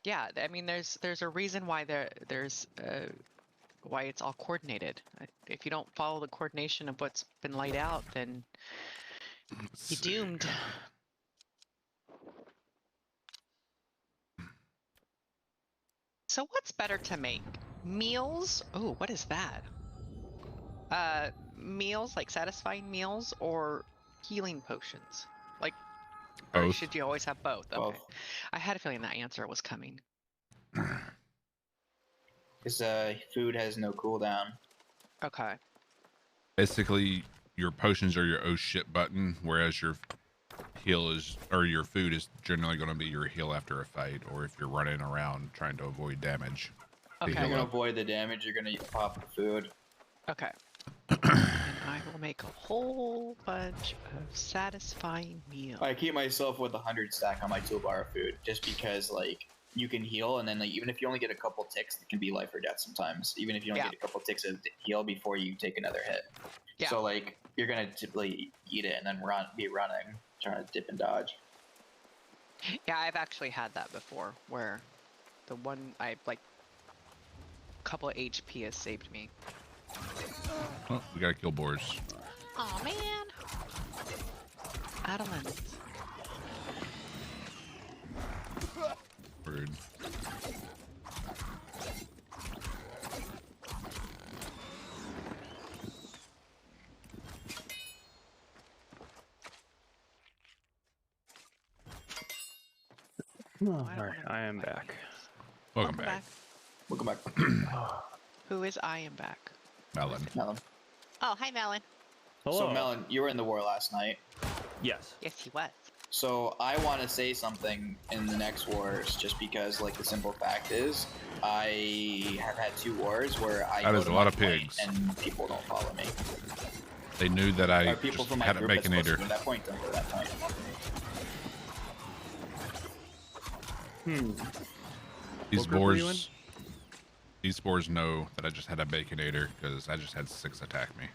Yeah, I mean, there's a reason why there's why it's all coordinated. If you don't follow the coordination of what's been laid out, then you're doomed. So what's better to make? Meals? Oh, what is that? Meals, like satisfying meals, or healing potions? Like, or Both. should you always have both? Okay. Both. I had a feeling that answer was coming. Because food has no cooldown. Okay. Basically, your potions are your oh shit button, whereas your heal is, or your food is generally going to be your heal after a fight, or if you're running around trying to avoid damage. Okay. You're gonna avoid the damage. You're gonna pop the food. Okay. And I will make a whole bunch of satisfying meals. I keep myself with 100 stack on my toolbar of food, just because like you can heal, and then like even if you only get a couple ticks, it can be life or death sometimes. Even if you only get a couple ticks of heal before you take another hit. Yeah. So like you're gonna typically eat it and then be running, trying to dip and dodge. Yeah, I've actually had that before, where the one I like, couple of HP has saved me. Oh, we gotta kill boars. Oh man! Out of lemons. Rude. Alright, I am back. Welcome back. Welcome back. Who is I am back? Melon. Melon. Oh, hi Melon. Hello. So Melon, you were in the war last night. Yes. Yes, he was. So I want to say something in the next wars, just because, like, the simple fact is, I have had 2 wars where I That is go a to lot my of point pigs. and people don't follow me. They knew that I Or people just from my had a group that's supposed to baconator. go to that point don't go to that point. These What group were you in? boars know that I just had a baconator because I just had 6 attack me.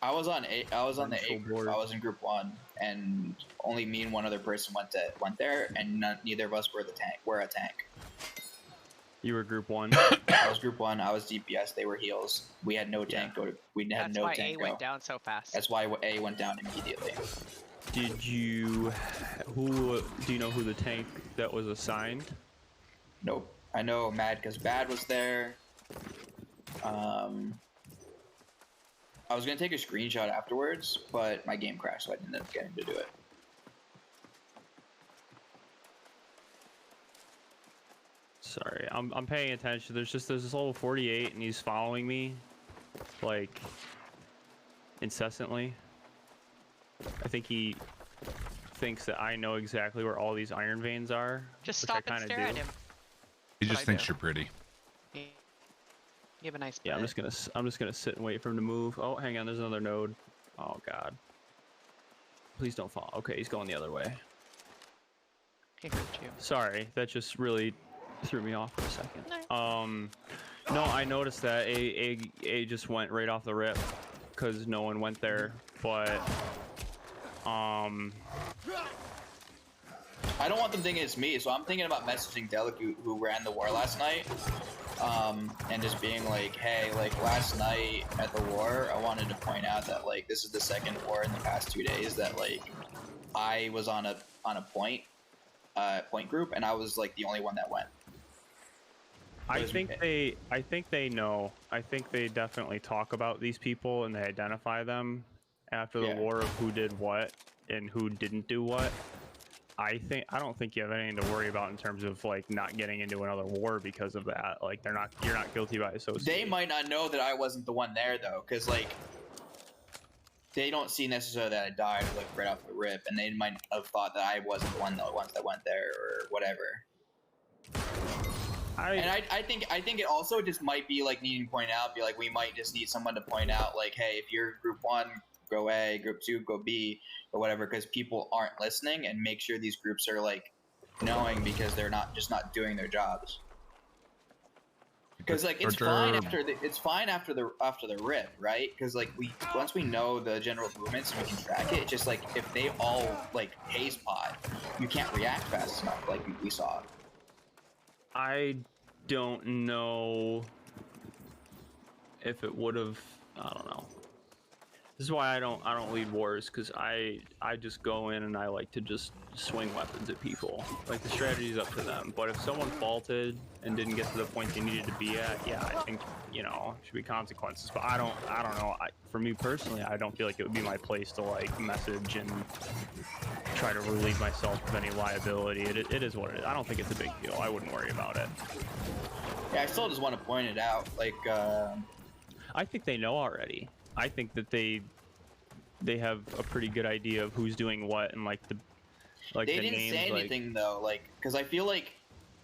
I was on the A group. board. I was in group 1, and only me and one other person went there, and neither of us were the tank. We're a tank. You were group 1. I was group 1. I was DPS. They were heals. We had no tank go. We had That's no why tank A go. went down so fast. That's why A went down immediately. Did you... Do you know who the tank that was assigned? Nope. I know Mad because Bad was there. I was gonna take a screenshot afterwards, but my game crashed, so I didn't end up getting to do it. Sorry, I'm paying attention. There's this level 48, and he's following me, like, incessantly. I think he thinks that I know exactly where all these iron veins are. Just which stop I and kinda stare do. at him. He That's just what I thinks do. you're pretty. You have a nice Yeah, I'm butt. just gonna sit and wait for him to move. Oh, hang on, there's another node. Oh god. Please don't fall. Okay, he's going the other way. He hurt you. Sorry, that just really threw me off for a second. No. No, I noticed that A just went right off the rip because no one went there, but I don't want them thinking it's me, so I'm thinking about messaging Delic, who ran the war last night, and just being like, hey, like, last night at the war, I wanted to point out that, like, this is the second war in the past 2 days that, like, I was on a point group, and I was, like, the only one that went. I think they know. I think they definitely talk about these people and they identify them after the war of who did what and who didn't do what. I don't think you have anything to worry about in terms of like not getting into another war because of that. Like you're not guilty by association. They might not know that I wasn't the one there though, because like they don't see necessarily that I died like right off the rip, and they might have thought that I wasn't the one that went there or whatever. I think it also just might be like needing to point out, be like we might just need someone to point out like, hey, if you're group 1, go A, group 2, go B, or whatever, because people aren't listening, and make sure these groups are like knowing because they're not doing their jobs. Because like it's fine after the rip, right? Because like once we know the general movements and we can track it, it's just like if they all like haze pod, you can't react fast enough like we saw. I don't know if it would have. I don't know. This is why I don't lead wars, because I just go in and I like to just swing weapons at people. Like the strategy is up to them. But if someone faulted and didn't get to the point they needed to be at, yeah, I think should be consequences. But I don't know. For me personally, I don't feel like it would be my place to like message and try to relieve myself of any liability. It is what it is. I don't think it's a big deal. I wouldn't worry about it. Yeah, I still just want to point it out. Like, I think they know already. I think that they have a pretty good idea of who's doing what and like the they the didn't names, say anything though, like because I feel like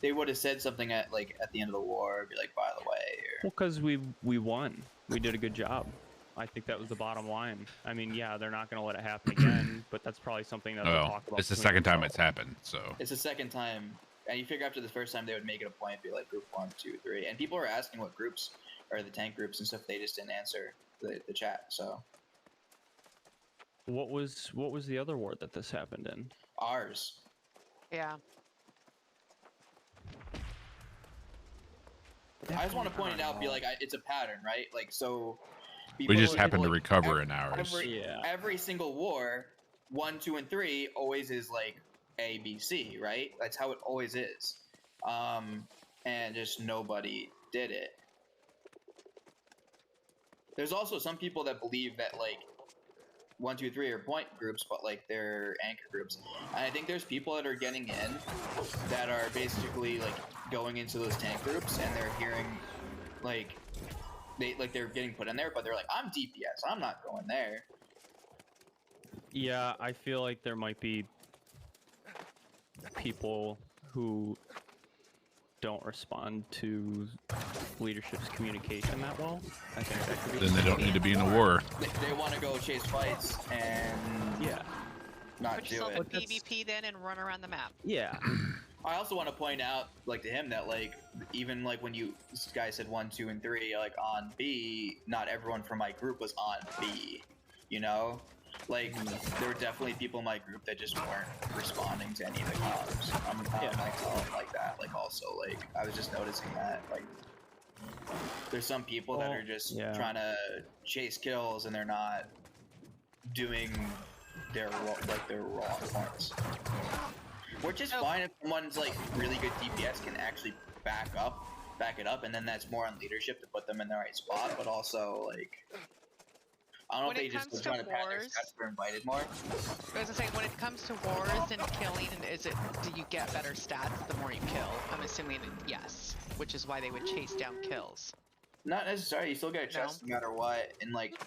they would have said something at the end of the war, be like, by the way. Well, because we won, we did a good job. I think that was the bottom line. I mean, yeah, they're not going to let it happen again, but that's probably something that they'll talk about. It's the second time it's happened, so it's the second time, and you figure after the first time they would make it a point, be like group 1, 2, 3, and people are asking what groups are the tank groups and stuff. They just didn't answer the chat. So what was the other war that this happened in? Ours. Yeah. I just want to point it out, be like, it's a pattern, right? Like, so we just happen to recover in ours. Every single war, 1, 2, and 3 always is like A, B, C, right? That's how it always is. And just nobody did it. There's also some people that believe that like 1, 2, 3 are point groups, but like they're anchor groups. And I think there's people that are getting in that are basically like going into those tank groups and they're hearing like they're getting put in there, but they're like, I'm DPS, I'm not going there. Yeah, I feel like there might be people who don't respond to leadership's communication that well. I think that could be. Then they don't need to be in a war. They want to go chase fights and not Put do yourself it. in PvP then and run around the map. Yeah. I also want to point out, like to him, that like even like when this guy said 1, 2, and 3, like on B, not everyone from my group was on B. You know, like there were definitely people in my group that just weren't responding to any of the comms. I'm like that. Like also, like I was just noticing that like there's some people that are just trying to chase kills and they're not doing their raw points. Which is fine if someone's like really good DPS can actually back it up, and then that's more on leadership to put them in the right spot. But also like, I don't know if they just trying to pad their stats for invited more. I was gonna say, when it comes to wars and killing, do you get better stats the more you kill? I'm assuming yes, which is why they would chase down kills. Not necessarily. You still get a chest no matter what, and like.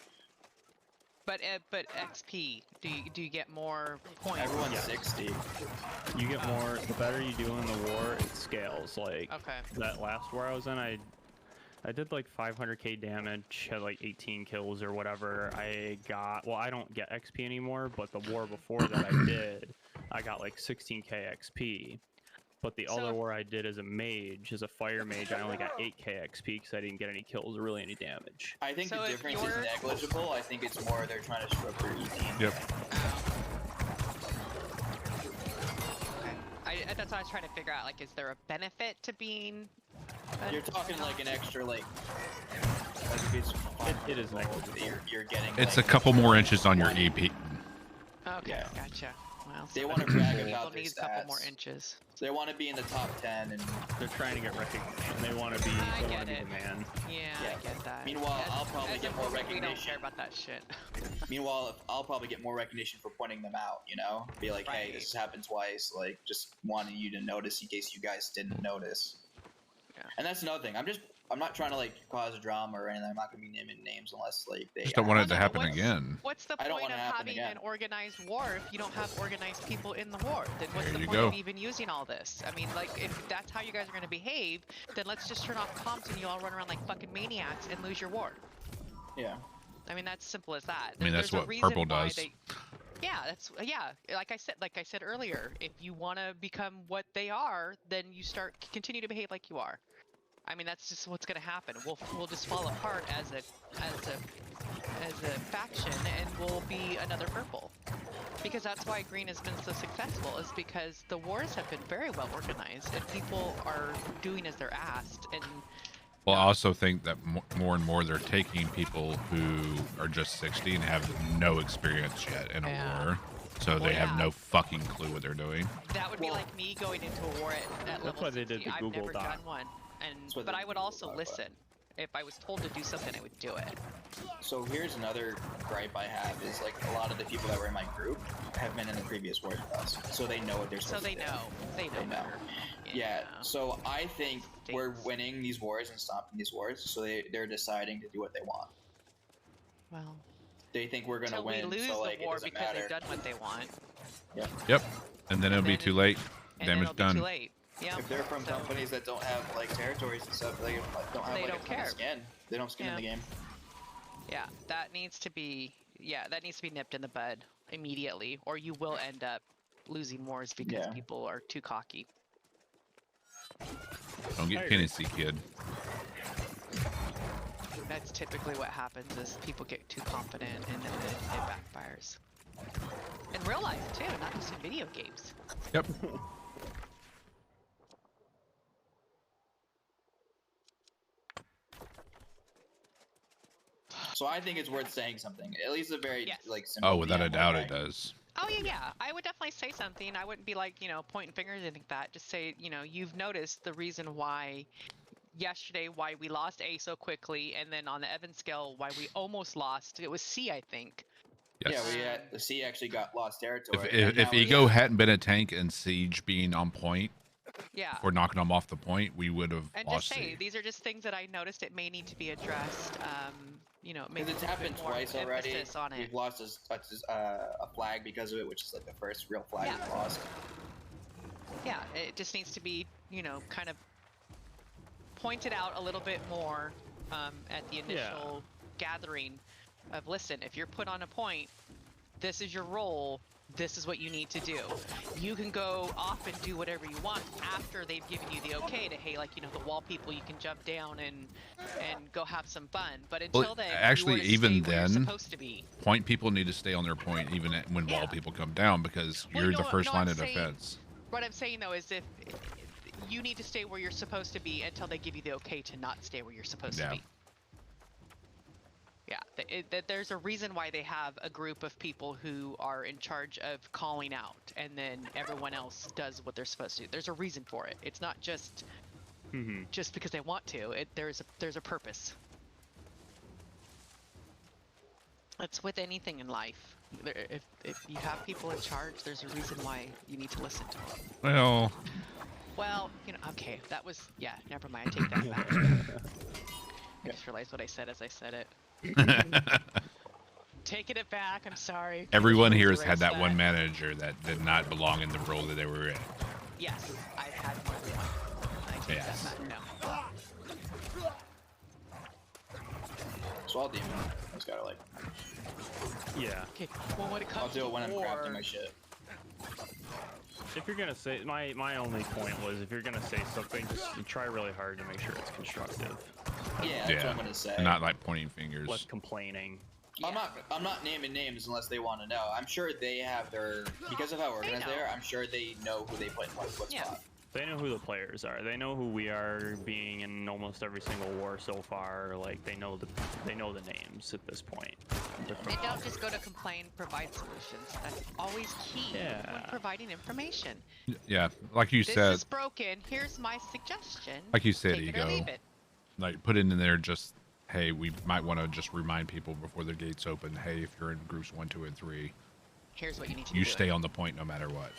But XP, do you get more points? Everyone's 60. You get more. The better you do in the war, it scales. Like that last war I was in, I did like 500k damage, had like 18 kills or whatever. I don't get XP anymore, but the war before that I got like 16k XP. But the other war I did as a mage, as a fire mage, I only got 8k XP because I didn't get any kills or really any damage. I think the difference is negligible. I think it's more they're trying to screw up their E-team. Yep. Okay. That's what I was trying to figure out. Like, is there a benefit to being... You're talking like an extra, like it is negligible. You're getting... It's like, a couple more inches on your AP. Okay, gotcha. Well, they want to brag about their stats. A couple more inches. They want to be in the top 10, and they're trying to get recognition. They want to be, the man. Yeah, I get that. Meanwhile, I'll probably get more recognition. We don't care about that shit. Meanwhile, I'll probably get more recognition for pointing them out, you know? Be like, hey, this has happened twice. Like, just wanting you to notice in case you guys didn't notice. Yeah. And that's another thing. I'm not trying to like cause a drama or anything. I'm not gonna be naming names unless like they just don't want it to happen again. What's the point of having an organized war if you don't have organized people in the war? Then what's the point of even using all this? I mean, like if that's how you guys are gonna behave, then let's just turn off comms and you all run around like fucking maniacs and lose your war. Yeah. I mean, that's simple as that. I mean, that's what Purple does. Like I said earlier, if you want to become what they are, then you continue to behave like you are. I mean, that's just what's gonna happen. We'll just fall apart as a faction, and we'll be another purple. Because that's why green has been so successful, is because the wars have been very well organized, and people are doing as they're asked. And well, I also think that more and more they're taking people who are just 60 and have no experience yet in a war. So they have no fucking clue what they're doing. That would be like me going into a war at level 60. They did the I've Google never Doc. done one. But I would also listen. If I was told to do something, I would do it. So here's another gripe I have is like a lot of the people that were in my group have been in the previous wars with us, so they know what they're supposed to do. They know better. Yeah. So I think we're winning these wars and stopping these wars, so they're deciding to do what they want. Well, they think we're gonna win, we lose so like the war it doesn't because matter. they've done what they want. Yep. And then it'll be too late. Damage done. Too late. Yeah. If they're from companies that don't have like territories and stuff, they don't have like a skin. They don't skin in the game. Yeah, that needs to be nipped in the bud immediately, or you will end up losing wars because people are too cocky. Don't get Tennessee, kid. That's typically what happens, is people get too confident and then it backfires. In real life too, not just in video games. Yep. So I think it's worth saying something. At least a very like simple. Oh, without a doubt, it does. Oh yeah. I would definitely say something. I wouldn't be like, pointing fingers or anything like that. Just say, you've noticed the reason why yesterday why we lost A so quickly, and then on the Evan scale why we almost lost. It was C, I think. Yes. Yeah, the C actually got lost territory. If Ego hadn't been a tank and Siege being on point, or knocking them off the point, we would have lost. Just say these are just things that I noticed. It may need to be addressed. Maybe it's happened twice already. We've lost a flag because of it, which is like the first real flag we lost. Yeah, it just needs to be, kind of pointed out a little bit more at the initial gathering of, listen, if you're put on a point, this is your role. This is what you need to do. You can go off and do whatever you want after they've given you the okay to, hey, like, the wall people, you can jump down and go have some fun. But until then, actually, even then, supposed to be. Point people need to stay on their point even when wall people come down, because you're the first line of defense. What I'm saying though is if you need to stay where you're supposed to be until they give you the okay to not stay where you're supposed to be. Yeah, there's a reason why they have a group of people who are in charge of calling out, and then everyone else does what they're supposed to do. There's a reason for it. It's not just just because they want to. There's a purpose. It's with anything in life. If you have people in charge, there's a reason why you need to listen to them. Well, okay, that was never mind. I take that back. I just realized what I said as I said it. Taking it back, I'm sorry. Everyone here has had that one manager that did not belong in the role that they were in. Yes, I've had more than one. I take that back now. So I'll demon. I just gotta Yeah. Okay. Well, when it comes I'll do it when I'm war, crafting my shit. If you're gonna say, my only point was, if you're gonna say something, just try really hard to make sure it's constructive. Yeah, that's what I'm gonna say. And not like pointing fingers. Less complaining. I'm not naming names unless they want to know. I'm sure they have because of how organized they are. I'm sure they know who they put in what spot. They know who the players are. They know who we are, being in almost every single war so far. Like they know the names at this point. They don't just go to complain, provide solutions. That's always key when providing information. Yeah, like you said. This is broken. Here's my suggestion. Like you said, Take Ego. it or leave it. Like put it in there. Just hey, we might want to just remind people before the gates open. Hey, if you're in groups 1, 2, and 3. Here's what you need to do. You stay on the point no matter what.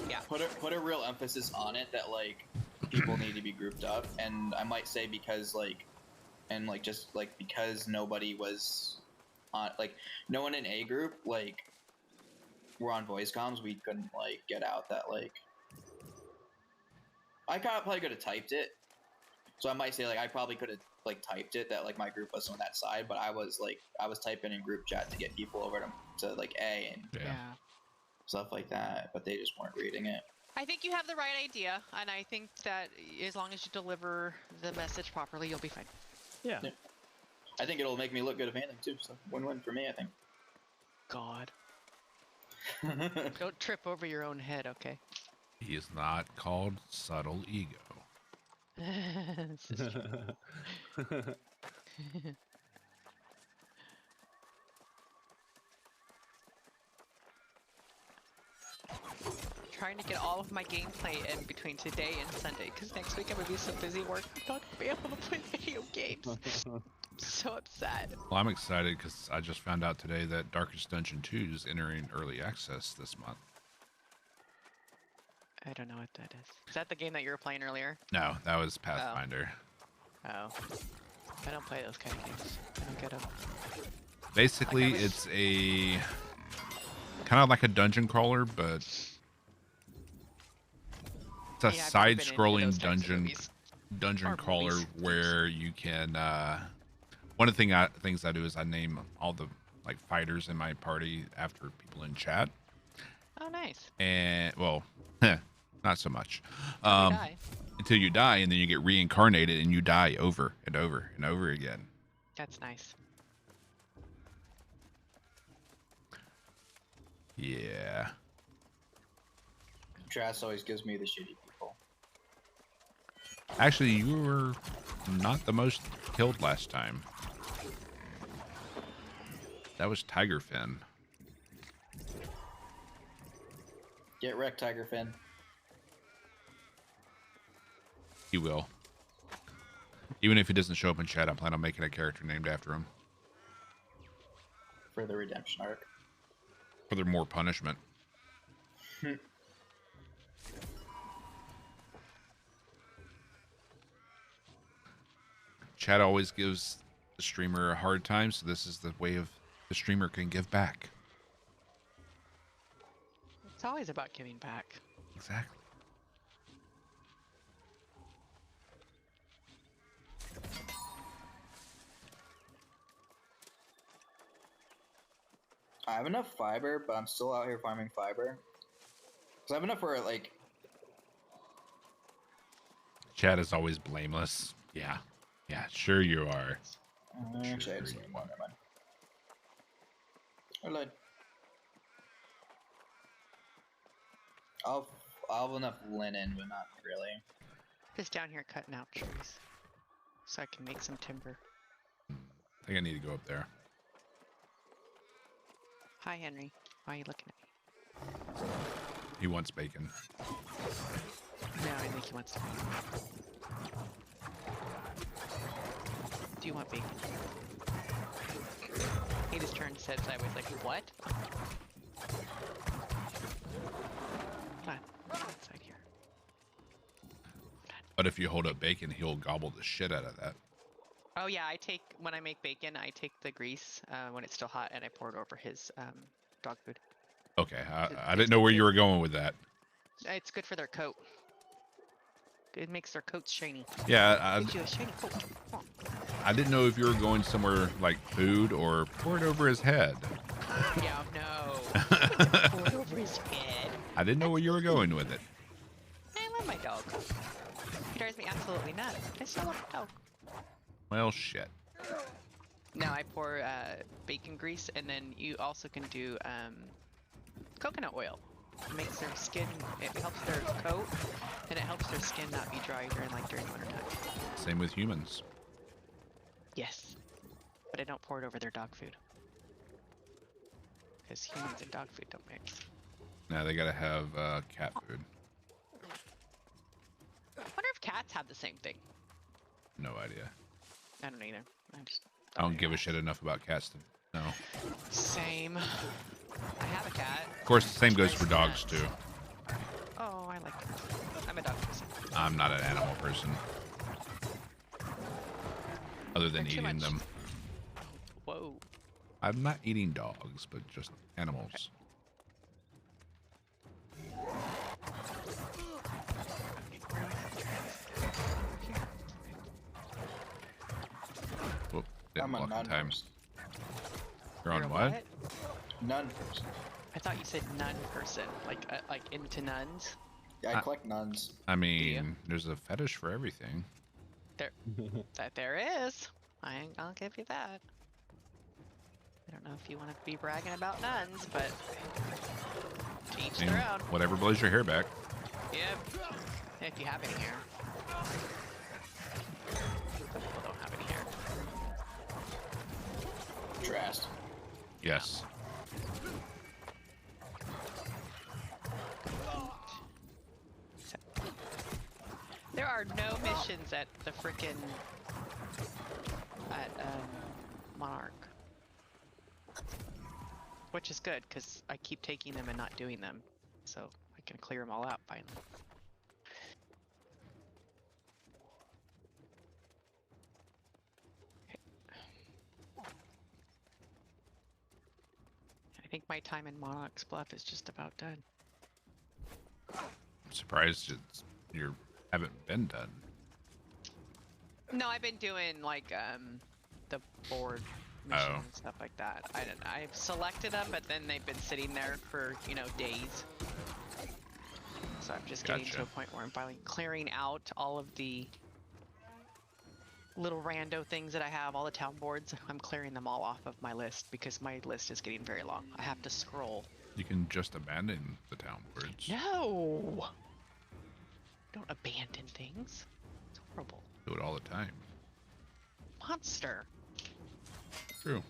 Yeah. Put a real emphasis on it that like people need to be grouped up, and I might say because because nobody was on, like no one in A group like were on voice comms, we couldn't like get out that like I probably could have typed it. So I might say like I probably could have like typed it that like my group was on that side, but I was typing in group chat to get people over to like A and stuff like that, but they just weren't reading it. I think you have the right idea, and I think that as long as you deliver the message properly, you'll be fine. Yeah. I think it'll make me look good at handling too, so win-win for me, I think. God. Don't trip over your own head, okay? He is not called subtle ego. This is true. Trying to get all of my gameplay in between today and Sunday, because next week I'm gonna be so busy working, I'm not gonna be able to play video games. I'm so upset. Well, I'm excited because I just found out today that Darkest Dungeon 2 is entering early access this month. I don't know what that is. Is that the game that you were playing earlier? No, that was Pathfinder. Oh. I don't play those kind of games. I don't get them. Basically, Like it's a kind of like a dungeon crawler, but it's a Yeah, I've never been into side-scrolling those types of dungeon Or crawler movies. where you can. One of the things I do is I name all the like fighters in my party after people in chat. Oh, nice. And well, not so much. You die. Until you die, and then you get reincarnated, and you die over and over and over again. That's nice. Yeah. Drast always gives me the shitty people. Actually, you were not the most killed last time. That was Tigerfin. Get wrecked, Tigerfin. He will. Even if he doesn't show up in chat, I plan on making a character named after him. For the redemption arc. For their more punishment. Chat always gives the streamer a hard time, so this is the way of the streamer can give back. It's always about giving back. Exactly. I have enough fiber, but I'm still out here farming fiber. Because I have enough for, like... Chat is always blameless. Yeah. Yeah, sure you are. Actually, I just need one. Never mind. I lied. I'll have enough linen, but not really. Just down here cutting out trees. So I can make some timber. I think I need to go up there. Hi, Henry. Why are you looking at me? He wants bacon. No, I think he wants to. Do you want bacon? He just turned and said sideways like, what? Come on, inside here. But if you hold up bacon, he'll gobble the shit out of that. Oh yeah, when I make bacon, I take the grease when it's still hot and I pour it over his dog food. Okay, I didn't know where you were going with that. It's good for their coat. It makes their coats shiny. Yeah, Gives you a shiny coat. Come on. I didn't know if you were going somewhere like food or pour it over his head. Yeah, no. Pour it over his head. I didn't know where you were going with it. I love my dog. He drives me absolutely nuts. I still love my dog. Well, shit. Now I pour bacon grease, and then you also can do coconut oil. It makes their skin, it helps their coat, and it helps their skin not be dry during the winter time. Same with humans. Yes, but I don't pour it over their dog food. Because humans and dog food don't mix. Now they gotta have cat food. I wonder if cats have the same thing. No idea. I don't either. I don't give a shit enough about cats to know. Same. I have a cat. Of course, the same goes for dogs too. Oh, I like cats. I'm a dog person. I'm not an animal person. Other than They're too eating much. them. Whoa. I'm not eating dogs, but just animals. Whoop, didn't I'm a block in nun time. person. You're on You're a what? None person. I thought you said nun person, like into nuns. Yeah, I collect nuns. I mean, there's a fetish for everything. There is. I'll give you that. I don't know if you want to be bragging about nuns, but to each their own. Whatever blows your hair back. Yep. If you have any hair. Some people don't have any hair. Drast. Yes. There are no missions at the frickin' Monarch. Which is good, because I keep taking them and not doing them. So I can clear them all out finally. Okay. I think my time in Monarch's Bluff is just about done. I'm surprised you haven't been done. No, I've been doing like the board missions and stuff like that. I've selected them, but then they've been sitting there for, you know, days. So I'm just getting to a point where I'm finally clearing out all of the little rando things that I have, all the town boards. I'm clearing them all off of my list because my list is getting very long. I have to scroll. You can just abandon the town boards. No! Don't abandon things. It's horrible. Do it all the time. Monster. True.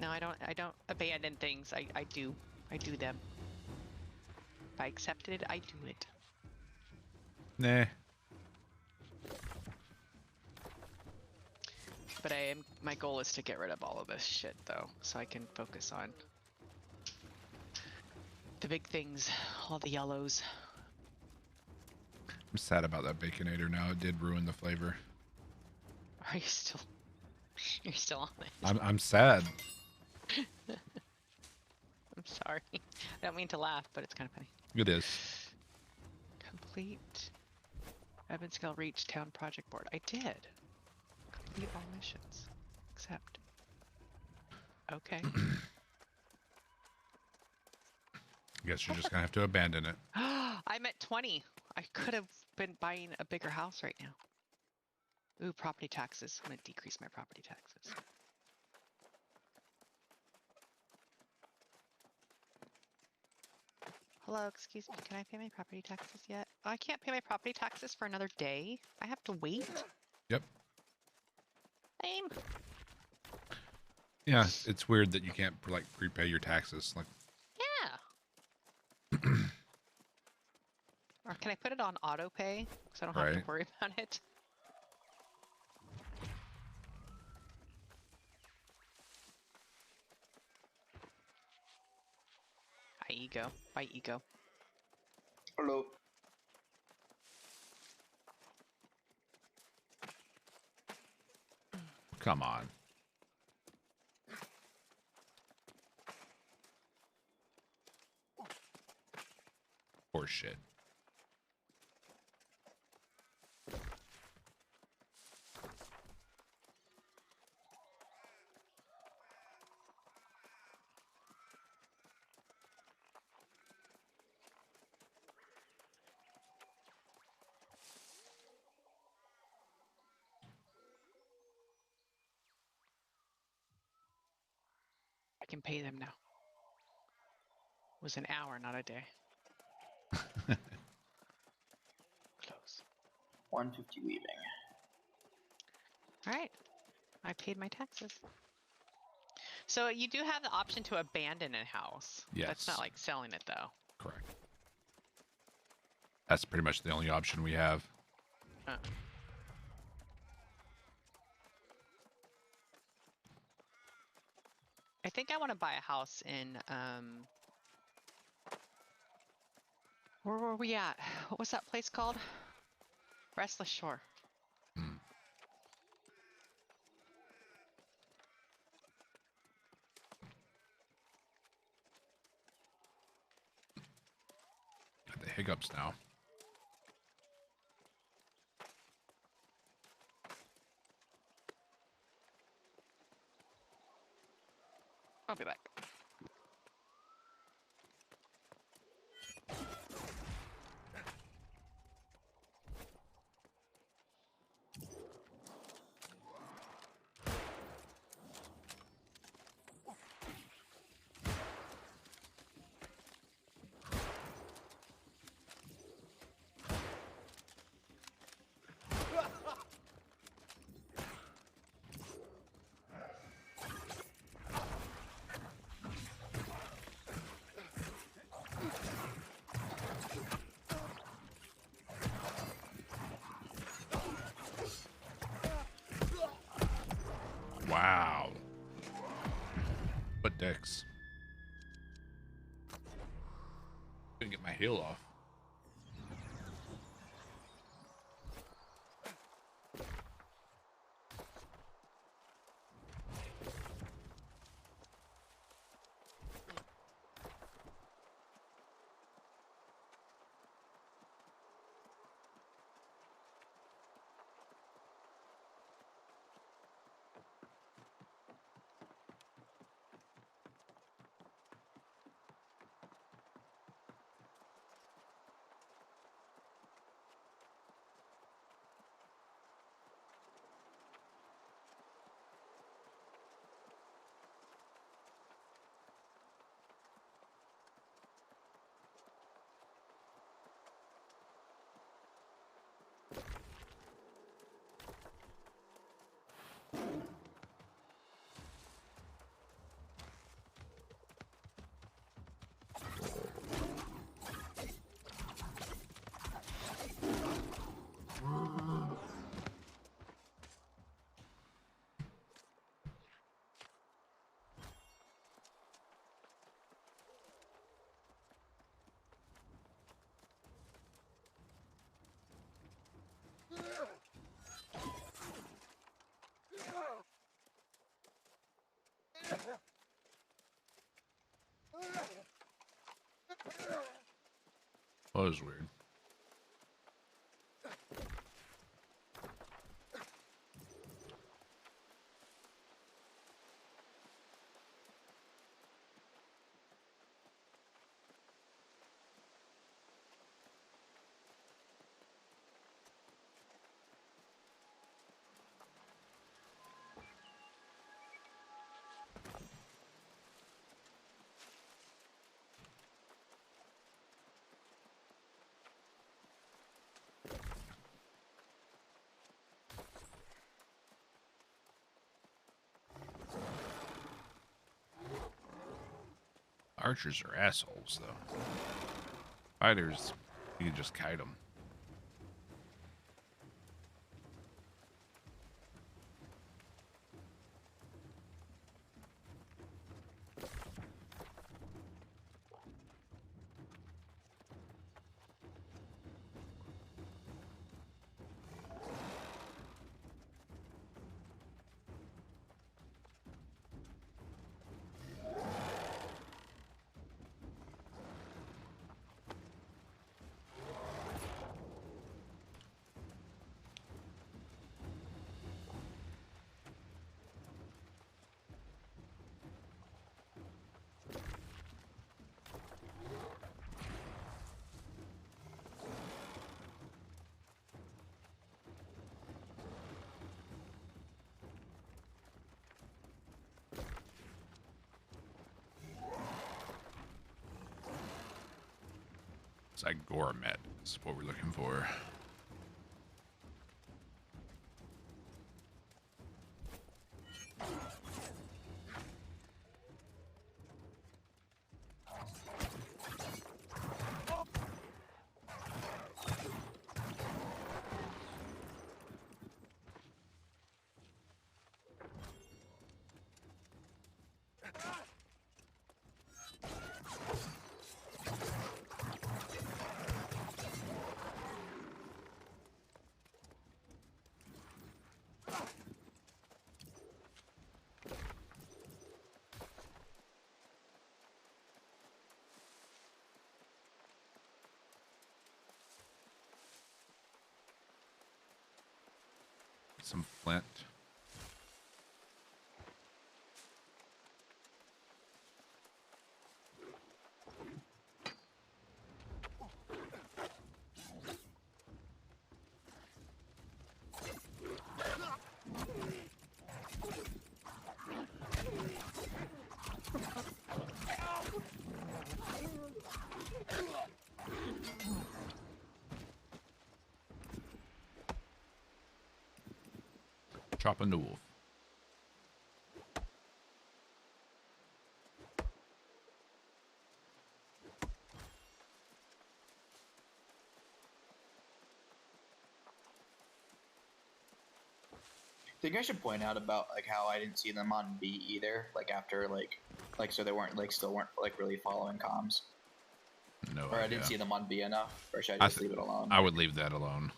No, I don't abandon things. I do them. If I accept it, I do it. Nah. But my goal is to get rid of all of this shit though, so I can focus on the big things, all the yellows. I'm sad about that Baconator now. It did ruin the flavor. Are you still? You're still on it. I'm sad. I'm sorry. I don't mean to laugh, but it's kind of funny. It is. Complete Evanscale Reach Town Project Board. I did. Complete all missions. Accept. Okay. Guess you're just gonna have to abandon it. I'm at 20. I could have been buying a bigger house right now. Ooh, property taxes. I'm gonna decrease my property taxes. Hello, excuse me. Can I pay my property taxes yet? Oh, I can't pay my property taxes for another day. I have to wait. Yep. Lame. Yeah, it's weird that you can't like prepay your taxes. Like. Yeah. Or can I put it on auto pay so I don't have to worry about it? Hi, ego. Bye, ego. Hello. Come on. Horse shit. I can pay them now. It was an hour, not a day. Close. 150 leaving. Alright. I paid my taxes. So you do have the option to abandon a house. Yes. That's not like selling it though. Correct. That's pretty much the only option we have. I think I want to buy a house in, where were we at? What was that place called? Restless Shore. Got the hiccups now. I'll be back. dicks. Couldn't get my heel off. That was weird. Archers are assholes, though. Fighters, you can just kite them. It's like gourmet. That's what we're looking for. Some flint. Chopping the wolf. think I should point out about like how I didn't see them on B either. Like after like so they weren't like still weren't like really following comms. No Or idea. I didn't see them on B enough. Or should I just leave it alone? I would leave that alone.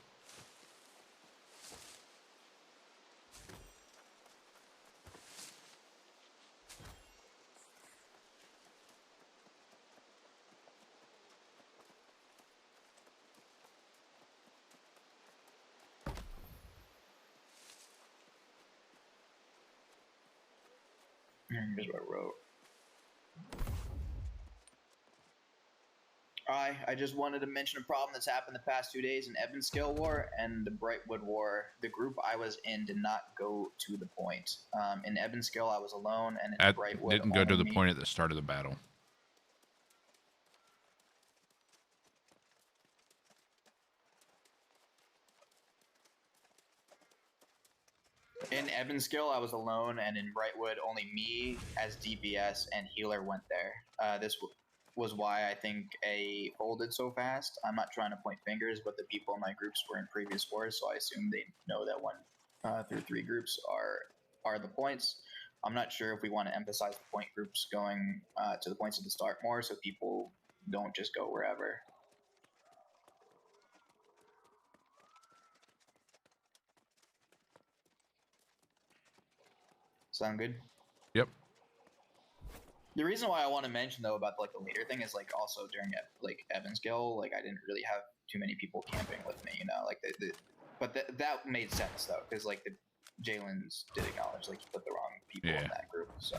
Here's what I wrote. I just wanted to mention a problem that's happened the past 2 days in Evanscale War and the Brightwood War. The group I was in did not go to the point. In Evanscale, I was alone, and in Brightwood, didn't go to the point at the start of the battle. In Evanscale, I was alone, and in Brightwood, only me as DPS and healer went there. This was why I think A folded so fast. I'm not trying to point fingers, but the people in my groups were in previous wars, so I assume they know that 1 through 3 groups are the points. I'm not sure if we want to emphasize the point groups going to the points at the start more, so people don't just go wherever. Sound good? Yep. The reason why I want to mention though about like the leader thing is like also during like Evansville, like I didn't really have too many people camping with me, you know, like but that made sense though, because like the Jalen's did acknowledge like he put the wrong people in that group, so.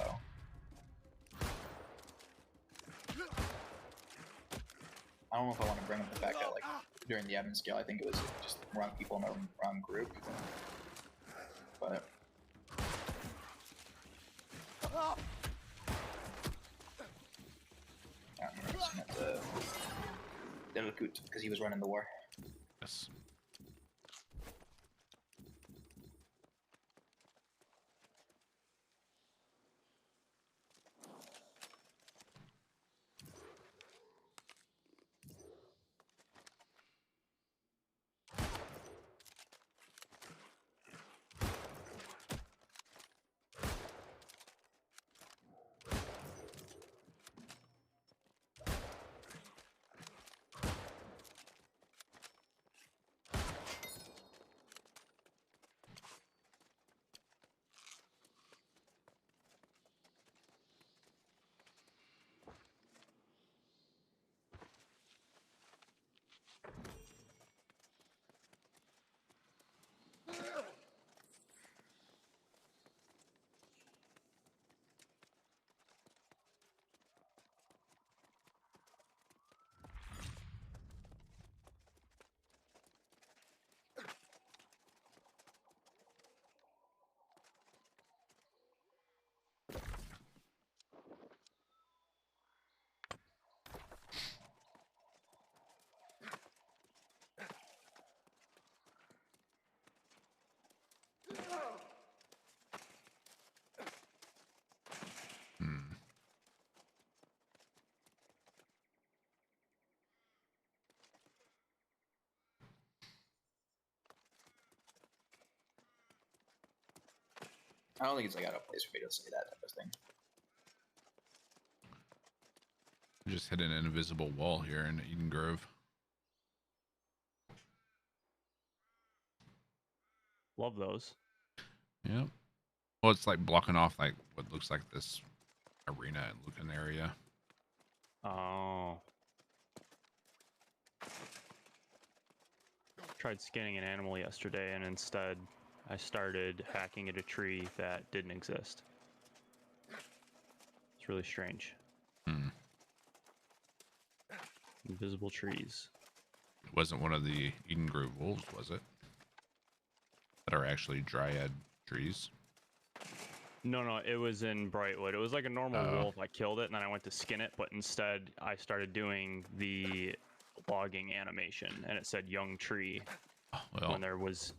I don't know if I want to bring up the fact that like during the Evansville, I think it was just the wrong people in the wrong group, but. Because he was running the war. Yes. I don't think it's like out of place for me to say that type of thing. Just hit an invisible wall here in Eden Grove. Love those. Yep. Well, it's like blocking off like what looks like this arena looking area. Oh. Tried skinning an animal yesterday, and instead I started hacking at a tree that didn't exist. It's really strange. Invisible trees. It wasn't one of the Eden Grove wolves, was it? That are actually dryad trees. No, it was in Brightwood. It was like a normal wolf. I killed it, and then I went to skin it, but instead I started doing the logging animation, and it said young tree. When there was,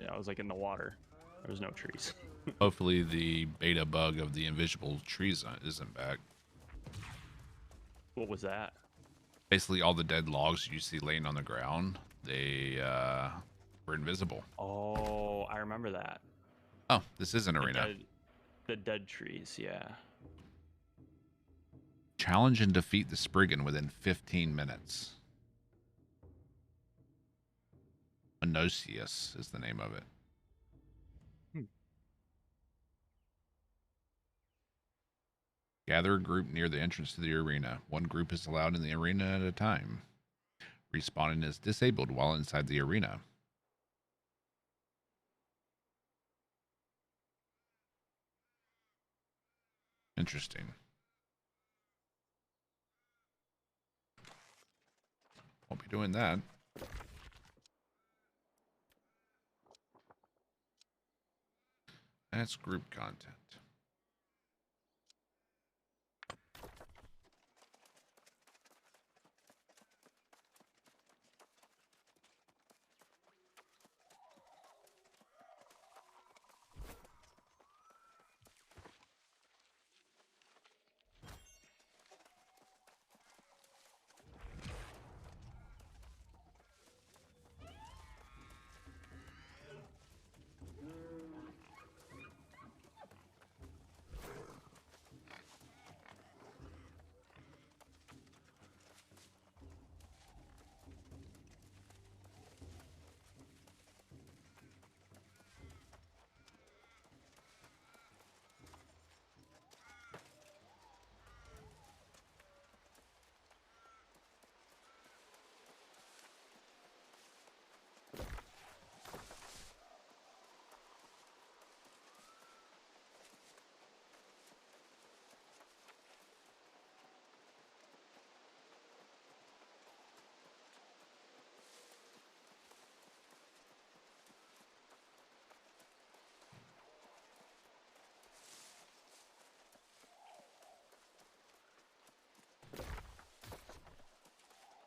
I was like in the water. There was no trees. Hopefully the beta bug of the invisible trees isn't back. What was that? Basically all the dead logs you see laying on the ground, they were invisible. Oh, I remember that. Oh, this is an arena. The dead trees, yeah. Challenge and defeat the Spriggan within 15 minutes. Onosius is the name of it. Gather a group near the entrance to the arena. One group is allowed in the arena at a time. Respawning is disabled while inside the arena. Interesting. Won't be doing that. That's group content.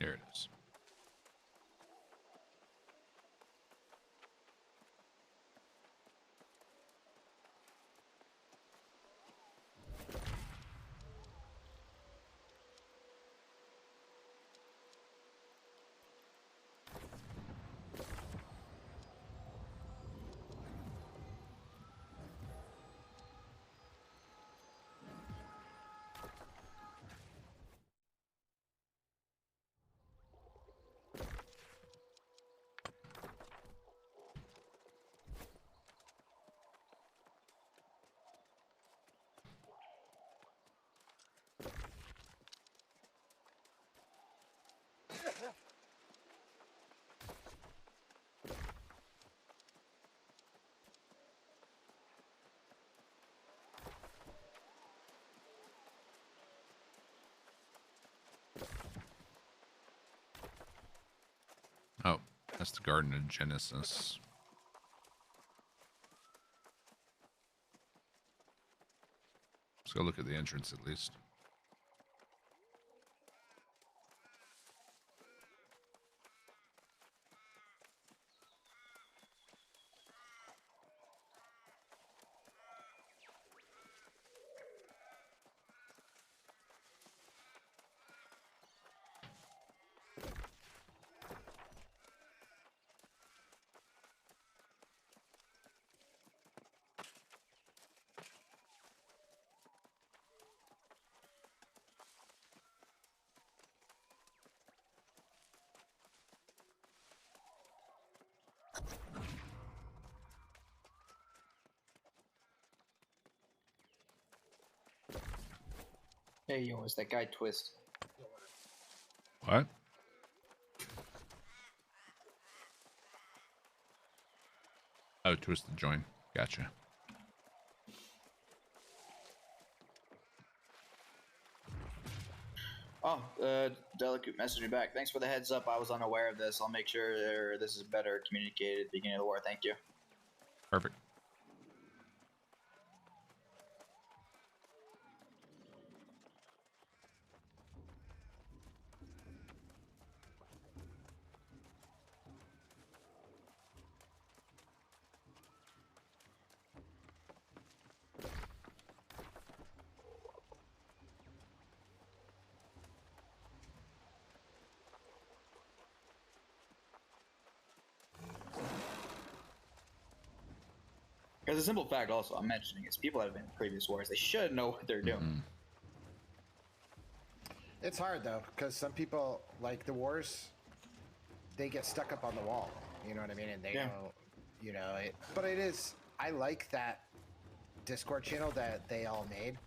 Here it is. Oh, that's the Garden of Genesis. Let's go look at the entrance at least. Hey, yo, it's that guy Twist. What? Oh, twist the join. Gotcha. Oh, Delicate messaged me back. Thanks for the heads up. I was unaware of this. I'll make sure this is better communicated at the beginning of the war. Thank you. Perfect. There's a simple fact also I'm mentioning is people that have been in previous wars, they should know what they're doing. It's hard though, because some people, like the wars, they get stuck up on the wall. You know what I mean? And they don't, you know, but it is, I like that Discord channel that they all made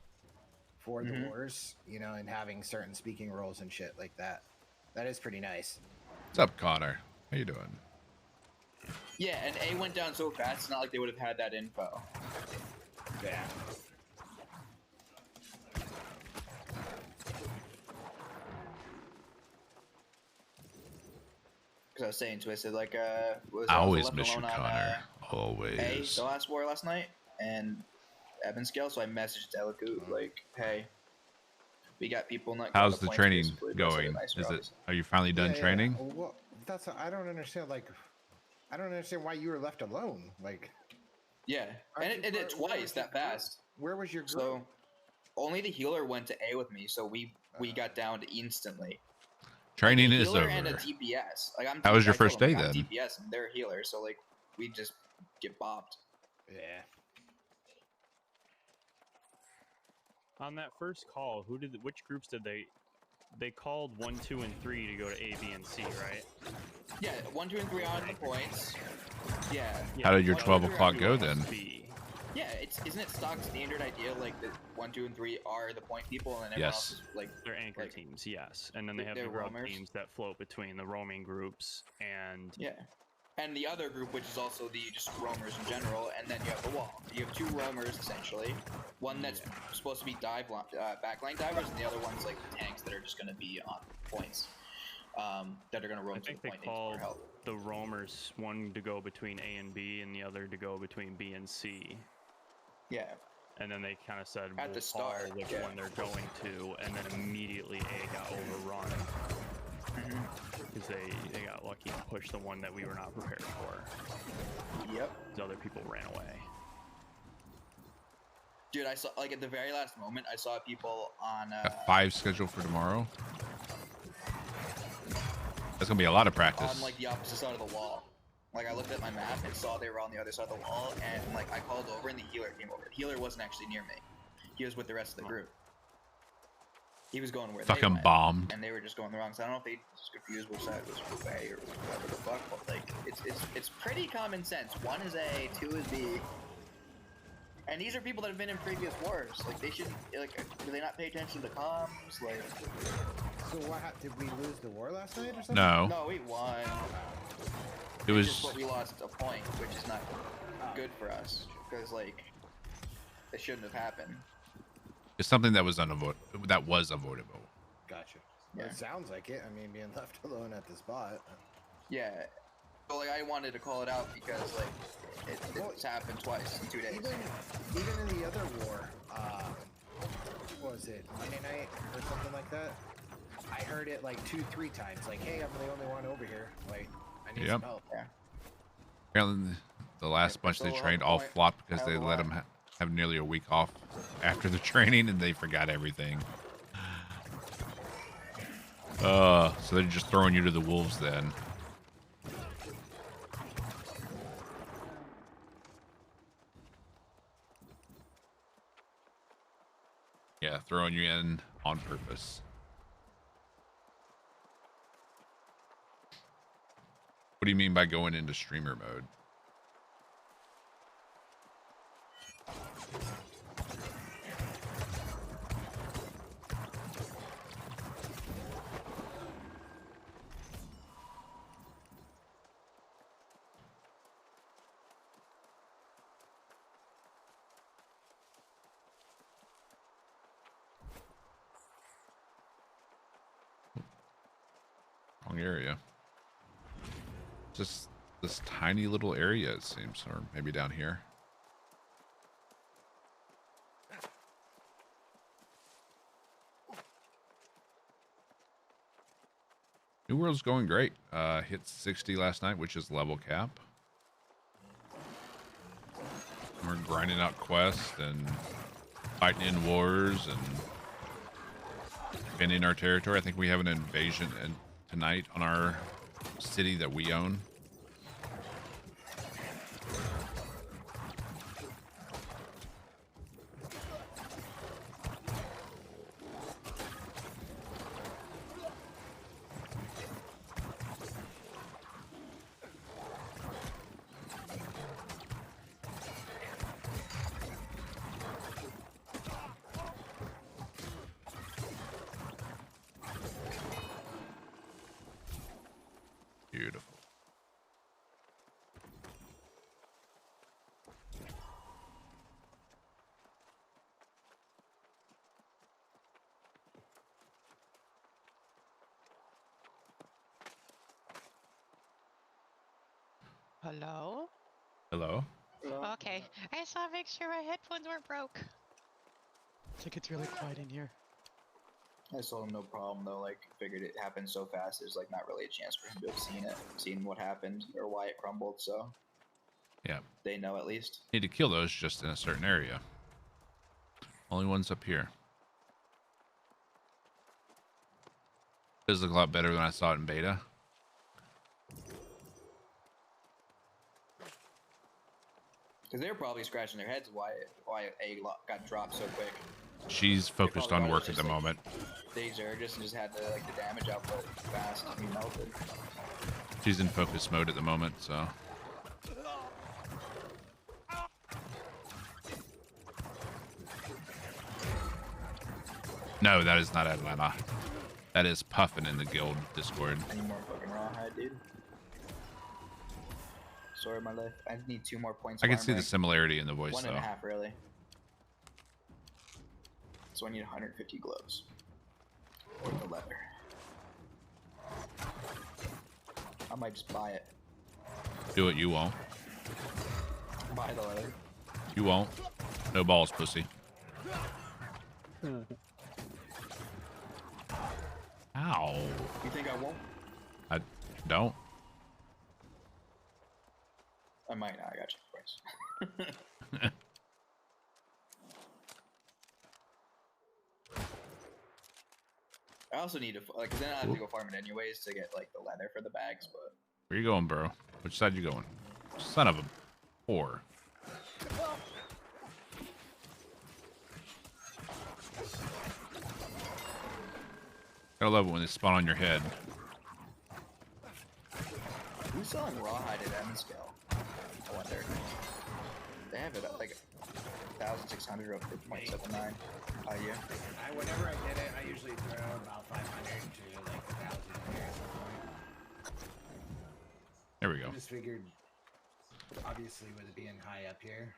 for the wars, you know, and having certain speaking roles and shit like that. That is pretty nice. What's up, Connor? How you doing? Yeah, and A went down so fast, it's not like they would have had that info. Yeah. Because I was saying Twisted, like, I always miss you, Connor. Always. A, the last war last night, and Evan Scale, so I messaged Delacoot, like, hey, we got people not. How's the training going? Is it? Are you finally done training? Well, that's. I don't understand. Like, I don't understand why you were left alone. Like. Yeah, and it did it twice that fast. Where was your group? So, only the healer went to A with me, so we got down instantly. Training like, is over. And a DPS. Like I'm. How was your I first day them, then? I'm DPS and they're a healer, so like we just get bopped. Yeah. On that first call, which groups did they called 1, 2, and 3 to go to A, B, and C, right? Yeah, 1, 2, and 3 on the points. Yeah. How did your 12 o'clock go then? Yeah, isn't it stock standard idea like that 1, 2, and 3 are the point people and everyone else is like they're anchor teams, yes, and then they have the grub teams that float between the roaming groups and and the other group, which is also the just roamers in general, and then you have the wall. You have 2 roamers essentially. One that's supposed to be backline divers, and the other one's like the tanks that are just going to be on points. That are going to roam to the point they need help. The roamers, one to go between A and B, and the other to go between B and C. Yeah. And then they kind of said at the start which one they're going to, and then immediately A got overrun. Because they got lucky and pushed the one that we were not prepared for. Yep. The other people ran away. Dude, I saw, like, at the very last moment, I saw people on... Got 5 scheduled for tomorrow. That's gonna be a lot of practice. On, like, the opposite side of the wall. Like, I looked at my map and saw they were on the other side of the wall, and, like, I called over and the healer came over. The healer wasn't actually near me. He was with the rest of the group. He was going where fucking they went, bombed. And they were just going the wrong side. I don't know if they just confused which side was A or whatever the fuck, but, like, it's pretty common sense. 1 is A, 2 is B. And these are people that have been in previous wars. Like, they should, like, do they not pay attention to comms? Like... So what did we lose the war last night or something? No. No, we won. It was just what we lost a point, which is not good for us because like it shouldn't have happened. It's something that was avoidable. Gotcha. Yeah. Well, it sounds like it. I mean, being left alone at the spot. Yeah. But like I wanted to call it out because like it's happened twice in 2 days. Even in the other war, what was it, Monday night or something like that? I heard it like 2-3 times. Like, hey, I'm the only one over here. Like, I need some help. Yeah. Apparently, the last bunch they trained all flopped because they let them have nearly a week off after the training, and they forgot everything. So they're just throwing you to the wolves then. Yeah, throwing you in on purpose. What do you mean by going into streamer mode? Wrong area. Just this tiny little area, it seems, or maybe down here. New World's going great. Hit 60 last night, which is level cap. We're grinding out quests and fighting in wars and defending our territory. I think we have an invasion tonight on our city that we own. Beautiful. Hello? Hello? Okay. I just want to make sure my headphones weren't broke. It's like it's really quiet in here. I told him no problem though. Like, figured it happened so fast. There's like not really a chance for him to have seen what happened or why it crumbled. So Yeah. they know at least. Need to kill those just in a certain area. Only ones up here. Does look a lot better than I saw it in beta. Because they were probably scratching their heads why A got dropped so quick. She's focused on work at the moment. The Xerxes and just had the damage output fast and he melted. She's in focus mode at the moment, so. No, that is not Atlanta. That is Puffin in the guild Discord. Any more fucking rawhide, dude? Sorry, my life. I need 2 more points. I can see the similarity in the voice, though. 1.5, really. So I need 150 gloves. Or the leather. I might just buy it. Do it, you won't. Buy the leather. You won't. No balls, pussy. Ow. You think I won't? I don't. I might not. I got you, price. I also need to like, cause then I have to go farm it anyways to get like the leather for the bags. But where you going, bro? Which side you going? Son of a whore. Gotta love it when they spawn on your head. who's selling rawhide at M-scale? I wonder. They have it at like 1,600 or 0.79. Yeah. Whenever I get it, I usually throw about 500 to like 1,000 here at some point. There we go. I just figured, obviously, with it being high up here,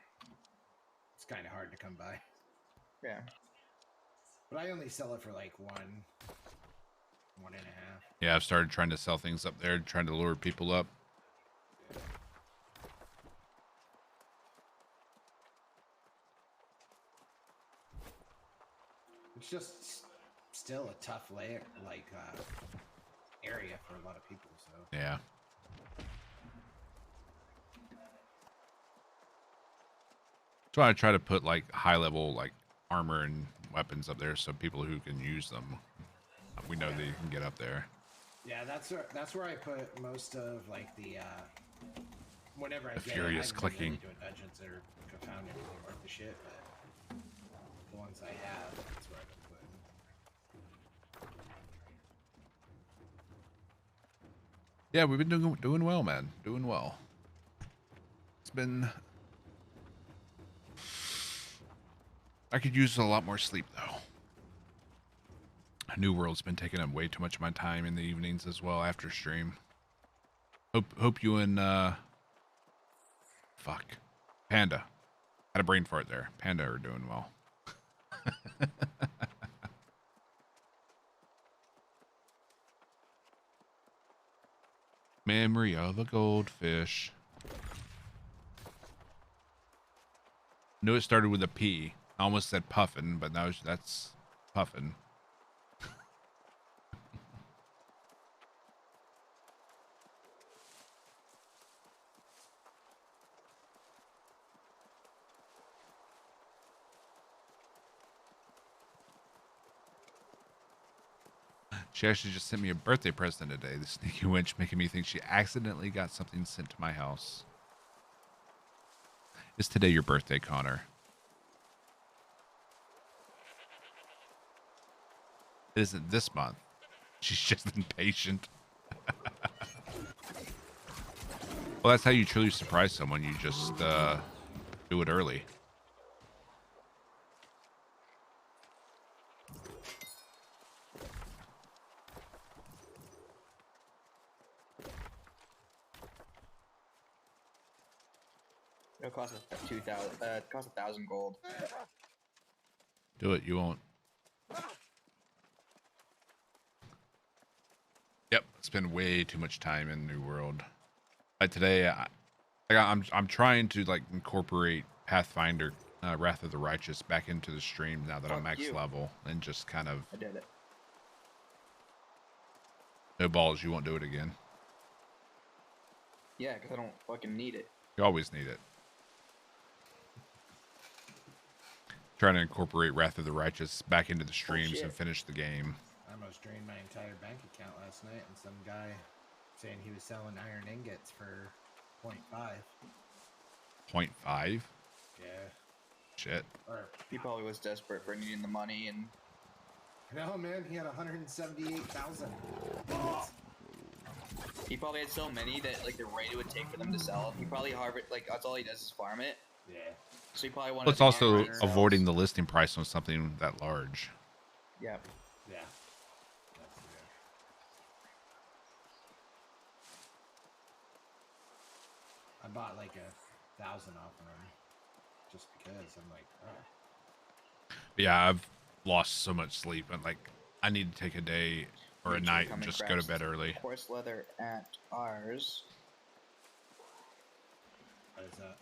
it's kind of hard to come by. Yeah. But I only sell it for like 1.5. Yeah, I've started trying to sell things up there, trying to lure people up. It's just still a tough layer, area for a lot of people. So Yeah. So I try to put like high level like armor and weapons up there so people who can use them, we know they can get up there. yeah, that's where I put most of like the whenever I The get furious it, clicking. doing dungeons or found anything worth the shit, but the ones I have, that's where I've been putting. Yeah, we've been doing well, man. Doing well. It's been. I could use a lot more sleep though. New World's been taking up way too much of my time in the evenings as well after stream. Hope you and fuck Panda had a brain fart there. Panda are doing well. Memory of a goldfish. Knew it started with a P. I almost said Puffin, but now that's Puffin. She actually just sent me a birthday present today. The sneaky wench making me think she accidentally got something sent to my house. Is today your birthday, Connor? It isn't this month. She's just impatient. Well, that's how you truly surprise someone. You just do it early. It'll cost us 2,000. Cost 1,000 gold. Do it. You won't. Yep. Spend way too much time in New World. Like today, I'm trying to like incorporate Pathfinder, Wrath of the Righteous back into the stream now that I'm max level, and just kind of. I did it. No balls. You won't do it again. Yeah, because I don't fucking need it. You always need it. Trying to incorporate Wrath of the Righteous back into the streams and finish the game. I almost drained my entire bank account last night, and some guy saying he was selling iron ingots for 0.5. 0.5? Yeah. Shit. Or he probably was desperate for needing the money and. No, man, he had 178,000. He probably had so many that like the rate it would take for them to sell. He probably that's all he does is farm it. Yeah. So he probably wanted. Well, it's also avoiding the listing price on something that large. Yeah. Yeah. I bought like 1,000 off of him just because I'm like, oh. Yeah, I've lost so much sleep, and like I need to take a day or a night and just go to bed early. Horse leather at ours. What is that?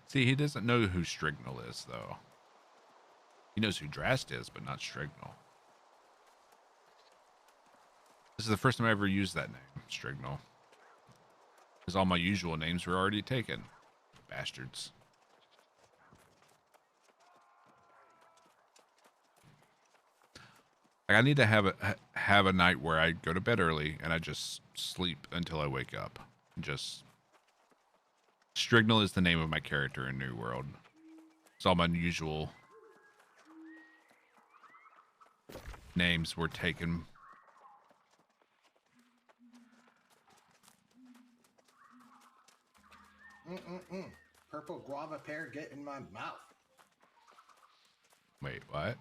See, he doesn't know who Strignal is, though. He knows who Drast is, but not Strignal. This is the first time I ever used that name, Strignal. Because all my usual names were already taken. Bastards. Like, I need to have a night where I go to bed early and I just sleep until I wake up. Just Strignal is the name of my character in New World. So all my usual names were taken. Purple guava pear get in my mouth. Wait, what?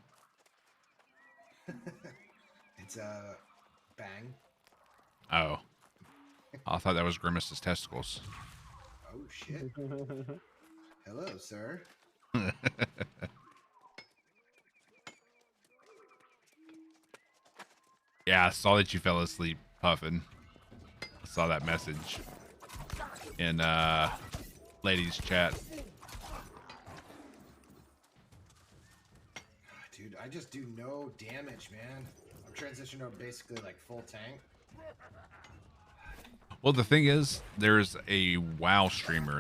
It's a bang. Oh. I thought that was Grimace's testicles. Oh, shit. Hello, sir. Yeah, I saw that you fell asleep, Puffin. I saw that message in ladies' chat. Dude, I just do no damage, man. I'm transitioning to basically like full tank. Well, the thing is, there's a WoW streamer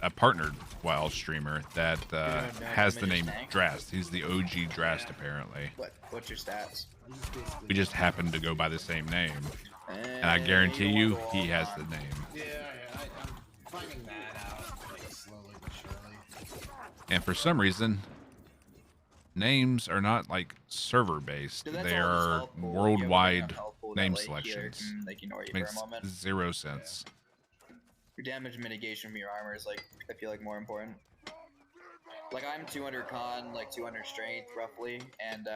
a partnered WoW streamer that has the name Drast. He's the OG Drast, apparently. What's your stats? We just happen to go by the same name, and I guarantee you, he has the name. Yeah, I'm finding that out, like slowly but surely. And for some reason, names are not like server based; they are worldwide name selections. Makes zero sense. Your damage mitigation from your armor is like, I feel like, more important. Like, I'm 200 con, like 200 strength roughly, and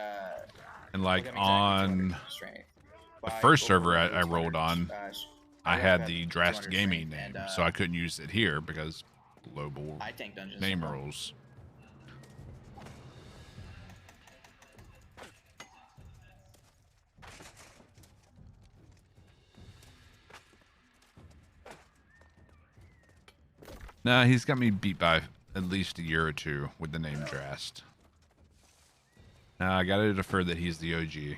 like on the first server I rolled on, I had the Drast Gaming name, so I couldn't use it here because global name rules. Nah, he's got me beat by at least a year or two with the name Drast. Now I gotta defer that he's the OG.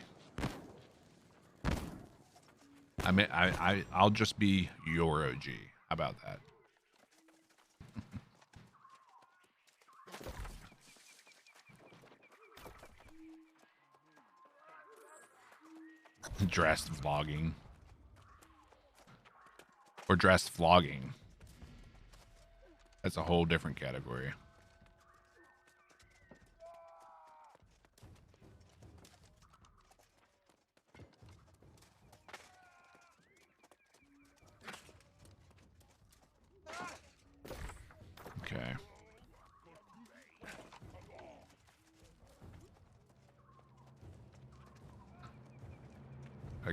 I mean, I'll just be your OG. How about that? Drast vlogging. Or Drast vlogging. That's a whole different category. Okay.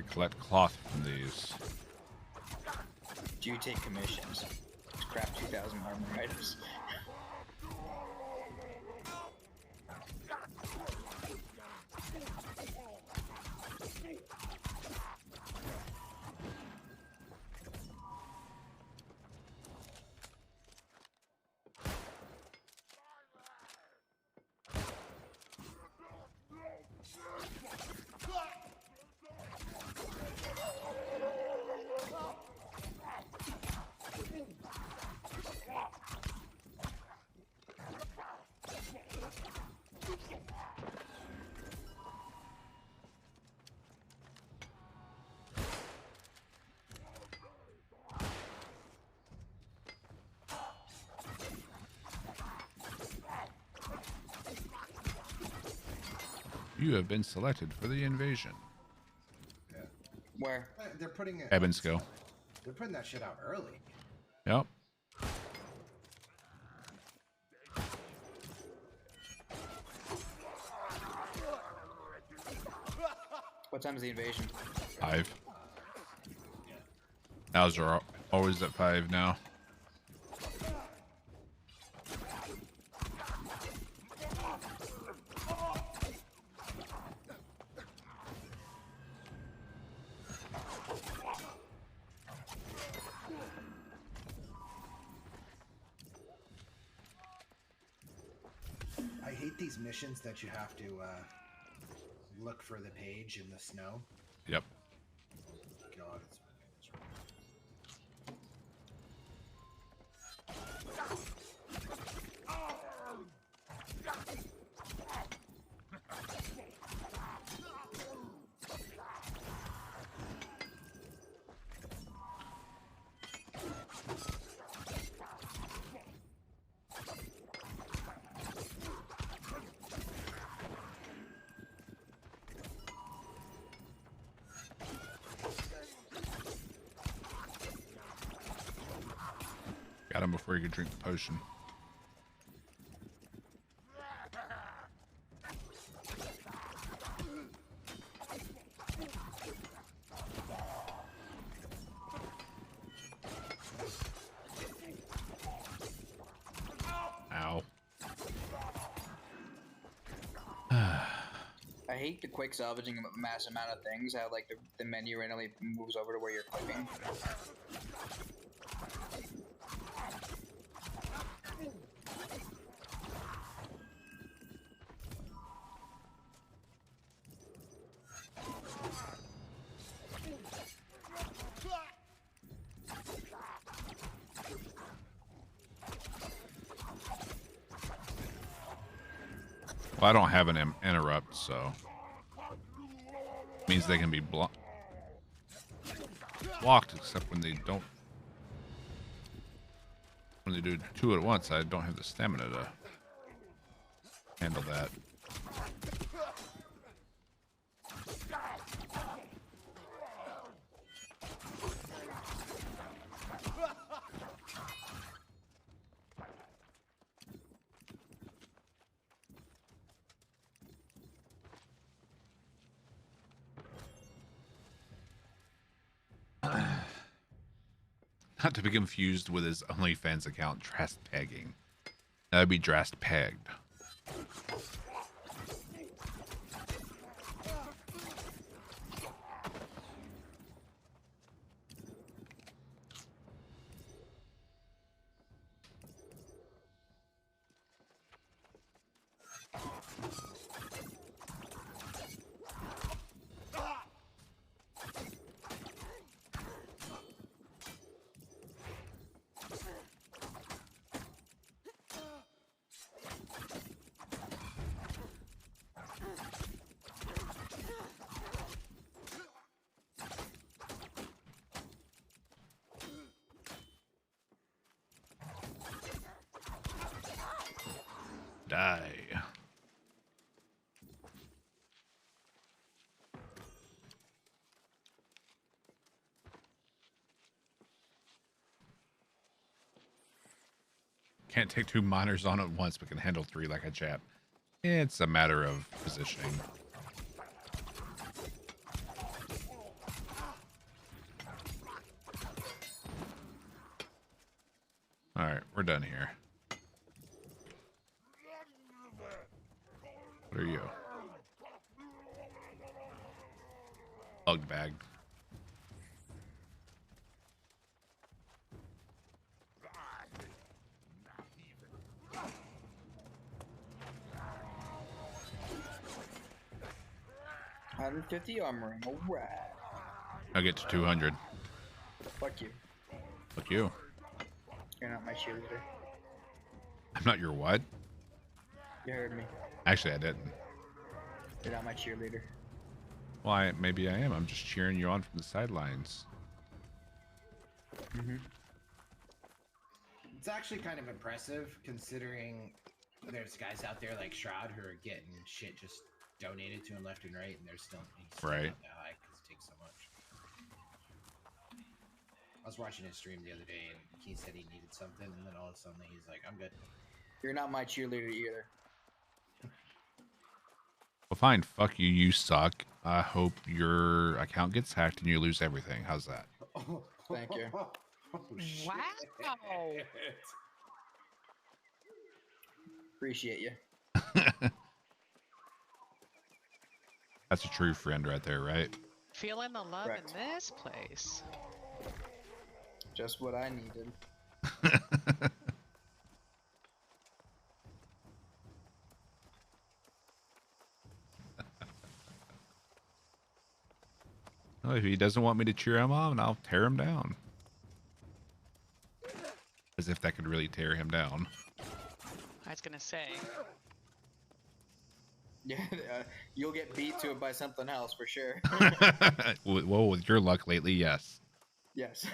I collect cloth from these. Do you take commissions? Craft 2,000 armor items. You have been selected for the invasion. Yeah. Where? They're putting it. Ebensko. They're putting that shit out early. Yep. What time is the invasion? 5. Ours are always at 5 now. I hate these missions that you have to look for the page in the snow. Yep. God, it's Got him before he could drink the potion. Ow. I hate the quick salvaging of a mass amount of things. How like the menu randomly moves over to where you're clicking. Well, I don't have an interrupt, so means they can be blocked, except when they don't. When they do 2 at once, I don't have the stamina to handle that. Not to be confused with his OnlyFans account, Drast pegging. That would be Drast pegged. Die. Can't take 2 miners on at once, but can handle 3 like a chap. It's a matter of positioning. All right, we're done here. What are you? Bug bag. $150 armor. Alright. I'll get to 200. Fuck you. Fuck you. You're not my cheerleader. I'm not your what? You heard me. Actually, I didn't. You're not my cheerleader. Well, maybe I am. I'm just cheering you on from the sidelines. Mm-hmm. It's actually kind of impressive considering there's guys out there like Shroud who are getting shit just donated to him left and right, and he's still right. Not that high because it takes so much. I was watching his stream the other day, and he said he needed something, and then all of a sudden he's like, "I'm good." You're not my cheerleader either. Well, fine. Fuck you. You suck. I hope your account gets hacked and you lose everything. How's that? Thank you. Wow. Appreciate you. That's a true friend right there, right? Feeling the love Correct. in this place. Just what I needed. Well, if he doesn't want me to cheer him on, I'll tear him down. As if that could really tear him down. I was gonna say. Yeah, you'll get beat to it by something else for sure. Well, with your luck lately, yes. Yes.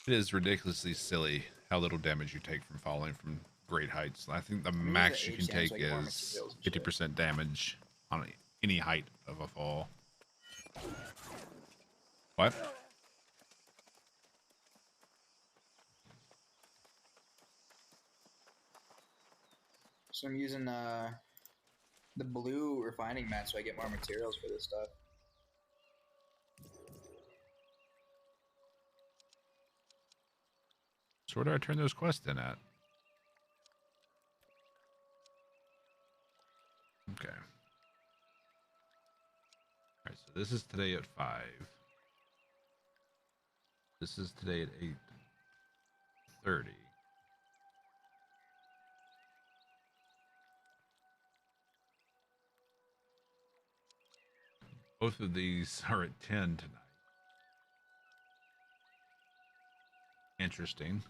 It is ridiculously silly how little damage you take from falling from great heights. I think the max you can take is 50% damage on any height of a fall. What? So I'm using the blue refining mat so I get more materials for this stuff. So where do I turn those quests in at? Okay. Alright, so this is today at 5. This is today at 8:30. Both of these are at 10 tonight. Interesting.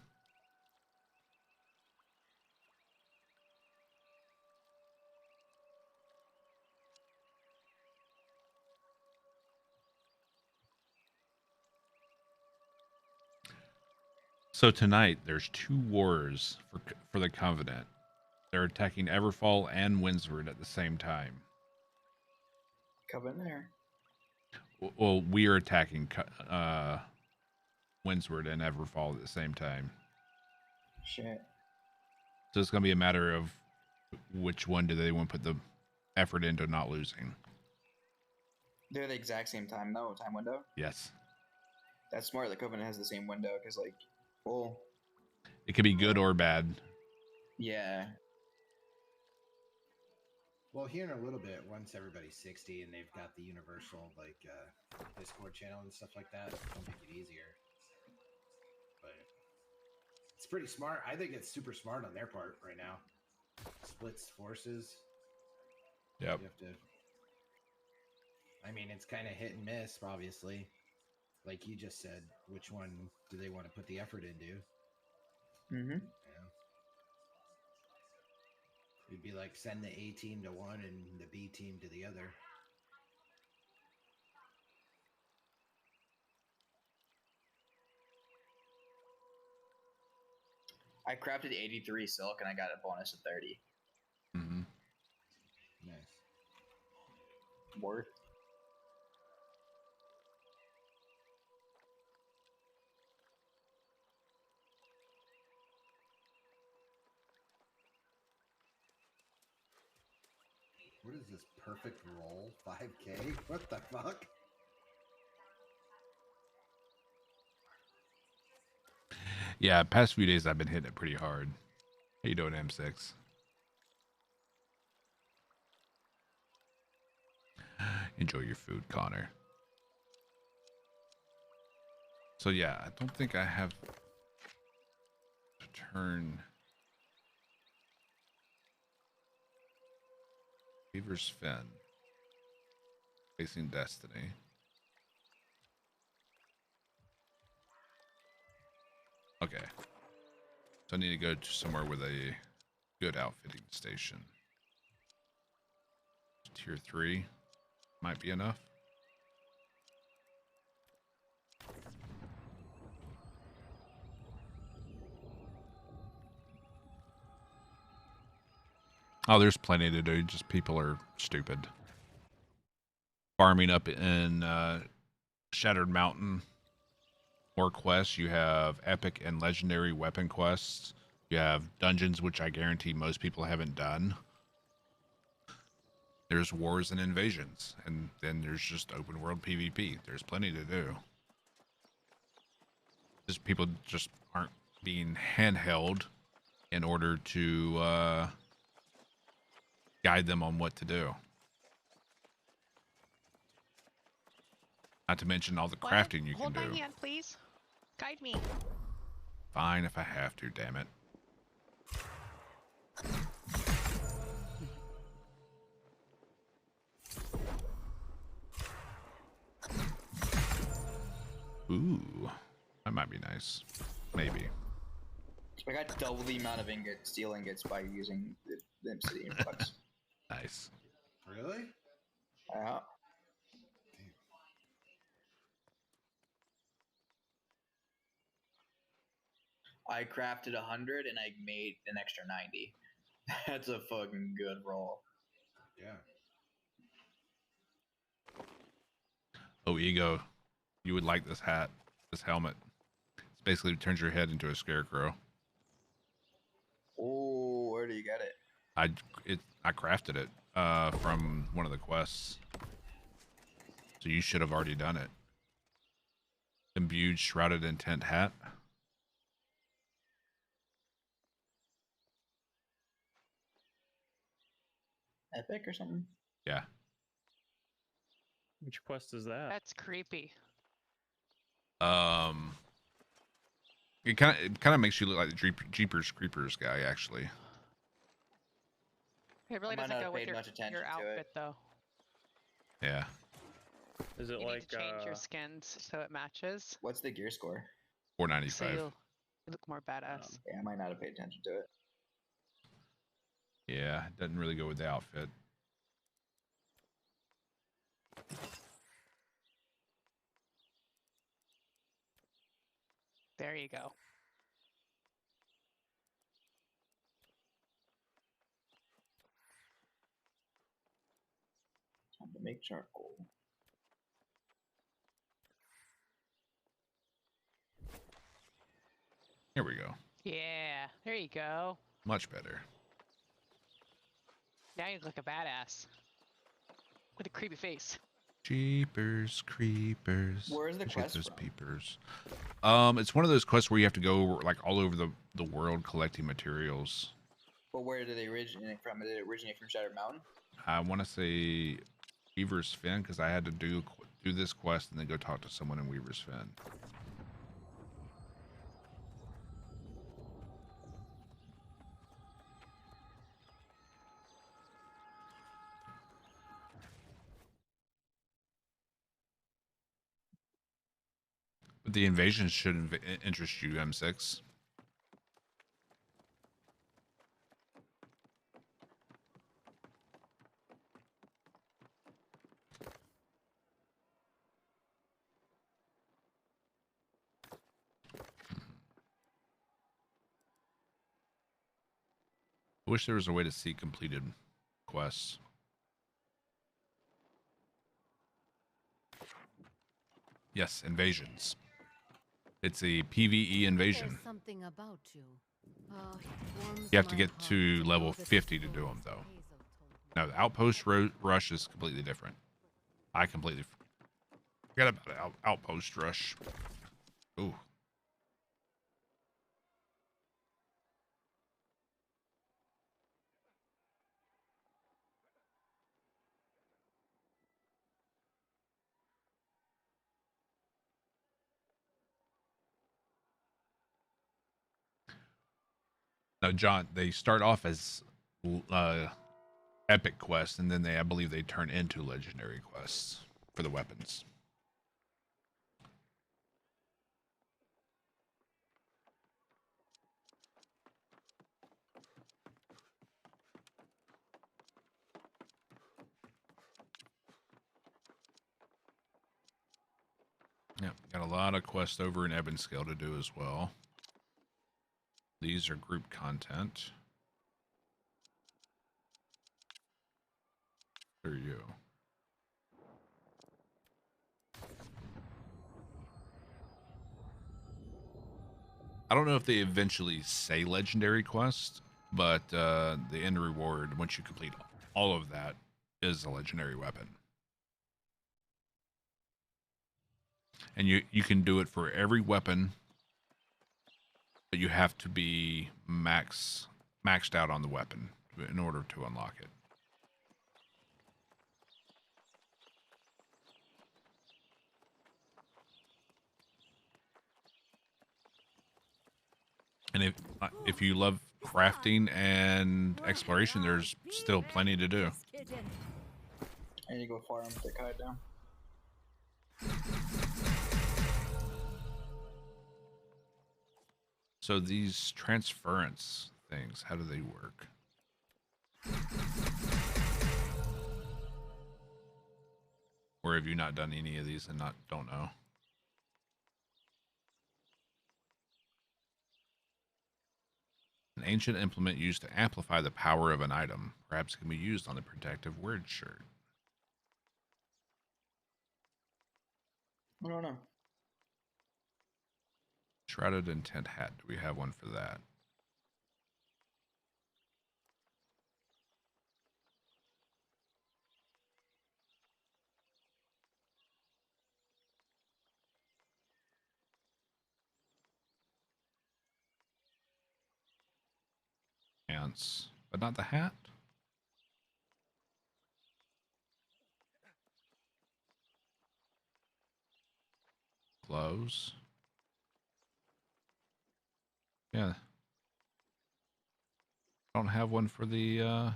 So tonight there's 2 wars for the Covenant. They're attacking Everfall and Windsward at the same time. Covenant there. Well, we are attacking Windsward and Everfall at the same time. Shit. So it's going to be a matter of which one do they want to put the effort into not losing. They're the exact same time though, time window. Yes. That's smart. The Covenant has the same window because, like, well, It could be good or bad. yeah. Well, here in a little bit, once everybody's 60 and they've got the universal like Discord channel and stuff like that, it'll make it easier. But it's pretty smart. I think it's super smart on their part right now. Splits forces. Yep. You have to. I mean, it's kind of hit and miss, obviously. Like you just said, which one do they want to put the effort into? Mm-hmm. Yeah. It'd be like send the A team to one and the B team to the other. I crafted 83 silk and I got a bonus of 30. Mm-hmm. Nice. war. What is this perfect roll? 5K? What the fuck? Yeah, past few days I've been hitting it pretty hard. How you doing, M6? Enjoy your food, Connor. So yeah, I don't think I have to turn Weaver's Fen facing Destiny. Okay. So I need to go to somewhere with a good outfitting station. Tier 3 might be enough. Oh, there's plenty to do. Just people are stupid. Farming up in Shattered Mountain. More quests. You have epic and legendary weapon quests. You have dungeons, which I guarantee most people haven't done. There's wars and invasions. And then there's just open world PvP. There's plenty to do. Just people just aren't being handheld in order to guide them on what to do. Not to mention all the crafting you can do. Hold my hand, please. Guide me. Fine if I have to, damn it. Ooh, that might be nice. Maybe. I got double the amount of steel ingots by using the obsidian flux. Nice. Really? Yeah. I crafted 100 and I made an extra 90. That's a fucking good roll. Yeah. Oh, Ego, you would like this hat, this helmet. It basically turns your head into a scarecrow. Oh, where do you get it? I crafted it from one of the quests. So you should have already done it. Imbued Shrouded Intent hat. Epic or something? Yeah. Which quest is that? That's creepy. It kind of makes you look like the Jeepers Creepers guy, actually. It really I might doesn't not go have with paid much attention your to outfit, it. though. Is it You like need to change your skins so it matches. What's the gear score? So 495. you look more badass. Yeah, I might not have paid attention to it. Yeah, it doesn't really go with the outfit. There you go. Time to make charcoal. Here we go. Yeah, there you go. Much better. Now you look a badass. With a creepy face. Jeepers Creepers. Where is the quest those from? peepers. It's one of those quests where you have to go like all over the world collecting materials. But where did they originate from? Did it originate from Shattered Mountain? I want to say Weaver's Fen because I had to do this quest and then go talk to someone in Weaver's Fen. But the invasion should interest you, M6. I wish there was a way to see completed quests. Yes, invasions. It's a PvE invasion. There's something about you. Oh, it warms You have to my get heart to know level that 50 to so do them, is though. Hazel told me. No, the outpost rush is completely different. I completely forgot about it. Outpost rush. Ooh. No, John, they start off as epic quests, and then I believe they turn into legendary quests for the weapons. Yeah, got a lot of quests over in Evanscale to do as well. These are group content. There you go. I don't know if they eventually say legendary quest, but the end reward, once you complete all of that, is a legendary weapon. And you can do it for every weapon, but you have to be maxed out on the weapon in order to unlock it. And if you love crafting and exploration, there's still plenty to do. I need to go farm to kite down. So these transference things, how do they work? Or have you not done any of these and don't know? An ancient implement used to amplify the power of an item. Perhaps it can be used on the protective word shirt. I don't know. Shrouded intent hat. Do we have one for that? Pants, but not the hat. Gloves. Yeah. Don't have one for the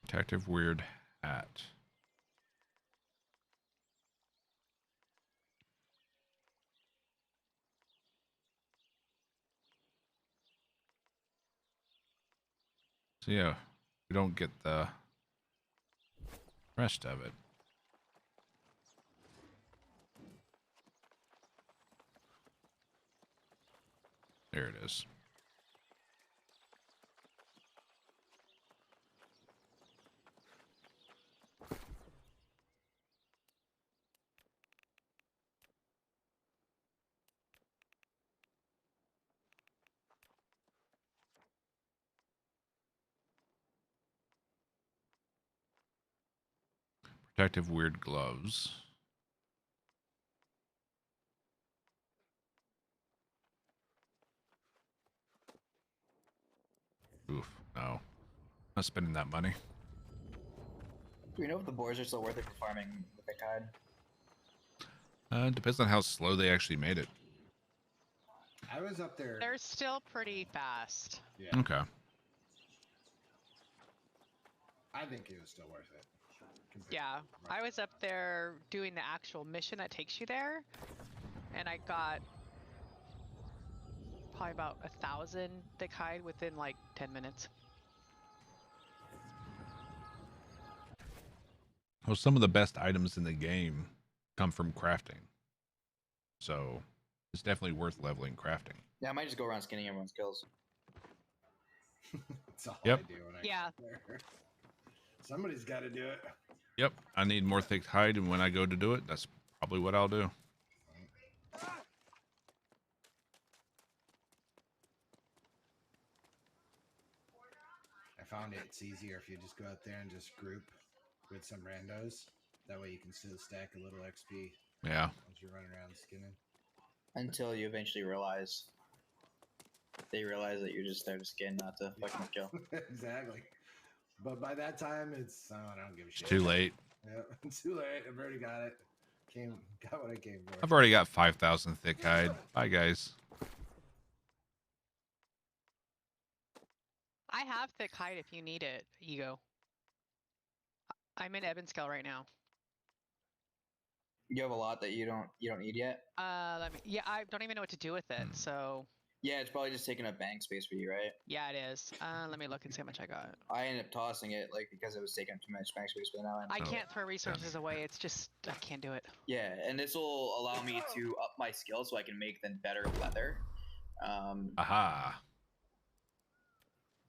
protective weird hat. So yeah, we don't get the rest of it. There it is. Protective weird gloves. Oof, no. Not spending that money. Do we know if the boars are still worth it for farming with the kite? Depends on how slow they actually made it. I was up there. They're still pretty fast. Yeah. Okay. I think it was still worth it. Yeah, I was up there doing the actual mission that takes you there, and I got probably about 1,000 thick hide within like 10 minutes. Well, some of the best items in the game come from crafting, so it's definitely worth leveling crafting. Yeah, I might just go around skinning everyone's kills. That's all Yep. I do when I Yeah. get there. Somebody's got to do it. Yep, I need more thick hide, and when I go to do it, that's probably what I'll do. I found it's easier if you just go out there and just group with some randos. That way you can still stack a little XP. Yeah. As you're running around skinning. Until you eventually realize. They realize that you're just there to skin, not to fucking kill. Exactly. But by that time, it's I don't give a shit. It's too late. Yeah, too late. I've already got it. Got what I came for. I've already got 5,000 thick hide. Bye, guys. I have thick hide if you need it, Ego. I'm in Evanscale right now. You have a lot that you don't need yet. Let me. Yeah, I don't even know what to do with it. So. Yeah, it's probably just taking up bank space for you, right? Yeah, it is. Let me look and see how much I got. I ended up tossing it like because it was taking up too much bank space, but now I can't throw resources away. It's just I can't do it. Yeah, and this will allow me to up my skill so I can make then better leather. Aha.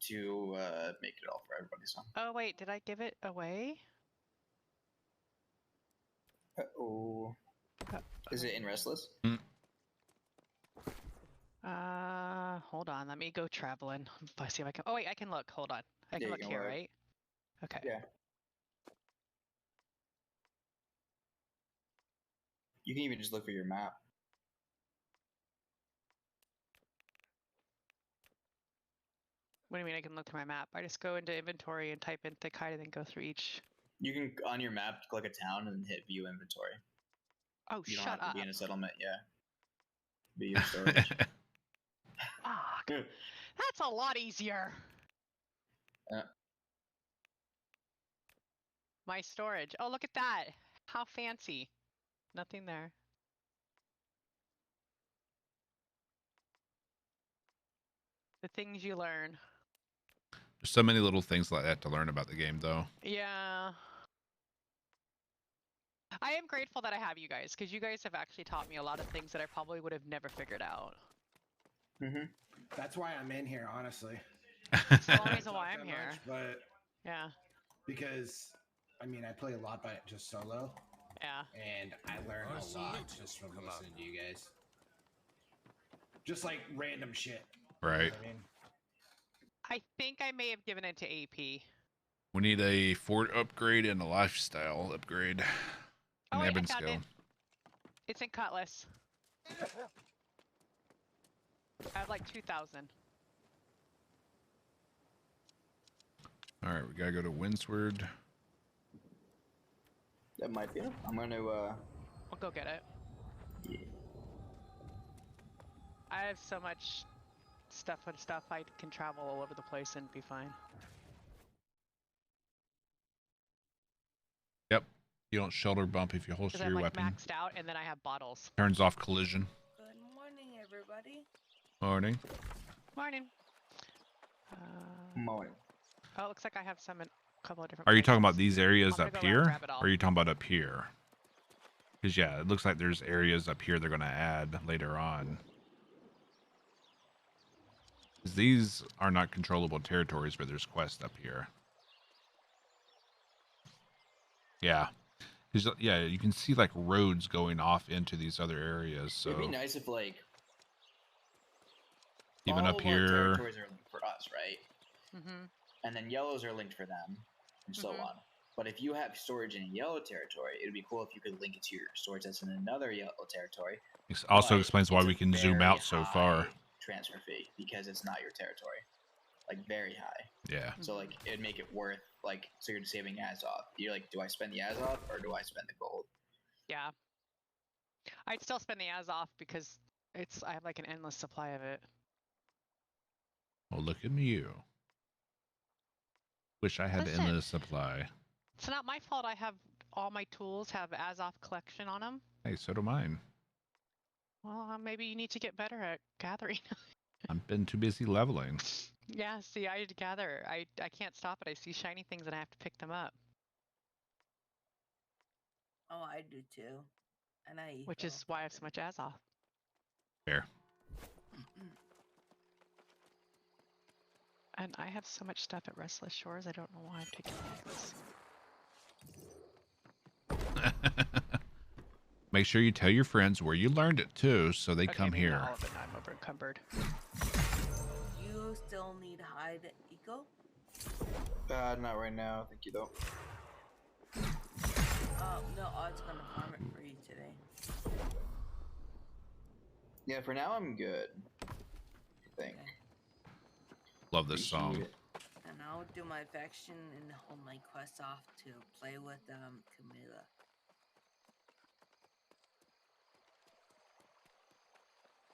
To make it all for everybody. So. Oh wait, did I give it away? Uh-oh. Is it in Restless? Hold on. Let me go traveling. Let's see if I can. Oh wait, I can look. Hold on. I can look here, right? Okay. Yeah. You can even just look for your map. What do you mean I can look through my map? I just go into inventory and type in thick hide and then go through each. You can on your map click a town and hit view inventory. Oh, you don't shut have up. to be in a settlement, yeah. Be your storage. Fuck. That's a lot easier. My storage. Oh, look at that. How fancy. Nothing there. The things you learn. There's so many little things like that to learn about the game, though. Yeah. I am grateful that I have you guys, because you guys have actually taught me a lot of things that I probably would have never figured out. Mm-hmm. That's why I'm in here, honestly. It's the only reason why I'm here. But yeah. Because, I mean, I play a lot by just solo. Yeah. And I learn a lot just from listening to you guys. Just like random shit. Right. You know what I mean? I think I may have given it to AP. We need a fort upgrade and a lifestyle upgrade. Oh, wait, I found Evanscale. it. It's in Cutlass. I have like 2,000. All right, we gotta go to Windsward. That might be it. I'm gonna I'll go get it. yeah. I have so much stuff I can travel all over the place and be fine. Yep. You don't shoulder bump if you holster Because I'm your like weapon. maxed out and then I have bottles. Turns off collision. Good morning, everybody. Morning. Morning. Morning. Oh, it looks like I have some in a couple of different Are you talking places. about these areas I'm gonna up go around and here? grab it all. Or are you talking about up here? Because, yeah, it looks like there's areas up here they're going to add later on. 'Cause these are not controllable territories, but there's quests up here. Yeah. 'Cause, yeah, you can see, like, roads going off into these other areas, so... It'd be nice if, like... Even all up of our here... territories are linked for us, right? Mm-hmm. And then yellows are linked for them, and so on. But if you have storage in a yellow territory, it would be cool if you could link it to your storage that's in another yellow territory. It also But explains why it's we a can zoom very out so far. high transfer fee because it's not your territory, like very high. Yeah. So like it'd make it worth like so you're saving Azov. You're like, do I spend the Azov or do I spend the gold? Yeah. I'd still spend the Az off because I have like an endless supply of it. Well, look at you. Wish I had Listen, endless supply. It's not my fault. I have all my tools have Azoth collection on them. Hey, so do mine. Well, maybe you need to get better at gathering. I've been too busy leveling. Yeah, see, I gather. I can't stop it. I see shiny things and I have to pick them up. Oh, I do too. And I eat Which them. is why I have so much Azoth. Fair. And I have so much stuff at Restless Shores. I don't know why I'm taking this. Make sure you tell your friends where you learned it too, so they come here. All of it, I'm over encumbered. You still need hide eco? Not right now. Thank you though. No, I was gonna farm it for you today. Yeah, for now I'm good. I think. Okay. Love this song. And I'll do my faction and hold my quest off to play with Camilla.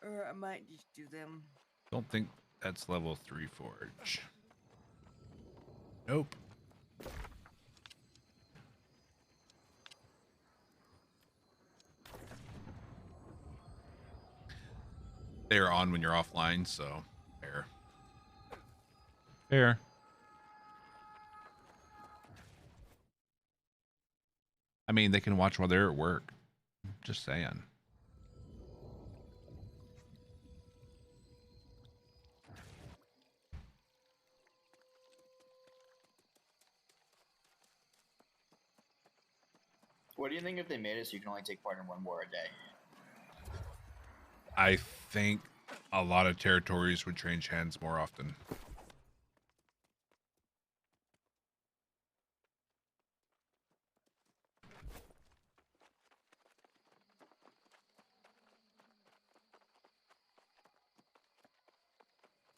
Or I might just do them. Don't think that's level 3 forge. Nope. They're on when you're offline, so fair. Fair. I mean, they can watch while they're at work. Just saying. What do you think if they made it so you can only take part in one war a day? I think a lot of territories would change hands more often.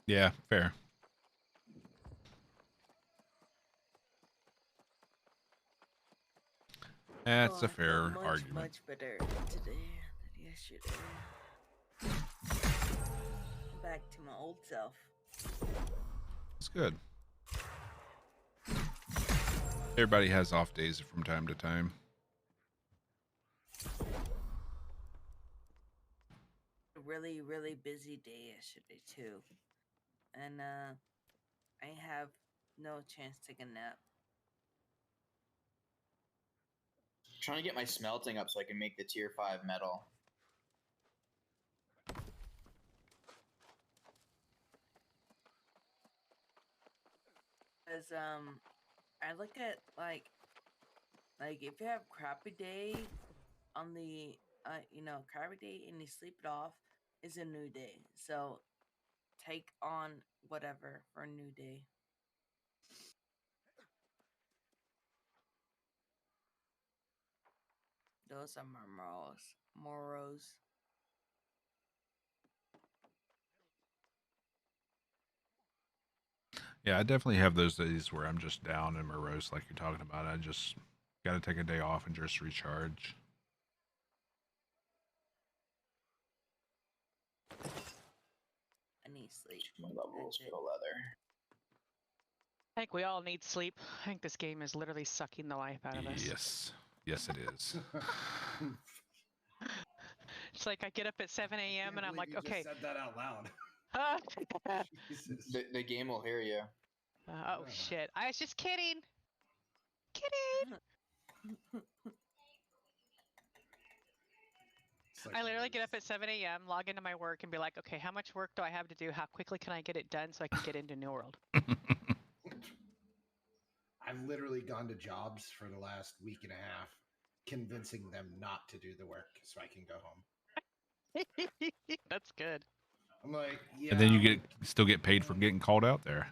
Yeah, fair. That's a fair argument. Much better today than yesterday. Back to my old self. It's good. Everybody has off days from time to time. A really, really busy day yesterday too. And I have no chance to take a nap. Trying to get my smelting up so I can make the tier 5 metal. Because I look at like if you have crappy day on the crappy day and you sleep it off is a new day. So take on whatever for a new day. Those are my moros. Yeah, I definitely have those days where I'm just down and morose like you're talking about. I just got to take a day off and just recharge. I need sleep. My levels for leather. I think we all need sleep. I think this game is literally sucking the life out of us. Yes. Yes, it is. It's like I get up at 7 a.m. and I'm like, okay. Just said that out loud. Jesus. The game will hear you. Oh, shit. I was just kidding. Kidding. Like I literally get up at 7 a.m., log into my work, and be like, okay, how much work do I have to do? How quickly can I get it done so I can get into New World? I've literally gone to jobs for the last week and a half, convincing them not to do the work so I can go home. That's good. I'm like, yeah. And then you still get paid for getting called out there.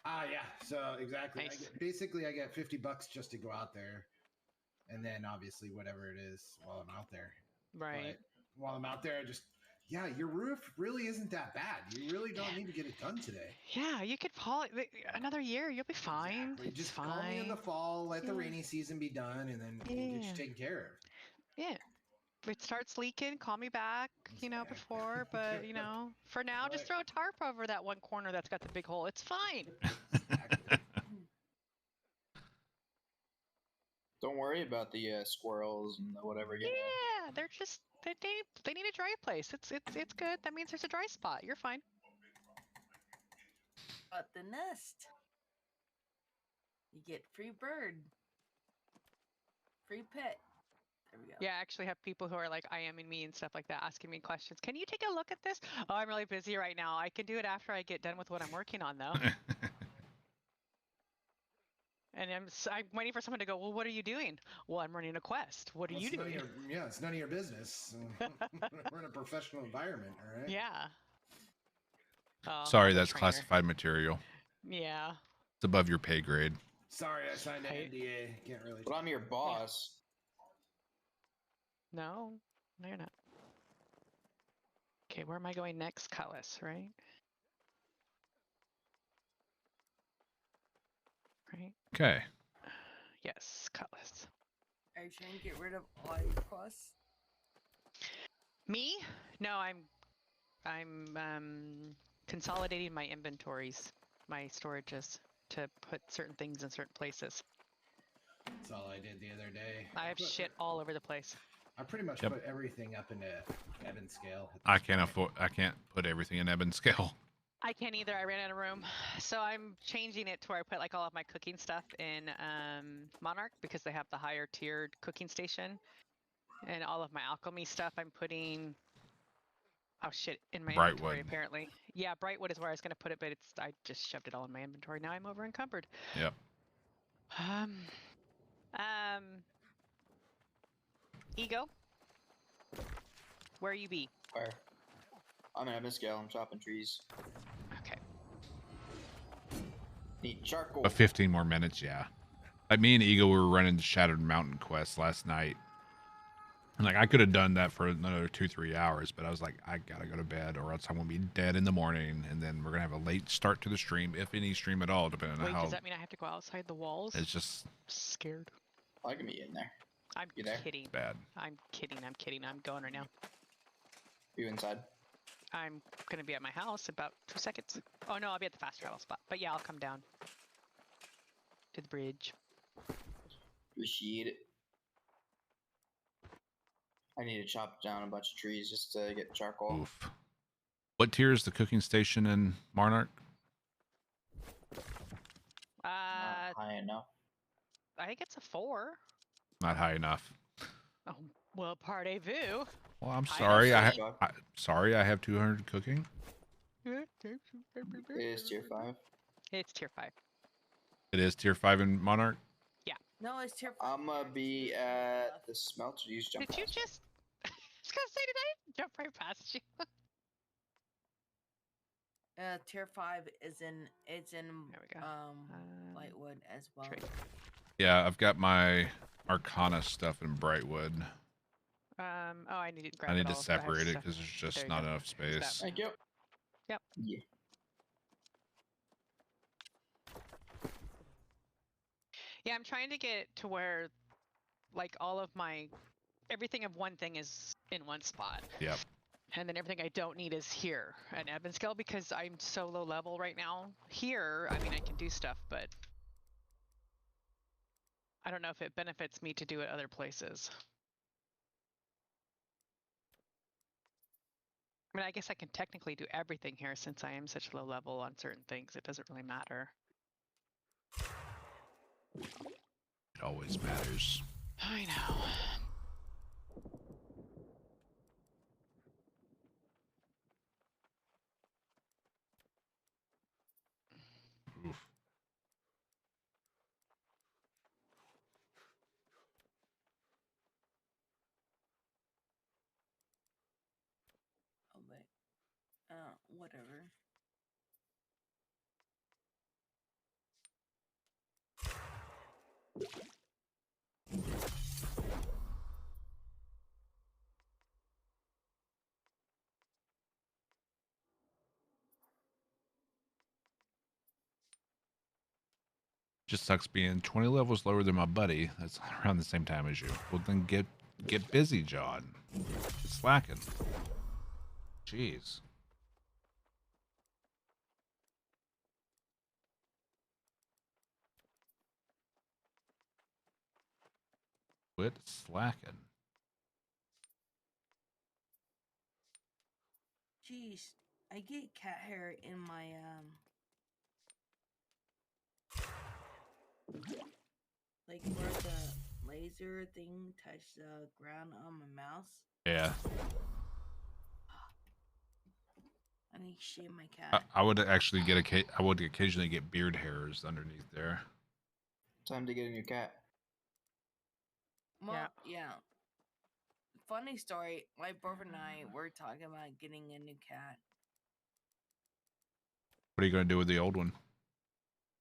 Yeah. So exactly. Nice. I get $50 just to go out there, and then obviously whatever it is while I'm out there. Right. But while I'm out there, your roof really isn't that bad. You really don't need to get it done today. Yeah, you could polish another year. You'll be fine. Exactly. It's Just fine. call me in the fall, let the rainy season be done, and then we'll get you taken care of. Yeah. it starts leaking, call me back, you know, before. But, you know, for now, just throw a tarp over that one corner that's got the big hole. It's fine. Don't worry about the squirrels and the whatever. Yeah, they're just they need a dry place. It's good. That means there's a dry spot. You're fine. But the nest, you get free bird, free pet. There we go. Yeah, I actually have people who are like IMing me and stuff like that, asking me questions. Can you take a look at this? Oh, I'm really busy right now. I can do it after I get done with what I'm working on, though. And I'm waiting for someone to go, well, what are you doing? Well, I'm running a quest. What are you doing? Yeah, it's none of your business. We're in a professional environment, all right? Yeah. Oh, Sorry, I'm a that's trainer. classified material. Yeah. It's above your pay grade. Sorry, I signed an NDA. Can't really. But I'm your boss. No, you're not. Okay, where am I going next? Cullis, right? Right? Okay. Yes, Cullis. Are you trying to get rid of all your quests? Me? No, I'm consolidating my inventories, my storages, to put certain things in certain places. That's all I did the other day. I have shit all over the place. I pretty much put everything up into Evan scale. I can't put everything in Eben scale. I can't either. I ran out of room. So I'm changing it to where I put like all of my cooking stuff in Monarch because they have the higher tiered cooking station. And all of my alchemy stuff I'm putting in my inventory apparently. Yeah, Brightwood is where I was gonna put it, but I just shoved it all in my inventory. Now I'm over encumbered. Yep. Ego? Where you be? Where? I'm in Scale. I'm chopping trees. Okay. Need charcoal. 15 more minutes, yeah. Like me and Ego were running the Shattered Mountain quest last night. And like I could have done that for another 2-3 hours, but I was like, I gotta go to bed or else I'm gonna be dead in the morning, and then we're gonna have a late start to the stream, if any stream at all, depending on how. Does that mean I have to go outside the walls? It's just scared. I can be in there. I'm kidding. Bad. I'm kidding. I'm going right now. You inside? I'm gonna be at my house in about 2 seconds. Oh no, I'll be at the fast travel spot. But yeah, I'll come down to the bridge. Appreciate it. I need to chop down a bunch of trees just to get charcoal. Oof. What tier is the cooking station in Monarch? Not high enough. I think it's a 4. Not high enough. Oh, well, party-vous. Well, I'm sorry. I have 200 cooking. It is tier 5. It's tier 5. It is tier 5 in Monarch. Yeah. No, it's tier 5. I'm gonna be at the smelter. You jump. Did you just? I was gonna say, did I jump right past you? Tier 5 is in. It's in. There we go. Lightwood as well. Trade. Yeah, I've got my Arcana stuff in Brightwood. Oh, I need to grab I need it to all, separate it stuff. because there's just There you not go. enough space. Thank you. Yep. Yeah. Yeah, I'm trying to get to where, like, all of everything of one thing is in one spot. Yep. And then everything I don't need is here at Evanscale because I'm so low level right now. Here, I mean, I can do stuff, but I don't know if it benefits me to do it other places. I mean, I guess I can technically do everything here since I am such low level on certain things. It doesn't really matter. It always matters. I know. Oof. Oh, wait. Whatever. Just sucks being 20 levels lower than my buddy. That's around the same time as you. Well, then get Get busy, John. It's slacking. Jeez. Quit slacking. Jeez, I get cat hair in my like where the laser thing touched the ground on my mouse. Yeah. I need to shave my cat. I would actually I would occasionally get beard hairs underneath there. Time to get a new cat. Well, yeah. Funny story. My boyfriend and I were talking about getting a new cat. What are you going to do with the old one?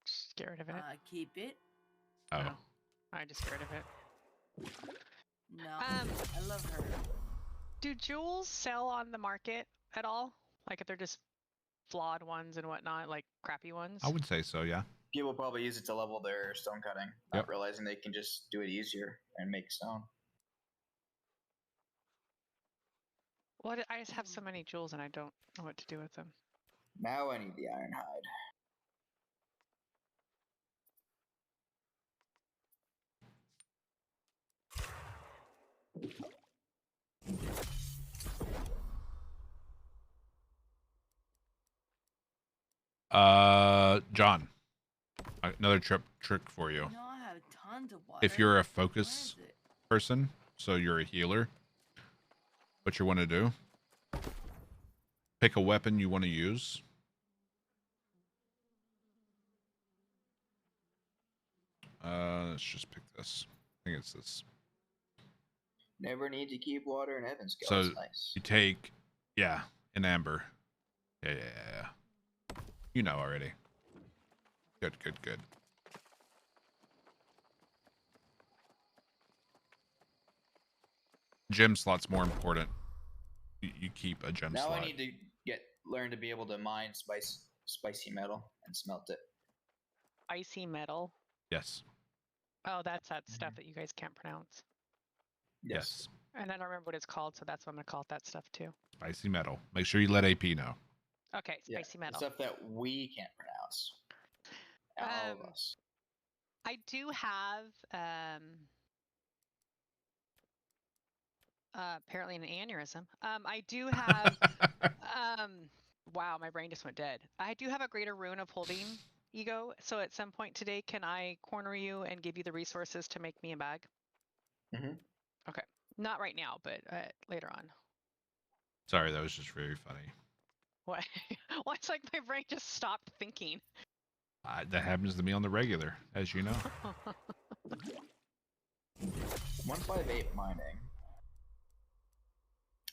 Just get rid of it. Keep it. Oh. No, I just get rid of it. No, I love her. Do jewels sell on the market at all? Like if they're just flawed ones and whatnot, like crappy ones? I would say so, yeah. People probably use it to level their stone cutting, not realizing they can just do it easier and make stone. What? I just have so many jewels and I don't know what to do with them. Now I need the iron hide. John, another trick for you. No, I have tons of water. If you're a focus person, so you're a healer, what you want to do, pick a weapon you want to use. Let's just pick this. I think it's this. Never need to keep water in Evan's skill. So That's nice. you take, an amber. Yeah. You know already. Good. Gem slot's more important. You keep a gem slot. Now I need to learn to be able to mine spicy metal and smelt it. Icy metal? Yes. Oh, that's that stuff that you guys can't pronounce. Yes. And I don't remember what it's called, so that's what I'm going to call it that stuff too. Spicy metal. Make sure you let AP know. Okay, spicy metal. Stuff that we can't pronounce. All of us. I do have apparently an aneurysm. I do have wow, my brain just went dead. I do have a greater rune of holding ego, so at some point today can I corner you and give you the resources to make me a bag? Mm-hmm. Okay. Not right now, but later on. Sorry, that was just very funny. What? Well, it's like my brain just stopped thinking. That happens to me on the regular, as you know. 158 mining.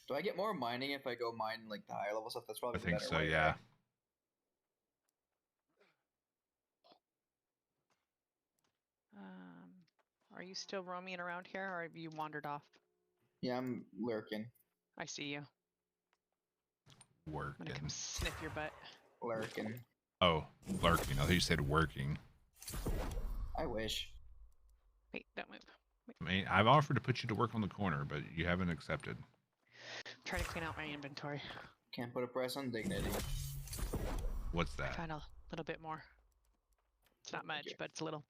Do I get more mining if I go mine like the higher level stuff? That's probably I think better so, way, yeah. right? Are you still roaming around here, or have you wandered off? Yeah, I'm lurking. I see you. I'm Working. gonna come sniff your butt. Lurking. Oh, lurking. I thought you said working. I wish. Wait, don't move. Wait. I mean, I've offered to put you to work on the corner, but you haven't accepted. Try to clean out my inventory. Can't put a price on dignity. What's that? Kind of a little bit more. It's not much, but it's a little.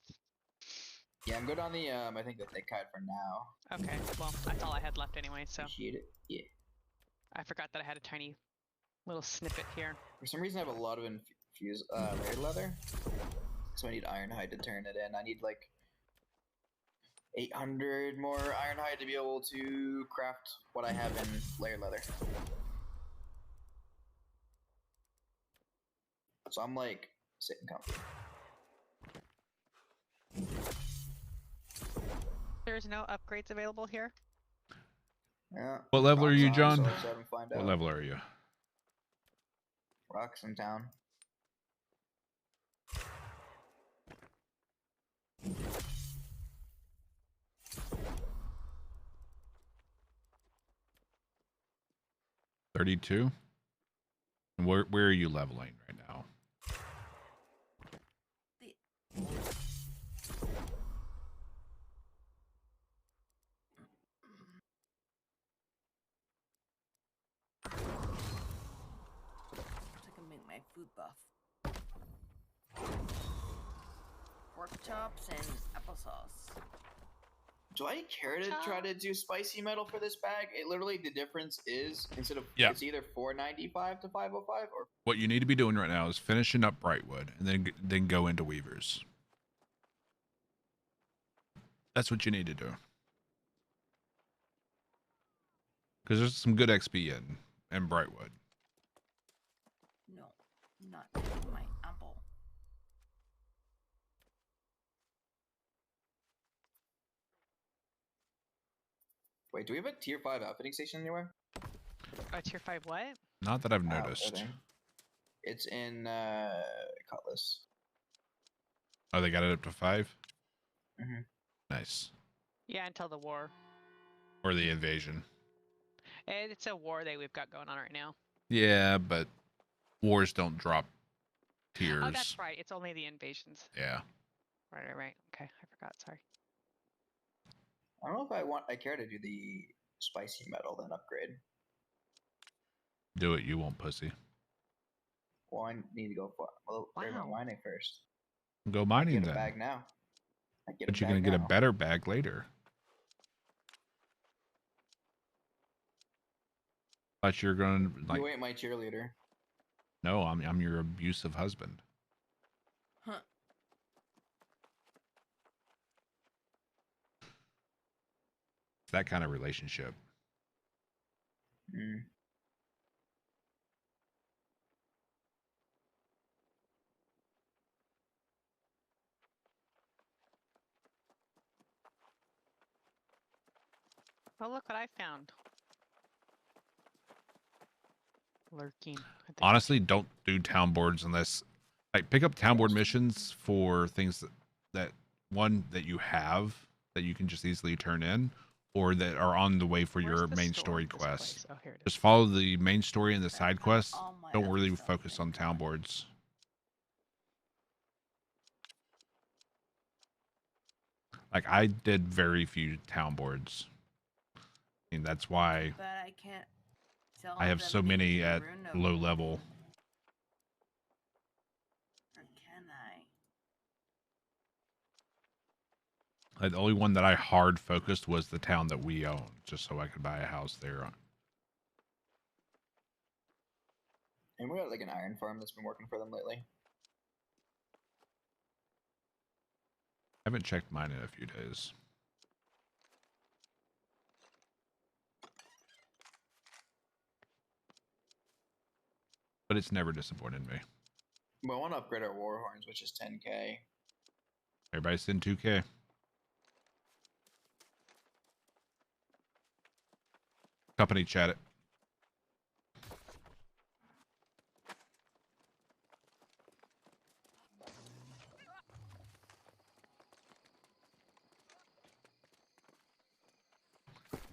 Yeah, I'm good on the I think the thick hide for now. Okay, well, that's all I had left anyway, so. Appreciate it. Yeah. I forgot that I had a tiny little snippet here. For some reason, I have a lot of infused layered leather, so I need iron hide to turn it in. I need like 800 more iron hide to be able to craft what I have in layered leather. So I'm like sitting comfy. There's no upgrades available here? Yeah. What level are you, John? Find What out. level are you? Rocks in town. $32? And where are you leveling right now? food buff. Pork chops and applesauce. Do I care to try to do spicy metal for this bag? It literally, the difference is instead of it's either 495 to 505 or what you need to be doing right now is finishing up Brightwood and then go into Weavers. That's what you need to do. Because there's some good XP in Brightwood. No, not taking my apple. Wait, do we have a tier 5 outfitting station anywhere? A tier 5 what? Not that I've noticed. Outfitting. It's in Cutlass. Oh, they got it up to 5? Mm-hmm. Nice. Yeah, until the war. Or the invasion. It's a war that we've got going on right now. Yeah, but wars don't drop tiers. Oh, that's right. It's only the invasions. Yeah. Right. Okay, I forgot. Sorry. I don't know if I care to do the spicy metal then upgrade. Do it, you won't, pussy. Well, I need to go for mining first. Go mining I get then. a bag now. But you're gonna get a better bag later. But you're gonna like. You ain't my cheerleader. No, I'm your abusive husband. Huh. It's that kind of relationship. Mm. Oh, look what I found. Lurking. Honestly, don't do town boards unless, like, pick up town board missions for things that one that you have that you can just easily turn in, or that are on the way for your main story quest. Oh, here it is. Just follow the main story and the side quests. all my Don't other really stuff focus in on town boards. Like, I did very few town boards. I mean, that's why But I can't sell I have them so many into at Runo. low level. Or can I? Like, the only one that I hard focused was the town that we own, just so I could buy a house there. And we got like an iron farm that's been working for them lately. I haven't checked mine in a few days. But it's never disappointed me. Well, I want to upgrade our war horns, which is 10k. Everybody send 2K. Company chat it.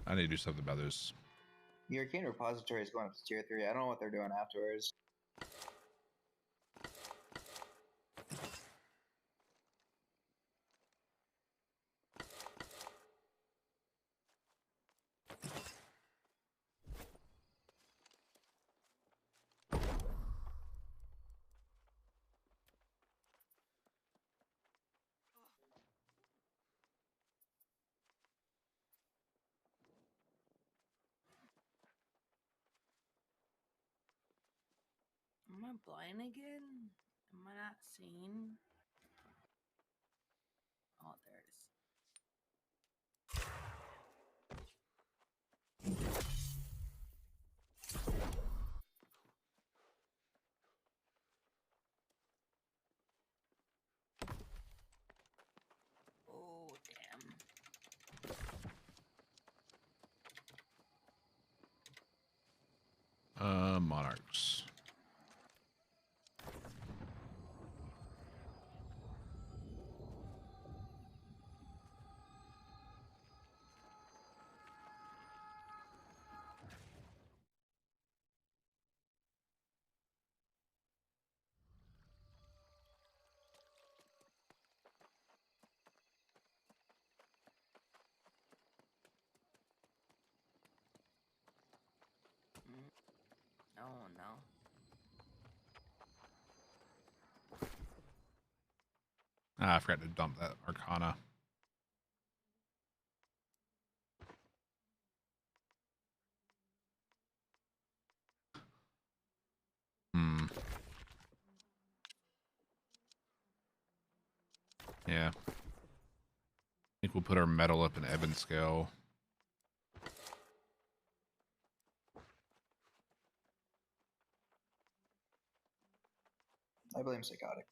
I need to do something about this. The Arcane Repository is going up to tier 3. I don't know what they're doing afterwards. Am I blind again? Am I not seeing? Oh, there it is. Oh, damn. Monarchs. Oh, no. Ah, I forgot to dump that Arcana. Yeah. I think we'll put our metal up in Ebon scale. I blame Psychotic.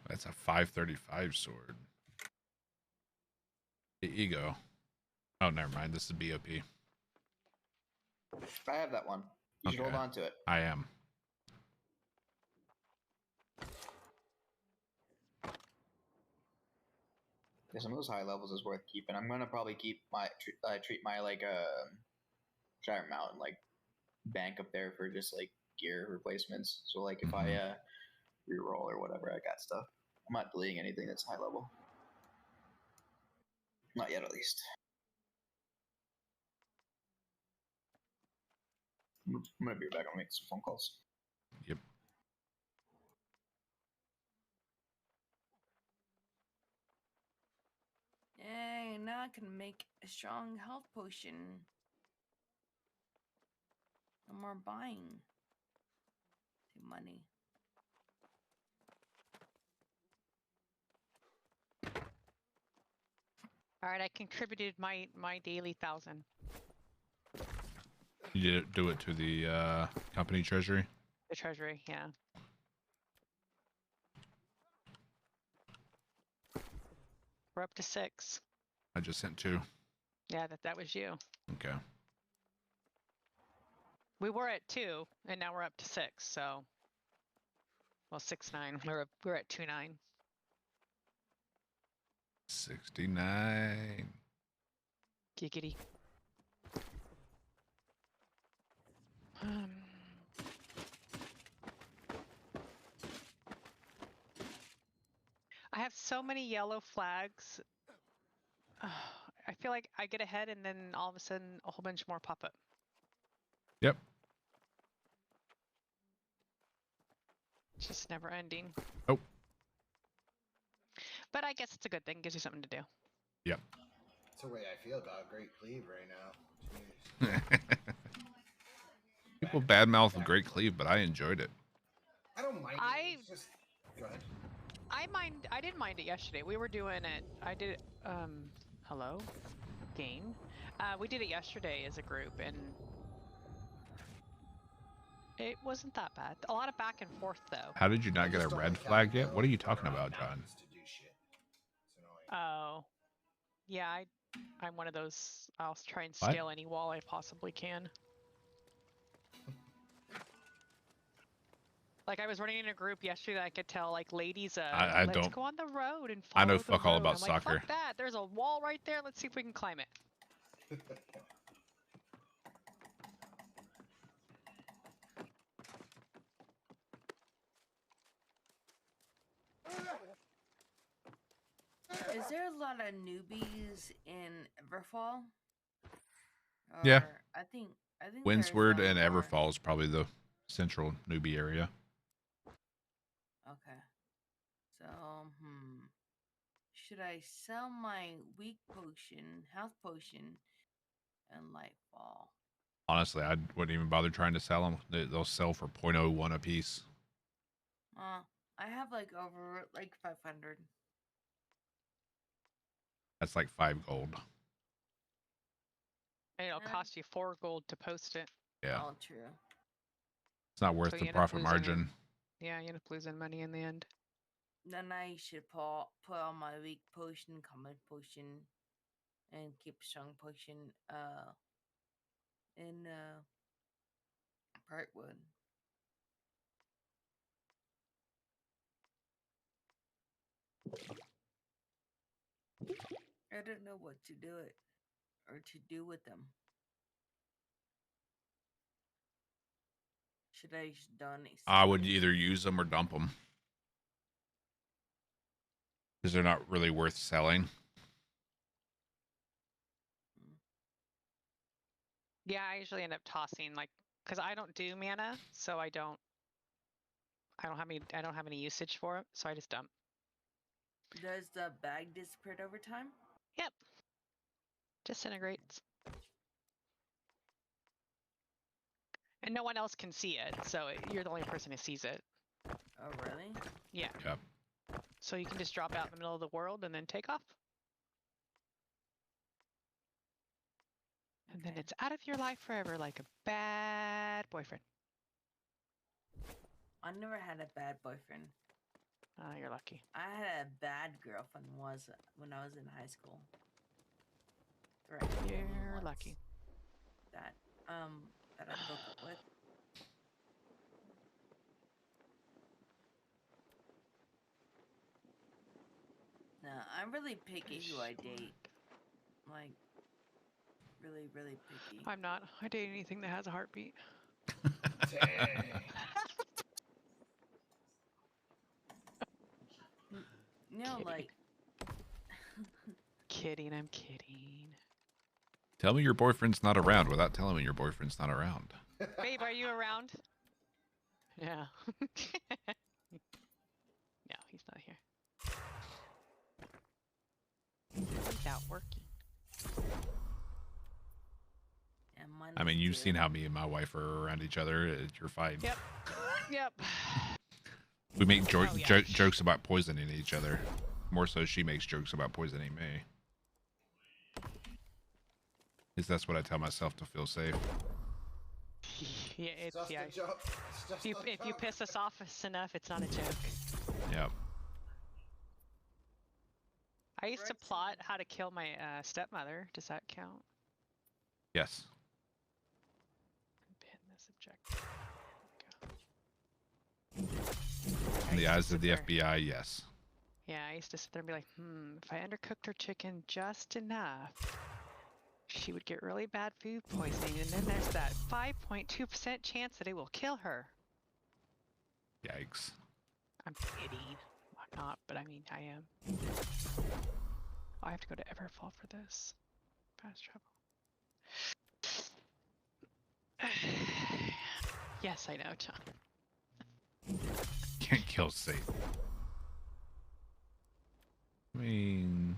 That's a 535 sword. The ego. Oh, never mind. This is BOP. I have that one. You should hold on to it. I am. Yeah, some of those high levels is worth keeping. I'm gonna probably keep my treat my like giant mountain like bank up there for just like gear replacements. So like if I reroll or whatever, I got stuff. I'm not deleting anything that's high level. Not yet, at least. I'm gonna be back. I'll make some phone calls. Yep. Yay, now I can make a strong health potion. No more buying. Too money. All right, I contributed my daily 1,000. You did do it to the company treasury? The treasury, yeah. We're up to 6. I just sent 2. Yeah, that was you. Okay. We were at 2, and now we're up to 6. So, well, 6-9. We're at 2-9. 69. Giggity. I have so many yellow flags. I feel like I get ahead and then all of a sudden a whole bunch more pop up. Yep. It's just never ending. Oh. But I guess it's a good thing. Gives you something to do. Yep. That's the way I feel about Great Cleave right now. Jeez. People badmouth Great Cleave, but I enjoyed it. I don't mind. It's just go ahead. I didn't mind it yesterday. We were doing it. I did. Hello, game. We did it yesterday as a group, and it wasn't that bad. A lot of back and forth though. How did you not get a red flag yet? What are you talking about, John? Oh, yeah. I'm one of those. I'll try and scale any wall I possibly can. Like I was running in a group yesterday that I could tell like ladies let's go on the road and follow I know the fuck all road. about I'm soccer. like, fuck that. There's a wall right there. Let's see if we can climb it. Is there a lot of newbies in Everfall? Yeah. I think Windsward and Everfall is probably the central newbie area. Okay. So, should I sell my weak potion, health potion, and Lightfall? Honestly, I wouldn't even bother trying to sell them. They'll sell for 0.01 a piece. I have like over like 500. That's like 5 gold. And it'll cost you 4 gold to post it. Yeah. Oh, true. It's not worth the profit margin. Yeah, you end up losing money in the end. Then I should put on my weak potion, common potion, and keep strong potion in Brightwood. I don't know what to do it or to do with them. Should I donate? I would either use them or dump them because they're not really worth selling. Yeah, I usually end up tossing like because I don't do mana, so I don't have any usage for it, so I just dump. Does the bag disappear over time? Yep. Disintegrates. And no one else can see it, so you're the only person who sees it. Oh, really? Yeah. Yep. So you can just drop out in the middle of the world and then take off. And then it's out of your life forever like a bad boyfriend. I never had a bad boyfriend. Oh, you're lucky. I had a bad girlfriend when I was in high school. Right. You're lucky. That I broke up with. No, I'm really picky who I date. Like, really, really picky. I'm not. I date anything that has a heartbeat. No, Kidding. like. Kidding, I'm kidding. Tell me your boyfriend's not around without telling me your boyfriend's not around. Babe, are you around? Yeah. No, he's not here. He's out working. I mean, you've seen how me and my wife are around each other. You're fine. Yep. Yep. We make Oh, yeah. jokes about poisoning each other. More so, she makes jokes about poisoning me. Because that's what I tell myself to feel safe. Yeah, it's Just yeah. a joke. It's just If you piss us off enough, it's not a joke. Yep. I used to plot how to kill my stepmother. Does that count? Yes. Pin this objective. In the eyes of the FBI, yes. Yeah, I used to sit there and be like, if I undercooked her chicken just enough, she would get really bad food poisoning, and then there's that 5.2% chance that it will kill her. Yikes. I'm kidding. I'm not, but I mean, I am. Oh, I have to go to Everfall for this. Fast travel. Yes, I know, John. Can't kill Satan. I mean...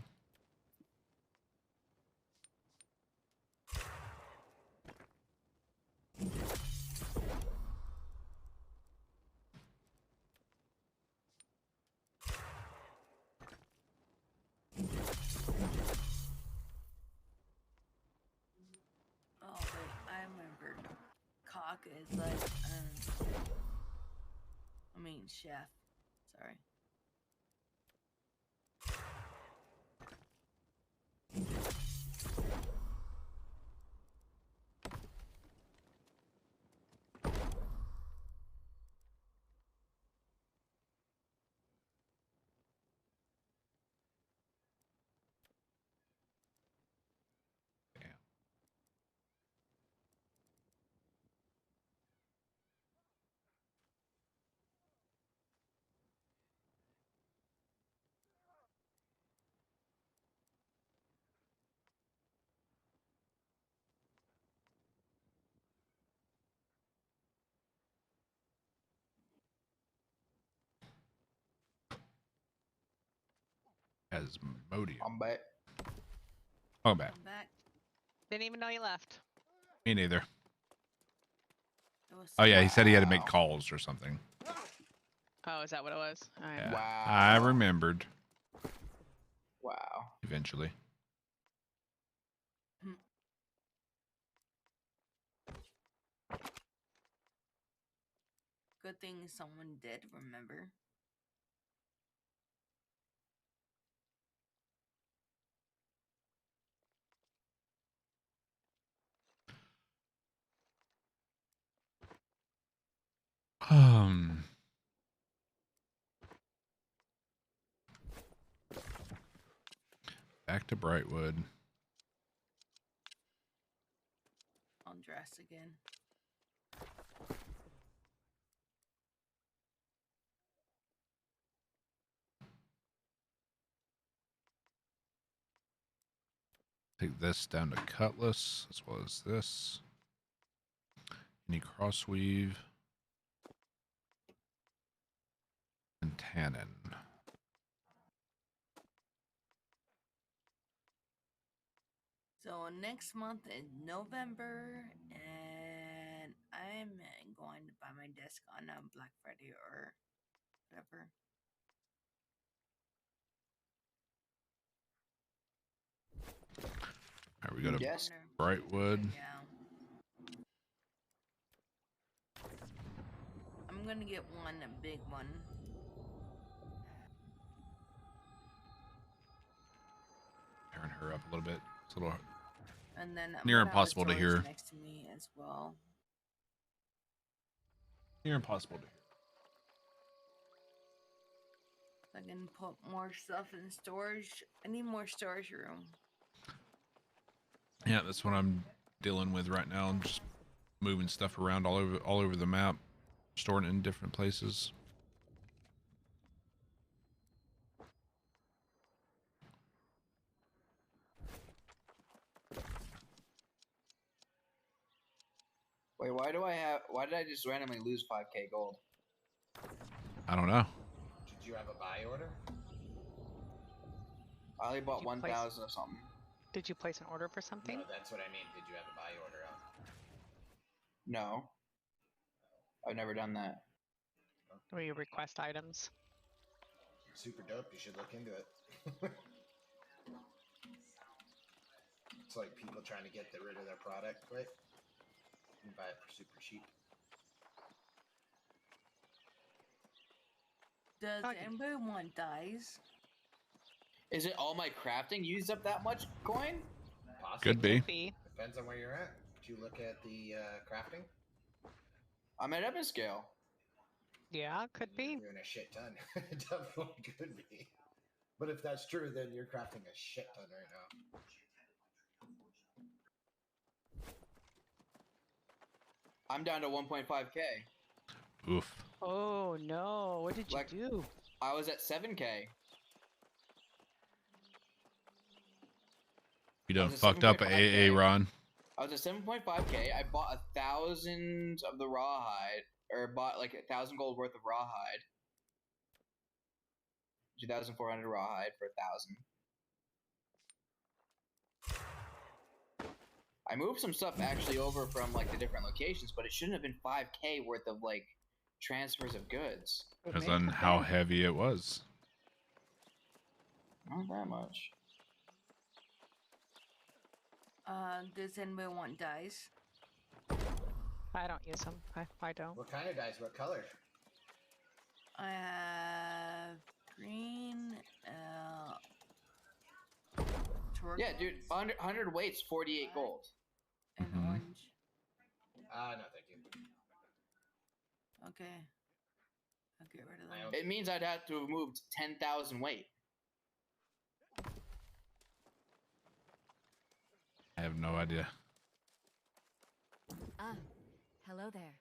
Oh, wait, I remember. Cock is like, chef. Sorry. Asmodeum. I'm back. Oh, back. I'm back. Didn't even know you left. Me neither. It was Oh, yeah, he said he had to Wow. make calls or something. Oh, is that what it was? All right. Yeah. Wow. I remembered. Wow. Eventually. Good thing someone did remember. Um... Back to Brightwood. On Drast again. Take this down to Cutlass, as well as this. Any crossweave. And Tannin. So next month is November, and I'm going to buy my desk on Black Friday or whatever. Alright, we go to Yes. Brightwood. Yeah. I'm gonna get one, a big one. Turn her up a little bit. It's a little And then near I'm gonna have a impossible to storage hear. next to me as well. Near impossible to hear. I can put more stuff in storage. I need more storage room. Yeah, that's what I'm dealing with right now. I'm just moving stuff around all over the map, storing it in different places. Wait, why did I just randomly lose 5k gold? I don't know. Did you have a buy order? I only bought Did you place- 1,000 or something. Did you place an order for something? No, that's what I mean. Did you have a buy order up? No. I've never done that. Where you request items? Super dope. You should look into it. It's like people trying to get rid of their product quick. You can buy it for super cheap. Does Okay. anybody want dice? Is it all my crafting used up that much coin? Possibly. Could be. Be. Depends on where you're at. Did you look at the crafting? I'm at Evan scale. Yeah, could be. You're doing a shit ton. It definitely could be. But if that's true, then you're crafting a shit ton right now. I'm down to 1.5k. Oof. Oh no! What did you Like- do? I was at 7k. You done was a fucked up, 7.5K. AA Ron. I was at 7.5k. I bought 1,000 of the rawhide, or bought like 1,000 gold worth of rawhide. 2,400 rawhide for 1,000. I moved some stuff actually over from like the different locations, but it shouldn't have been 5k worth of like transfers of goods. Because on how heavy it was. Not that much. Does anybody want dice? I don't use them. I don't. What kind of dice? What color? I have green, turquoise, Yeah, dude, 100 weights, 48 gold. and Mhm. orange. No, thank you. Okay. I'll get rid of I them. own- It means I'd have to have moved 10,000 weight. I have no idea. Ah, hello there.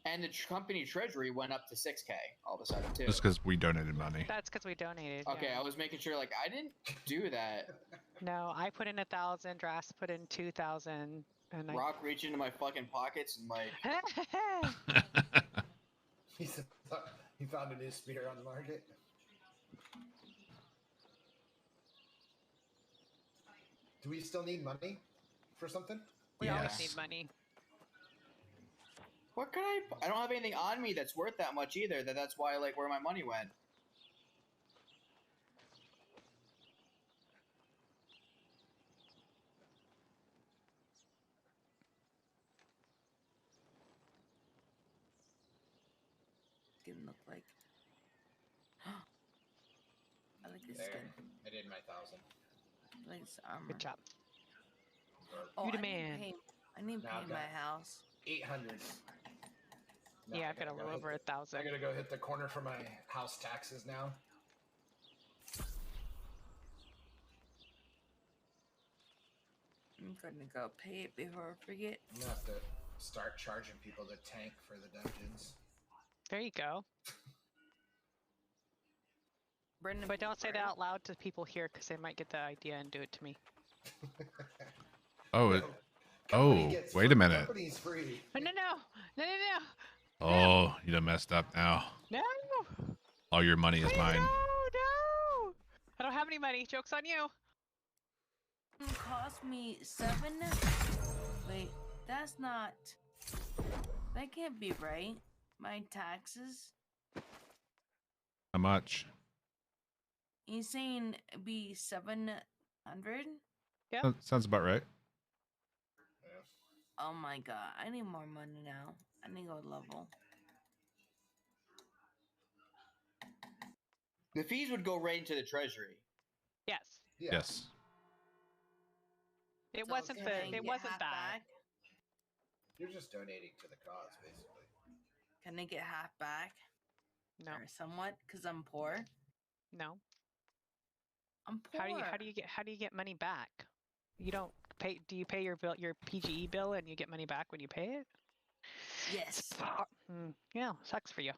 And the company treasury went up to 6k all of a sudden too. Just because we donated money. That's because we donated. Okay, yeah. I was making sure like I didn't do that. No, I put in 1,000. Drast put in 2,000, and Rock reached into my fucking pockets and like He found a new spear on the market. Do we still need money for something? we always Yes. need money. what could I don't have anything on me that's worth that much either. That's why like where my money went. Skin look like. I like this There. skin. I did my 1,000. I like this armor. Good job. Oh, You the I need to man. paint- I need to Now I've paint got- my house. 800. No, Yeah, I I've got gotta a go little hit over the- 1,000. I gotta go hit the corner for my house taxes now. I'm gonna go pay it before I forget. I'm gonna have to start charging people to tank for the dungeons. There you go. Brendan, But don't say that right? out loud to people here because they might get the idea and do it to me. Oh, No, company oh, gets wait a free- minute. Company's free. No, no, no, no, no, Oh, you done messed up now. no, no. All your money is Please, mine. no. I don't have any money. Joke's on you. It cost me 7. Wait, that's not. That can't be right. My taxes. How much? You saying it'd be 700? Yeah. Sounds about right. Oh my god, I need more money now. I need to go level. The fees would go right into the treasury. Yes. Yeah. Yes. It So wasn't can the. I It get wasn't half that. back? You're just donating to the cause, basically. Can I get half back? No. Or somewhat? Cause I'm poor. No. I'm poor. How do you get money back? You don't pay. Do you pay your bill, your PGE bill, and you get money back when you pay it? Yes. Yeah, sucks for you.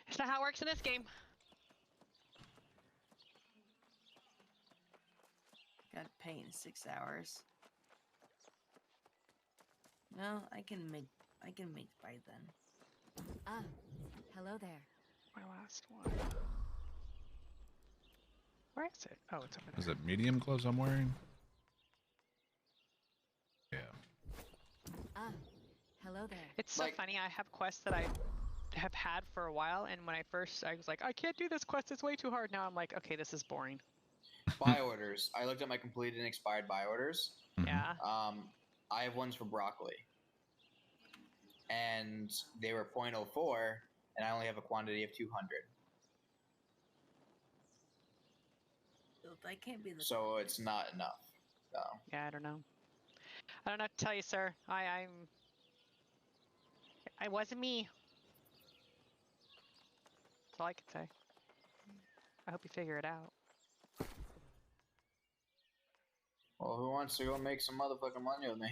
It's not how it works in this game. Got to pay in 6 hours. No, I can make by then. Ah, hello there. My last one. Where is it? Oh, it's over there. Is it medium clothes I'm wearing? Yeah. Ah, hello there. It's so funny. I have quests that I have had for a while, and when I was like, I can't do this quest. It's way too hard. Now I'm like, okay, this is boring. Buy orders. I looked at my completed and expired buy orders. Yeah. I have ones for broccoli, and they were 0.04, and I only have a quantity of 200. That can't be the. So it's not enough. So. Yeah, I don't know. I don't know what to tell you, sir. I wasn't me. That's all I can say. I hope you figure it out. Well, who wants to go make some motherfucking money with me?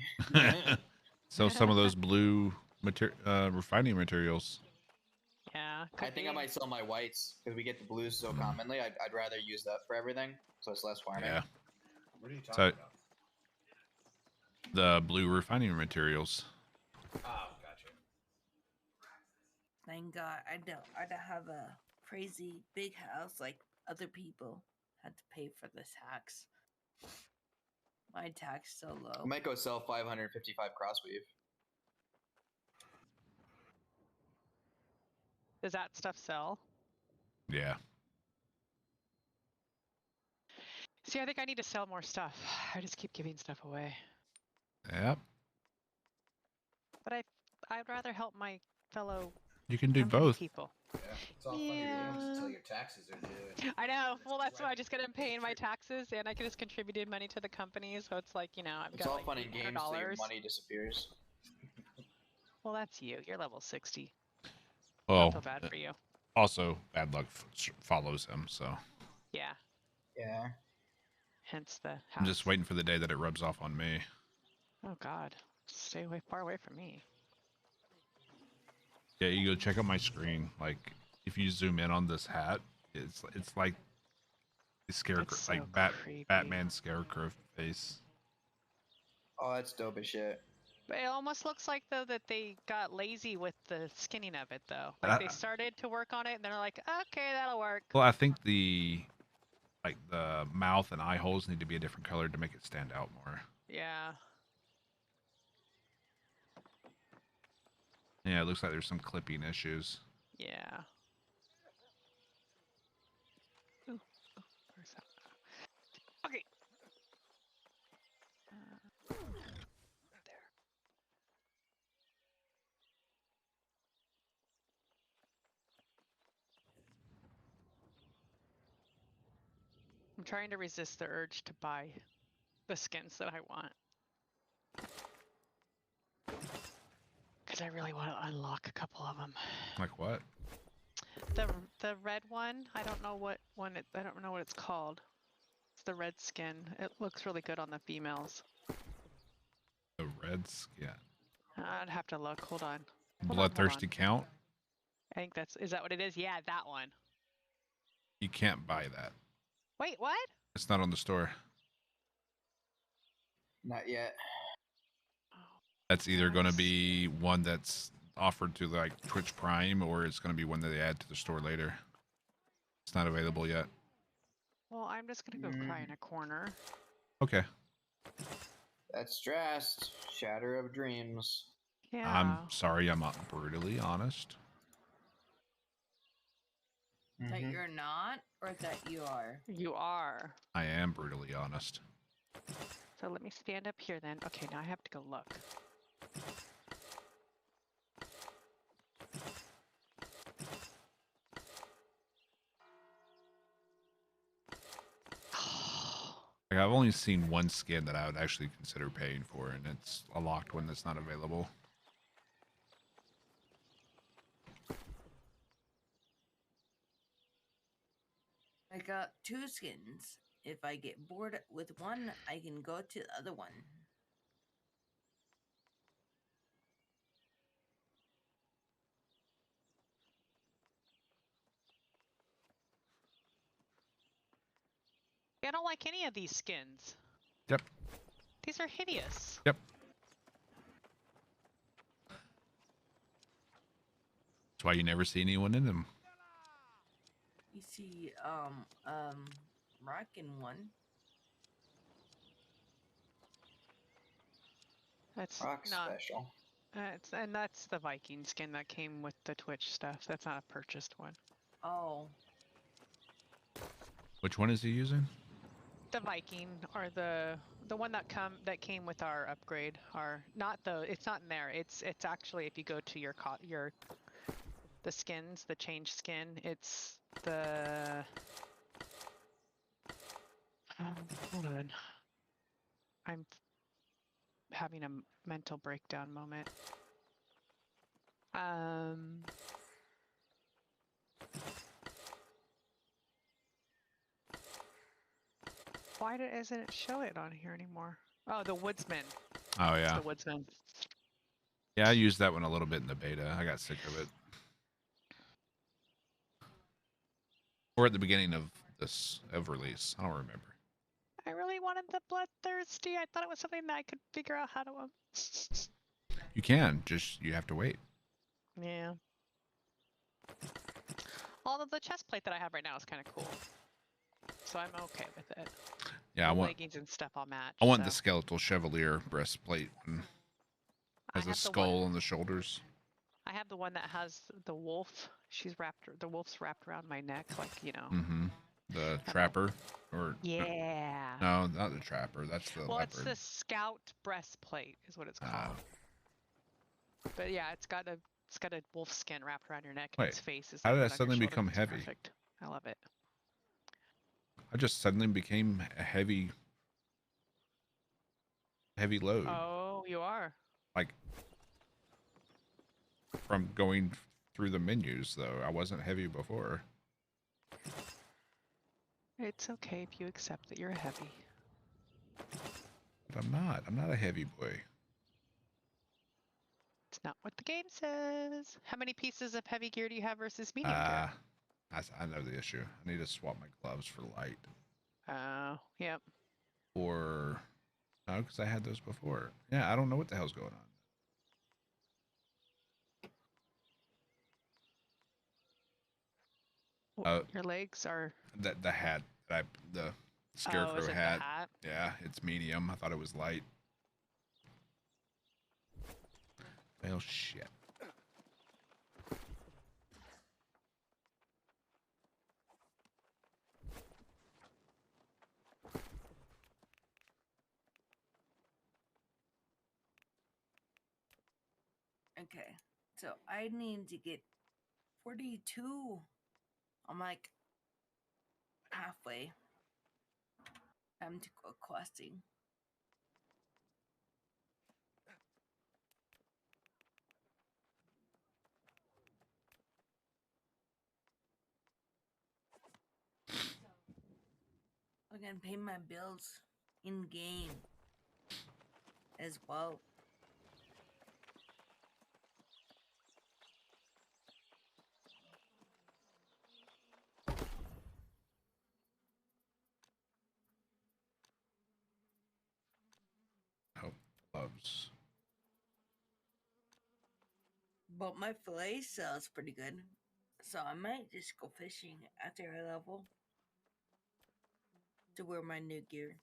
Sell some of those blue refining materials. Yeah. I think I might sell my whites because we get the blues so commonly. I'd rather use that for everything, so it's less farming. Yeah. What are you talking about? The blue refining materials. Oh, gotcha. Thank God I don't have a crazy big house like other people had to pay for the tax. My tax so low. I might go sell 555 crossweave. Does that stuff sell? Yeah. See, I think I need to sell more stuff. I just keep giving stuff away. Yep. But I'd rather help my fellow You can do both. people. Yeah, it's all funny games until your taxes are due. I know. Well, that's why I just got to pay my taxes, and I can just contributed money to the company. So it's like, you know, I've It's got all like fun and games until your $800. money disappears. Well, that's you. You're level 60. I Well, feel bad for you. also bad luck follows him. So Yeah. Yeah. Hence the house. I'm just waiting for the day that it rubs off on me. Oh God, stay far away from me. Yeah, you go check out my screen. Like, if you zoom in on this hat, it's like the scarecrow, It's so like creepy. Batman scarecrow face. Oh, that's dope as shit. But it almost looks like though that they got lazy with the skinning of it though. Like they started to work on it, and they're like, okay, that'll work. Well, I think the mouth and eye holes need to be a different color to make it stand out more. Yeah. Yeah, it looks like there's some clipping issues. Yeah. Ooh, where's that? Okay. There. I'm trying to resist the urge to buy the skins that I want. Because I really want to unlock a couple of them. Like what? The red one. I don't know what one. I don't know what it's called. It's the red skin. It looks really good on the females. The red skin. I'd have to look. Hold on. Bloodthirsty count? I think is that what it is? Yeah, that one. You can't buy that. Wait, what? It's not on the store. Not yet. That's either going to be one that's offered to like Twitch Prime, or it's going to be one that they add to the store later. It's not available yet. Well, I'm just going to go cry in a corner. Okay. That's Drast. Shatter of Dreams. Yeah. I'm sorry, I'm not brutally honest. That you're not, or that you are? You are. I am brutally honest. So let me stand up here then. Okay, now I have to go look. Like, I've only seen one skin that I would actually consider paying for, and it's a locked one that's not available. I got 2 skins. If I get bored with one, I can go to the other one. I don't like any of these skins. Yep. These are hideous. Yep. That's why you never see anyone in them. You see, Rockin' one. That's Rock not special. and that's the Viking skin that came with the Twitch stuff. That's not a purchased one. Oh. Which one is he using? The Viking, or the one that came with our upgrade. It's not in there. It's actually, if you go to your the skins, the change skin, it's the hold on. I'm having a mental breakdown moment. Why doesn't it show it on here anymore? Oh, the Woodsman. Oh, It's yeah. the Woodsman. Yeah, I used that one a little bit in the beta. I got sick of it. Or at the beginning of release. I don't remember. I really wanted the Bloodthirsty. I thought it was something that I could figure out how to... You can, just you have to wait. Yeah. Although the chest plate that I have right now is kind of cool. So I'm okay with it. Yeah, the I want leggings and stuff I'll match. I want the skeletal chevalier breastplate and has a skull on the shoulders. I have the one that has the wolf. The wolf's wrapped around my neck, like, you know. Mm-hmm. The trapper, or yeah. no, not the trapper. That's the leopard. It's the scout breastplate, is what it's called. But yeah, it's got a wolf skin wrapped around your neck, and its face is. How like did right that on suddenly your shoulder. become It's heavy? Perfect. I love it. I just suddenly became a heavy load. Oh, you are. Like, from going through the menus, though, I wasn't heavy before. It's okay if you accept that you're heavy. But I'm not. I'm not a heavy boy. It's not what the game says. How many pieces of heavy gear do you have versus medium gear? I know the issue. I need to swap my gloves for light. Oh, yep. Or, no, because I had those before. Yeah, I don't know what the hell's going on. Your legs are... The hat. The scarecrow is it hat. the hat. Yeah, it's medium. I thought it was light. Well, shit. Okay, so I need to get 42. I'm like halfway. Time to go questing. can pay my bills in game as well. Oh, gloves. But my fillet sells pretty good. So I might just go fishing after I level to wear my new gear.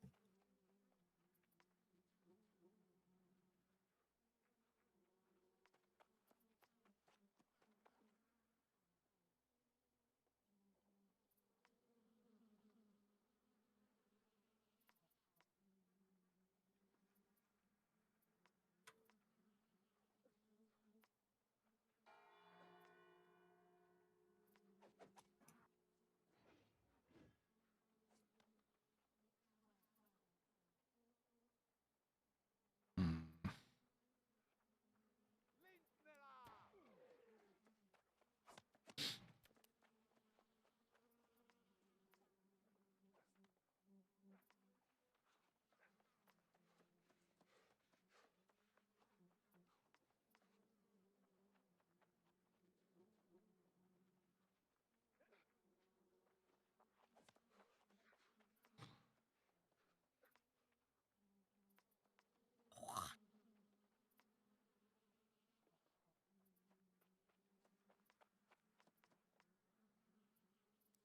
Hmm.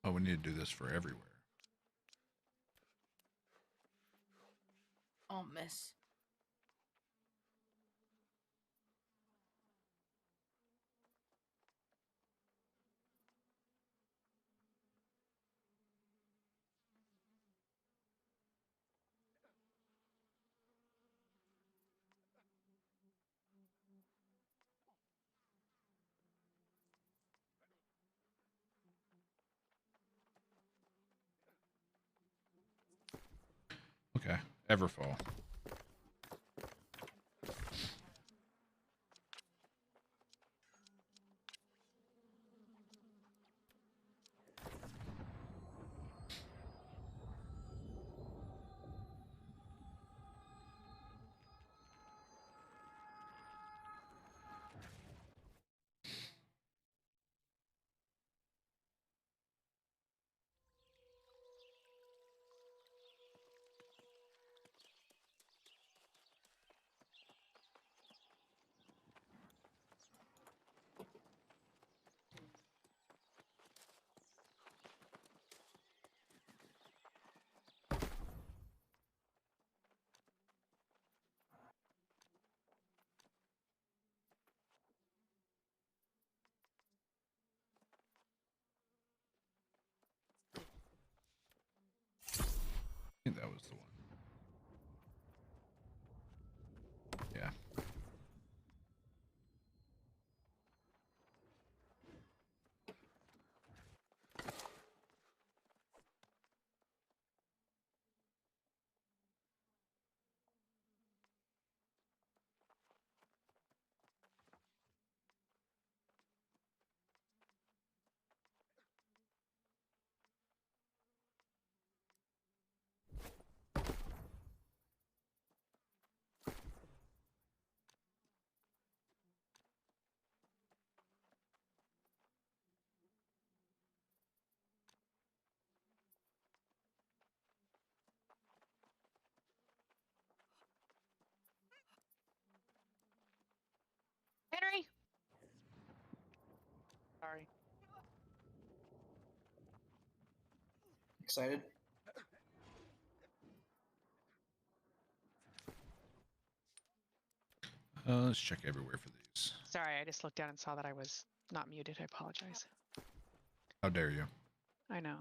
Oh, we need to do this for everywhere. Oh, miss. Okay, Everfall. I think that was the one. Yeah. Henry! Sorry. Excited? Let's check everywhere for these. Sorry, I just looked down and saw that I was not muted. I apologize. How dare you? I know.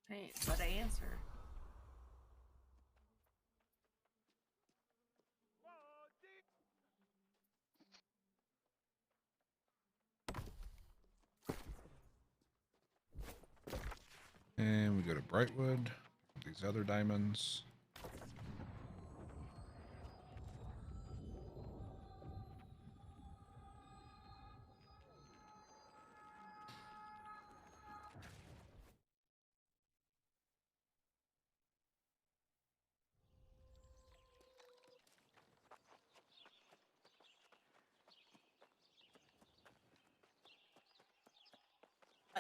Hey, but I answer. And we go to Brightwood. These other diamonds.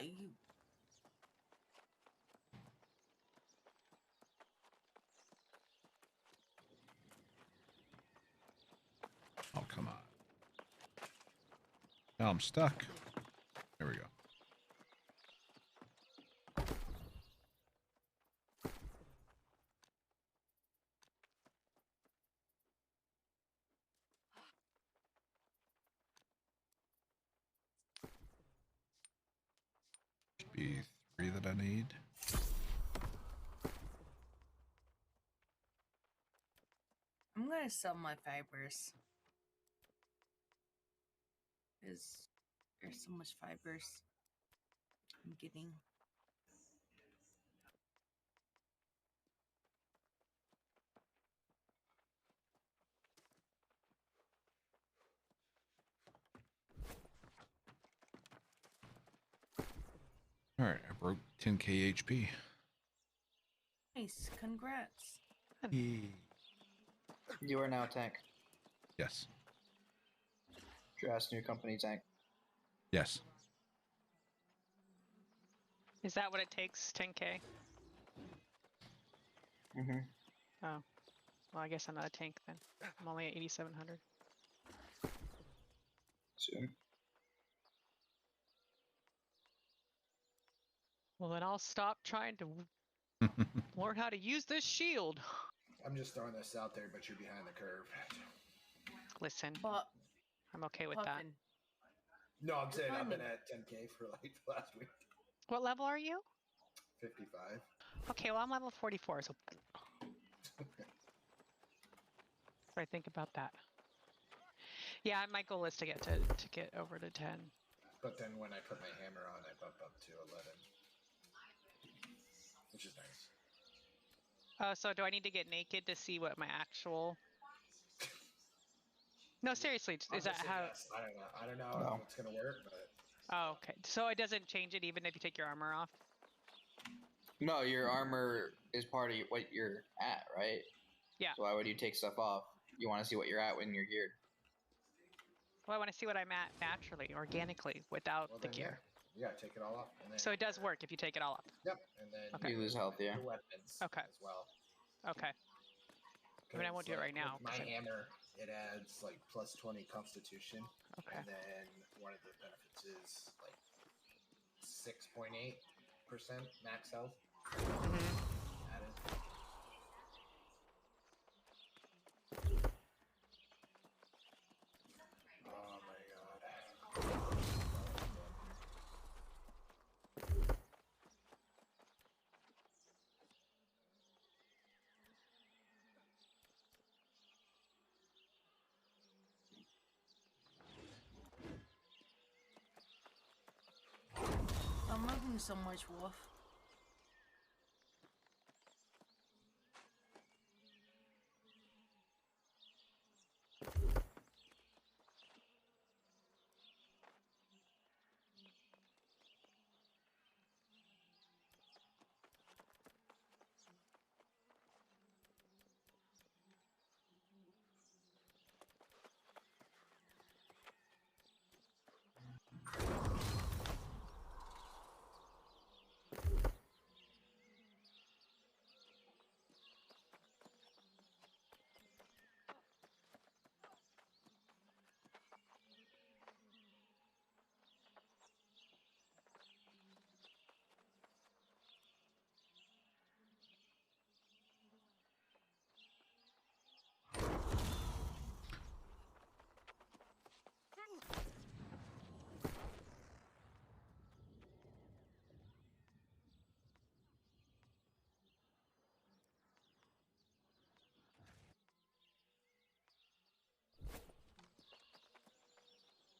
You. Oh, come on. Now I'm stuck. There we go. Should be 3 that I need. I'm gonna sell my fibers. There's so much fibers I'm getting. All right, I broke 10k HP. Nice, congrats. You are now a tank. Yes. Drast new company tank. Yes. Is that what it takes? 10k? Mm-hmm. Oh. Well, I guess I'm not a tank then. I'm only at 8,700. Soon. Well, then I'll stop trying to learn how to use this shield. I'm just throwing this out there, but you're behind the curve. Listen, But I'm okay with that. Puffin, No, I'm saying I've been Timing. at 10k for like the last week. What level are you? 55. Okay, well, I'm level 44, so... What do I think about that? Yeah, my goal is to get over to 10. But then when I put my hammer on, I bump up to 11. Which is nice. Oh, so do I need to get naked to see what my actual... No, seriously, I'm is that just saying how... yes. I don't know how it's going to work, but... Oh, okay. So it doesn't change it even if you take your armor off? No, your armor is part of what you're at, right? Yeah. So why would you take stuff off? You want to see what you're at when you're geared. Well, I want to see what I'm at naturally, organically, without the gear. Yeah, take it all off. And then So it does work if you take it all off? Yep, and then Okay. You lose health, yeah. your weapons Okay. as well. Okay. I mean, I won't do it right now. My hammer, it adds like plus 20 constitution. Okay. And then one of the benefits is like 6.8% max health added. Oh my god. I'm moving so much, Wolf.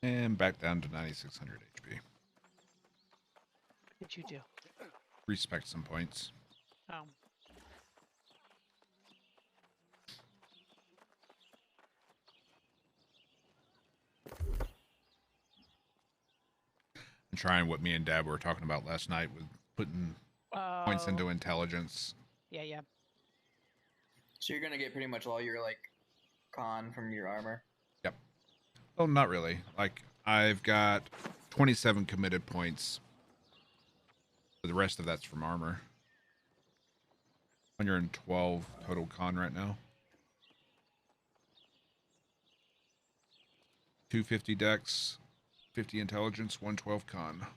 And back down to 9,600 HP. What did you do? Respect some points. Oh. And trying what me and Dad were talking about last night with putting points into intelligence. Yeah, yeah. So you're gonna get pretty much all your like con from your armor. Yep. Well, not really. Like I've got 27 committed points rest of that's from armor. 112 total con right now. 250 dex, 50 intelligence, 112 con.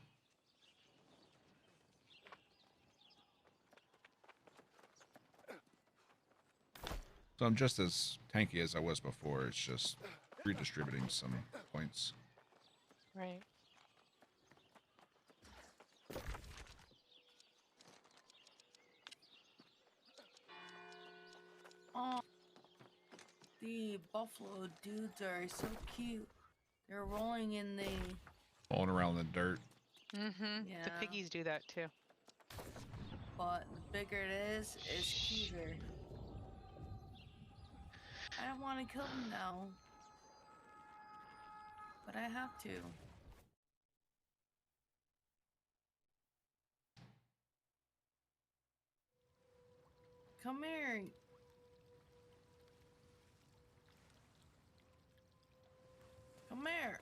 So I'm just as tanky as I was before. It's just redistributing some points. Right. Oh, the buffalo dudes are so cute. They're rolling in the... Rolling around in the dirt. Mm-hmm. Yeah. The piggies do that too. But the bigger it is cuter. I don't want to kill them now. But I have to. Come here. Come here.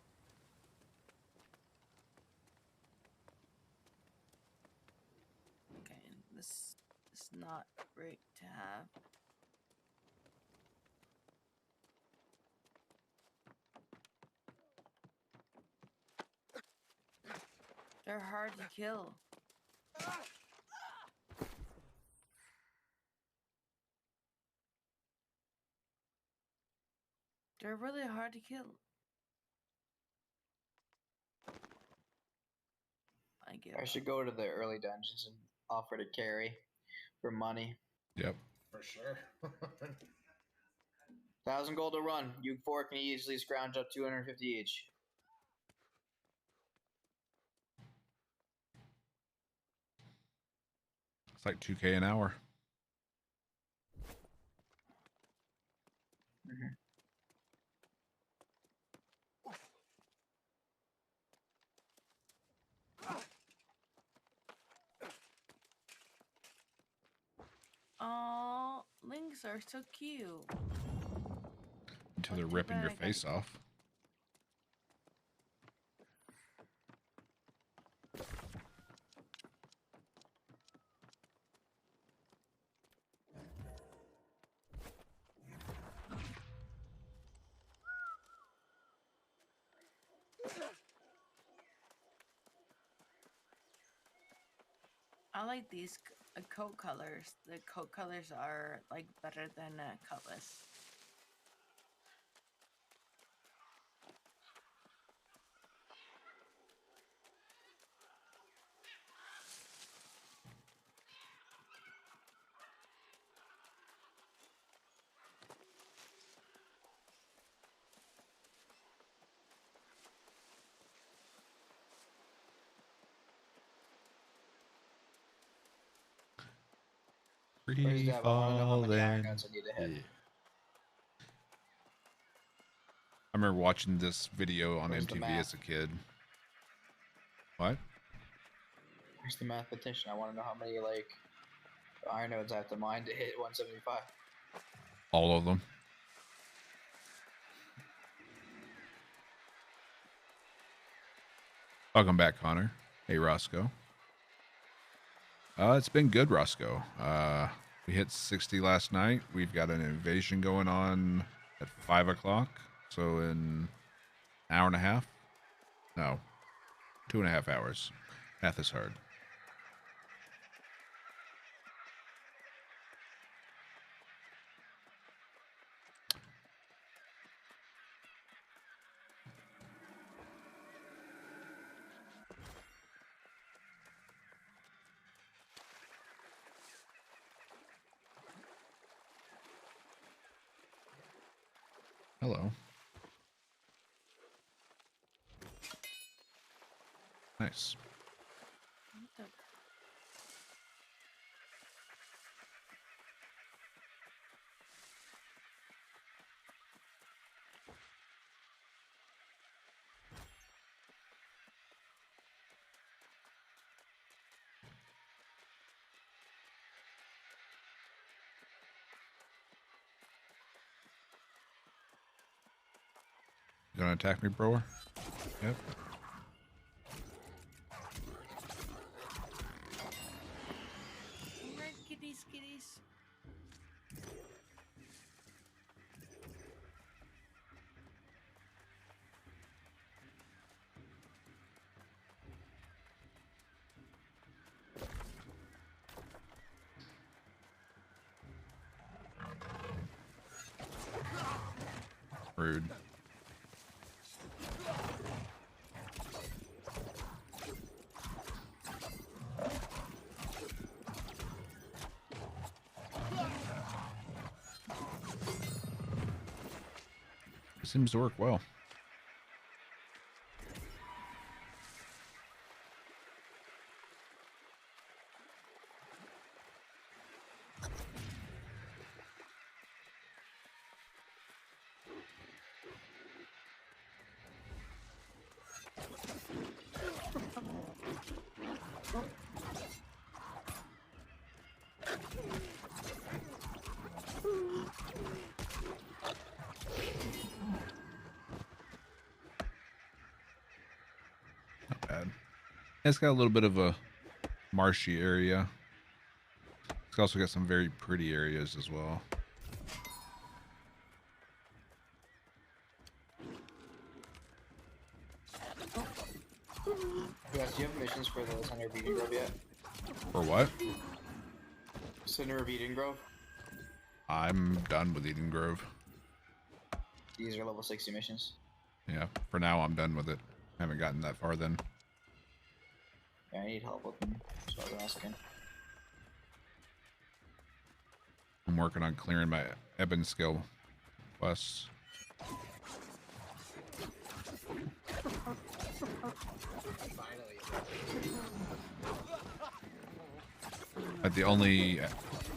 Okay, this is not great to have. They're hard to kill. They're really hard to kill. I should go to the early dungeons and offer to carry for money. Yep. For sure. 1,000 gold to run. You four can easily scrounge up 250 each. It's like 2K an hour. Mm-hmm. Oh, links are so cute. Until they're ripping your face off. I like these coat colors. The coat colors are like better than Cutlass. Free falling. I remember watching this video on Where's the MTV map? as a kid. What? Where's the mathematician? I want to know how many like iron nodes I have to mine to hit 175. All of them. Welcome back, Connor. Hey, Roscoe. It's been good, Roscoe. We hit 60 last night. We've got an invasion going on at 5 o'clock. So in an hour and a half? No. 2.5 hours. Math is hard. Hello. Nice. You gonna attack me, bro? Yep. Rude. Seems to work well. Not bad. It's got a little bit of a marshy area. It's also got some very pretty areas as well. Yes, do you have missions for the Center of Eden Grove yet? For what? Center of Eden Grove. I'm done with Eden Grove. These are level 60 missions. Yeah, for now I'm done with it. Haven't gotten that far then. Yeah, I need help with them, so I was asking. I'm working on clearing my Eben skill quests. But the only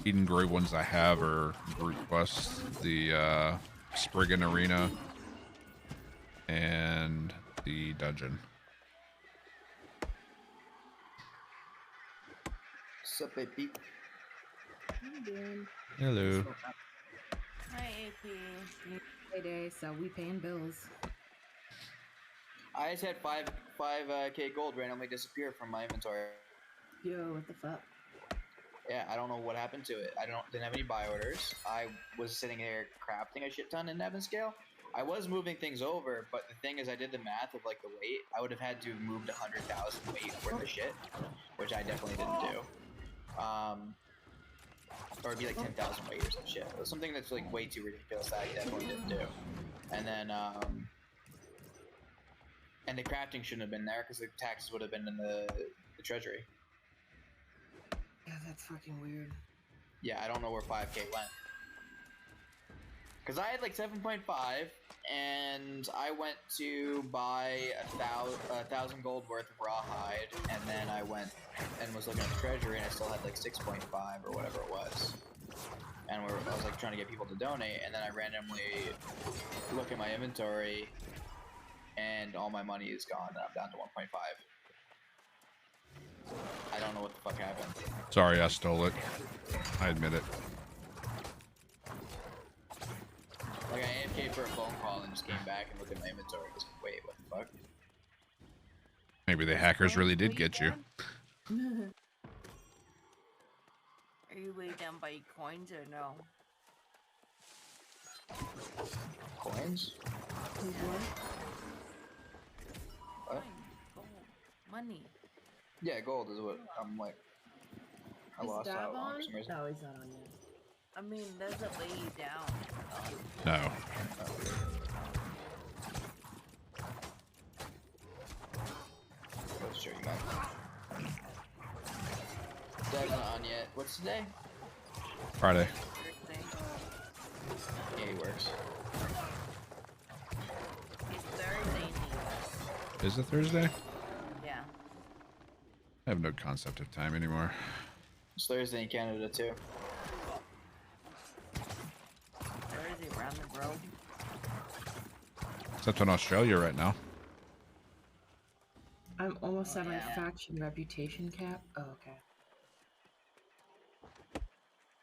Eden Grove ones I have are group quests, the Spriggan Arena, and the dungeon. Sup, baby? Hello. Hi, AP. Payday, so we paying bills. I just had 5K gold randomly disappear from my inventory. Yo, what the fuck? Yeah, I don't know what happened to it. Didn't have any buy orders. I was sitting there crafting a shit ton in Evan scale. I was moving things over, but the thing is, I did the math of like the weight. I would have had to have moved 100,000 weight worth of shit, which I definitely didn't do. Or it'd be like 10,000 weight or some shit. It was something that's like way too ridiculous that I definitely didn't do. And then, and the crafting shouldn't have been there because the taxes would have been in the treasury. Yeah, that's fucking weird. Yeah, I don't know where 5K went. Because I had like 7.5, and I went to buy 1,000 gold worth of rawhide, and then I went and was looking at the treasury, and I still had like 6.5 or whatever it was. And I was like trying to get people to donate, and then I randomly look at my inventory, and all my money is gone, and I'm down to 1.5. I don't know what the fuck happened. Sorry, I stole it. I admit it. Like, I AFK'd for a phone call and just came back and looked at my inventory and was like, wait, what the fuck? Maybe the hackers really did get you. Are you weighed down by coins or no? Coins? What? Coins, gold, money. Yeah, gold is what I'm like. I Is lost Dab out on? for some reason. No, he's not on yet. I mean, does it weigh you down? No. Let's show you guys. Dab's not on yet. What's today? Friday. Thursday. Yeah, he works. It's Thursday in the US. Is it Thursday? Yeah. I have no concept of time anymore. It's Thursday in Canada too. Thursday around the globe. Except in Australia right now. I'm almost at my Yeah. faction reputation cap. Oh, okay.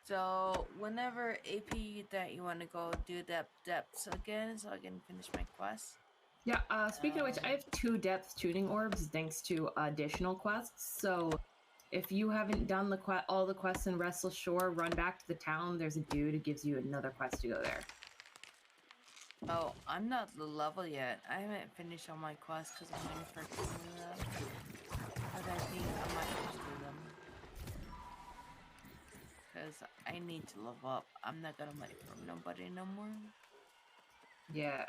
So, whenever AP that you want to go do that depths again, so I can finish my quest. Yeah, speaking of which, I have 2 depth tuning orbs thanks to additional quests. So, if you haven't done the all the quests in Restless Shore, run back to the town. There's a dude who gives you another quest to go there. Oh, I'm not the level yet. I haven't finished all my quests because I'm waiting for two of them. But I think I might just do them. Because I need to level up. I'm not gonna wait for nobody no more. Yeah,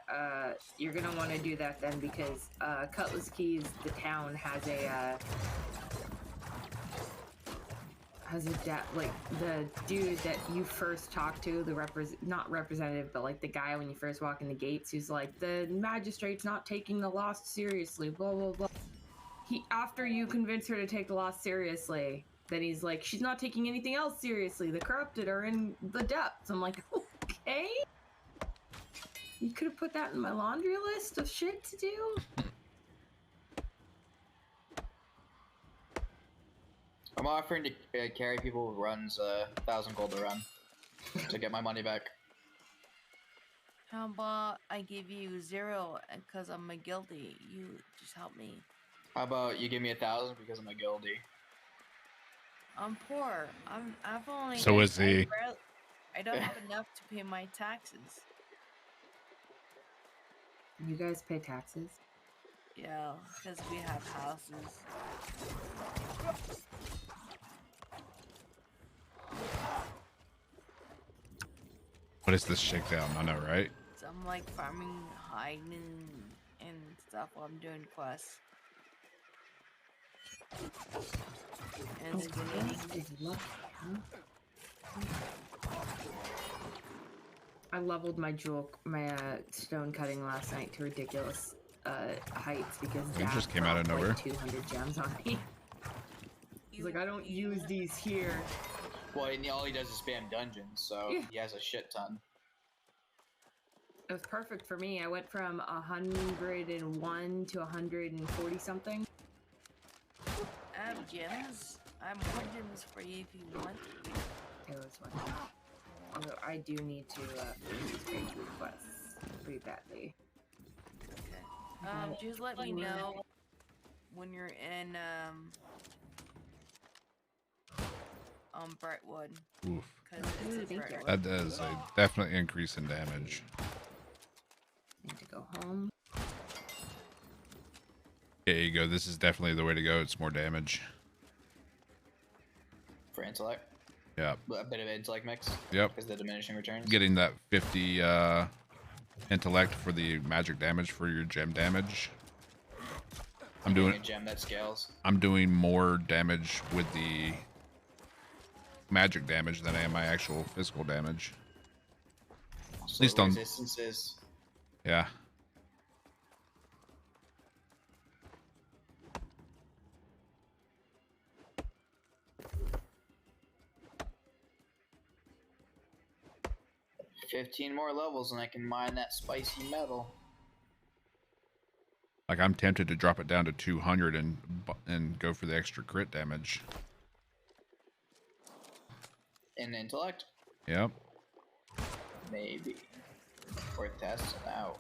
you're gonna want to do that then because Cutlass Keys, the town, has a like the dude that you first talked to, the not representative, but like the guy when you first walk in the gates, who's like, the magistrate's not taking the lost seriously, blah blah blah. After you convince her to take the lost seriously, then he's like, she's not taking anything else seriously. The corrupted are in the depths. I'm like, okay. You could have put that in my laundry list of shit to do. I'm offering to carry people who runs 1,000 gold a run to get my money back. How about I give you 0 because I'm a guilty? You just help me. How about you give me 1,000 because I'm a guilty? I'm poor. I've only. So is he. I don't have enough to pay my taxes. You guys pay taxes? Yeah, because we have houses. What is this shakedown? I know, right? So I'm like farming, hiding, and stuff while I'm doing quests. And it's I leveled my stone cutting last night to ridiculous heights because it just came out of nowhere. Like 200 gems on me. He's like, I don't use these here. Well, and all he does is spam dungeons, so yeah. He has a shit ton. It was perfect for me. I went from 101 to 140 something. I have gems. I have more gems for you if you want. It was one. Although I do need to finish these page requests pretty badly. Okay. Just let me know when you're in Brightwood. Oof. Brightwood. That does a definite increase in damage. Need to go home. There you go. This is definitely the way to go. It's more damage. For intellect? Yeah. A bit of intellect mix? Yep. Because the diminishing returns? Getting that 50 intellect for the magic damage for your gem damage. I'm doing a gem that scales. I'm doing more damage with the magic damage than I am my actual physical damage. So at least on resistances. Yeah. $15 more levels and I can mine that spicy metal. Like I'm tempted to drop it down to 200 and go for the extra crit damage. In intellect? Yep. Maybe. Worth testing out.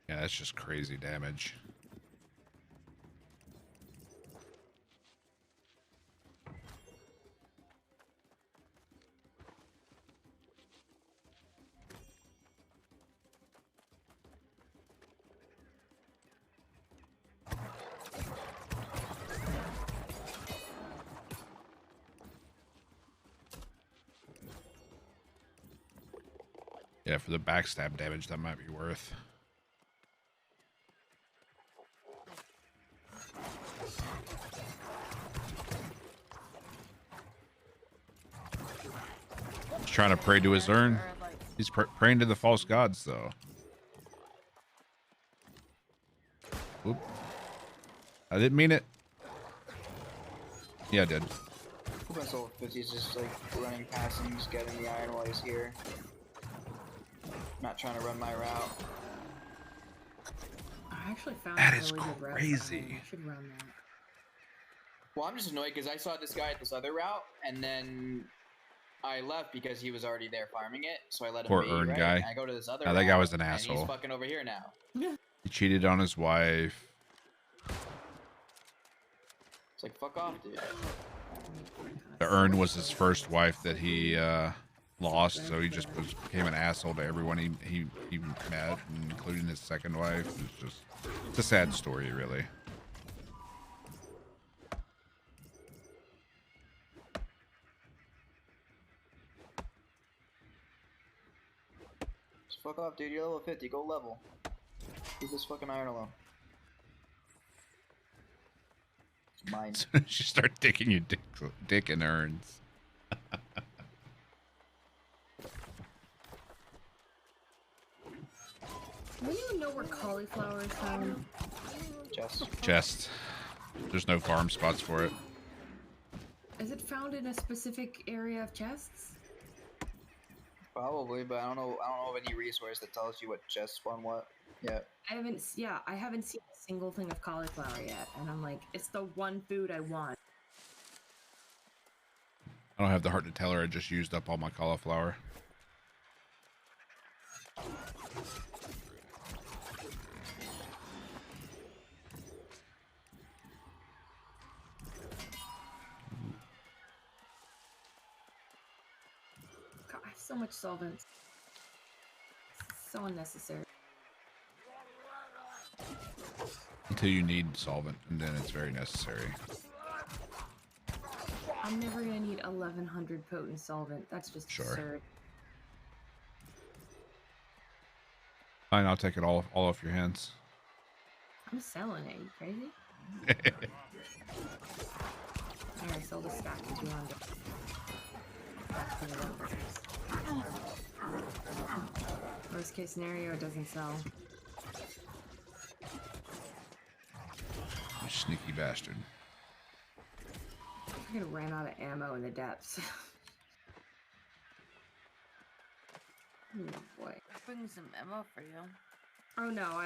Yeah, that's just crazy damage. Yeah, for the backstab damage, that might be worth. He's trying to pray to his urn. He's praying to the false gods, though. Oop. I didn't mean it. Yeah, I did. So he's just like running past him, just getting the iron while he's here. Not trying to run my route. I actually found that a is really good route. crazy. I should run that. Well, I'm just annoyed because I saw this guy at this other route, and then I left because he was already there farming it, so I let him Poor be, urn right? guy. And I go to this other that route, guy was an and asshole. he's fucking over here now. He cheated on his wife. It's like, fuck off, dude. The urn was his first wife that he lost, so he just became an asshole to everyone he met, including his second wife. It's a sad story, really. Just fuck off, dude. You're level 50. Go level. Leave this fucking iron alone. It's mine. You start digging your dick in urns. Do you know where cauliflower is found? Chest. There's no farm spots for it. Is it found in a specific area of chests? Probably, but I don't know of any resource that tells you what chests spawn what yet. I haven't seen a single thing of cauliflower yet, and I'm like, it's the one food I want. I don't have the heart to tell her I just used up all my cauliflower. God, I have so much solvent. So unnecessary. Until you need solvent, and then it's very necessary. I'm never gonna need 1100 potent solvent. That's just absurd. Fine, I'll take it all off your hands. I'm selling it. You crazy? I sold a stack of 200. Worst case scenario, it doesn't sell. You sneaky bastard. I could have ran out of ammo in the depths. Oh boy. I'm bringing some ammo for you. Oh no,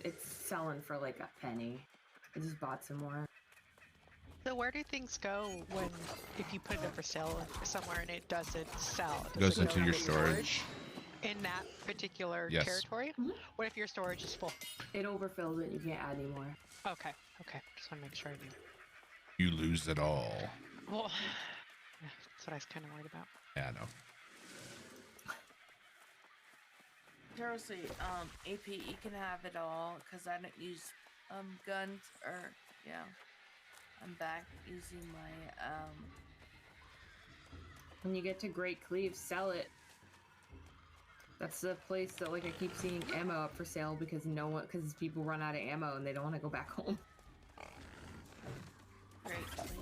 it's selling for like a penny. I just bought some more. So where do things go if you put it up for sale somewhere and it doesn't sell? It goes into your storage. In that particular territory? Mm-hmm. What if your storage is full? It overfills it, you can't add any more. Okay. Just want to make sure I knew. You lose it all. Well, that's what I was kind of worried about. Yeah, I know. Seriously, AP, you can have it all, because I don't use, guns, or, yeah. I'm back using my, When you get to Great Cleave, sell it. That's the place that, like, I keep seeing ammo up for sale because because people run out of ammo and they don't want to go back home. Great Cleave.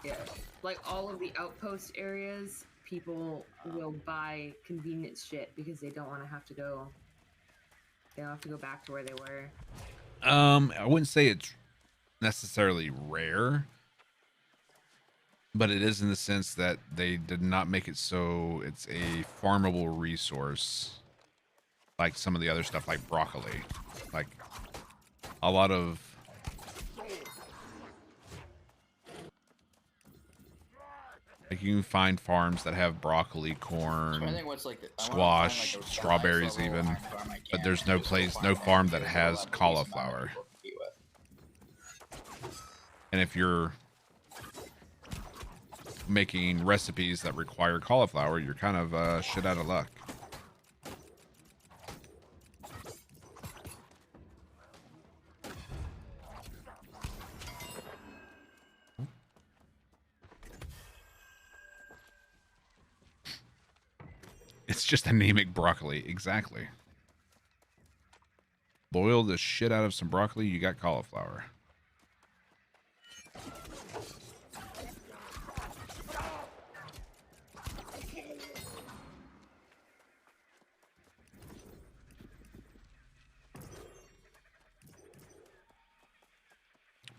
Yeah. Like, all of the outpost areas, people will buy convenience shit because they don't want to have to go. They don't have to go back to where they were. I wouldn't say it's necessarily rare, but it is in the sense that they did not make it so it's a farmable resource like some of the other stuff, like broccoli. Like a lot of like you can find farms that have broccoli, corn, squash, strawberries even, but there's no farm that has cauliflower. And if you're making recipes that require cauliflower, you're kind of shit out of luck. It's just anemic broccoli. Exactly. Boil the shit out of some broccoli, you got cauliflower.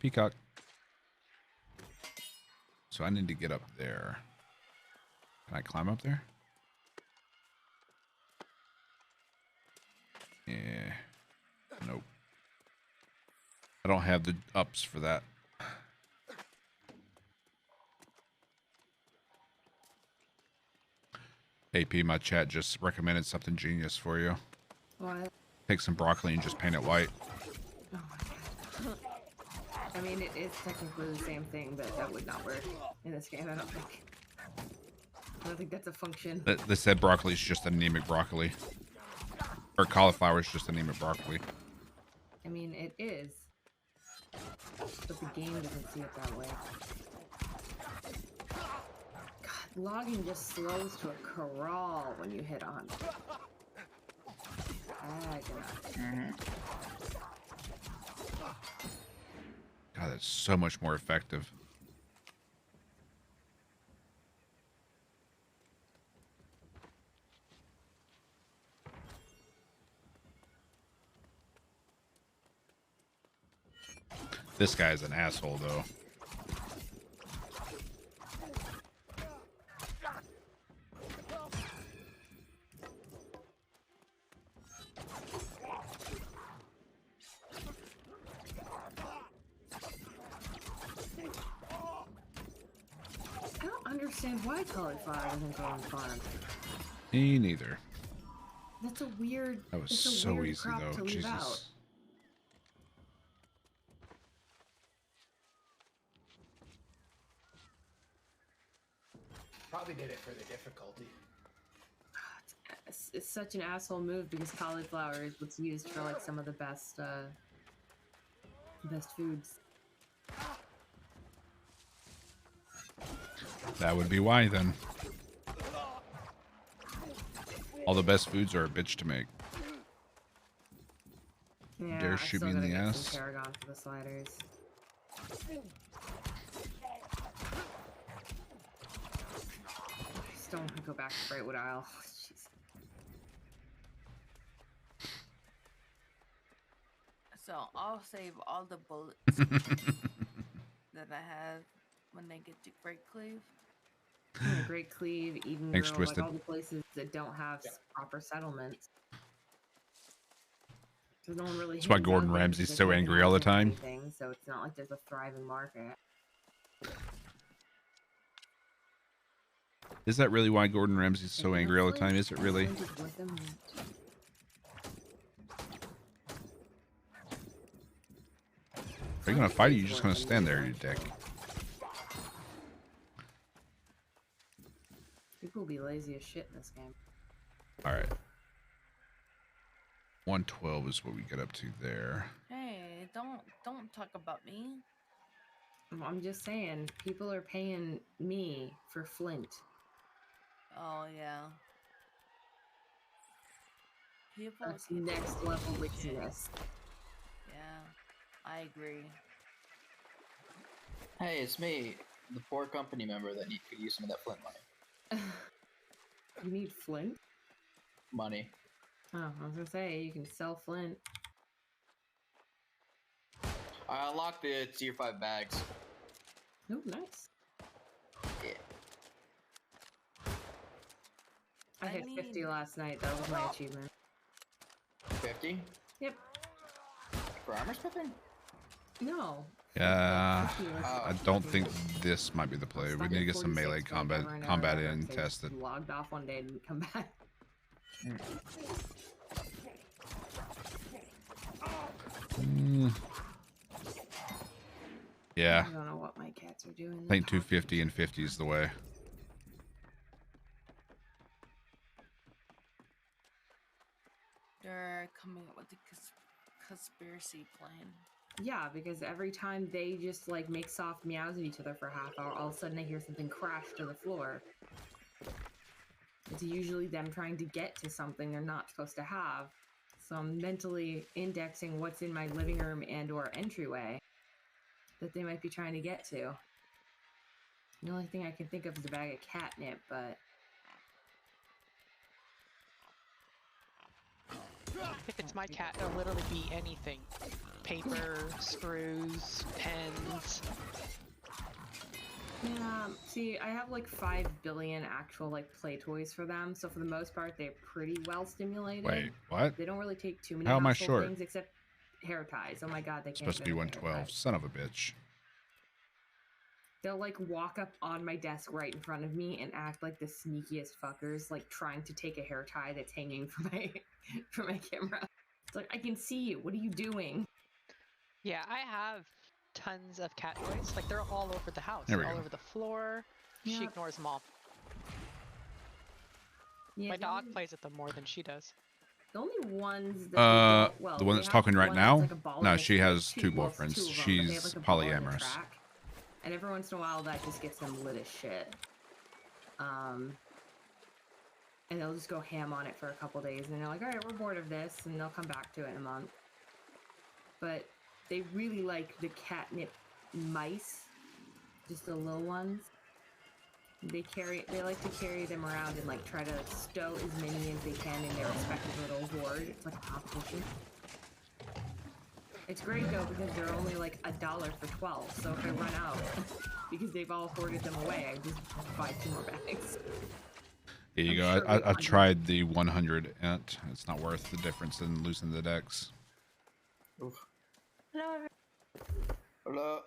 Peacock. So I need to get up there. Can I climb up there? Yeah. Nope. I don't have the ups for that. AP, my chat just recommended something genius for you. What? Take some broccoli and just paint it white. Oh my god. I mean, it is technically the same thing, but that would not work in this game, I don't think. I don't think that's a function. They said broccoli is just anemic broccoli. Or cauliflower is just anemic broccoli. I mean, it is. But the game doesn't see it that way. God, logging just slows to a crawl when you hit on it. God, that's so much more effective. This guy's an asshole, though. I don't understand why cauliflower doesn't grow on farms. Me neither. That's a weird. That was it's a so weird easy, crop though. to leave Jesus. out. Probably did it for the difficulty. It's such an asshole move because cauliflower is what's used for like some of the best foods. That would be why, then. All the best foods are a bitch to make. Yeah, Dare I shoot still me in gotta the get ass. some tarragon for the sliders. I just don't want to go back to Brightwood Isle. Jeez. So I'll save all the bullets that I have when I get to Great Cleave. Yeah, Great Cleave, Eden Thanks, Grove, like Twisted. all the places that don't have proper settlements. So no one really That's why hangs Gordon out there Ramsay's because so they can't angry all the access time. anything, so it's not like there's a thriving market. Is that really why Gordon Ramsay's so Yeah, angry all the Flint- time? Is it really? Flint is worth them yet. Are you gonna fight or are you just gonna stand there, you dick? People will be lazy as shit in this game. Alright. 112 is what we get up to there. Hey, don't talk about me. I'm just saying, people are paying me for Flint. Oh yeah. People That's keep next talking level shit. witchiness. Yeah, I agree. Hey, it's me, the poor company member that could use some of that Flint money. You need Flint? Money. Oh, I was gonna say, you can sell Flint. I unlocked the tier 5 bags. Oh, nice. Yeah. I hit 50 last night. That was my achievement. 50? Yep. For armor smithing? No. Yeah, 50 was I don't think this might be the play. We stuck need to at get some 46 melee for like ever and combat ever in and and they test it. logged off one day and didn't come back. Yeah, I don't know what my cats are doing. I think 250 and 50 is the way. They're coming up with a conspiracy plan. Yeah, because every time they just like make soft meows at each other for a half hour, all of a sudden I hear something crash to the floor. It's usually them trying to get to something they're not supposed to have. So I'm mentally indexing what's in my living room and or entryway that they might be trying to get to. The only thing I can think of is a bag of catnip, but If it's my cat, it'll literally be anything. Paper, screws, pens. yeah, see, I have like 5 billion actual like play toys for them, so for the most part they're pretty well stimulated. Wait, what? They don't really take too many How am I household short? things except hair ties. Oh my god, they It's can't supposed to be even have hair 112. ties. Son of a bitch. They'll like walk up on my desk right in front of me and act like the sneakiest fuckers, like trying to take a hair tie that's hanging from my from my camera. It's like, I can see you. What are you doing? Yeah, I have tons of cat toys. Like, they're all over the house. There we all go. over the floor. She Yeah. ignores them all. Yeah, My the dog only- plays with them more than she does. The only ones that they don't, well, the one they that's have talking right one now? that's like a ball No, and a she stick, has two well, it's boyfriends. two of them, but they have, She's like, a ball and a polyamorous. track. And every once in a while, that just gets them lit as shit. And they'll just go ham on it for a couple days, and they're like, all right, we're bored of this, and they'll come back to it in a month. But they really like the catnip mice, just the little ones. They like to carry them around and like try to stow as many as they can in their respective little hoard. It's like a competition. It's great though because they're only like $1 for 12. So if I run out, because they've all hoarded them away, I just buy 2 more bags. Here you go. I tried the 100 ent. It's not worth the difference in losing the decks. Oof. Hello, Hello,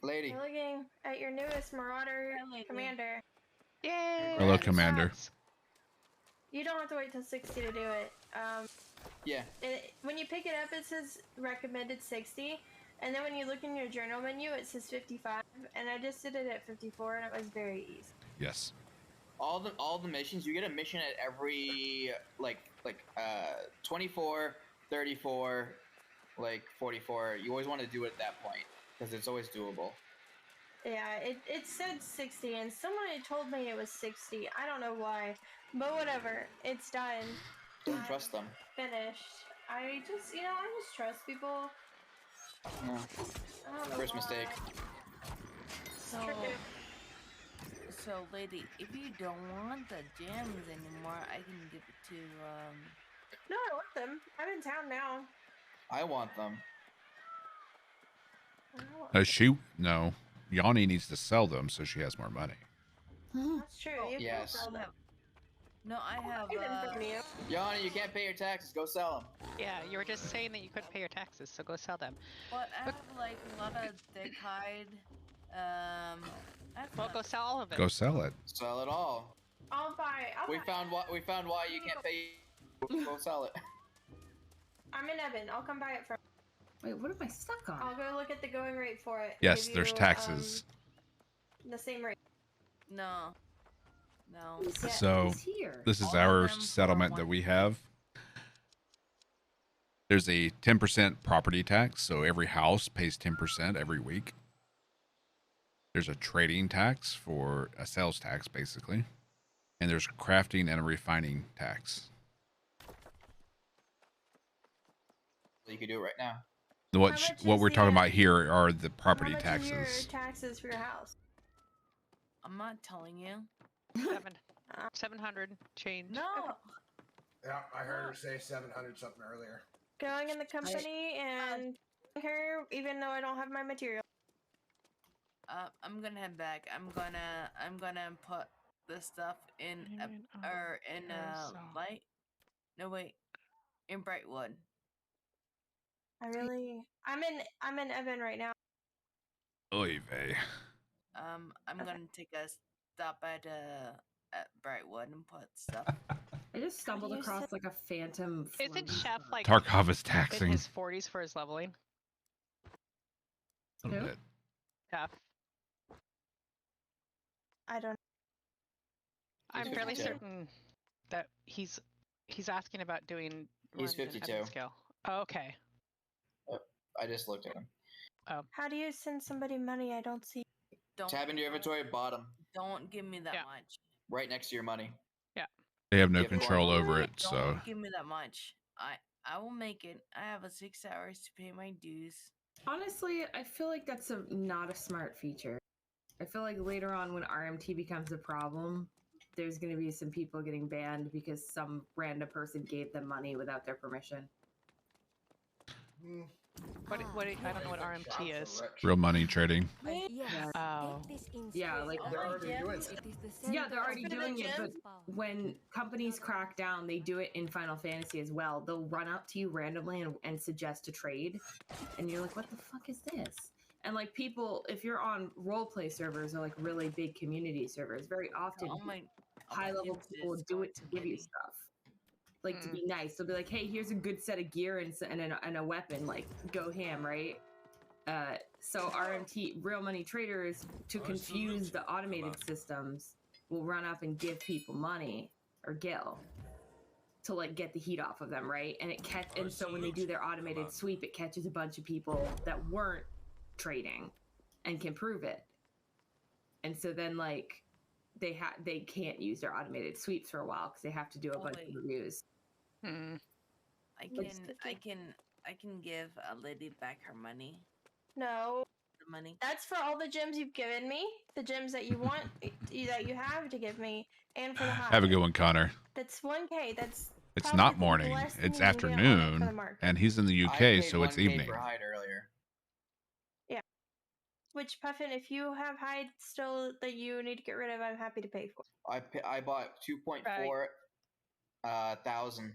lady. we're looking at your newest Marauder Commander. Yay! Hello, Commander. You don't have to wait till 60 to do it. Yeah. When you pick it up, it says recommended 60, and then when you look in your journal menu, it says 55. And I just did it at 54, and it was very easy. Yes. All the missions, you get a mission at every like 24, 34, like 44. You always want to do it at that point because it's always doable. Yeah, it said 60, and someone had told me it was 60. I don't know why, but whatever. It's done. Don't trust them. Finished. I just trust people. No. I don't know First why. mistake. So, lady, if you don't want the gems anymore, I can give it to, No, I want them. I'm in town now. I want them. No. Yanni needs to sell them so she has more money. That's true. You can Yes. sell them. No, I have, I get them from you. Yanni, you can't pay your taxes. Go sell them. Yeah, you were just saying that you couldn't pay your taxes, so go sell them. but I have, like, a lot of thick hide, Well, go sell all of it. Go sell it. Sell it all. I'll buy. We found why you can't pay. Go sell it. I'm in Evan. I'll come buy it from. Wait, what am I stuck on? I'll go look at the going rate for it. Yes, Give there's you, taxes. The same rate. No. So this is our settlement that we have. There's a 10% property tax, so every house pays 10% every week. There's a trading tax for a sales tax, basically. And there's a crafting and a refining tax. You can do it right now. What we're talking about here are the property How much taxes. is your taxes for your house? I'm not telling you. 700 change. No. Yeah, I heard her say 700 something earlier. Going in the company and her, even though I don't have my material. I'm gonna head back. I'm gonna put this stuff in light. No wait, in Brightwood. I'm in Evan right now. Oy vey. I'm gonna take a stop at Brightwood and put stuff. I just stumbled across like a phantom. Isn't Chef like Tarkov is in taxing. his 40s for his leveling? A little bit. Chef. I don't. I'm fairly 52. certain that he's asking about doing. He's runs in 52. Evan scale. Oh, okay. I just looked at him. How do you send somebody money? I don't see. Tab into your inventory, bottom, Don't give me that much. right next to your money. They have no Give control one. over it, Don't so give me that much. I will make it. I have 6 hours to pay my dues. Honestly, I feel like that's not a smart feature. I feel like later on when RMT becomes a problem, there's going to be some people getting banned because some random person gave them money without their permission. I don't know what RMT is. real money trading. Oh. Yeah, like They're already doing it. yeah, they're already doing it. But when companies crack down, they do it in Final Fantasy as well. They'll run up to you randomly and suggest a trade, and you're like, "What the fuck is this?" And like people, if you're on roleplay servers or like really big community servers, very often high level people will do it to give you stuff. Like to be nice, they'll be like, "Hey, here's a good set of gear and a weapon. Like, go ham, right?" So RMT, real money traders, to confuse the automated systems, will run up and give people money or Gil to like get the heat off of them, right? And so when they do their automated sweep, it catches a bunch of people that weren't trading and can prove it. And so then like they can't use their automated sweeps for a while because they have to do a bunch of reviews. I can give a lady back her money. No. The money. That's for all the gems you've given me, the gems that you want, that you have to give me, and for the high. Have a good one, Connor. That's 1K. That's. It's not morning. It's afternoon, and he's in the UK, so it's evening. For hide earlier. Yeah. Which Puffin, if you have hide still that you need to get rid of, I'm happy to pay for. I bought 2.4 thousand.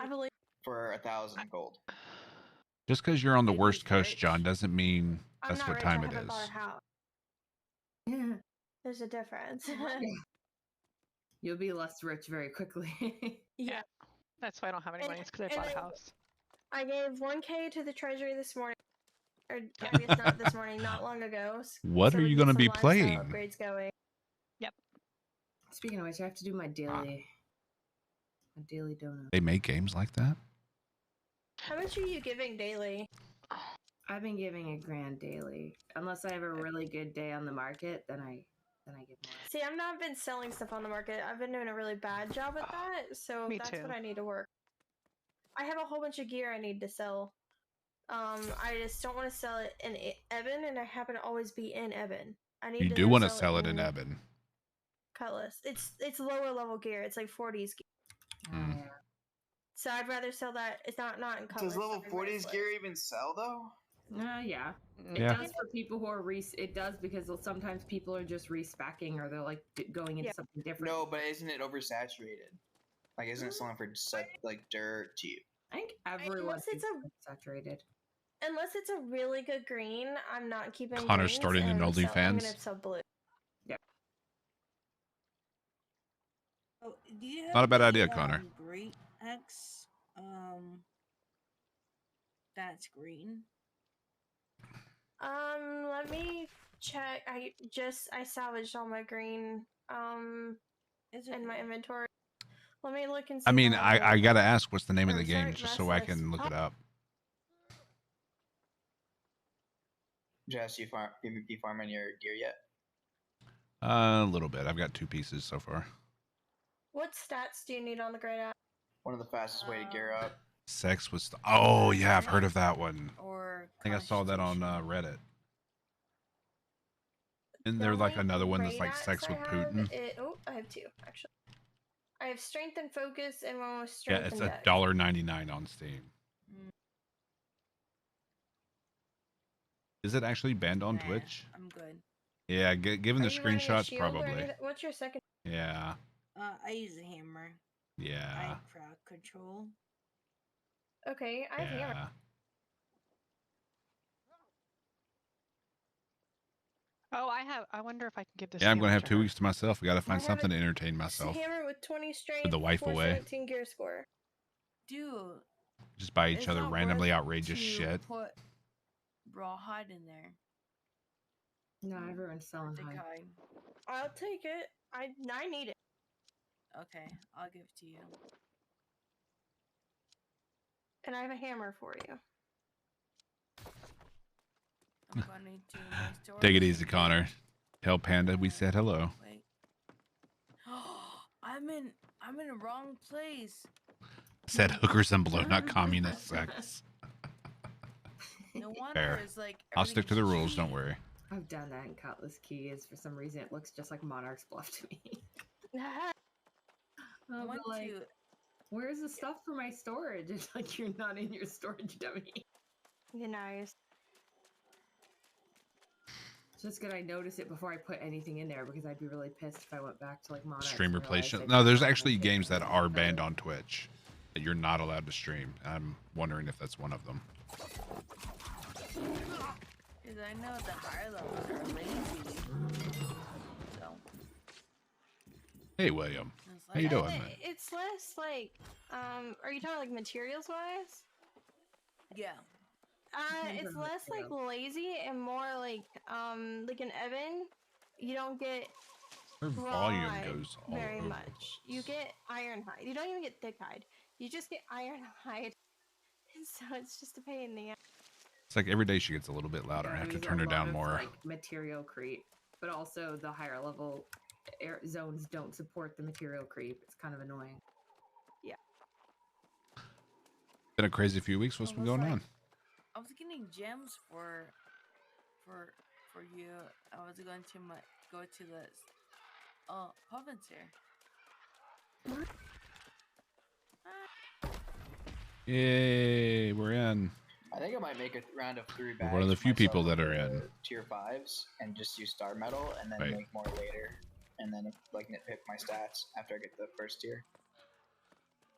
I believe for 1,000 gold. Just because you're on the worst coast, John, doesn't mean that's what time it is. Bought a house. Yeah. There's a difference. You'll be less rich very quickly. Yeah. That's why I don't have any money. It's because I bought a house. I gave 1K to the treasury this morning. Or I guess not this morning, not long ago. What are you going to be playing? Upgrades going. Yep. Speaking of which, I have to do my daily donut. They make games like that? How much are you giving daily? I've been giving $1,000 daily. Unless I have a really good day on the market, then I give more. See, I've not been selling stuff on the market. I've been doing a really bad job at that, so that's what I need to work. I have a whole bunch of gear I need to sell. I just don't want to sell it in Eben, and I happen to always be in Eben. I need. You do want to sell it in Eben. Cutlass. It's lower level gear. It's like 40s gear. Mm. Yeah. So I'd rather sell that. It's not in Cutlass. Does level 40s gear even sell though? Yeah. It does for people who are it does because sometimes people are just respecking or they're like going into something different. No, but isn't it oversaturated? Like, isn't it selling for like dirt cheap? I think everyone is saturated. Unless it's a really good green, I'm not keeping. Connor's starting an OnlyFans. I'm gonna sell blue. Yep. Oh, do you have not a bad idea, Connor. Great X, that's green. Let me check. I salvaged all my green in my inventory. Let me look and see. I mean, I gotta ask, what's the name of the game, just so I can look it up. Jess, you PvP farming your gear yet? A little bit. I've got 2 pieces so far. What stats do you need on the great app? One of the fastest way to gear up. Sex was. Oh yeah, I've heard of that one. I think I saw that on Reddit. Isn't there like another one that's like sex with Putin? I have 2 actually. I have strength and focus, and one with strength. Yeah, it's and $1.99 on Steam. Is it actually banned on Twitch? I'm good. Yeah, given the screenshots, probably. What's your second? Yeah. I use a hammer. Yeah. I have crowd control. Okay, I have hammer. Oh, I wonder if I can give this. Yeah, I'm gonna have 2 weeks to myself. I gotta find something to entertain myself. Hammer with 20 strength. With the wife away. 17 gear score. Dude. Just buy each other randomly outrageous shit. Put rawhide in there. No, everyone's selling hide. I'll take it. I need it. Okay, I'll give it to you. And I have a hammer for you. I'm going to my store. Take it easy, Connor. Tell Panda we said hello. Wait. I'm in a wrong place. Said hookers and blow, not communist sex. No wonder Fair. it's like I'll stick to the rules, don't worry. I've done that in Cutlass Keys. For some reason, it looks just like Monarch's Bluff to me. Where's the stuff for my storage? It's like you're not in your storage, dummy. You're nice. It's just good I notice it before I put anything in there because I'd be really pissed if I went back to like Monarch. Streamer PlayStation. No, there's actually games that are banned on Twitch that you're not allowed to stream. I'm wondering if that's one of them. Because I know the higher levels are lazy. So. Hey, William. How you doing? It's less like, are you talking like materials wise? Yeah. It's less like lazy and more like an Evan. You don't get Her volume goes all very over. much. You get iron hide. You don't even get thick hide. You just get iron hide. And so it's just a pain in the ass. It's like every day she gets a little bit louder. I have to turn her down more. Like material creep, but also the higher level zones don't support the material creep. It's kind of annoying. Yeah. Been a crazy few weeks. What's been going on? I was getting gems for you. I was going to go to the province here. Yay, we're in. I think I might make a round of 3 bags. We're one of the few people that are in. Tier 5s and just use star metal and then make more later. And then like nitpick my stats after I get the first tier.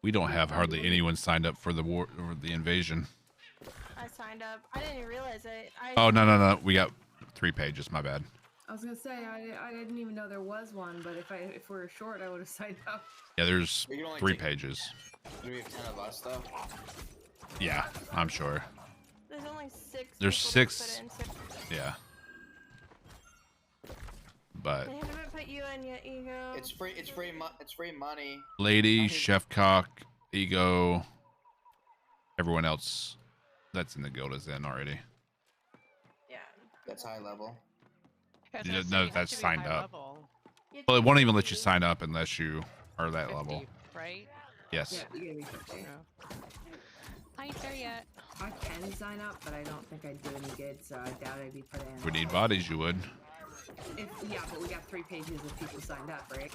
We don't have hardly anyone signed up for the war or the invasion. I signed up. I didn't even realize it. Oh, no. We got 3 pages. My bad. I was gonna say I didn't even know there was one, but if we were short, I would have signed up. Yeah, there's 3 pages. Do we have 10 of us though? Yeah, I'm sure. There's only 6. There's 6. Yeah. But they haven't put you in yet, Ego. It's free money. Lady, Chef Cock, Ego, everyone else that's in the guild is in already. Yeah. That's high level. You don't know if that's signed up. Well, it won't even let you sign up unless you are that 50, level. Right? Yes. Yeah, you gotta be 50. I ain't there yet. I can sign up, but I don't think I'd do any good, so I doubt I'd be put in. If we need bodies, you would. Yeah, but we got 3 pages of people signed up, right?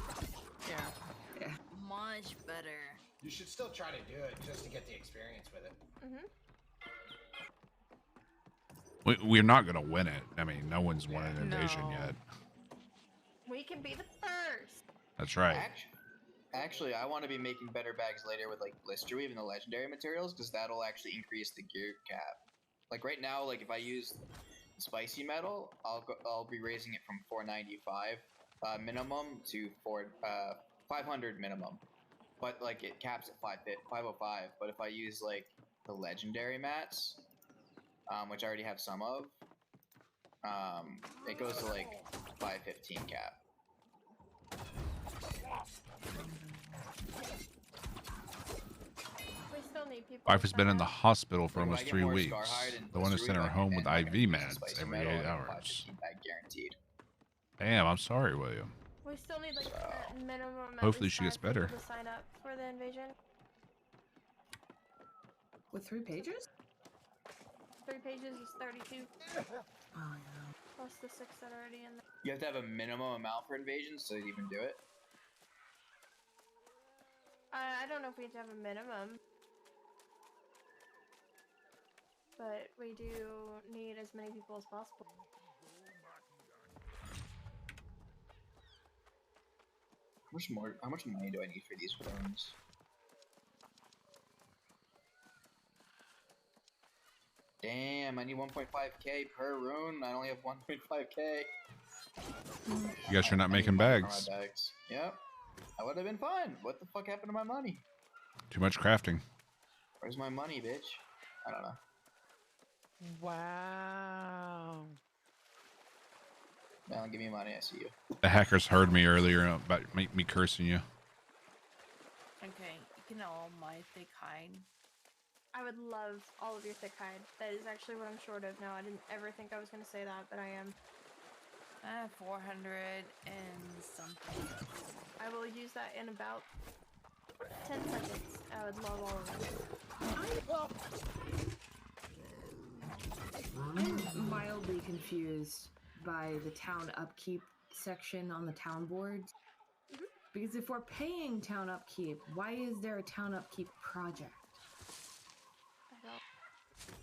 Yeah. Much better. You should still try to do it just to get the experience with it. We're not going to win it. I mean, no one's won an invasion yet. We can be the first. That's right. Actually, I want to be making better bags later with like blister weave and the legendary materials because that'll actually increase the gear cap. Like right now, like if I use spicy metal, I'll be raising it from 495 minimum to 500 minimum. But like it caps at 505. But if I use like the legendary mats, which I already have some of, it goes to like 515 cap. We still need people. Wife has been in the hospital for almost 3 weeks. The one who sent her home with IV meds every 8 hours. Guaranteed. Damn, I'm sorry, William. We still need like a minimum. Hopefully she gets better. To sign up for the invasion. With 3 pages? 3 pages is 32. Oh no. Plus the 6 that are already in there. You have to have a minimum amount for invasions to even do it. I don't know if we have to have a minimum. But we do need as many people as possible. How much money do I need for these runes? Damn, I need 1.5k per rune. I only have 1.5k. You guys are not making bags. Yep. I would have been fine. What the fuck happened to my money? Too much crafting. Where's my money, bitch? I don't know. Wow. Now give me money. I see you. The hackers heard me earlier about me cursing you. Okay, you can all my thick hide. I would love all of your thick hide. That is actually what I'm short of now. I didn't ever think I was going to say that, but I am. 400 and something. I will use that in about 10 seconds. I would love all of them. I'm mildly confused by the town upkeep section on the town boards. Because if we're paying town upkeep, why is there a town upkeep project?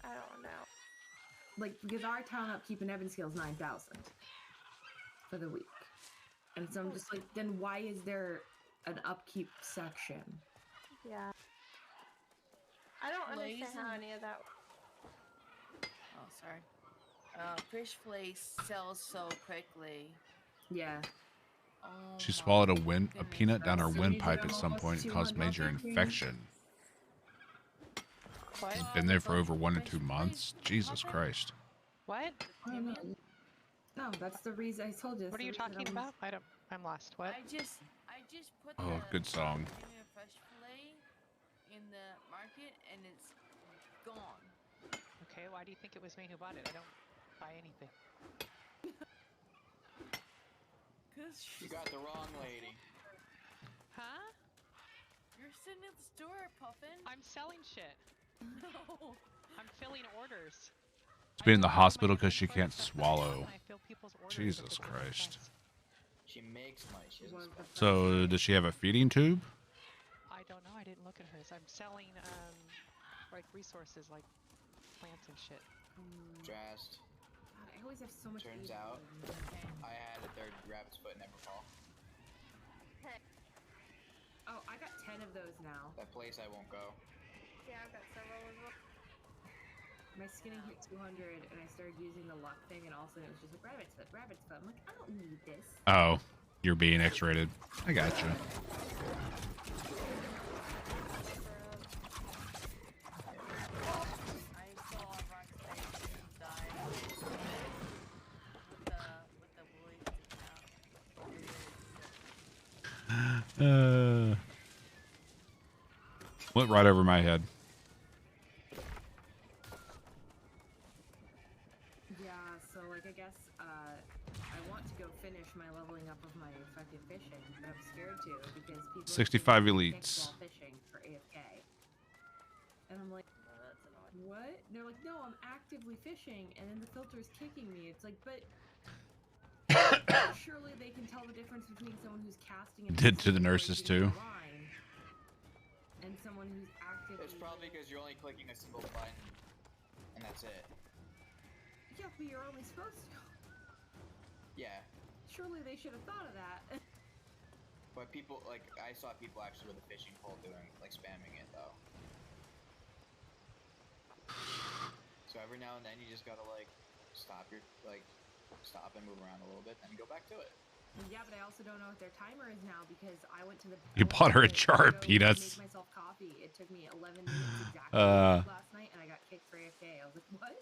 I don't know. Like, because our town upkeep in Evanscale is 9,000 for the week. And so I'm just like, then why is there an upkeep section? Yeah. I don't understand how any of that. Oh, sorry. Fish flakes sells so quickly. Yeah. Oh, She swallowed a peanut down her windpipe at some point and caused major infection. What? It's been there for over 1 to 2 months. Jesus Christ. What? No, that's the reason I told you. What are you talking about? I don't. I'm lost. What? I just put Oh, good song. fresh fillet in the market and it's gone. Okay, why do you think it was me who bought it? I don't buy anything. Cause you got the wrong lady. Huh? You're sitting at the store, Puffin. I'm selling shit. No. I'm filling orders. She's been in the hospital because she can't swallow. I fill people's orders Jesus Christ. She makes money. She doesn't spend. So, does she have a feeding tube? I don't know. I didn't look at hers. I'm selling, like resources, like plants and shit. Drast. I always have so much. Turns out, I had a third rabbit's foot never fall. Oh, I got 10 of those now. That place I won't go. Yeah, I've got several as well. My skinning hit 200, and I started using the luck thing, and all of a sudden it was just like rabbit's foot, rabbit's foot. I'm like, I don't need this. Oh, you're being X-rated. I gotcha. Went right over my head. Yeah, so like I guess I want to go finish my leveling up of my effective fishing, but I'm scared to because people 65 elites. Fishing for AFK, and I'm like, what? And they're like, no, I'm actively fishing, and then the filter is kicking me. It's like, but surely they can tell the difference between someone who's casting and Did to the nurses too. And someone who's actively. It's probably because you're only clicking a single button, and that's it. Yeah, but you're only supposed to. Yeah. Surely they should have thought of that. But people, like, I saw people actually with a fishing pole doing, like, spamming it, though. So every now and then you just gotta, like, stop and move around a little bit, then go back to it. Yeah, but I also don't know what their timer is now because I went to the. You bought her a jar of peanuts. Make myself coffee. It took me 11 minutes exactly last night, and I got kicked for AFK. I was like, what?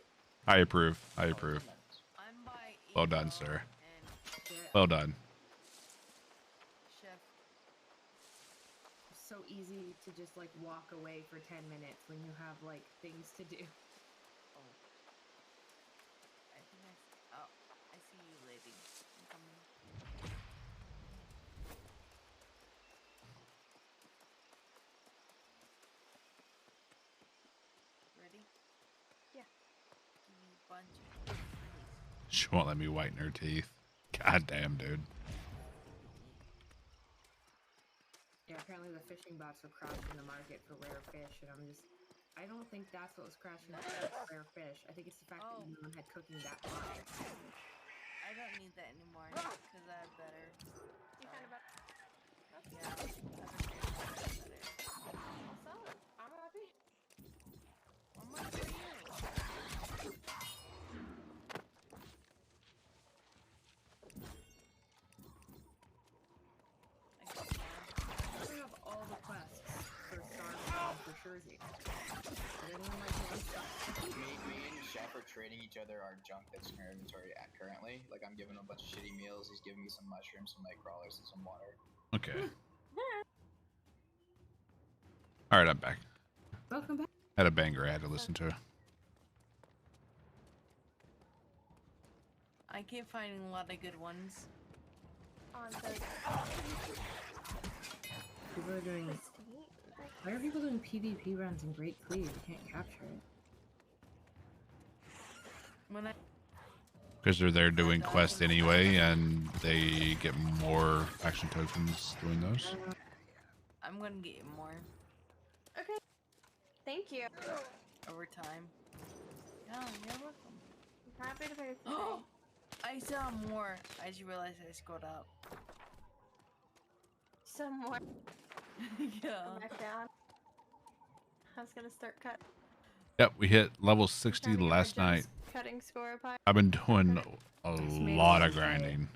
I approve. I approve. I'm by Well done, sir. Shit. Well done. Chef. So easy to just like walk away for 10 minutes when you have like things to do. I see you, lady. I'm coming. Ready? Yeah. Give me a bunch of She won't let me whiten her teeth. God damn, dude. Yeah, apparently the fishing bots were crashing the market for rare fish, and I don't think that's what was crashing the market for rare fish. I think it's the fact that no one had cooking that much. I don't need that anymore because I have better. You kind of better. Yeah, I have better. So, I'm happy. I'm happy for you. I have all the quests for Star for Jersey. Did anyone like one stuff? Me and Chef are trading each other our junk that's in our inventory currently. Like, I'm giving him a bunch of shitty meals. He's giving me some mushrooms, some night crawlers, and some water. Okay. All right, I'm back. Welcome back. Had a banger I had to listen to. I keep finding a lot of good ones. On the People are doing. Why are people doing PvP runs in Great Cleave? You can't capture it. Because they're there doing quests anyway, and they get more action tokens doing those. I'm gonna get more. Okay. Thank you. Over time. Yeah, you're welcome. I'm happy to pay for Oh, I saw more. I just realized I scrolled up. some more. Yeah. Back down. I was gonna start cut. Yep, we hit level 60 trying to get my last night. gems Cutting score up high. I've been doing a lot of grinding.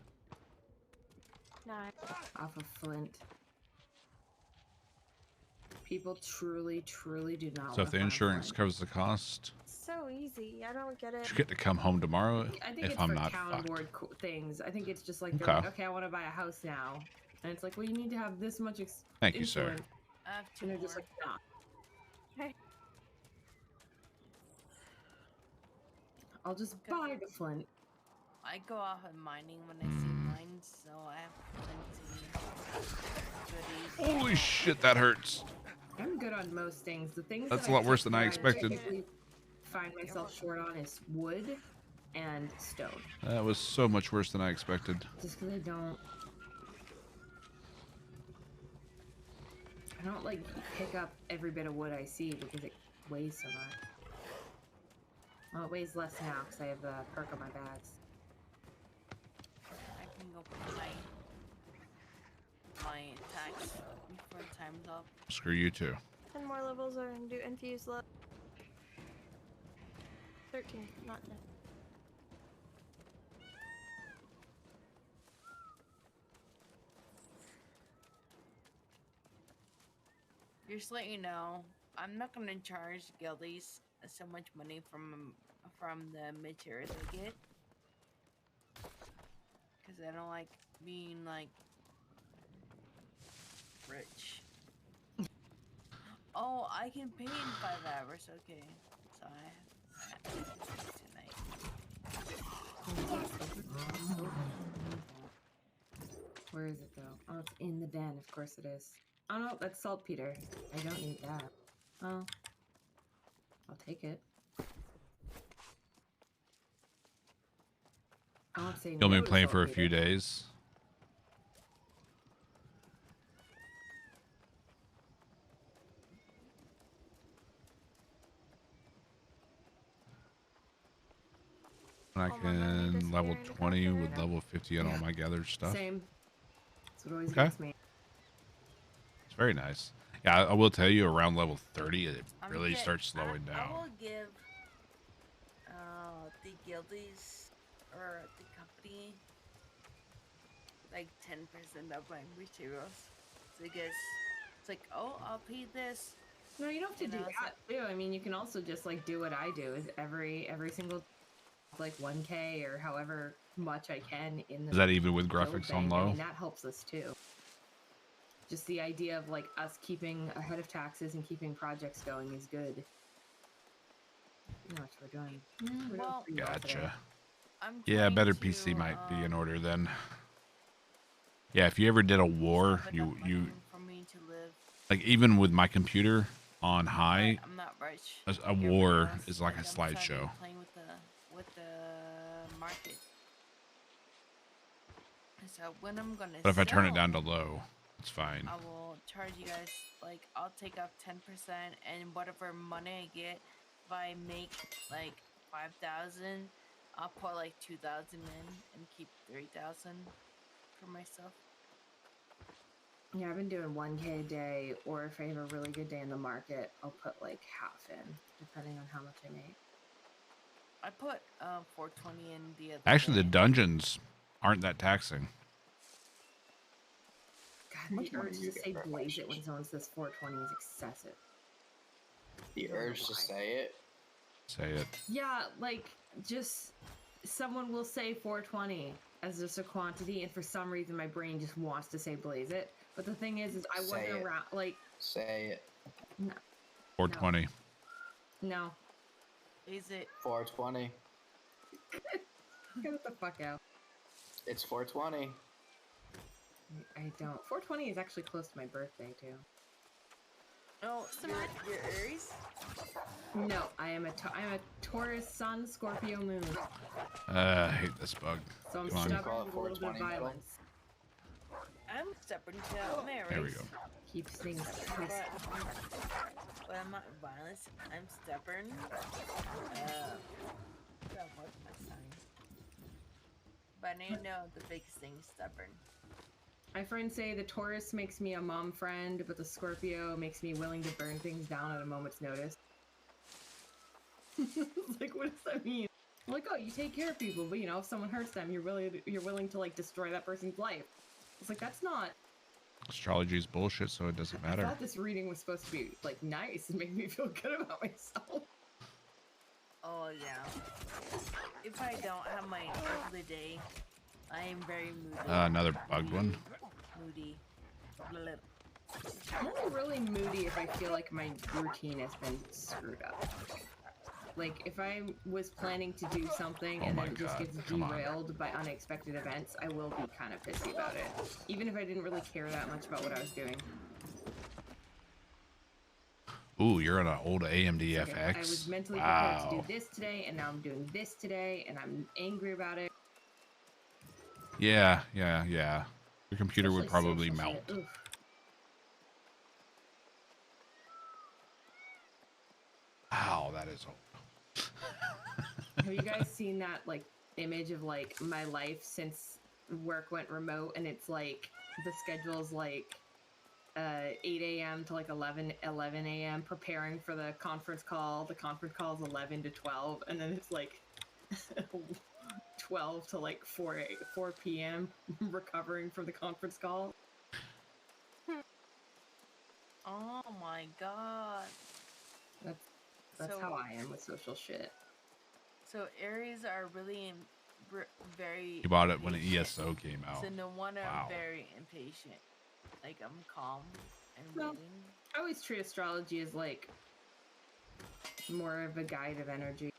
Nice. Off of Flint. People truly, truly do not. So if the wanna farm insurance Flint. covers the cost, so easy. I don't get it. You get to come home tomorrow I think if it's I'm for not town fucked. board things. I think it's just like they're Okay. like, okay, I want to buy a house now, and it's like, well, you need to have this much Thank you, sir. influence. I have two And they're more. just like, nah. I'll just buy the flint. I go off of mining when I see mines, so I have plenty goodies. Holy shit, that hurts. I'm good on most things. The things That's that a lot worse than I expected. typically find myself short on is wood and stone. That was so much worse than I expected. Just because I don't like pick up every bit of wood I see because it weighs so much. Well, it weighs less now because I have the perk on my bags. I can go put my attacks before time's up. Screw you too. 10 more levels are and do infuse left. 13, not 10. Just to let you know, I'm not gonna charge guildies so much money from the materials I get, because I don't like being like rich. Oh, I can pay in 5 hours. Okay, so I tonight. Where is it though? Oh, it's in the den. Of course it is. Oh no, that's saltpeter. I don't need that. Oh, I'll take it. I won't say You'll no be to playing for a saltpeter. few days. And I can level 20 with level 50 on all my gathered stuff. Same. That's what always Okay. gets me. It's very nice. Yeah, I will tell you, around level 30, it I'm really get- starts slowing I down. will give the guildies or the company like 10% of my materials. So because it's like, oh, I'll pay this. No, you don't have to do that too. I mean, you can also just like do what I do. Is every single like 1K or however much I can in the. Is that even with build graphics on bank. I low? mean, that helps us too. Just the idea of like us keeping ahead of taxes and keeping projects going is good. You know what we're doing. We're doing pretty well today. Gotcha. I'm Yeah, trying better to, PC might be in order then. Yeah, if you ever did a war, have enough you money for me to live. like even with my computer on high, I'm not rich. a war is like a slideshow. Playing with the market. So when I'm gonna But if I turn it sell, down to low, it's fine. I will charge you guys, like, I'll take off 10% and whatever money I get, if I make like 5,000, I'll put like 2,000 in and keep 3,000 for myself. Yeah, I've been doing 1K a day, or if I have a really good day in the market, I'll put like half in, depending on how much I make. I put 420 in the other Actually, the day. dungeons aren't that taxing. God, the urge to say blaze it when someone says 420 is excessive. The urge to say it. Say it. Yeah, like, just someone will say 420 as just a quantity, and for some reason my brain just wants to say blaze it. But the thing is I Say wasn't it. around, like... Say it. No. 420. No. Is it 420? Get the fuck out. It's 420. I don't. 420 is actually close to my birthday, too. Oh, you're Aries? No, I'm a Taurus Sun, Scorpio Moon. I hate this bug. So I'm Come on. stubborn with a little bit of violence. I'm stubborn too. I'm Aries. There we go. Keeps things But I'm not violent. I'm stubborn. That was my sign. But I know the biggest thing is stubborn. My friends say the Taurus makes me a mom friend, but the Scorpio makes me willing to burn things down at a moment's notice. It's like, what does that mean? I'm like, oh, you take care of people, but you know, if someone hurts them, you're willing to like destroy that person's life. It's like, that's not. Astrology is bullshit, so it doesn't I matter. thought this reading was supposed to be like nice and make me feel good about myself. Oh yeah. If I don't have my work of the day, I am very moody. Another bugged one. Moody. I'm only really moody if I feel like my routine has been screwed up. Like, if I was planning to do something and then it just gets derailed by unexpected events, I will be kind of pissy about it. Even if I didn't really care that much about what I was doing. Ooh, you're on an old AMD FX. I was mentally prepared to do this today, and now I'm doing this today, and I'm angry about it. Yeah. Your computer would probably melt. Wow, that is old. Have you guys seen that, like, image of, like, my life since work went remote, and it's, like, the schedule's, like, 8 a.m. to, like, 11 a.m. preparing for the conference call. The conference call is 11 to 12, and then it's, like, 12 to, like, 4 p.m. recovering from the conference call. Oh my god. That's how I am with social shit. So Aries are really very. You bought it when the ESO came out. So no wonder I'm very impatient. Like I'm calm and waiting. I always treat astrology as like more of a guide of energy.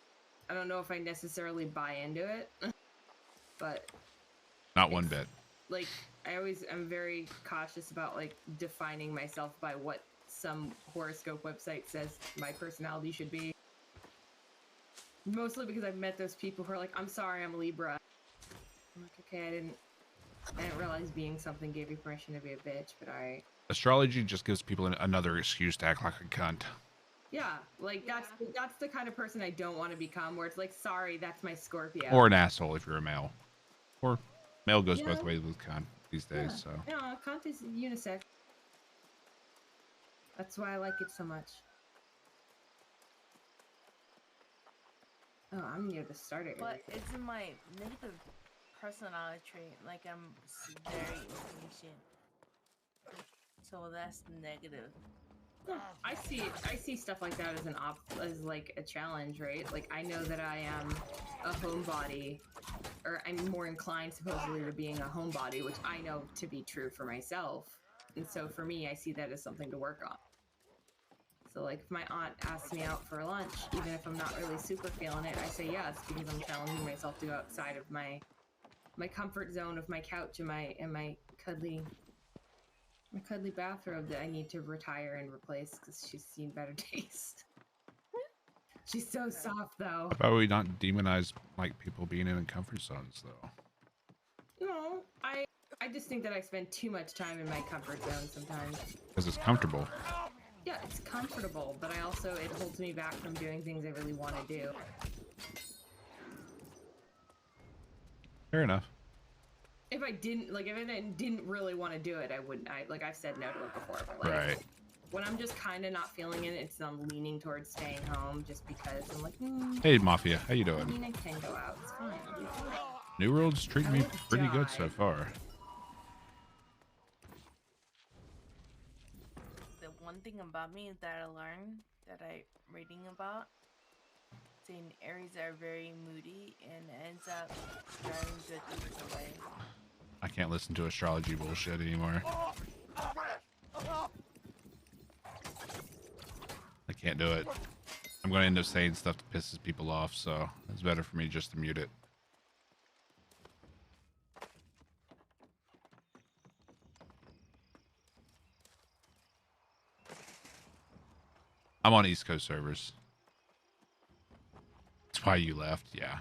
I don't know if I necessarily buy into it, but not one bit. Like I'm very cautious about like defining myself by what some horoscope website says my personality should be. Mostly because I've met those people who are like, I'm sorry, I'm Libra. I'm like, okay, I didn't realize being something gave you permission to be a bitch, but Astrology just gives people another excuse to act like a cunt. Yeah, like that's the kind of person I don't want to become, where it's like, sorry, that's my Scorpio. Or an asshole if you're a male. Or male goes both ways with cunt these days, so. No, cunt is unisex. That's why I like it so much. Oh, I'm near the starter. But it's in my negative personality trait. Like I'm very impatient. So that's negative. I see stuff like that as like a challenge, right? Like I know that I am a homebody, or I'm more inclined supposedly to being a homebody, which I know to be true for myself. And so for me, I see that as something to work on. So like if my aunt asks me out for lunch, even if I'm not really super feeling it, I say yes because I'm challenging myself to go outside of my comfort zone of my couch and my cuddly bathrobe that I need to retire and replace because she's seen better days. She's so soft though. How about we not demonize like people being in comfort zones though? No, I just think that I spend too much time in my comfort zone sometimes. Because it's comfortable. Yeah, it's comfortable, but it holds me back from doing things I really want to do. Fair enough. If I didn't really want to do it, I wouldn't. Like I've said no to it before, but like, right. When I'm just kind of not feeling it, I'm leaning towards staying home just because I'm like, Hey Mafia, how you doing? I mean, I can go out. It's fine. I'll be fine. New World's treating me pretty good so far. The one thing about me that I learned that I'm reading about, saying Aries are very moody and ends up driving good things away. I can't listen to astrology bullshit anymore. I can't do it. I'm going to end up saying stuff that pisses people off, so it's better for me just to mute it. I'm on East Coast servers. That's why you left, yeah.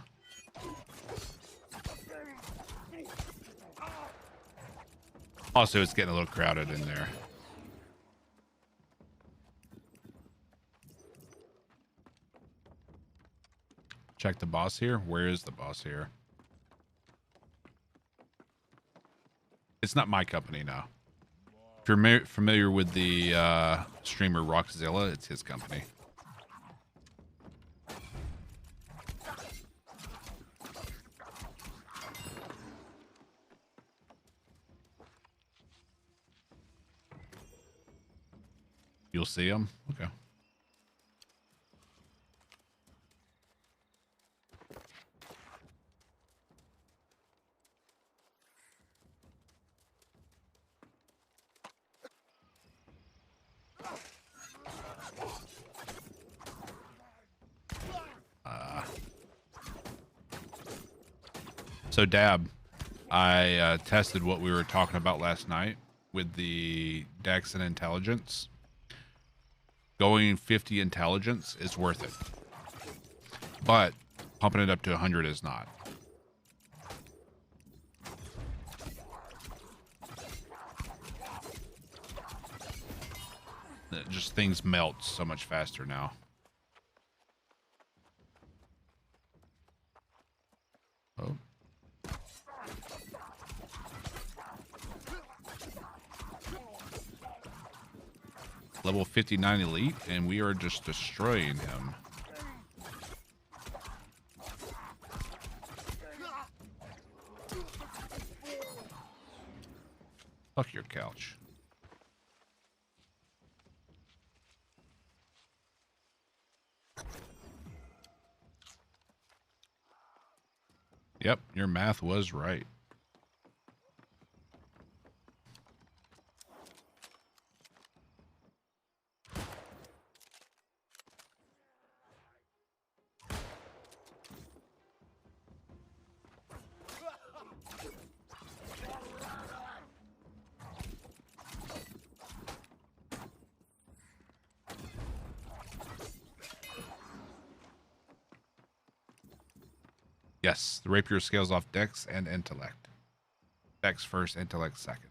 Also, it's getting a little crowded in there. Check the boss here. Where is the boss here? It's not my company now. If you're familiar with the streamer Rockzilla, it's his company. You'll see him? Okay. So Dab, I tested what we were talking about last night with the Dex and Intelligence. Going 50 Intelligence is worth it, but pumping it up to 100 is not. Just things melt so much faster now. Oh. Level 59 elite, and we are just destroying him. Fuck your couch. Yep, your math was right. Yes, the rapier scales off Dex and Intellect. Dex first, Intellect second.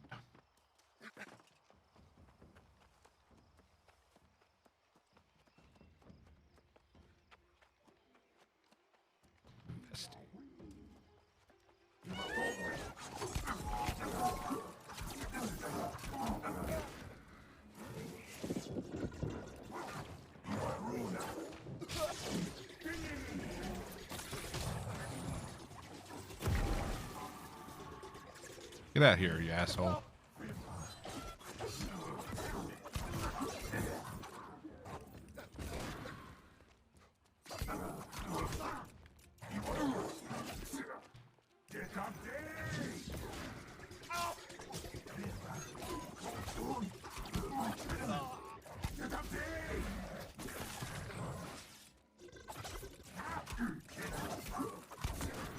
Get out of here, you asshole.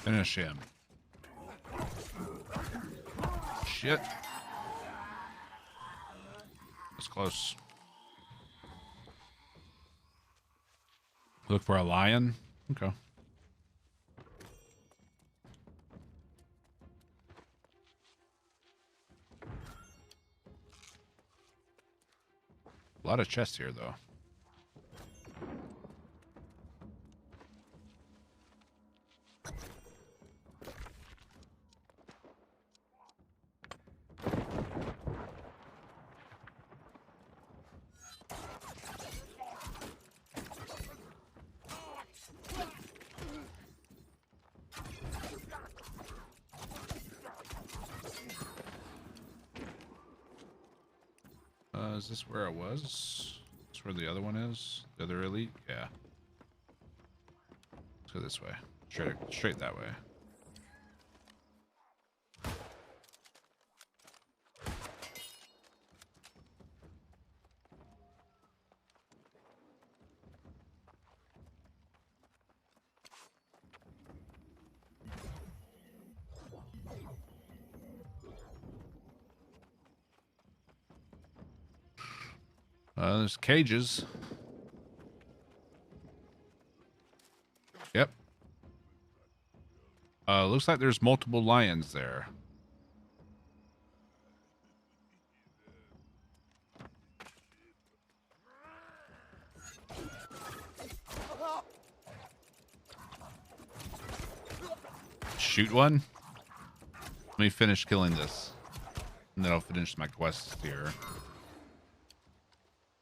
Finish him. Shit. That's close. Look for a lion. Okay. A lot of chests here, though. Is this where I was? Is this where the other one is? The other elite? Yeah. Let's go this way. Straight that way. There's cages. Yep. Looks like there's multiple lions there. Shoot one. Let me finish killing this, and then I'll finish my quest here.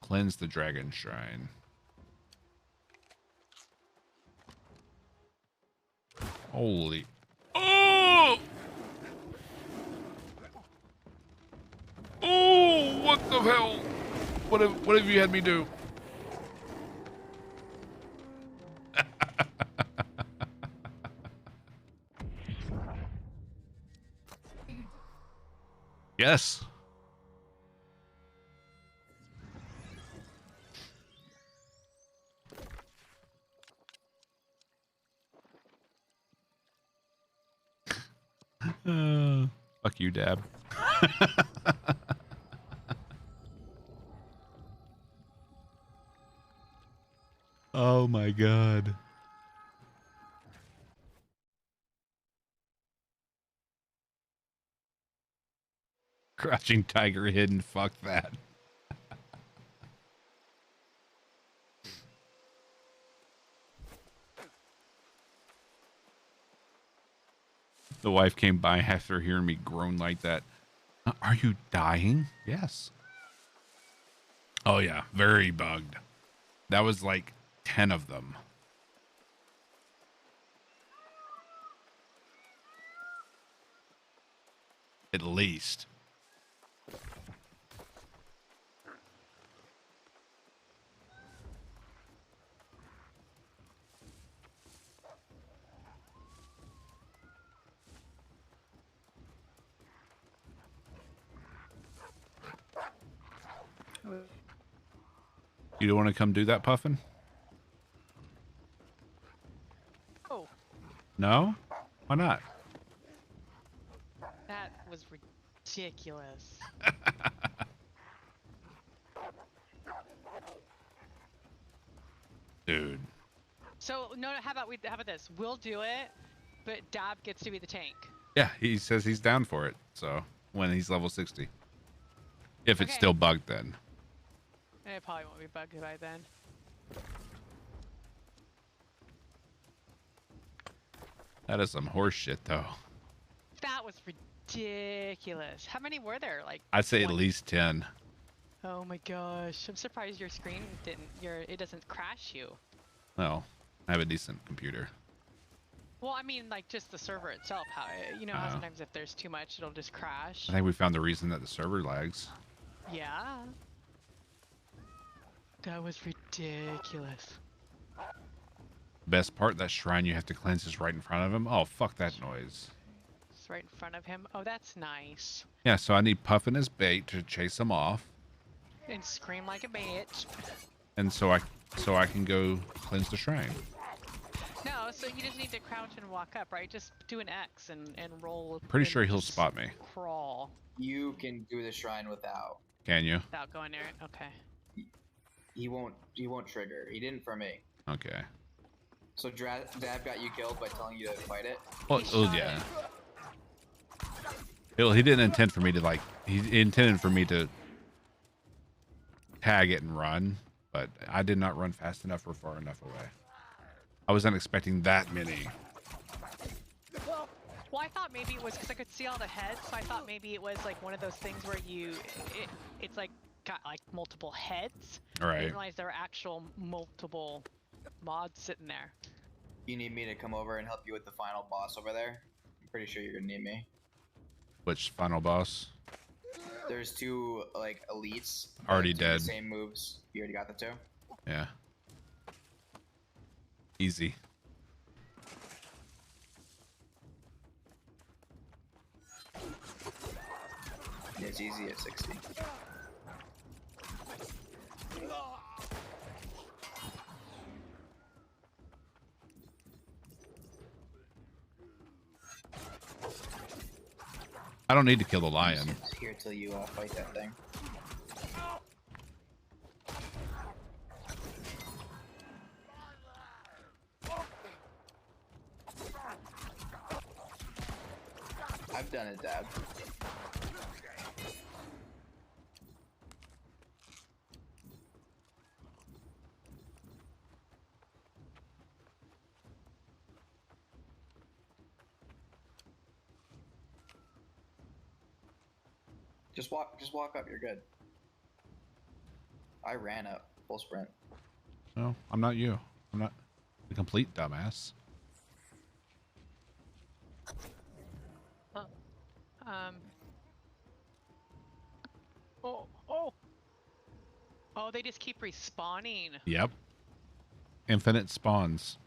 Cleanse the dragon shrine. Holy. Oh! Oh, what the hell? What have you had me do? Yes. Fuck you, Dab. Oh my god. Crouching tiger hidden. Fuck that. The wife came by after hearing me groan like that. Are you dying? Yes. Oh yeah, very bugged. That was like 10 of them. At least. You don't want to come do that, Puffin? Oh. No? Why not? That was ridiculous. Dude. So no, how about this? We'll do it, but Dab gets to be the tank. Yeah, he says he's down for it. So when he's level 60. If it's still bugged then. It probably won't be bugged by then. That is some horse shit though. That was ridiculous. How many were there? Like I'd say at least 10. Oh my gosh. I'm surprised your screen it doesn't crash you. Well, I have a decent computer. Well, I mean, like just the server itself. How how sometimes if there's too much, it'll just crash. I think we found the reason that the server lags. Yeah. That was ridiculous. Best part, that shrine you have to cleanse is right in front of him. Oh, fuck that noise. It's right in front of him. Oh, that's nice. Yeah, so I need Puffin as bait to chase him off. And scream like a bitch. And so I can go cleanse the shrine. No, so you just need to crouch and walk up, right? Just do an X and roll. Pretty sure he'll spot me. Crawl. You can do the shrine without. Can you? Without going there. Okay. He won't trigger. He didn't for me. Okay. So Dab got you killed by telling you to fight it? Well, yeah. He didn't intend for me to he intended for me to tag it and run, but I did not run fast enough or far enough away. I wasn't expecting that many. Well, I thought maybe it was because I could see all the heads, so I thought maybe it was like one of those things where it's like got like multiple heads. All right. I didn't realize there were actual multiple mods sitting there. You need me to come over and help you with the final boss over there? I'm pretty sure you're gonna need me. Which final boss? There's two like elites. Already dead. Same moves. You already got the two? Yeah. Easy. Yeah, it's easy at 60. I don't need to kill the lion. It's here till you fight that thing. I've done it, Dad. Just walk up, you're good. I ran up, full sprint. No, I'm not you. I'm not the complete dumbass. Oh, they just keep respawning. Yep. Infinite spawns.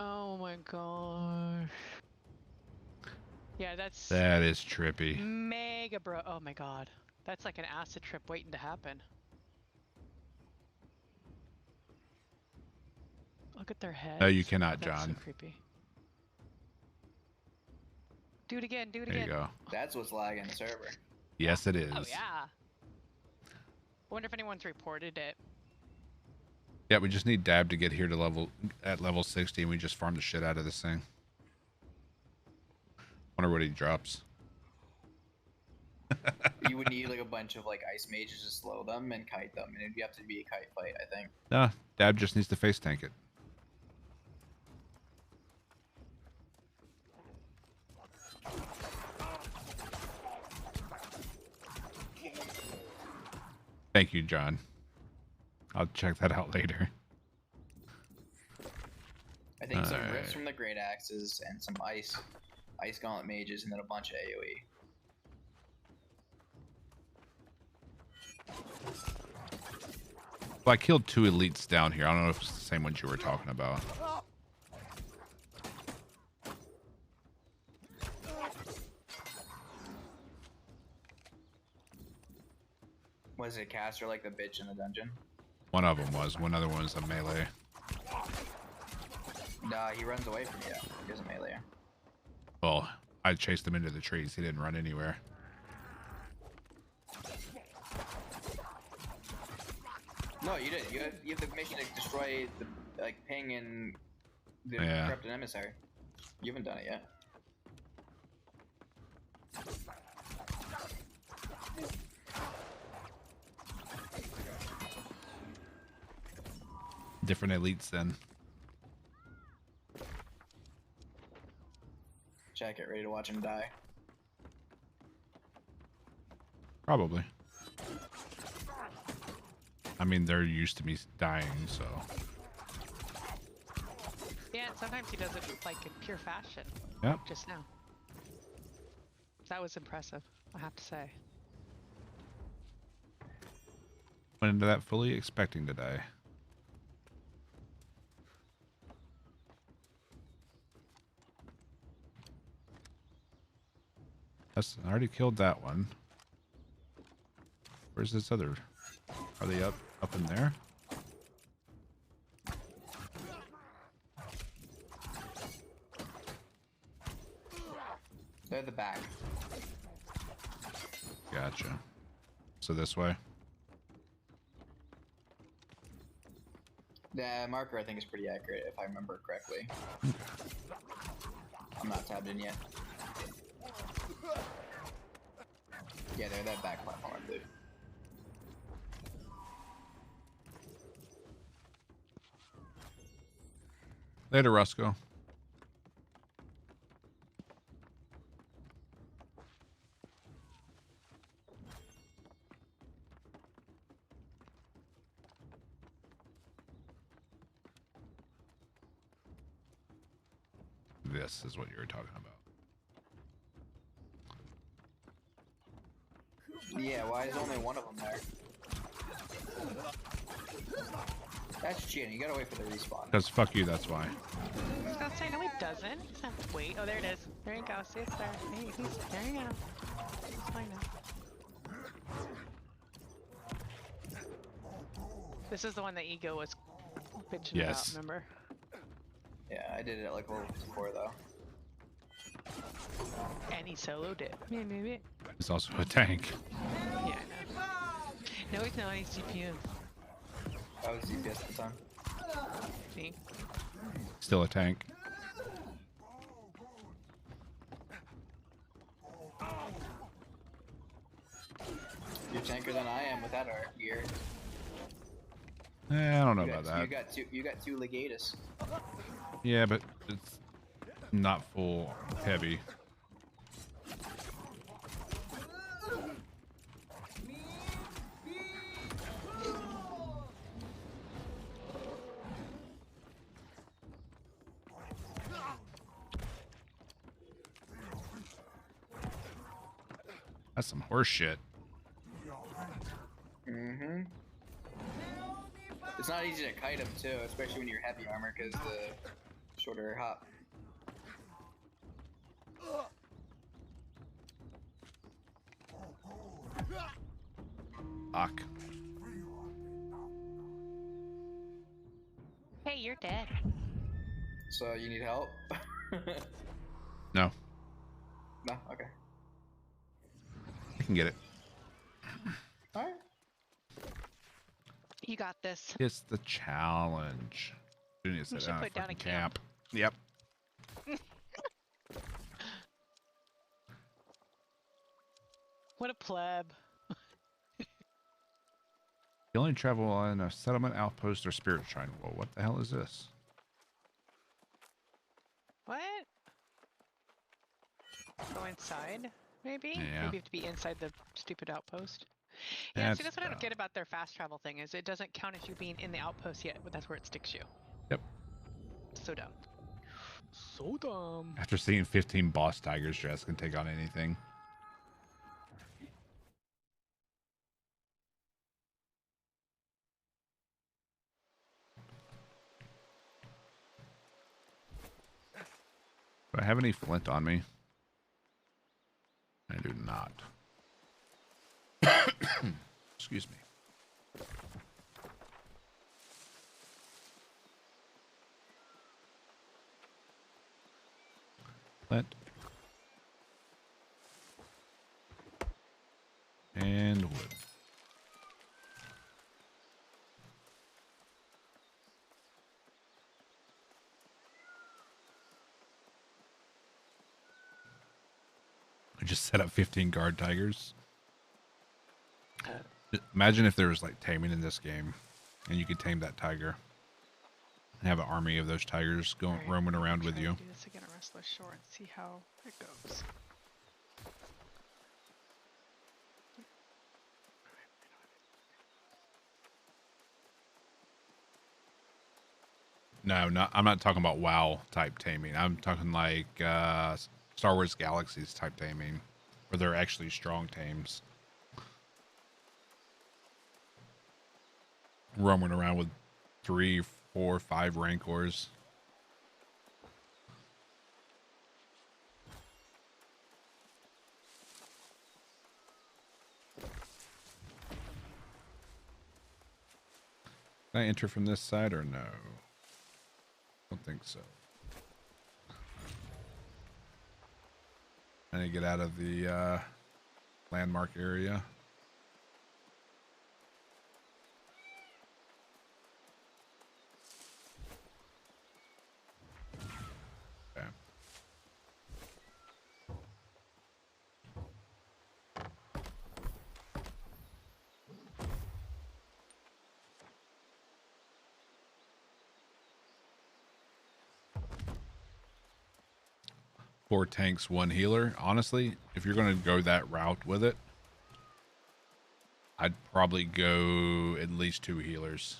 Oh my gosh. Yeah, that is trippy. Mega bro. Oh my god. That's like an acid trip waiting to happen. Look at their heads. No, you cannot, That's John. so creepy. Do it again. Do it There again. you go. That's what's lagging the server. Yes, it is. Oh yeah. I wonder if anyone's reported it. Yeah, we just need Dab to get here to level 60, and we just farm the shit out of this thing. Wonder what he drops. You would need like a bunch of like ice mages to slow them and kite them, and it'd have to be a kite fight, I think. Nah, Dab just needs to face tank it. Thank you, John. I'll check that out later. I think some rips from the great axes and some ice gauntlet mages, and then a bunch of AoE. Well, I killed 2 elites down here. I don't know if it's the same ones you were talking about. Was it caster like the bitch in the dungeon? One of them was. One other one was a melee. Nah, he runs away from you. He doesn't melee. Well, I chased him into the trees. He didn't run anywhere. No, you didn't. You have the mission to destroy the ping and the Yeah. corrupted emissary. You haven't done it yet. Different elites then. Check it, ready to watch him die. Probably. I mean, they're used to me dying, so. Yeah, and sometimes he does it like in pure fashion. Yep. Just now. That was impressive, I have to say. Went into that fully expecting to die. I already killed that one. Where's this other? Are they up in there? They're at the back. Gotcha. So this way? The marker I think is pretty accurate if I remember correctly. I'm not tabbed in yet. Yeah, they're that back platform, I believe. Later, Roscoe. This is what you were talking about. Yeah, why is only one of them there? That's cheating. You gotta wait for the respawn. Because fuck you, that's why. I was gonna say, no, he doesn't. He doesn't have to wait. Oh, there it is. There you go. See, it's there. There you go. It's fine now. This is the one that Ego was bitching about, remember? Yeah, I did it at like level 4 though. And he soloed it. Yeah, maybe. It's also a tank. Yeah, I know. No, he's not. He's GPU. I was DPS at the time. See? Still a tank. You're tanker than I am without our gear. I don't know about that. You got two legatus. Yeah, but it's not full heavy. That's some horse shit. Mm-hmm. It's not easy to kite them too, especially when you're heavy armor, because the shorter hop. Fuck. Hey, you're dead. So you need help? No. No. Okay. I can get it. All right. You got this. It's the challenge. You need to We sit should down put down a fucking camp. Yep. What a pleb. You only travel on a settlement outpost or spirit shrine. Well, what the hell is this? What? Go inside, maybe? Yeah. Maybe you have to be inside the stupid outpost. Yeah, see, that's what I don't dumb. get about their fast travel thing, is it doesn't count as you being in the outpost yet, but that's where it sticks you. Yep. So dumb. So dumb. After seeing 15 boss tigers, Jess can take on anything. Do I have any flint on me? I do not. Excuse me. Flint. And wood. I just set up 15 guard tigers. Imagine if there was like taming in this game and you could tame that tiger and have an army of those tigers going roaming around with you. Do this again at Restless Shore and see how it goes. No, I'm not talking about WoW type taming. I'm talking like Star Wars Galaxies type taming, where they're actually strong tames. Roaming around with 3, 4, 5 rancors. Can I enter from this side or no? Don't think so. I need to get out of the landmark area. Okay. Four tanks, one healer. Honestly, if you're going to go that route with it, I'd probably go at least 2 healers.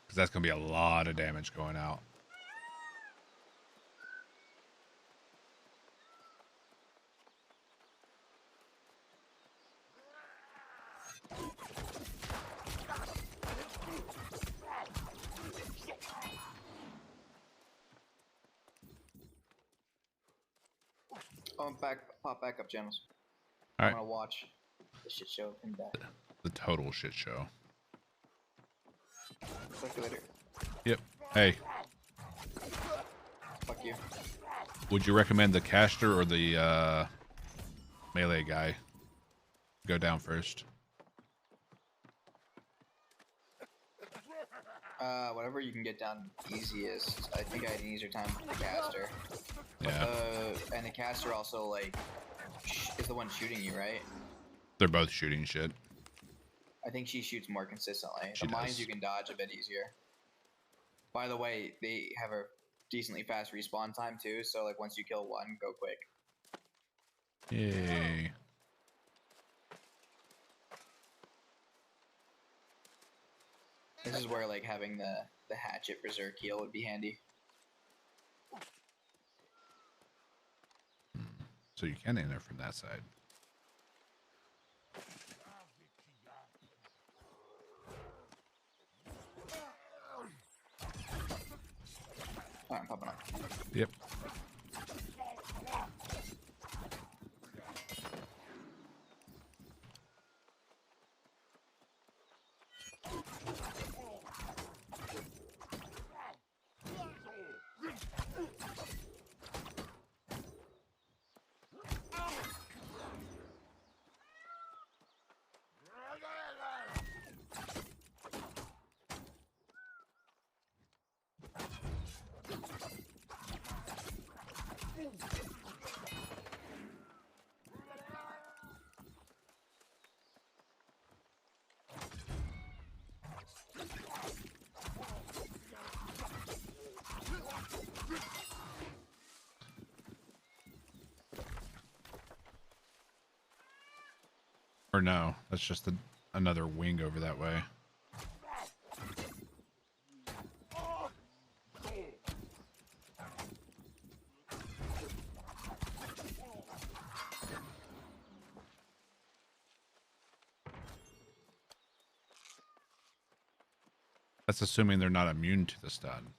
Because that's going to be a lot of damage going out. Oh, pop back up channels. All right. I'm gonna watch the shit show and back. The total shit show. Talk to you later. Yep. Hey. Fuck you. Would you recommend the caster or the melee guy go down first? Whatever you can get down easiest. I think I had an easier time with the caster. Yeah. And the caster also, like, is the one shooting you, right? They're both shooting shit. I think she shoots more consistently. She the mines does. you can dodge a bit easier. By the way, they have a decently fast respawn time too, so like once you kill one, go quick. Yay. This is where like having the hatchet berserk heal would be handy. So you can enter from that side. Alright, I'm popping up. Yep. Or no, that's just another wing over that way. That's assuming they're not immune to the stun.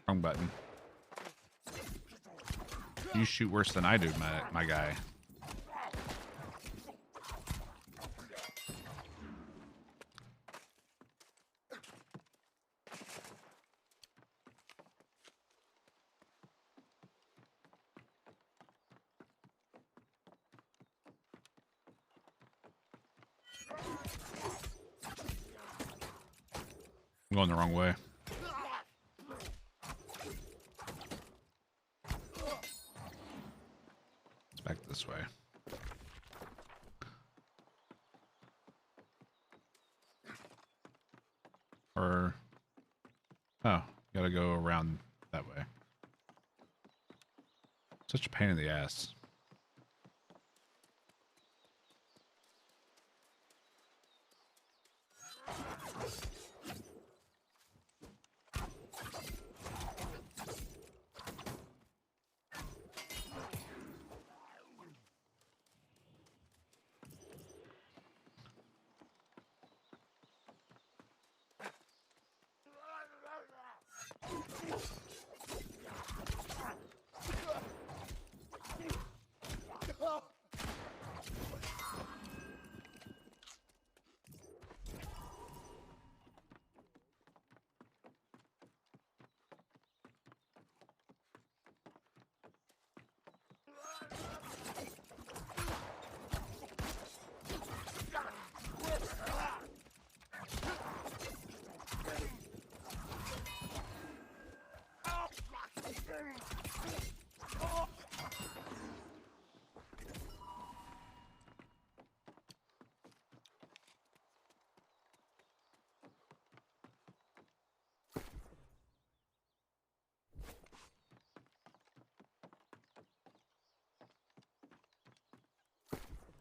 Wrong button. You shoot worse than I do, my guy. I'm going the wrong way. It's back this way. Or... oh, gotta go around that way. Such a pain in the ass.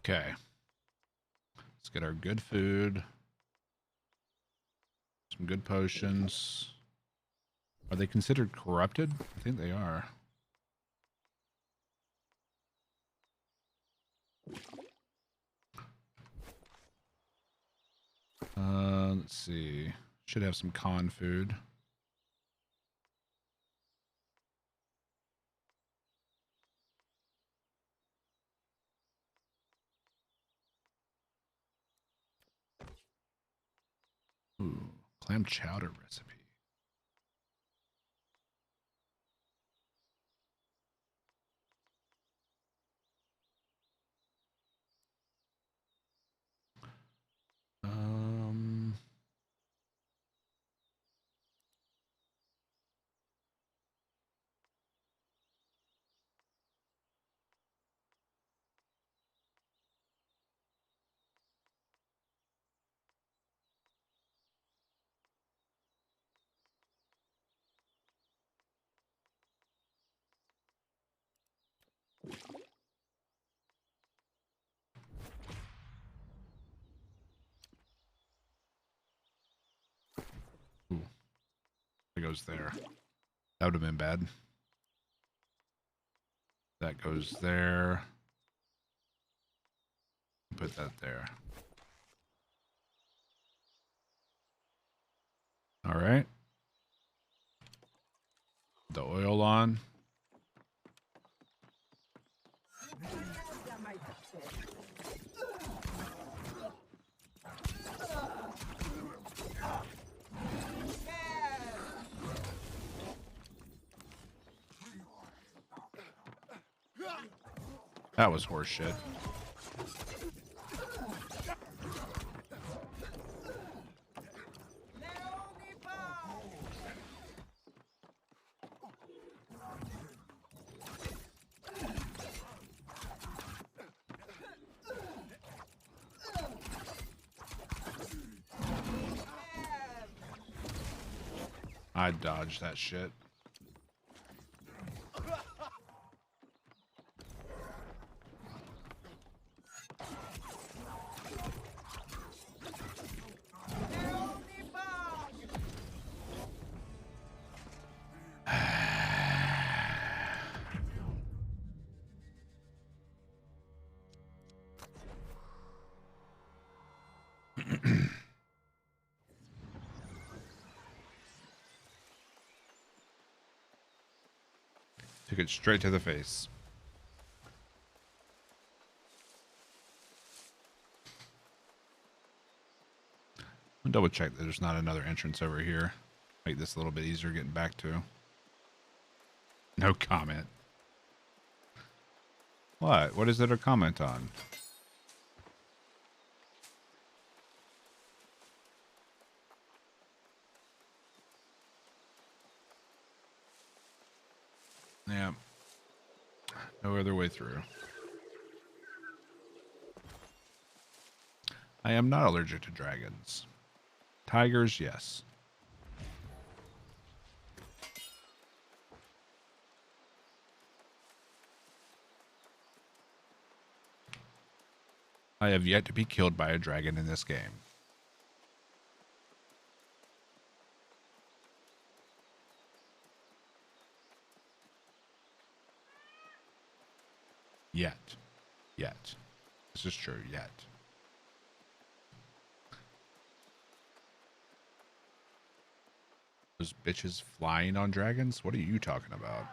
Okay. Let's get our good food. Some good potions. Are they considered corrupted? I think they are. Let's see. Should have some con food. Ooh, clam chowder recipe. Ooh, it goes there. That would have been bad. That goes there. Put that there. All right. The oil on. That was horseshit. I dodged that shit. Took it straight to the face. I'll double check that there's not another entrance over here. Make this a little bit easier getting back to. No comment. What? What is there to comment on? Yeah. No other way through. I am not allergic to dragons. Tigers, yes. I have yet to be killed by a dragon in this game. Yet. This is true, yet. Those bitches flying on dragons? What are you talking about?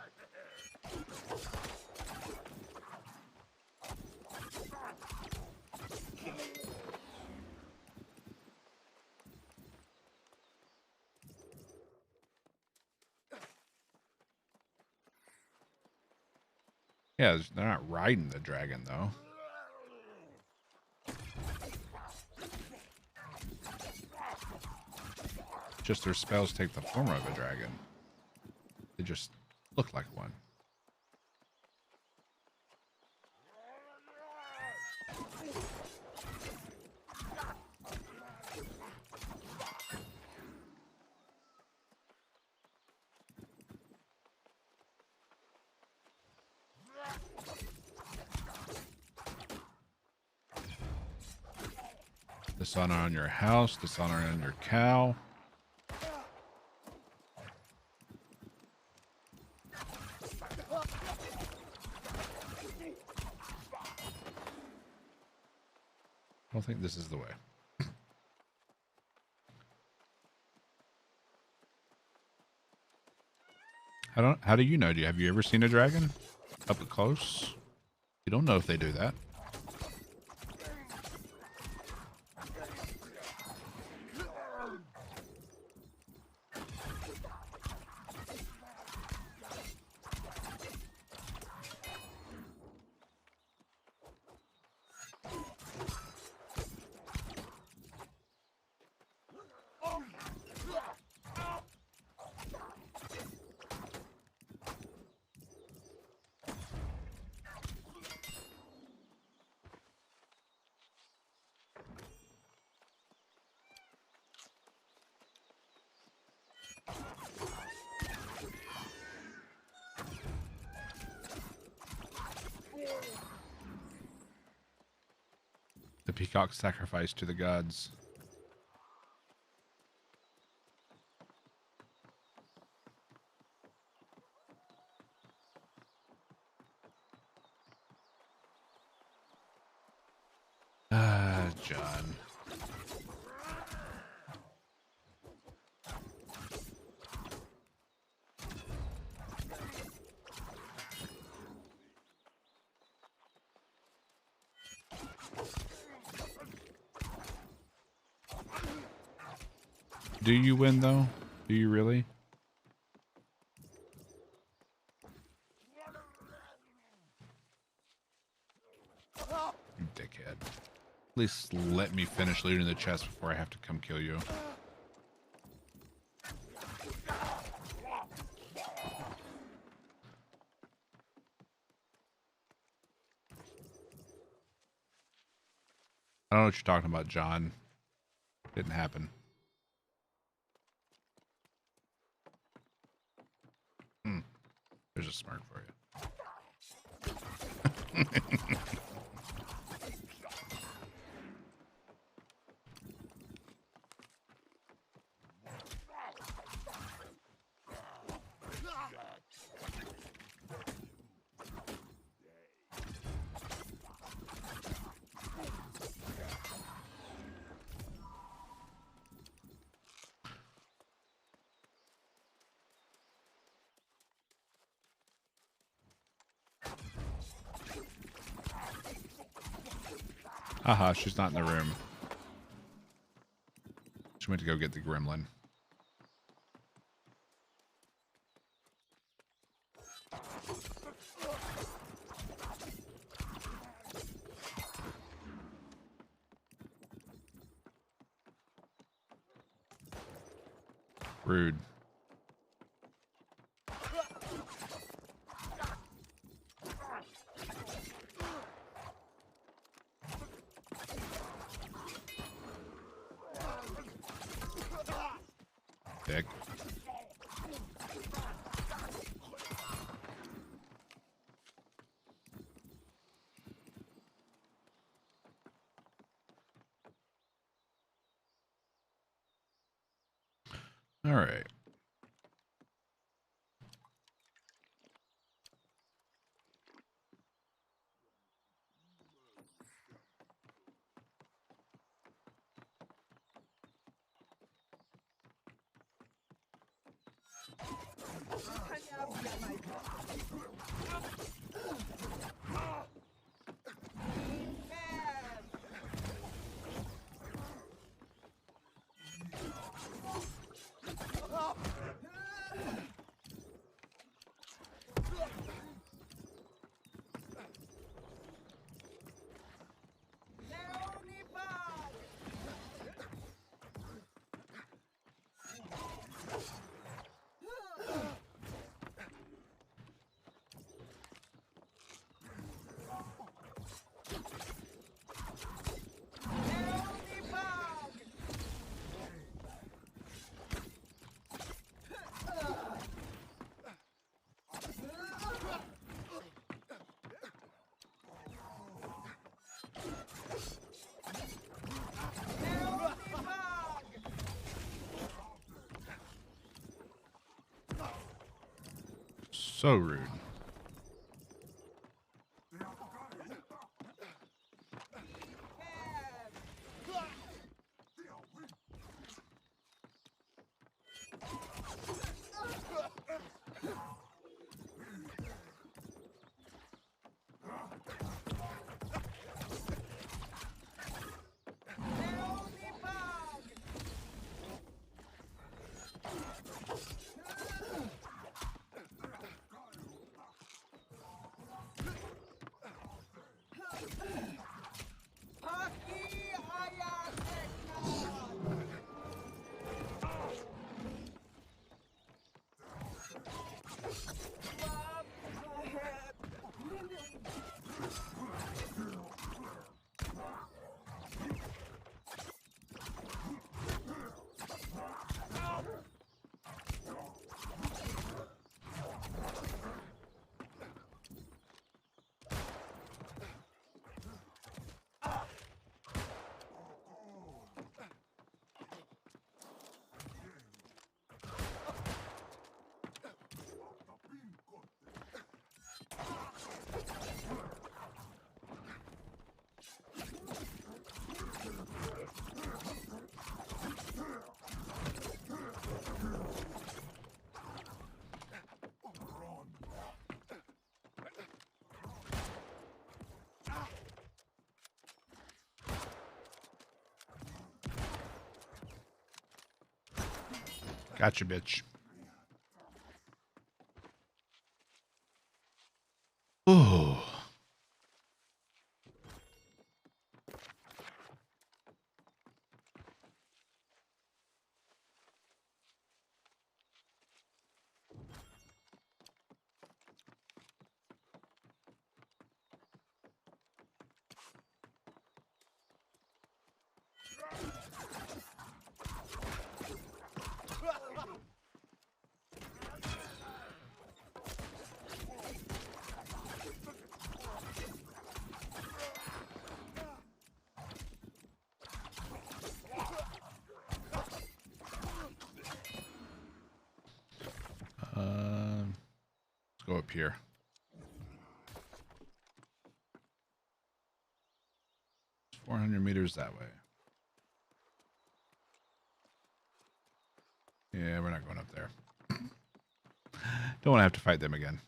Yeah, they're not riding the dragon, though. Just their spells take the form of a dragon. They just look like one. Dishonor on your house, dishonor on your cow. I don't think this is the way. How do you know? Have you ever seen a dragon up close? You don't know if they do that. The peacock sacrifice to the gods. John. Do you win, though? Do you really? At least let me finish looting the chest before I have to come kill you. I don't know what you're talking about, John. Didn't happen. There's a smirk for you. Haha, she's not in the room. She went to go get the gremlin. Rude. Dick. All right. So rude. Gotcha, bitch. Oh. go up here. It's 400 meters that way. Yeah, we're not going up there. Don't want to have to fight them again.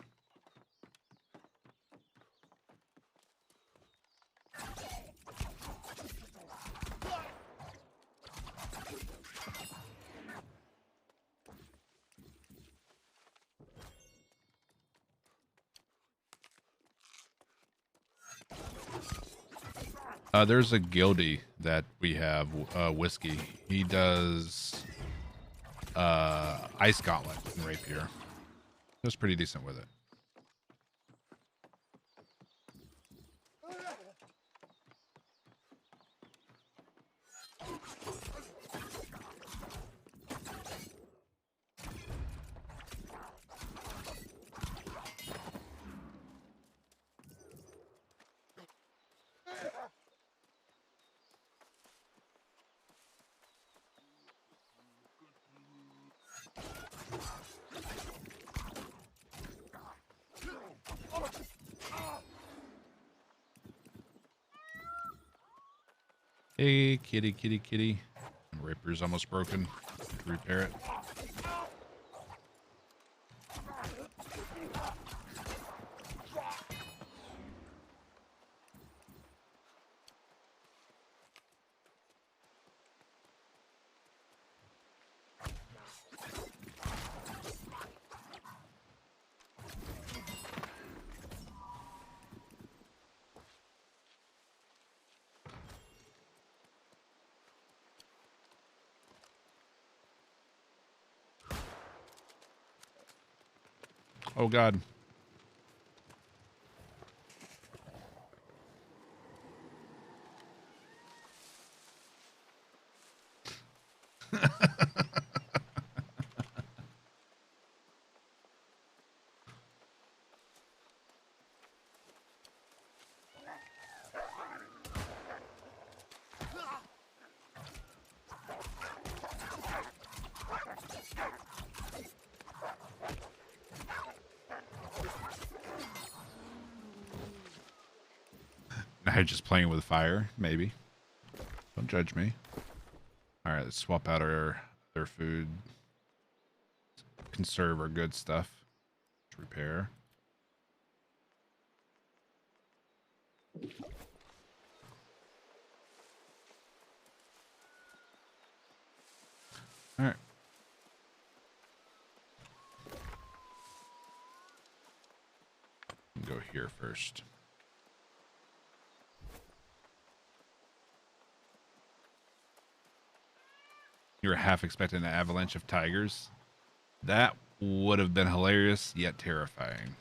There's a guildie that we have, Whiskey. He does Ice Gauntlet and Rapier. That's pretty decent with it. Hey, kitty, kitty, kitty. Raper's almost broken. Repair it. Oh, God. Now just playing with fire, maybe. Don't judge me. All right, let's swap out our food. Conserve our good stuff. Let's repair. All right. Go here first. You were half expecting an avalanche of tigers. That would have been hilarious, yet terrifying.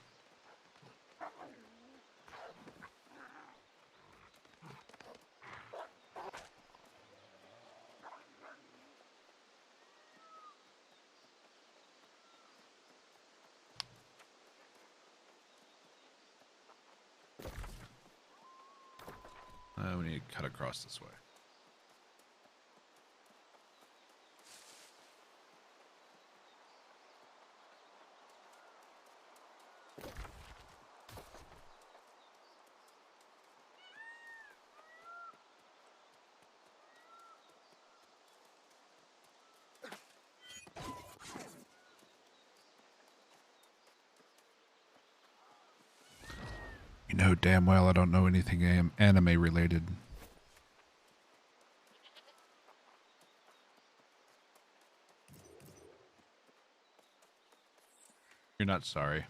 We need to cut across this way. You know damn well I don't know anything anime related. You're not sorry.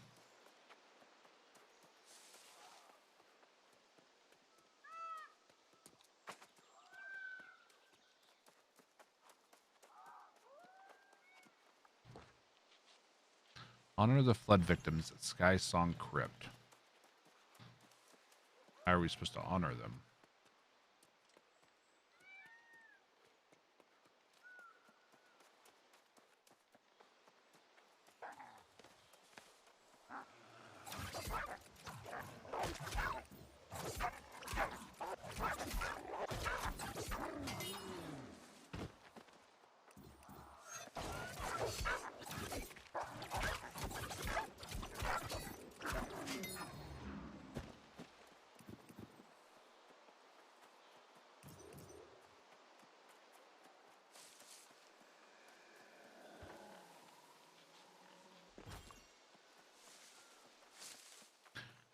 Honor the flood victims at Sky Song Crypt. How are we supposed to honor them?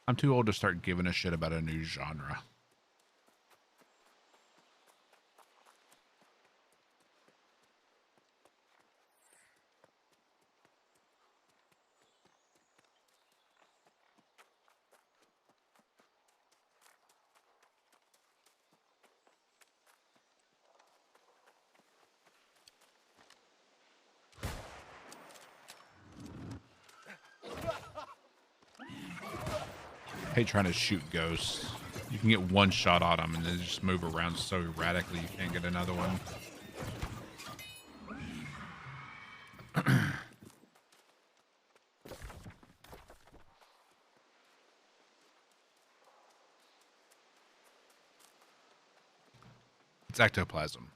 I'm too old to start giving a shit about a new genre. I hate trying to shoot ghosts. You can get one shot on them and they just move around so erratically you can't get another one. It's ectoplasm.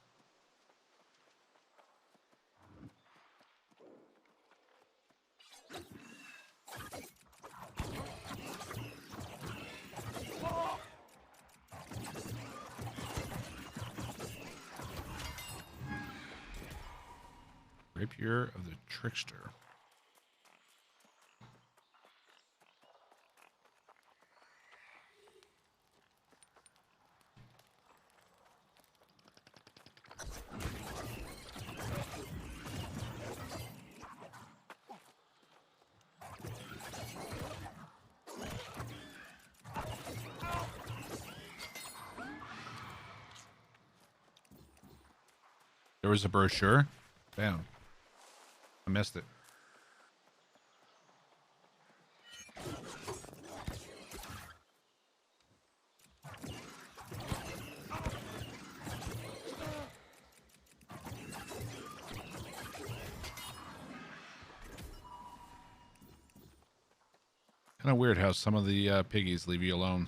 Rapier of the Trickster. There was a brochure. Damn. I missed it. Kind of weird how some of the piggies leave you alone.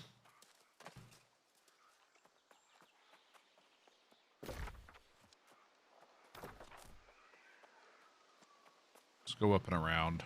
Let's go up and around.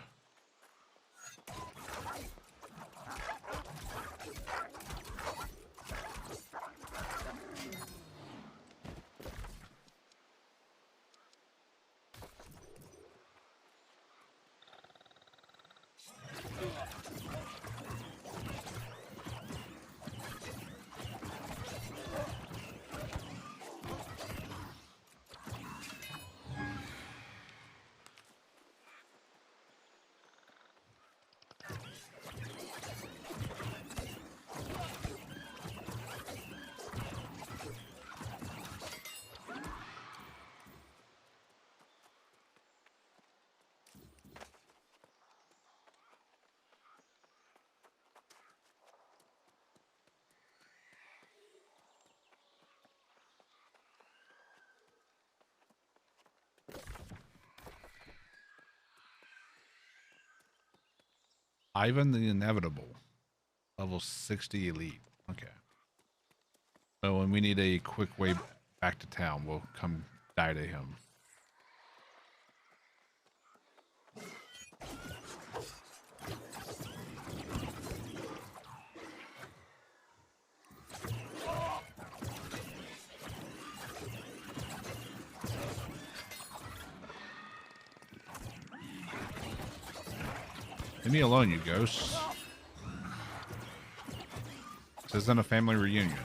Ivan the Inevitable. Level 60 elite. Okay. So when we need a quick way back to town, we'll come die to him. Leave me alone, you ghosts. This isn't a family reunion.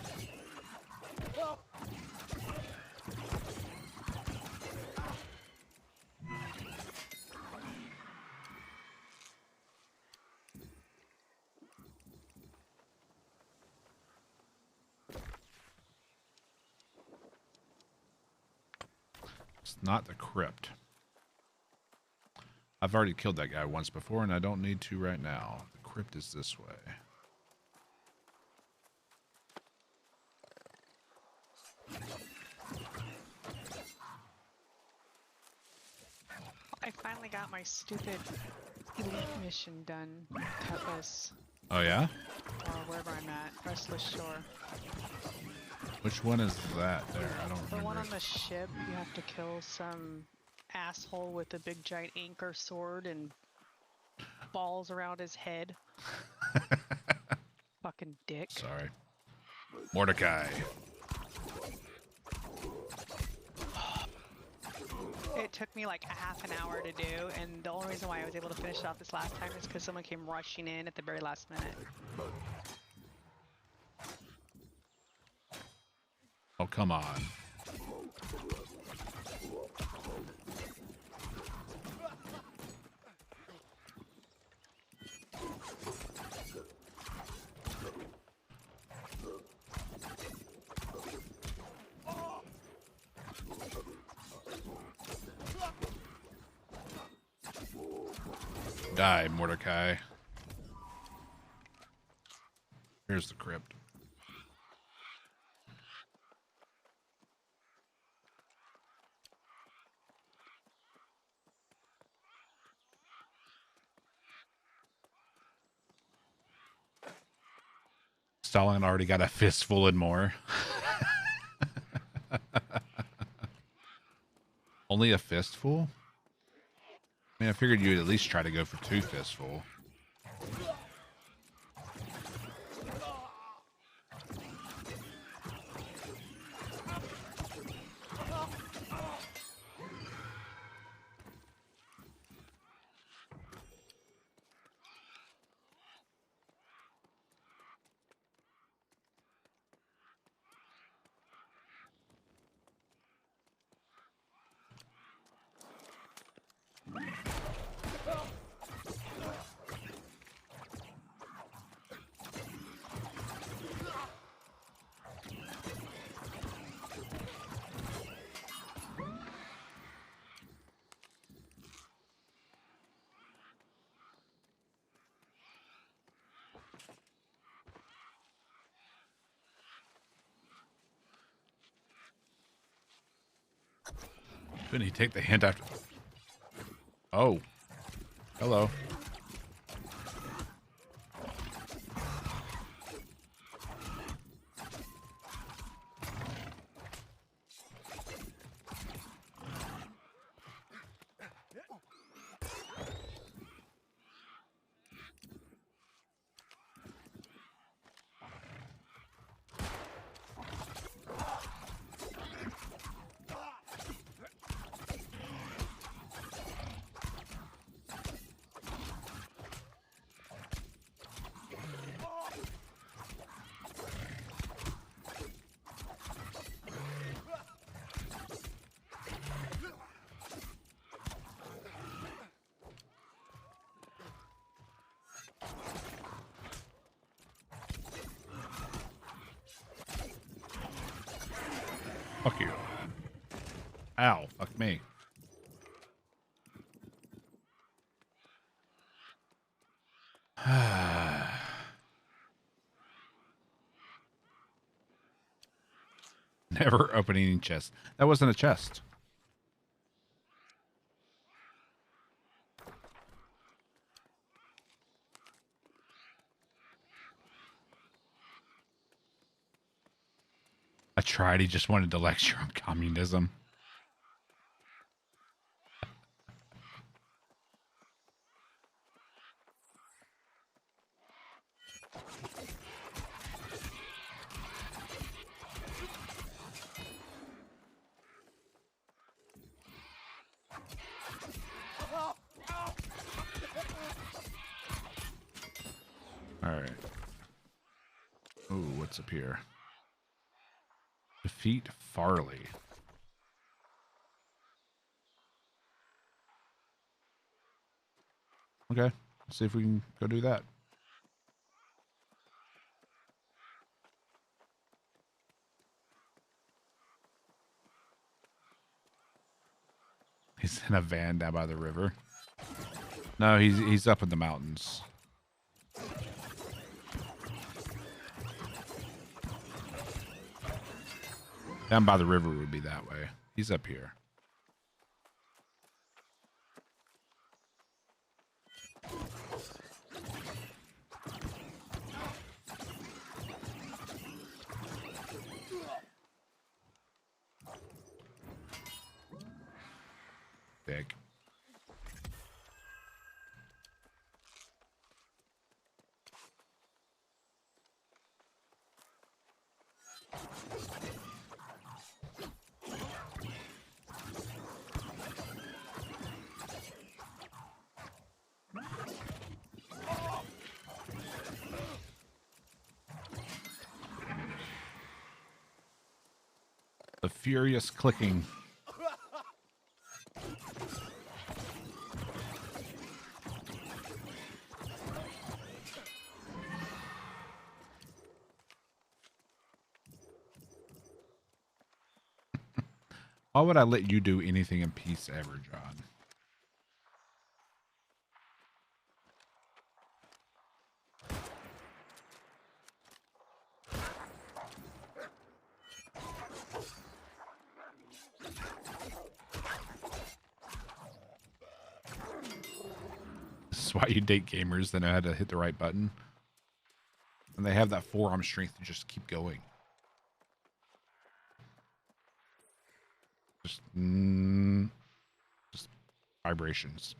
It's not the crypt. I've already killed that guy once before, and I don't need to right now. The crypt is this way. I finally got my stupid elite mission done, Cutlass. Oh, yeah? Wherever I'm at, Restless Shore. Which one is that there? I don't remember. The one on the ship, you have to kill some asshole with a big giant anchor sword and balls around his head. Fucking dick. Sorry. Mordecai. it took me like a half an hour to do, and the only reason why I was able to finish it off this last time is because someone came rushing in at the very last minute. Oh, come on. Die, Mordecai. Here's the crypt. Stalin already got a fistful and more. Only a fistful? I mean, I figured you'd at least try to go for 2 fistful. Couldn't he take the hint after? Oh. Hello. Fuck you. Ow, fuck me. Never opening chest. That wasn't a chest. I tried. He just wanted to lecture on communism. All right. Ooh, what's up here? Defeat Farley. Okay, let's see if we can go do that. He's in a van down by the river. No, he's up in the mountains. Down by the river would be that way. He's up here. Big. furious clicking. Why would I let you do anything in peace ever, John? This is why you date gamers that know how to hit the right button. And they have that forearm strength to just keep going. Just vibrations.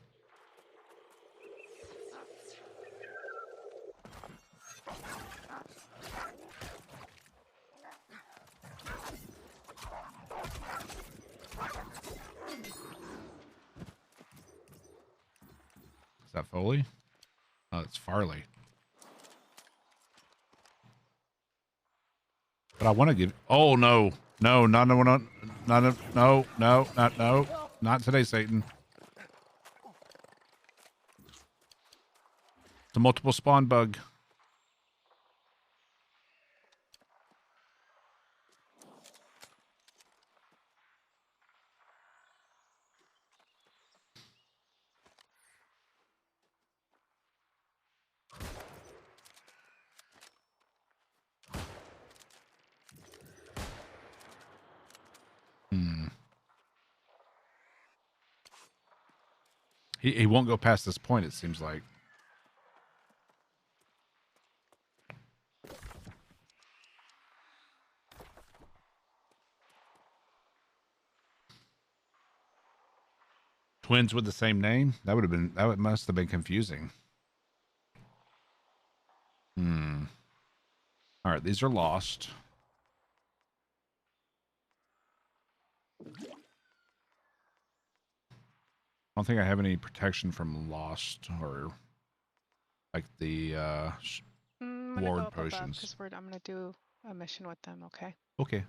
Is that Foley? Oh, it's Farley. But I want to give. Oh no, no, not today, Satan. It's a multiple spawn bug. He won't go past this point, it seems like. Twins with the same name? That must have been confusing. All right, these are lost. I don't think I have any protection from lost or like the ward potions. Because I'm gonna do a mission with them. Okay. Okay.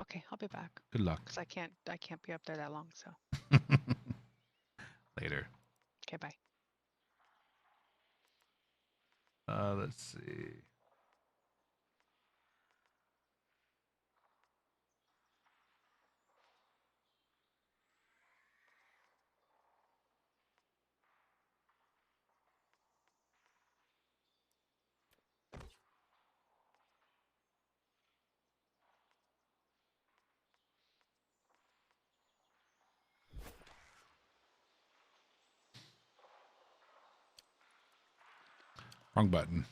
Okay, I'll be back. Good luck. Because I can't be up there that long. So. Later. Okay, bye. Let's see. Wrong button.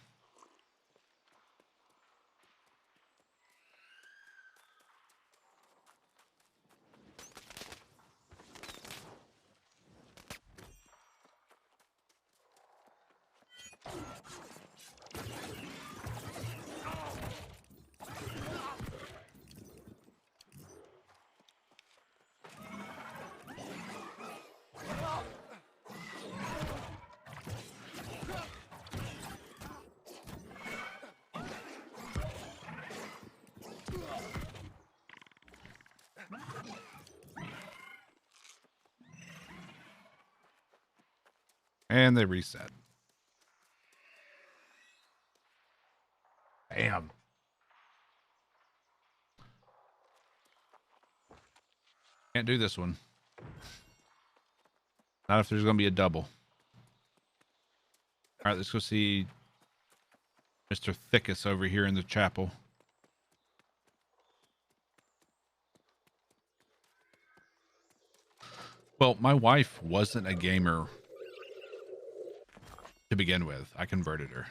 And they reset. Bam. Can't do this one. Not if there's going to be a double. All right, let's go see Mr. Thickus over here in the chapel. Well, my wife wasn't a gamer to begin with. I converted her.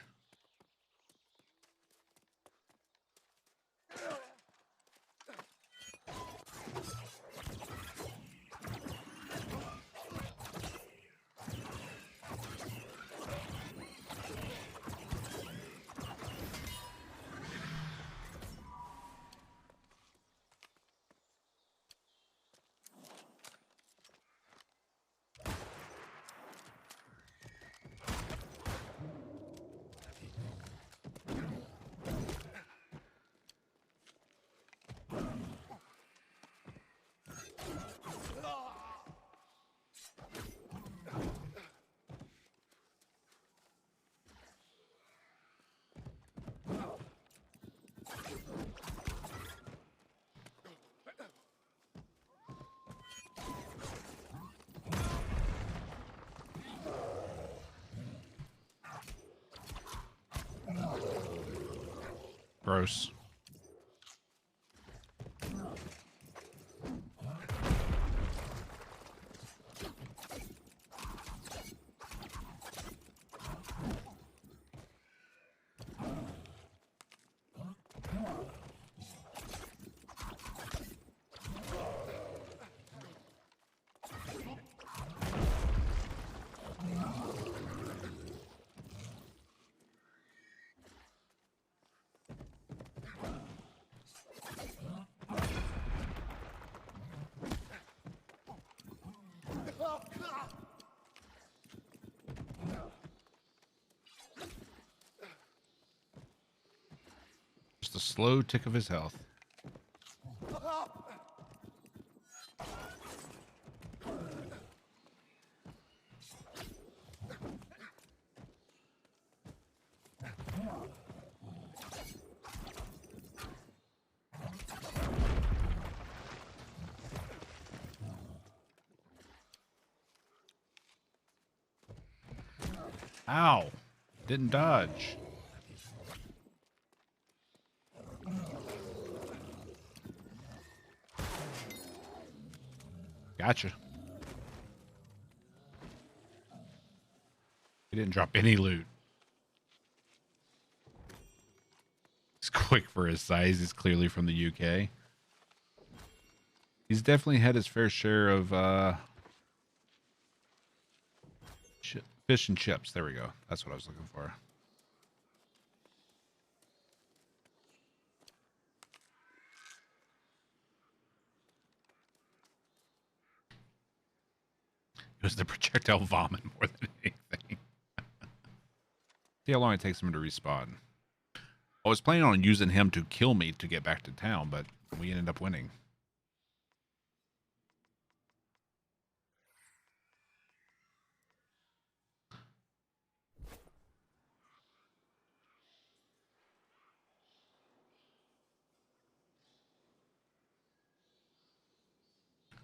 Gross. Just a slow tick of his health. Ow! Didn't dodge. Gotcha. He didn't drop any loot. He's quick for his size. He's clearly from the UK. He's definitely had his fair share of fish and chips. There we go. That's what I was looking for. It was the projectile vomit more than anything. See how long it takes him to respawn. I was planning on using him to kill me to get back to town, but we ended up winning.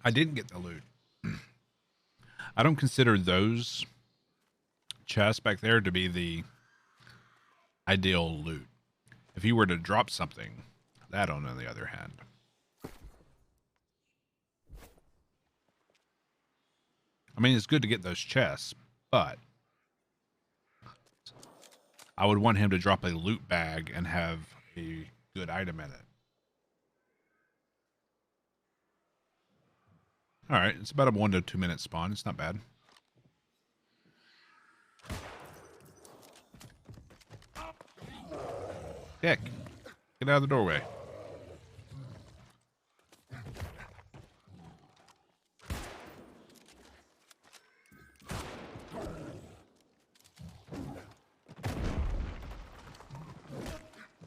I didn't get the loot. I don't consider those chests back there to be the ideal loot. If you were to drop something, that on the other hand. I mean, it's good to get those chests, but I would want him to drop a loot bag and have a good item in it. All right, it's about a 1 to 2 minute spawn. It's not bad. Dick, get out of the doorway.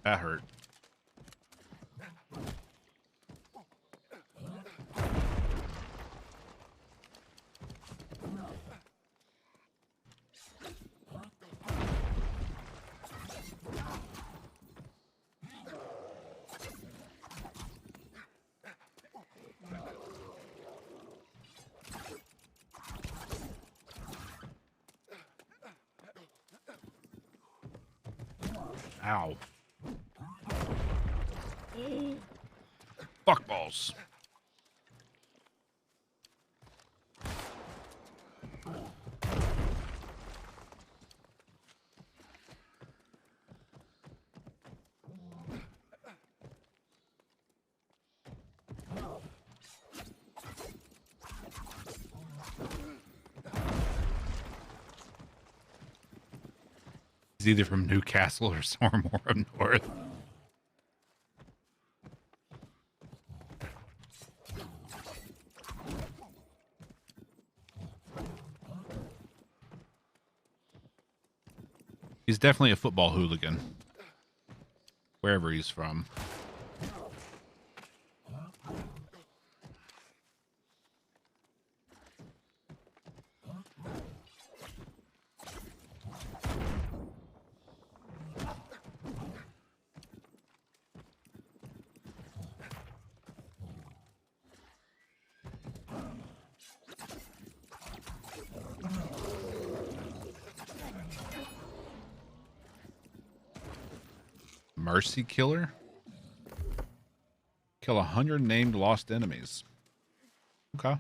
That hurt. Ow. Fuck balls. He's either from Newcastle or somewhere more up north. He's definitely a football hooligan, wherever he's from. Mercy killer. Kill 100 named lost enemies. Okay.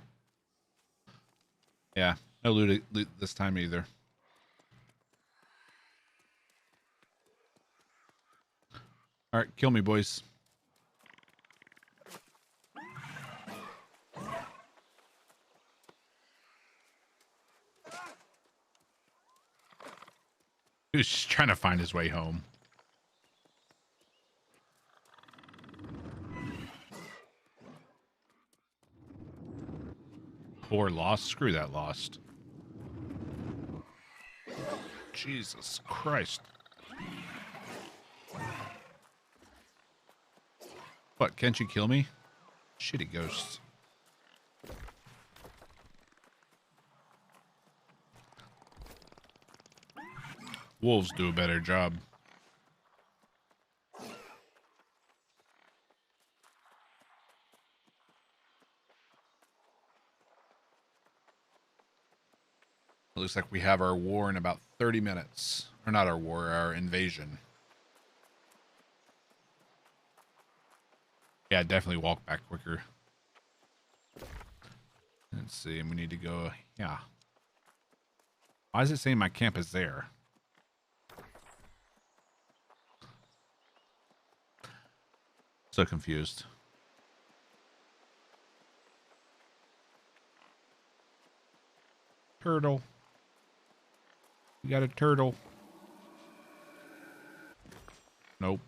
Yeah, no loot this time either. All right, kill me, boys. He was just trying to find his way home. Poor Lost. Screw that Lost. Jesus Christ. What, can't you kill me? Shitty ghosts. Wolves do a better job. It looks like we have our war in about 30 minutes. Or not our war, our invasion. Yeah, definitely walk back quicker. Let's see, and we need to go, yeah. Why is it saying my camp is there? So confused. Turtle. You got a turtle. Nope.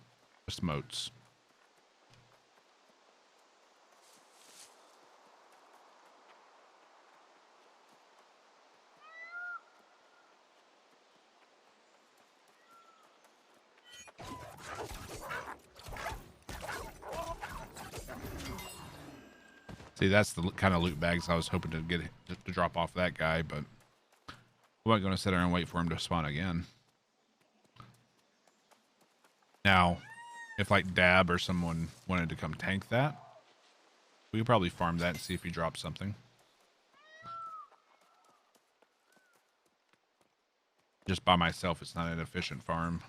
Just moats. See, that's the kind of loot bags I was hoping to get to drop off that guy, but we weren't going to sit there and wait for him to spawn again. Now, if like Dab or someone wanted to come tank that, we could probably farm that and see if he drops something. Just by myself, it's not an efficient farm.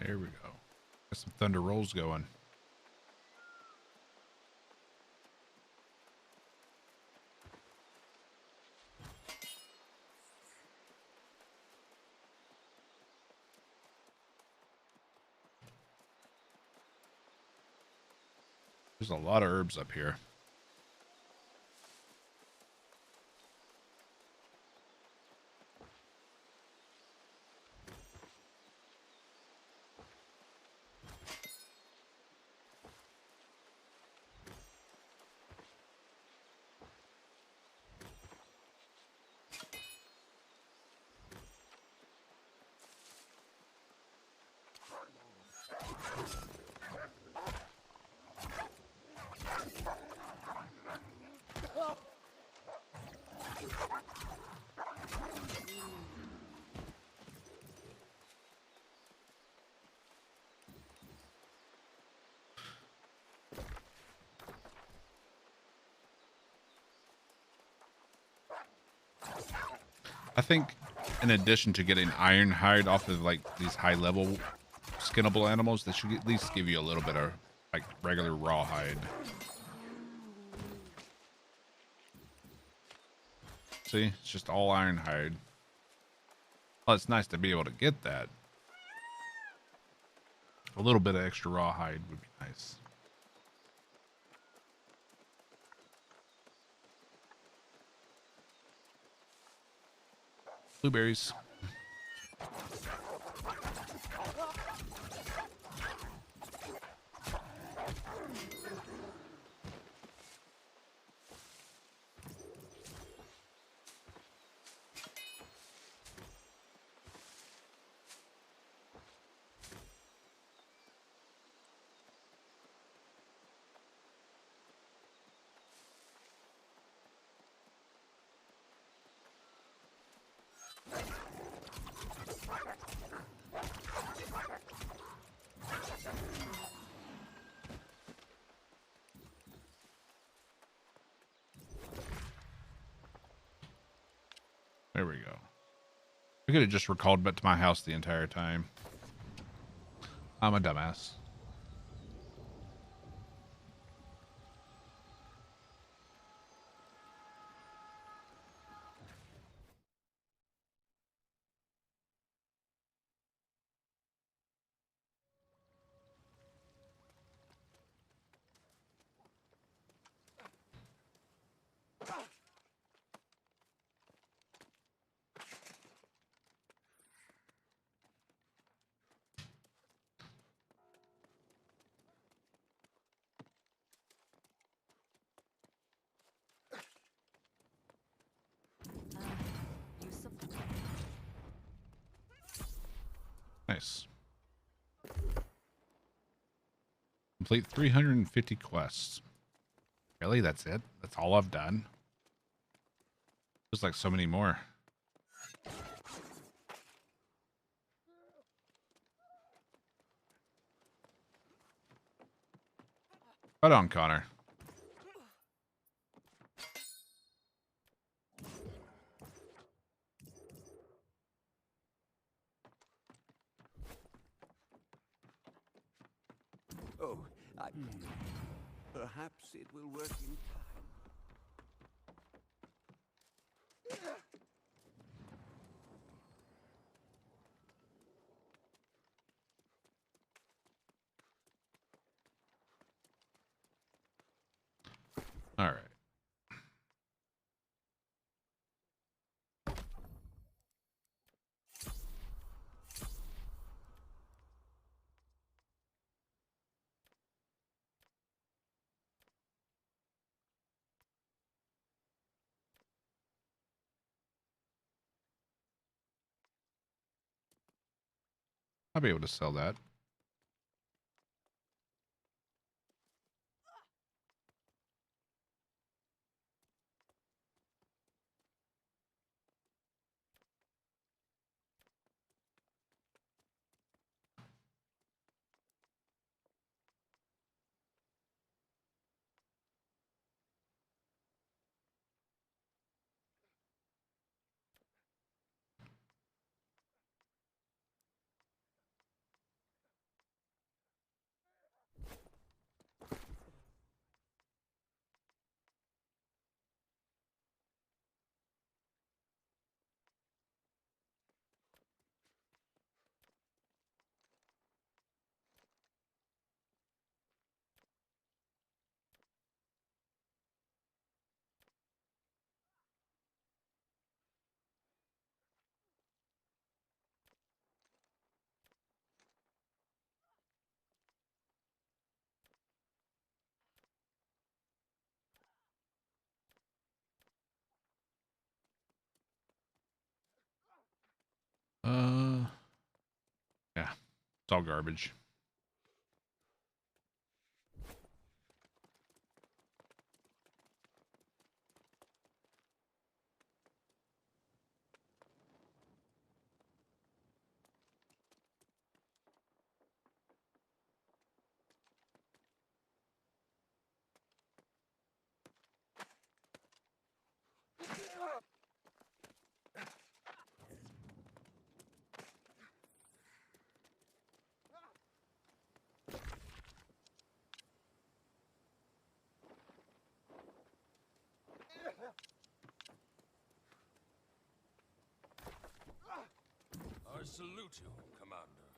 There we go. Got some thunder rolls going. There's a lot of herbs up here. I think in addition to getting iron hide off of like these high level skinnable animals, they should at least give you a little bit of like regular raw hide. See, it's just all iron hide. Well, it's nice to be able to get that. A little bit of extra raw hide would be nice. Blueberries. There we go. I could have just recalled back to my house the entire time. I'm a dumbass. Nice. Complete 350 quests. Really? That's it? That's all I've done? There's like so many more. Right on, Connor. Oh, perhaps it will work in time. All right. I'll be able to sell that. Yeah, it's all garbage. salute you, Commander.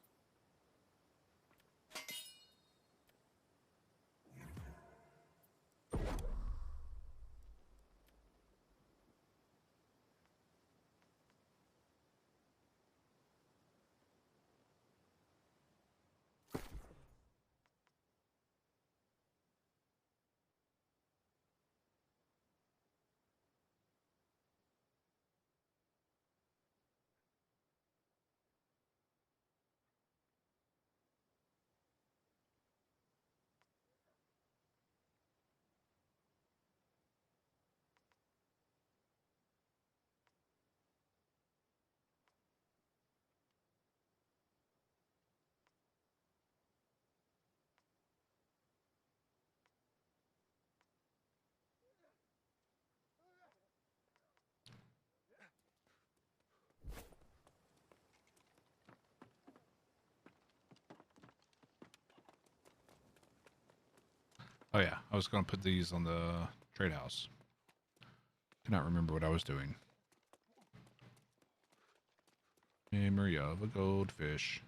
Oh yeah, I was going to put these on the trade house. Cannot remember what I was doing. Memory of a goldfish.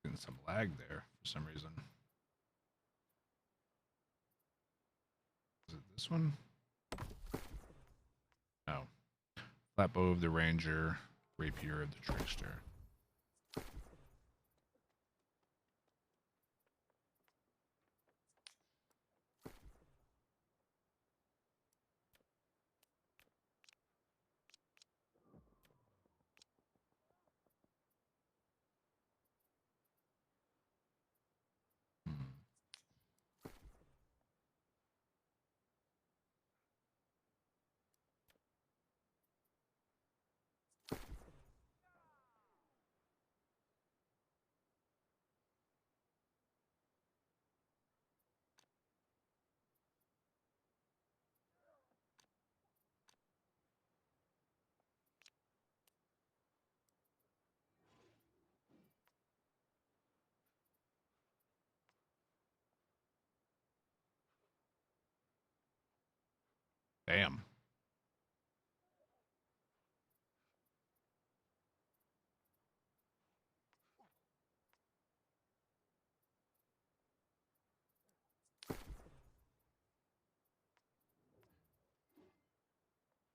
Getting some lag there for some reason. Is it this one? No. Flatbow of the Ranger, Rapier of the Trickster. Damn.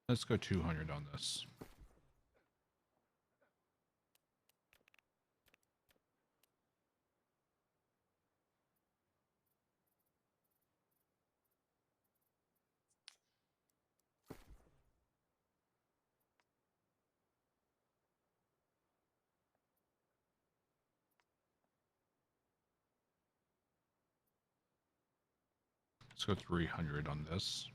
Let's go 200 on this. Let's go 300 on this.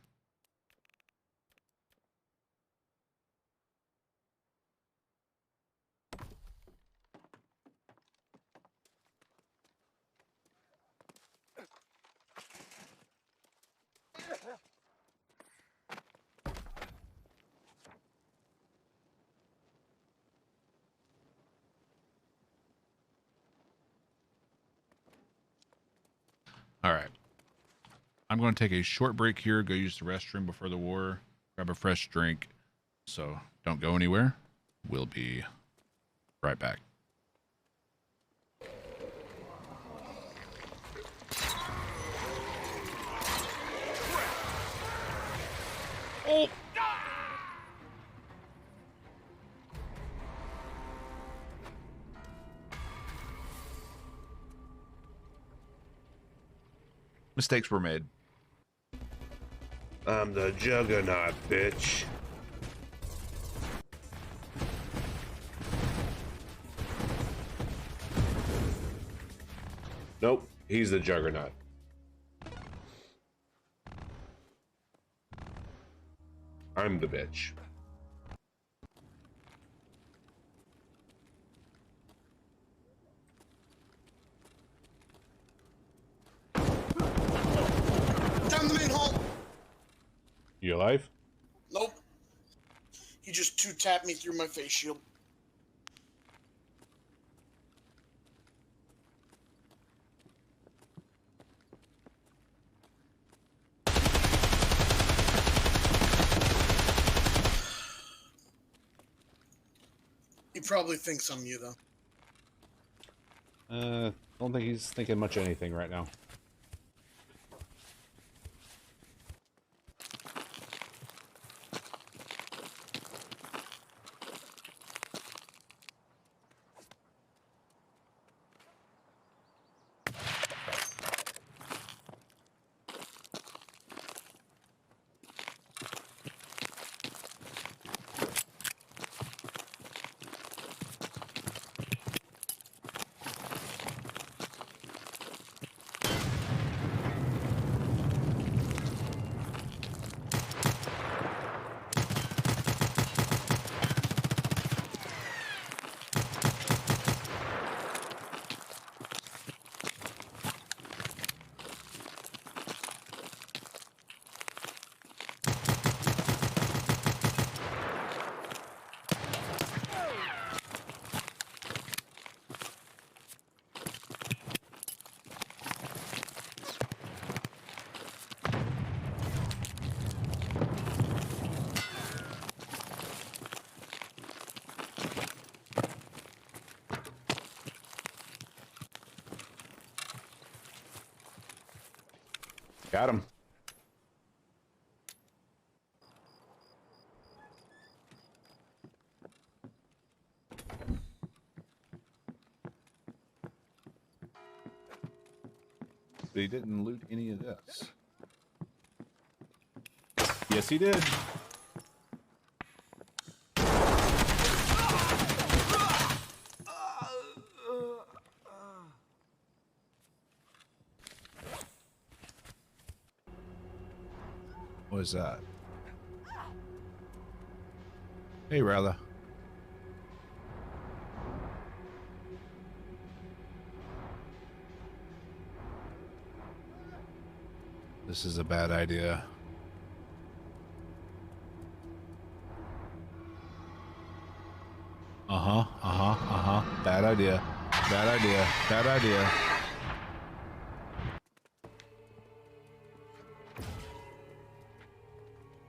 All right. I'm going to take a short break here, go use the restroom before the war, grab a fresh drink. So don't go anywhere. We'll be right back. Oh! Mistakes were made. I'm the juggernaut, bitch. Nope, he's the juggernaut. I'm the bitch. You alive? Nope. He just two-tapped me through my face shield. He probably thinks I'm you, though. Don't think he's thinking much of anything right now. Got him. But he didn't loot any of this. Yes, he did. What is that? Hey, Rella. This is a bad idea. Bad idea. Bad idea. Bad idea.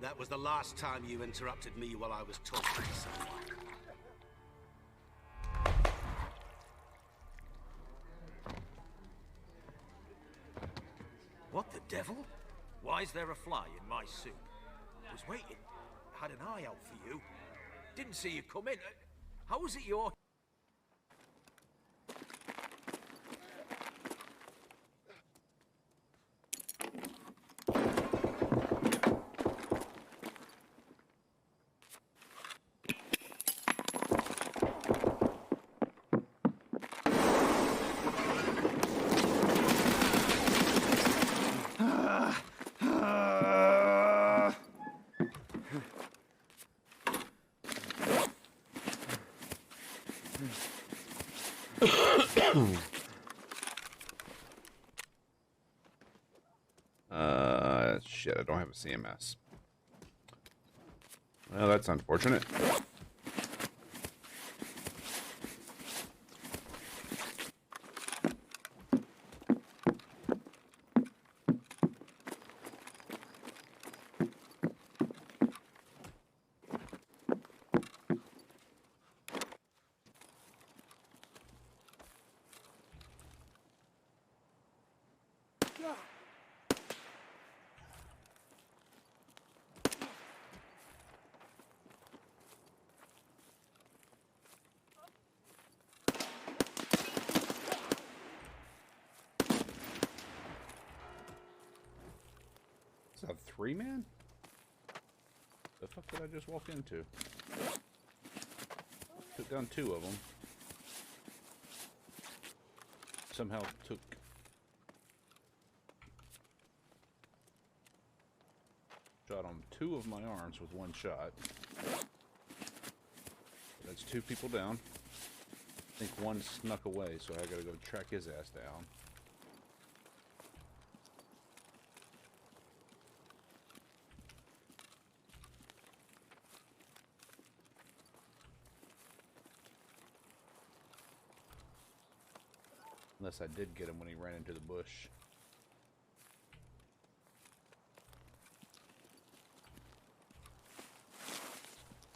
That was the last time you interrupted me while I was talking to someone. What the devil? Why is there a fly in my soup? I was waiting. Had an eye out for you. Didn't see you come in. How was it your... Shit, I don't have a CMS. Well, that's unfortunate. Is that a 3-man? The fuck did I just walk into? Took down 2 of them. Somehow took... Shot on 2 of my arms with 1 shot. That's 2 people down. I think 1 snuck away, so I gotta go track his ass down. Unless I did get him when he ran into the bush.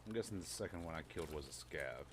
I'm guessing the second one I killed was a scav.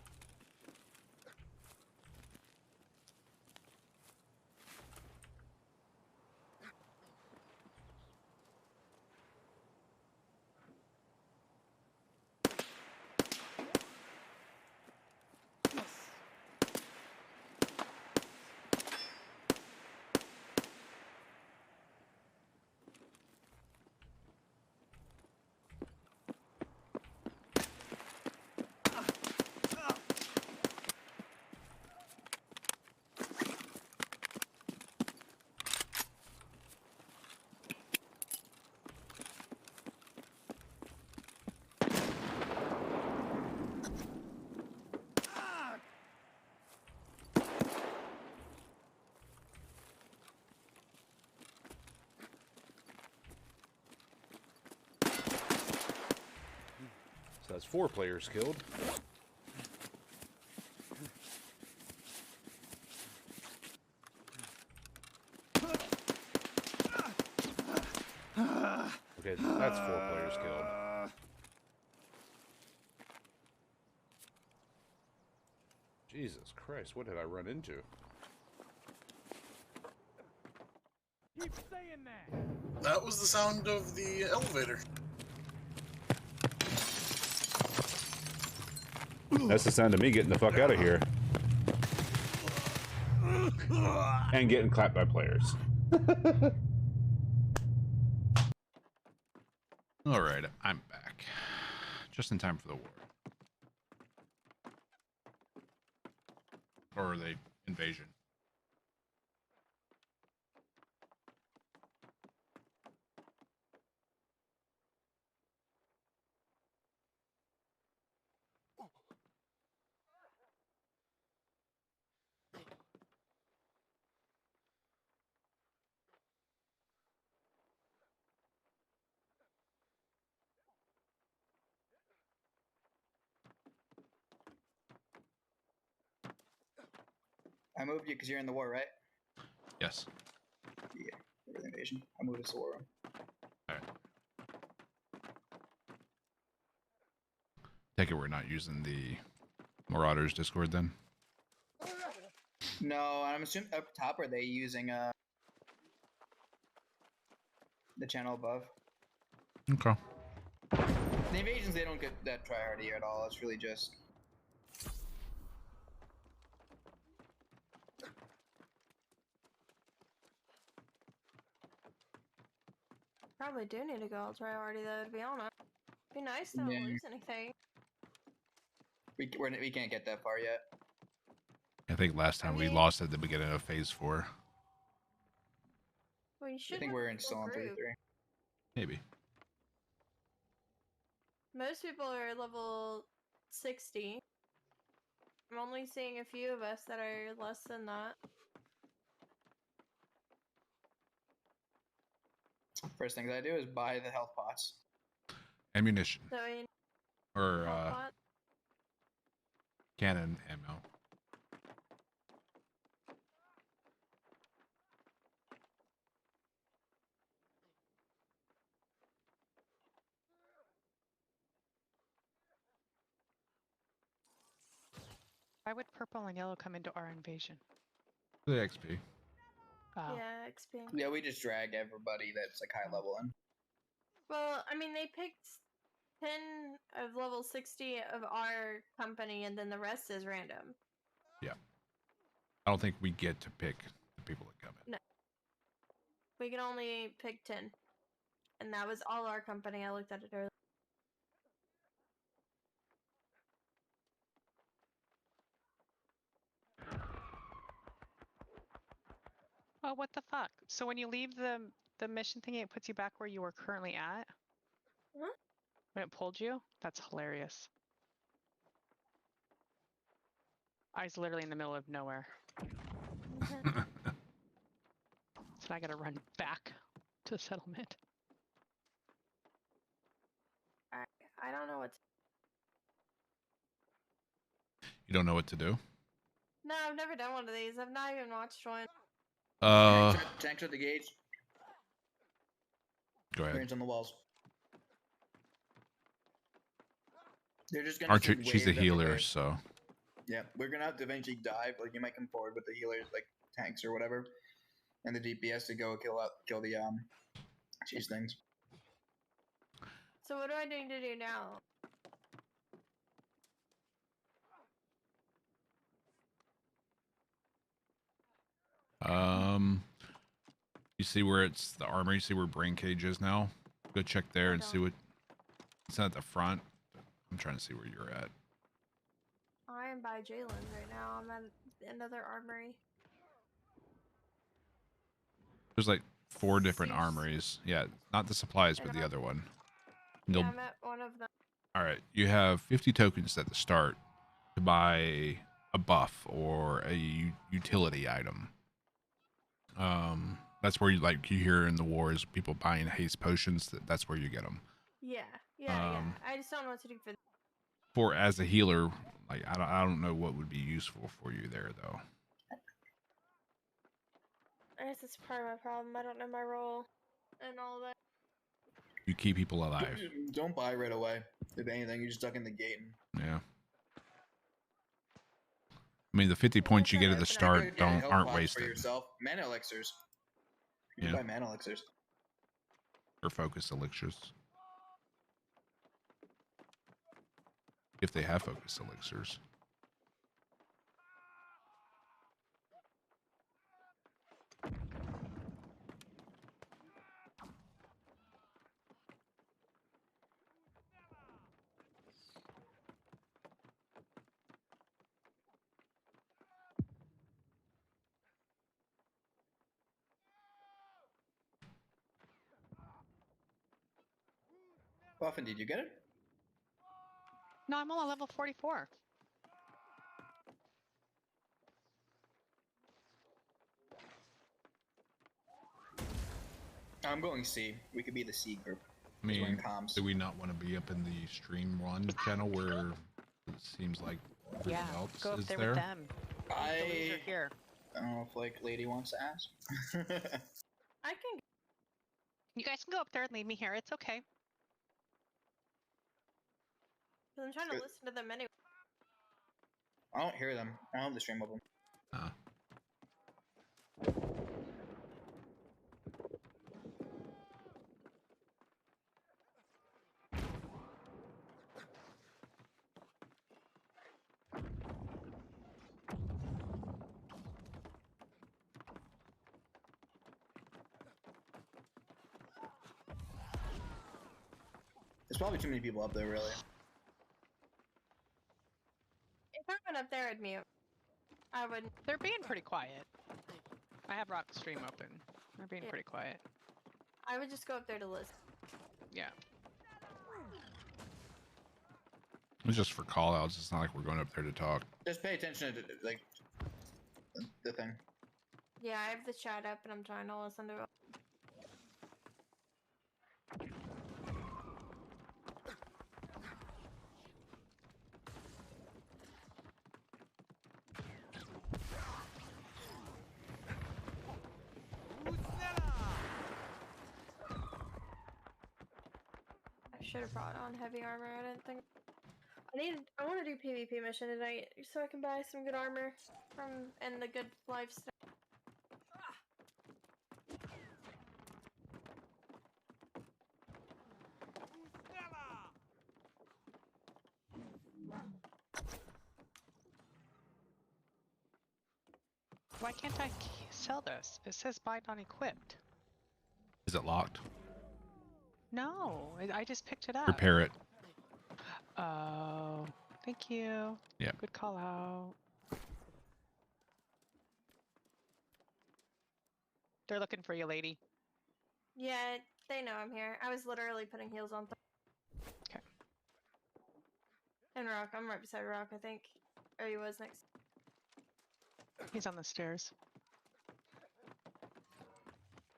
So that's 4 players killed. Okay, that's 4 players killed. Jesus Christ, what did I run into? Keep saying that. That was the sound of the elevator. That's the sound of me getting the fuck out of here. And getting clapped by players. Alright, I'm back. Just in time for the war. Or the invasion. I moved you because you're in the war, right? Yes. Yeah, for the invasion. I moved us to the war room. Alright. Take it we're not using the Marauders Discord then? No, I'm assuming up top, are they using the channel above? Okay. The invasions, they don't get that tryhardy at all. It's really just... Probably do need to go all priority though, to be honest. Be nice to not lose anything. We can't get that far yet. I think last time we lost at the beginning of phase 4. Well, you should I think we're still on 3-3. Maybe. Most people are level 60. I'm only seeing a few of us that are less than that. First things I do is buy the health pots. Ammunition. So, I mean, Or pot? cannon ammo. Why would purple and yellow come into our invasion? The XP. Oh. Yeah, XP. Yeah, we just drag everybody that's like high level in. Well, I mean, they picked 10 of level 60 of our company, and then the rest is random. Yeah. I don't think we get to pick the people that come in. No. We can only pick 10. And that was all our company. I looked at it earlier. Oh, what the fuck? So when you leave the mission thingy, it puts you back where you were currently at? Huh? When it pulled you? That's hilarious. I was literally in the middle of nowhere. So I gotta run back to the settlement. I don't know what to... You don't know what to do? No, I've never done one of these. I've not even watched one. Tanks at the gates. Go ahead. Brains on the walls. They're just gonna. Archer, she's a healer, everywhere. so. Yeah, we're gonna have to eventually dive. Like you might come forward with the healers, like tanks or whatever, and the DPS to go kill the cheese things. So what do I need to do now? You see where it's the armor? You see where Brain Cage is now? Go check there and see what. It's not at the front. I'm trying to see where you're at. I am by Jalen's right now. I'm at another armory. There's like 4 different armories. Yeah, not the supplies, but the other one. Yeah, I'm at one of them. All right, you have 50 tokens at the start to buy a buff or a utility item. That's where you hear in the wars people buying haste potions. That's where you get them. Yeah, yeah. I just don't know what to do for. For as a healer, like I don't know what would be useful for you there though. I guess that's part of my problem. I don't know my role and all that. You keep people alive. Don't buy right away. If anything, you're stuck in the gate. Yeah. I mean, the 50 points you get at the start aren't wasted. For yourself. Mana elixirs. You can buy mana elixirs. Or focus elixirs. If they have focus elixirs. Buffin, did you get it? No, I'm on level 44. I'm going C. We could be the C group. I mean, do we not want to be up in the stream run channel where it seems like everyone else go up is there there? with them. I here. don't know if like lady wants to ask. I can. You guys can go up there and leave me here. It's okay. I'm trying to listen to them anyway. I don't hear them. I don't have the stream open. There's probably too many people up there, really. If I went up there, I'd mute. I wouldn't. They're being pretty quiet. I have Rock's stream open. They're being pretty quiet. I would just go up there to listen. Yeah. It's just for call outs. It's not like we're going up there to talk. Just pay attention to like the thing. Yeah, I have the chat up and I'm trying to listen to it. I should have brought on heavy armor. I didn't think. I want to do PvP mission tonight so I can buy some good armor and the good lifestyle. Why can't I sell this? It says buy not equipped. Is it locked? No, I just picked it up. Repair it. Oh, thank you. Yeah. Good call out. They're looking for you, lady. Yeah, they know I'm here. I was literally putting heals on. Okay. And Rock, I'm right beside Rock, I think. Or he was next. He's on the stairs.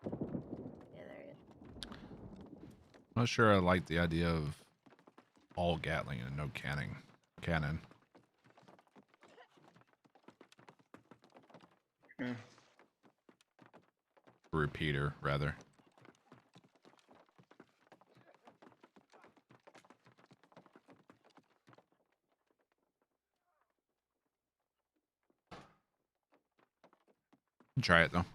Yeah, there he is. I'm not sure I like the idea of all Gatling and no cannon. Yeah. Repeater, rather. Try it though.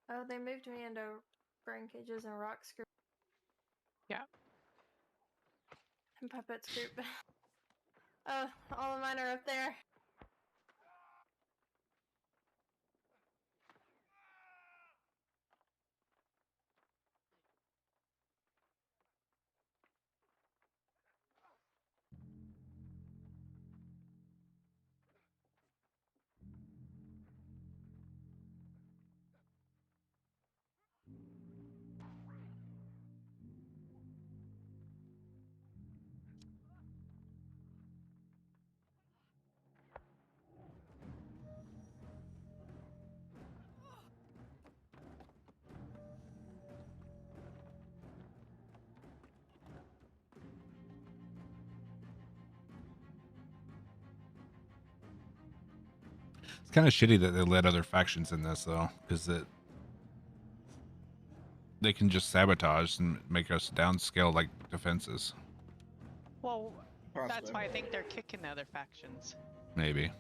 Oh, they moved me into brain cages and rock group. Yeah. And puppets group. Oh, all of mine are up there. It's kind of shitty that they let other factions in this though, because they can just sabotage and make us downscale like defenses. Well, that's why I think they're kicking the other factions. Maybe.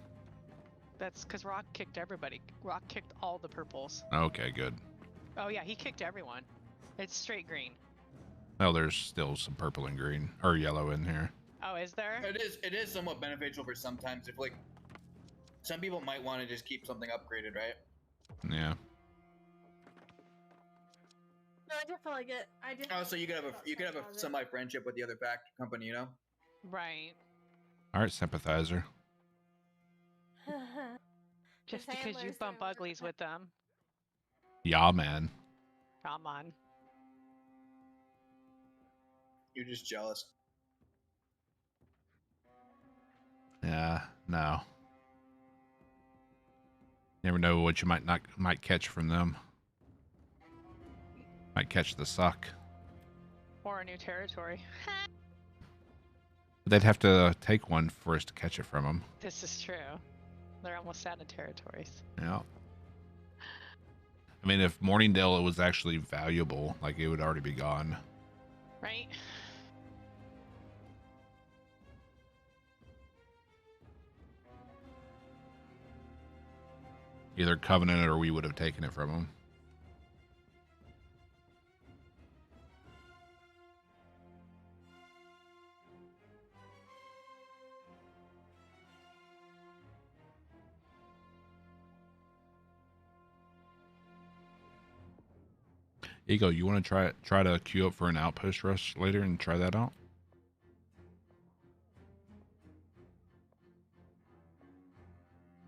That's because Rock kicked everybody. Rock kicked all the purples. Okay, good. Oh yeah, he kicked everyone. It's straight green. Well, there's still some purple and green or yellow in here. Oh, is there? It is somewhat beneficial for sometimes if like some people might want to just keep something upgraded, right? Yeah. No, I definitely get. I do. Oh, so you could have a semi friendship with the other company, you know? Right. All right, sympathizer. Just because you bump uglies with them. Yeah, man. Come on. You're just jealous. Yeah, no. Never know what you might catch from them. Might catch the suck. Or a new territory. They'd have to take one for us to catch it from them. This is true. They're almost out of territories. Yeah. I mean, if Morningdale was actually valuable, like it would already be gone. Right? Either Covenant or we would have taken it from them. Ego, you want to try to queue up for an outpost rush later and try that out?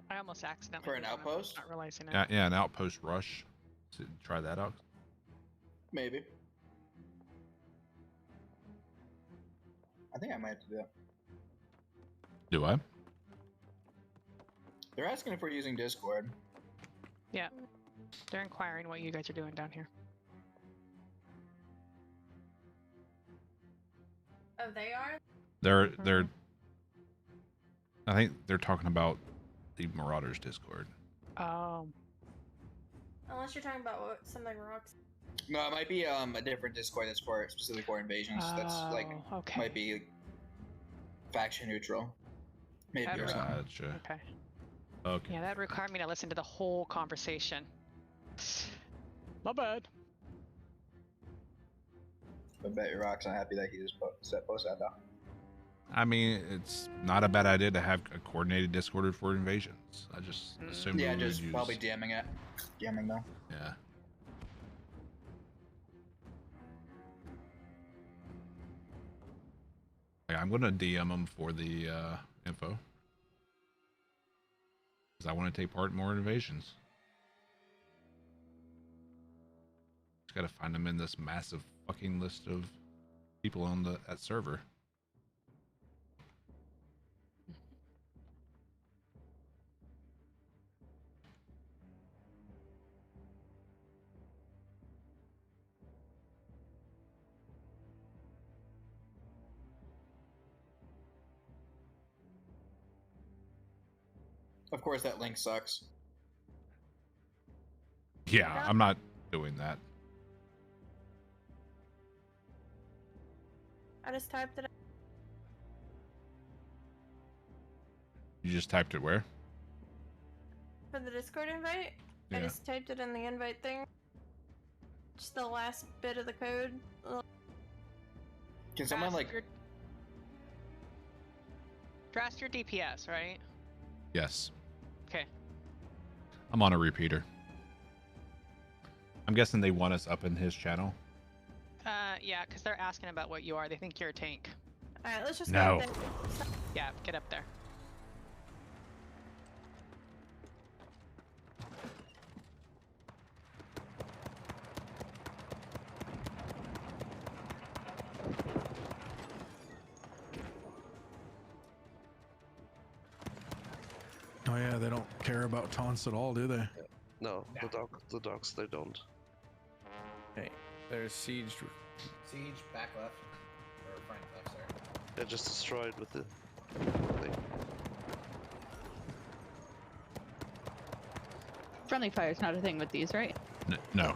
I almost accidentally. For an outpost? Not realizing it. Yeah, an outpost rush. So try that out. Maybe. I think I might have to do that. Do I? They're asking if we're using Discord. Yeah. They're inquiring what you guys are doing down here. Oh, they are? They're I think they're talking about the Marauders Discord. Oh. Unless you're talking about something rocks. No, it might be a different Discord that's for specifically for invasions. That's like okay. might be faction neutral. Maybe or something. Gotcha. Okay. Okay. Yeah, that required me to listen to the whole conversation. My bad. I bet your Rock's not happy that he just posted that though. I mean, it's not a bad idea to have a coordinated Discord for invasions. I just assume. Yeah, we just would use... probably DMing it. DMing though. Yeah. Yeah, I'm gonna DM them for the info because I want to take part in more invasions. Just gotta find them in this massive fucking list of people on that server. Of course, that link sucks. Yeah, I'm not doing that. I just typed it. You just typed it where? For the Discord invite, Yeah. I just typed it in the invite thing. Just the last bit of the code. Can someone like Drast your DPS, right? Yes. Okay. I'm on a repeater. I'm guessing they want us up in his channel. Yeah, because they're asking about what you are. They think you're a tank. Alright, let's just No. go up there. Yeah, get up there. Oh yeah, they don't care about taunts at all, do they? No, the dogs they don't. Hey, there's siege. Siege, back left. Or front left, sorry. They're just destroyed with the thing. Friendly fire is not a thing with these, right? No.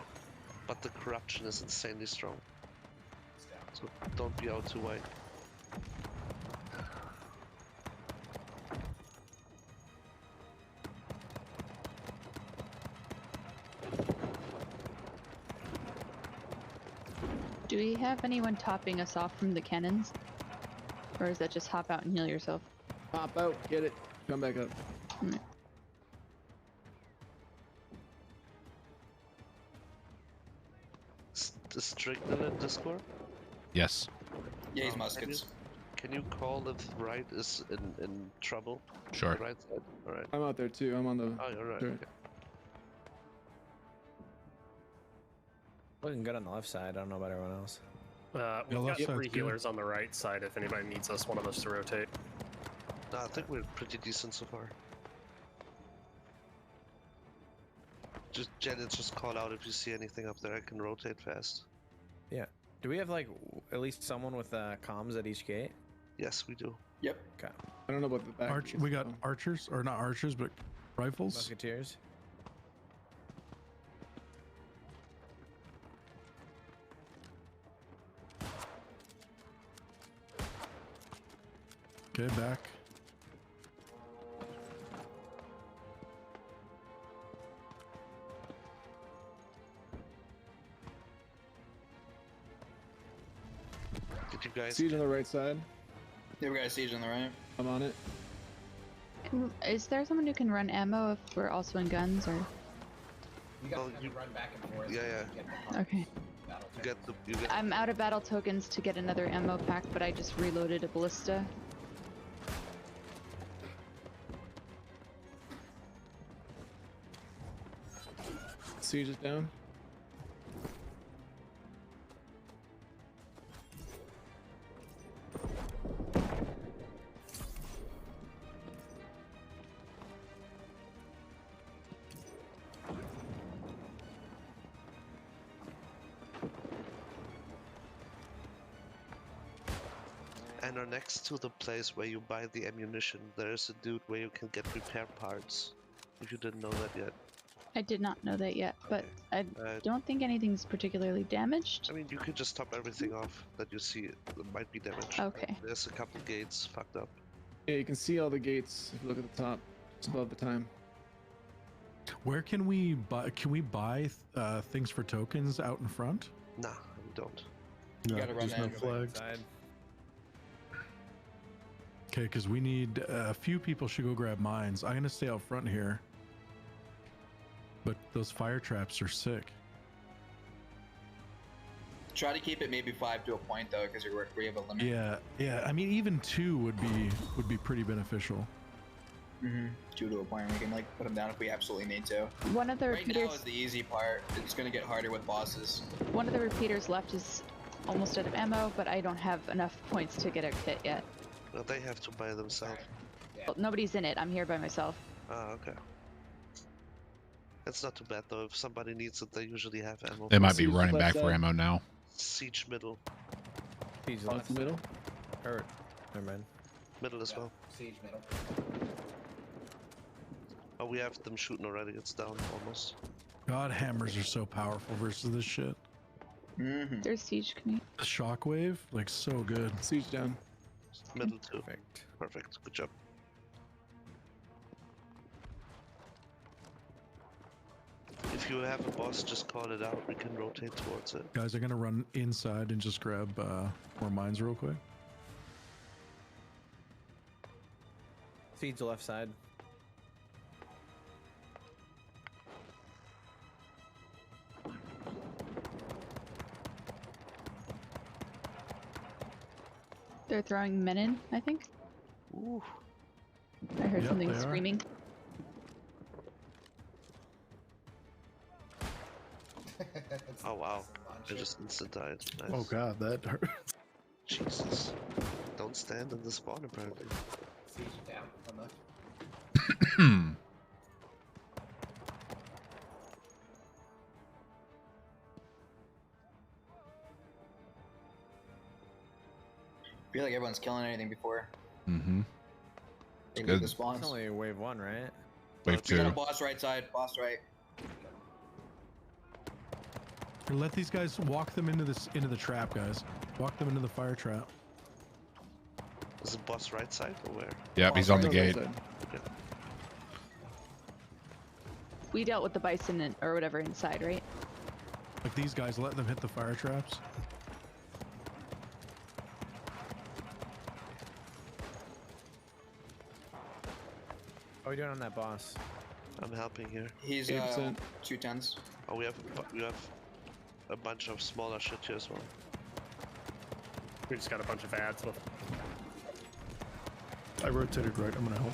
But the corruption is insanely strong. So don't be out too wide. Do we have anyone topping us off from the cannons? Or is that just hop out and heal yourself? Pop out, get it, come back up. Is Strickland in Discord? Yes. Yeah, he's muskets. Can you call if right is in trouble? Sure. Right side? Alright. I'm out there too, I'm on the... Oh, you're right. Sure. Okay. Looking good on the left side, I don't know about everyone else. Yeah, We've got left 3 side's healers on the right side if anybody needs us, one of us to rotate. No, I think we're pretty decent so far. Just Janet, just call out if you see anything up there. I can rotate fast. Yeah. Do we have like at least someone with comms at each gate? Yes, we do. Yep. Okay. I don't know about the back. We got archers, or not archers, but rifles. Musketeers. Okay, back. Did you guys siege on the right side? Yeah, we got a siege on the right. I'm on it. Is there someone who can run ammo if we're also in guns, or? You guys have to run back and forth. Yeah. Okay. You get I'm out of battle tokens to get another ammo pack, but I just reloaded a ballista. Siege is down. And are next to the place where you buy the ammunition, there's a dude where you can get repair parts. If you didn't know that yet. I did not know that yet, but I don't think anything's particularly damaged. I mean, you could just top everything off that you see that might be damaged. Okay. There's a couple gates fucked up. Yeah, you can see all the gates if you look at the top, just above the time. Where can we buy? Can we buy things for tokens out in front? Nah, we don't. You gotta run there's no that. flags. Okay, because we need a few people should go grab mines. I'm gonna stay out front here. But those fire traps are sick. Try to keep it maybe 5 to a point though, because we have a limit. Yeah. I mean, even 2 would be pretty beneficial. 2 to a point. We can like put them down if we absolutely need to. One of the Right now repeaters. is the easy part. It's gonna get harder with bosses. One of the repeaters left is almost out of ammo, but I don't have enough points to get a kit yet. Well, they have to buy themselves. Well, nobody's in it. I'm here by myself. Ah, okay. That's not too bad though. If somebody needs it, they usually have ammo. They might be running back for ammo now. Siege middle. Siege left middle? Or, never mind. Middle as well. Siege middle. Oh, we have them shooting already. It's down almost. God, hammers are so powerful versus this shit. There's siege coming. The shockwave, like so good. Siege down. Middle two. Perfect. Good job. If you have a boss, just call it out. We can rotate towards it. Guys are gonna run inside and just grab more mines real quick. Siege left side. They're throwing men in, I think. Ooh. I heard Yep, something they are. screaming. Oh wow. I just instant died. Nice. Oh god, that hurt. Jesus. Don't stand in the spawn apparently. Siege down on left. I feel like everyone's killing anything before. Mm-hmm. They Good. leave the spawns. It's only wave 1, right? Wave We got a 2. boss right side, boss right. Here, let these guys walk them into the trap, guys. Walk them into the fire trap. Is the boss right side or where? Yep, he's on the gate. Okay. We dealt with the bison or whatever inside, right? Like these guys, let them hit the fire traps. What are we doing on that boss? I'm helping here. He's 210s. Oh, we have a bunch of smaller shit here as well. We just got a bunch of ads with. I rotated right. I'm gonna help.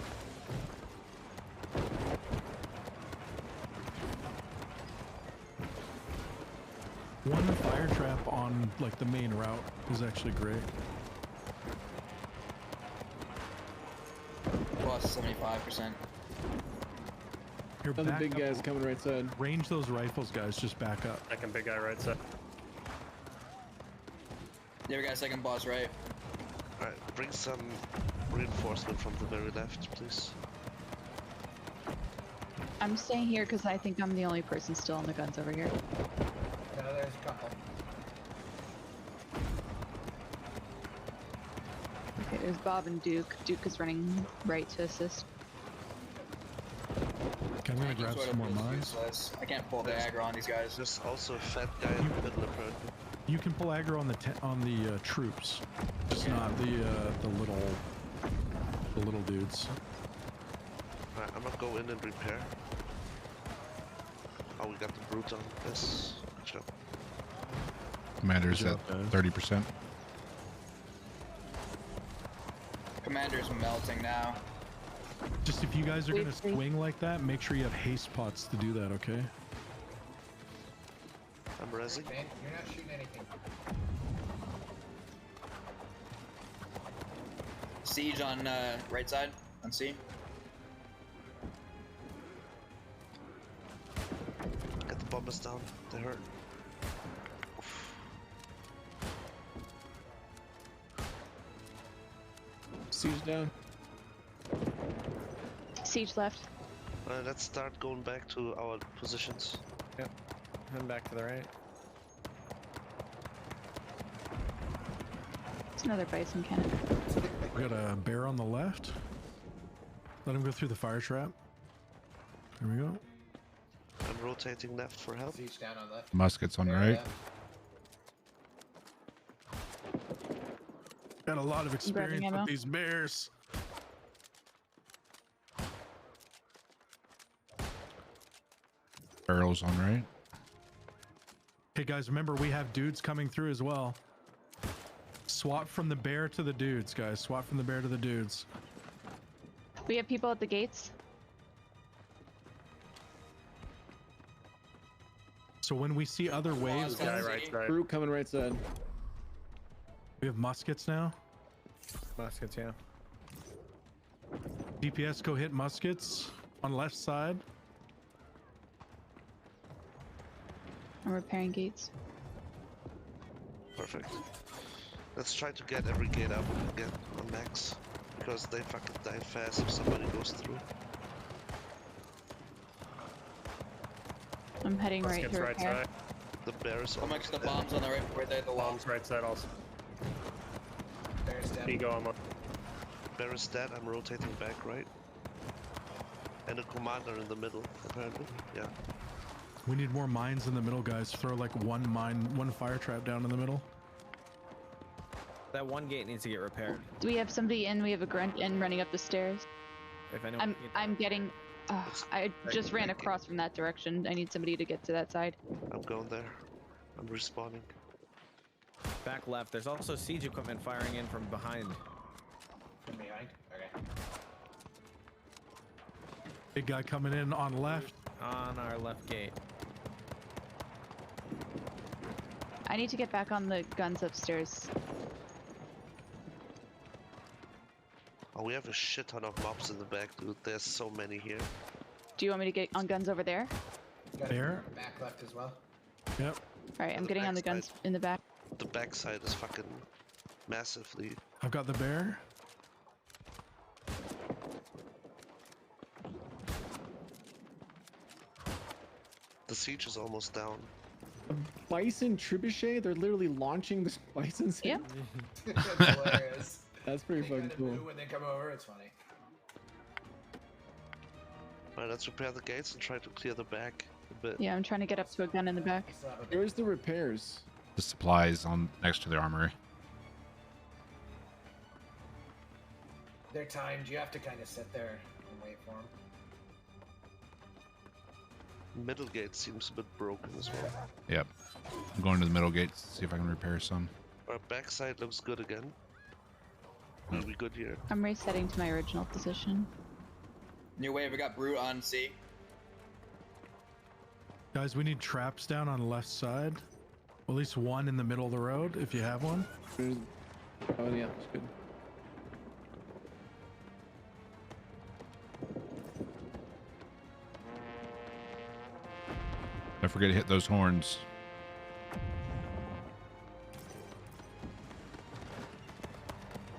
One fire trap on like the main route is actually great. Boss 75%. You're Another big guy's coming right side. Range those rifles, guys. Just back up. Second big guy right side. Yeah, we got a second boss right. Alright, bring some reinforcement from the very left, please. I'm staying here because I think I'm the only person still on the guns over here. No, there's a couple. Okay, there's Bob and Duke. Duke is running right to assist. Okay, I'm gonna grab Sort some of more feels mines. useless. I can't pull the aggro on these guys. There's also a fat guy in the middle apparently. You can pull aggro on the troops, just not the little dudes. Alright, I'm gonna go in and repair. Oh, we got the brute on this. Good job. Commander's Good at job, guys. 30%. Commander's melting now. Just if you guys are Wait, gonna wait. swing like that, make sure you have haste pots to do that, okay? I'm rezzing. Man, you're not shooting anything. Siege on right side, on C. Get the bombers down. They hurt. Siege down. Siege left. Let's start going back to our positions. Yep. Head back to the right. It's another bison cannon. We got a bear on the left. Let him go through the fire trap. There we go. I'm rotating left for help. Siege down on left. Muskets on Bear right. left. Got a lot of experience ammo? with these bears. Barrels on right. Hey guys, remember we have dudes coming through as well. Swap from the bear to the dudes, guys. Swap from the bear to the dudes. We have people at the gates. So when we see other waves, Guy right side. Brute coming right side. we have muskets now. Muskets, yeah. DPS go hit muskets on left side. I'm repairing gates. Perfect. Let's try to get every gate up again on max. Because they fucking die fast if somebody goes through. I'm heading right Gets to right repair. side. The bear is How much the bombs on the right there, the wall. Bombs right side also. There's dead. Ego on one. Bear is dead. I'm rotating back right. And a commander in the middle, apparently. Yeah. We need more mines in the middle, guys. Throw like one fire trap down in the middle. That one gate needs to get repaired. Do we have somebody in? We have a grunt in running up the stairs. If anyone I'm getting. I just ran across from that direction. I need somebody to get to that side. I'm going there. I'm respawning. Back left. There's also siege equipment firing in from behind. From behind? Okay. Big guy coming in on left. On our left gate. I need to get back on the guns upstairs. Oh, we have a shit ton of mobs in the back, dude. There's so many here. Do you want me to get on guns over there? There. Back left as well. Yep. All right, I'm getting on the guns in the back. The backside is fucking massively. I've got the bear. The siege is almost down. Bison trebuchet? They're literally launching the bisons. Yep. That's hilarious. That's pretty They fucking kinda cool. move when they come over, it's funny. Alright, let's repair the gates and try to clear the back a bit. Yeah, I'm trying to get up to a gun in the back. Where's the repairs? The supplies on next to the armory. They're timed. You have to kind of sit there and wait for them. Middle gate seems a bit broken as well. Yep. I'm going to the middle gate to see if I can repair some. Our backside looks good again. We'll be good here. I'm resetting to my original position. New wave, we got Brute on C. Guys, we need traps down on the left side. At least one in the middle of the road, if you have one. Oh yeah, that's good. Don't forget to hit those horns.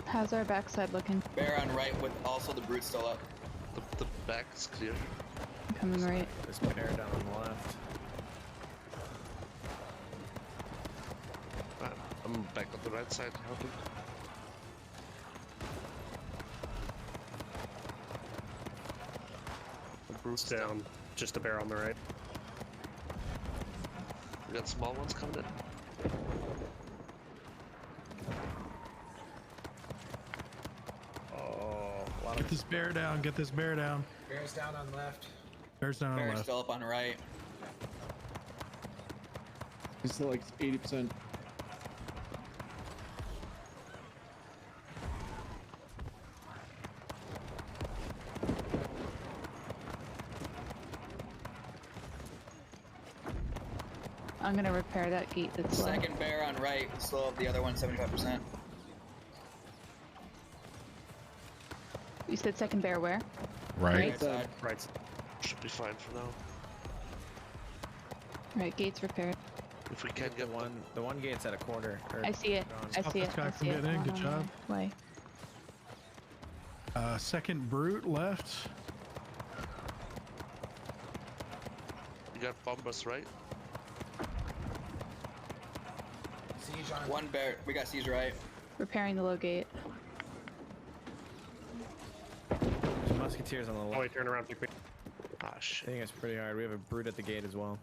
How's our backside looking? Bear on right with also the Brute still up. The back is clear. Coming right. There's bear down on the left. I'm back on the right side helping. The Brute's down. Just a bear on the right. We got small ones coming in. Get this bear down. Get this bear down. Bear's down on left. Bear's down on Bear's left. still up on right. He's still like 80%. I'm gonna repair that gate that's low. Second bear on right, we still have the other one 75%. You said second bear where? Right. Side. Right side. Should be fine for now. Right, gate's repaired. If we can get one. The one gate's at a quarter. I see it. I see it. this guy I from see it. getting in. Good On job. my way. Second brute left. You got bombers, right? Siege on. One bear, we got Siege right. Repairing the low gate. There's musketeers on the Oh, left. wait, turn around, pick me. Ah, I shit. think it's pretty hard. We have a brute at the gate as well.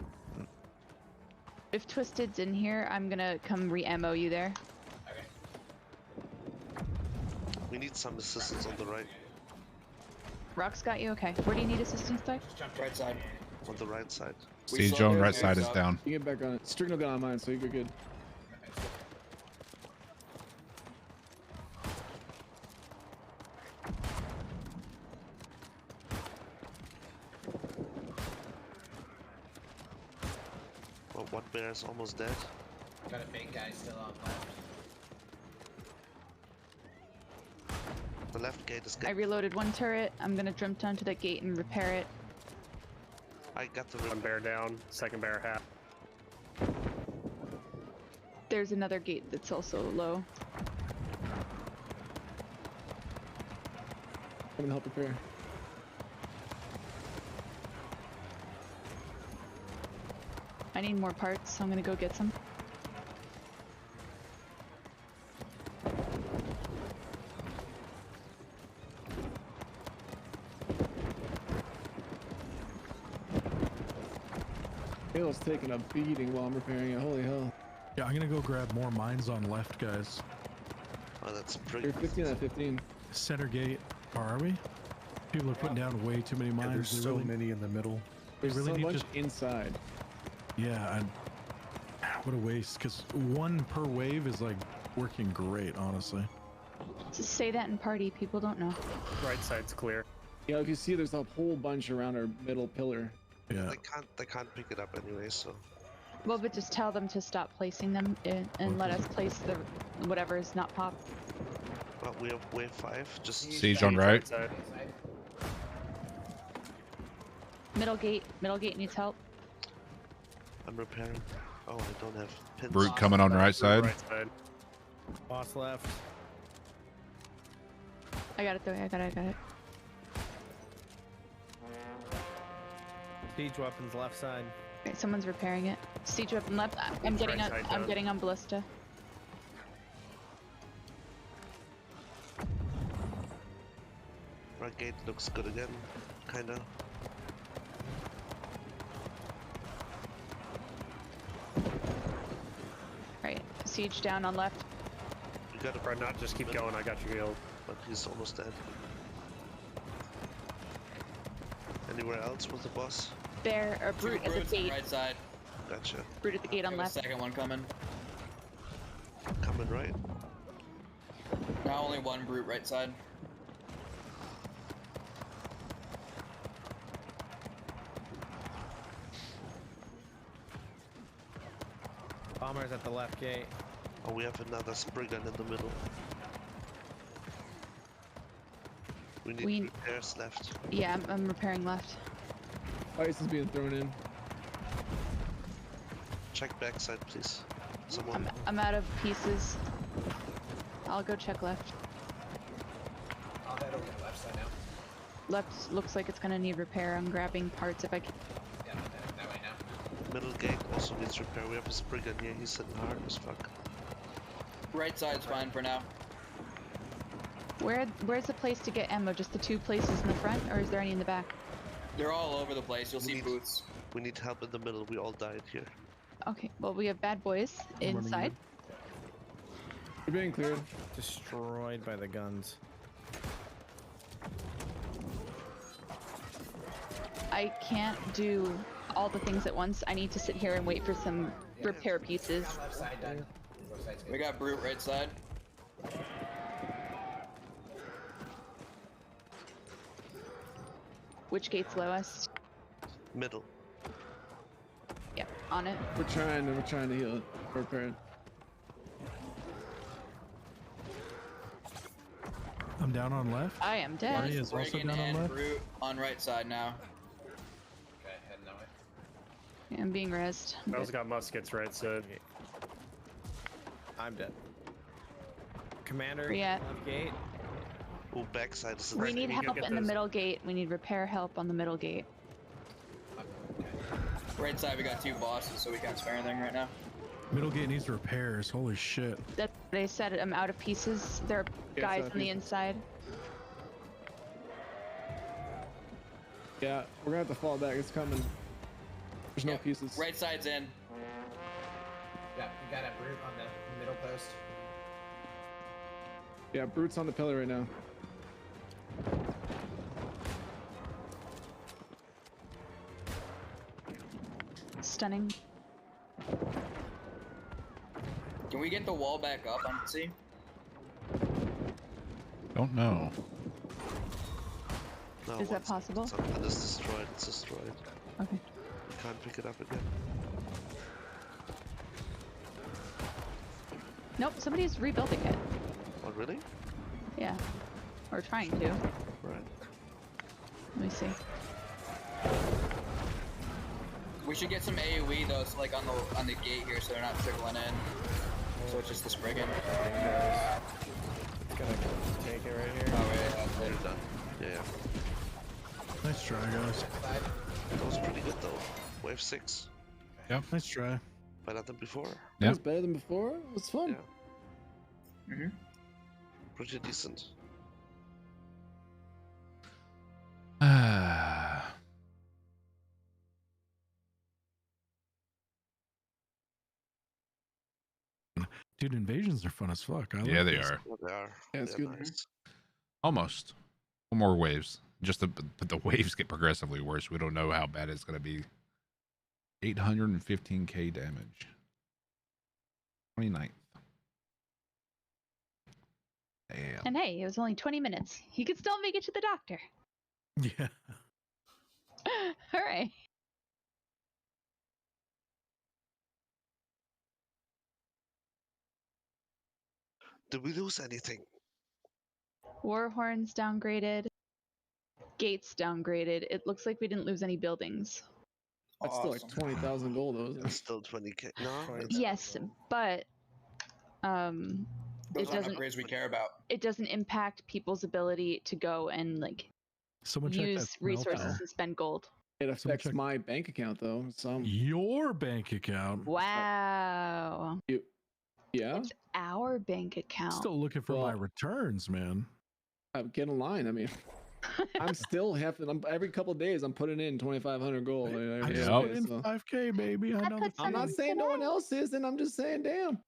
If Twisted's in here, I'm gonna come re-ammo you there. We need some assistance on the right. Rock's got you? Okay. Where do you need assistance, Doug? Just jumped right side. On the right side. Siege on right side is down. You get back on it. Strignal got on mine, so you're good. Well, one bear is almost dead. Got a big guy still on left. The left gate is I good. reloaded one turret. I'm gonna jump down to that gate and repair it. I got the One bear down. Second bear half. There's another gate that's also low. Coming to help repair. I need more parts, so I'm gonna go get some. Halo's taking a beating while I'm repairing it. Holy hell. Yeah, I'm gonna go grab more mines on left, guys. Oh, that's pretty. You're 15 out of 15. Center gate. Are we? People are putting down way too many mines. Yeah, there's They so really, many in the middle. They There's really so need much to. inside. Yeah, what a waste. Because one per wave is like working great, honestly. Just say that in party. People don't know. Right side's clear. Yeah, if you see, there's a whole bunch around our middle pillar. Yeah. They can't pick it up anyway, so. Well, but just tell them to stop placing them and let us place the whatever is not pop. Well, we have wave 5. Just Siege on right. Middle gate needs help. I'm repairing. Oh, I don't have pins. Brute coming on right side. Boss left. I got it though. I got it. Siege weapons left side. Okay, someone's repairing it. Siege weapon left. I'm getting on ballista. Right gate looks good again, kinda. Right, siege down on left. You got it. Right, not just keep going. I got you healed. But he's almost dead. Anywhere else with the boss? There, or brute at the gate. Right side. Gotcha. Brute at the gate on left. Second one coming. Coming right. Now only one brute right side. Bomber's at the left gate. Oh, we have another Spriggan in the middle. We need repairs left. Yeah, I'm repairing left. Ice is being thrown in. Check backside, please. Someone. I'm out of pieces. I'll go check left. I'll head over to the left side now. Left looks like it's gonna need repair. I'm grabbing parts if I can. Yeah, that way now. Middle gate also needs repair. We have a Spriggan here. He's sitting hard as fuck. Right side's fine for now. Where's the place to get ammo? Just the 2 places in the front, or is there any in the back? They're all over the place. You'll see boots. We need help in the middle. We all died here. Okay, well we have bad boys inside. You're being cleared. Destroyed by the guns. I can't do all the things at once. I need to sit here and wait for some repair pieces. Left side done. Left side's good. We got brute right side. Which gate's lowest? Middle. Yep, on it. We're trying to heal it. Repair it. I'm down on left. I am dead. Arnie is also down on left. Brute on right side now. Okay, heading that way. Yeah, I'm being rezzed. Those got muskets right side. I'm dead. Commander, Where you at? left gate. Oh, backside is We need help in the middle gate. We need repair help on the middle gate. Right side, we got 2 bosses, so we can't spare anything right now. Middle gate needs repairs. Holy shit. That they said I'm out of pieces. There are guys on the inside. Yeah, we're gonna have to fall back. It's coming. There's no pieces. Right side's in. Yeah, we got a brute on the middle post. Yeah, Brute's on the pillar right now. Stunning. Can we get the wall back up on C? Don't know. No, Is that possible? Something is destroyed. It's destroyed. Okay. We can't pick it up again. Nope, somebody's rebuilding it. Oh, really? Yeah. Or trying to. Right. Let me see. We should get some AoE though, so like on the gate here, so they're not trickling in. So it's just the Spriggan. It's gonna take it right here. Oh yeah, They're done. Yeah. Nice try, guys. That was pretty good though. Wave 6. Yep. Nice try. Better than before. That was better than before. It was fun. Yeah. Pretty decent. Dude, invasions are fun as fuck. Yeah, like they this. are. They are. Yeah, it's good. Nice. Almost. More waves. Just the waves get progressively worse. We don't know how bad it's going to be. 815k damage. 29th. Damn. And hey, it was only 20 minutes. You could still make it to the doctor. Yeah. All right. Did we lose anything? Warhorns downgraded. Gates downgraded. It looks like we didn't lose any buildings. That's still like 20,000 gold, though, isn't it? It's still 20k. No. Yes, but Those it aren't doesn't. upgrades we care about. It doesn't impact people's ability to go and like Someone check that use smelter. resources and spend gold. It affects my bank account, though. Your bank account. Wow. Yeah. It's our bank account. Still looking for my returns, man. Get in line. I mean, I'm still every couple of days I'm putting in 2,500 gold. I just put in 5k, baby. I know. I'm not saying no one else is, and I'm just saying, damn.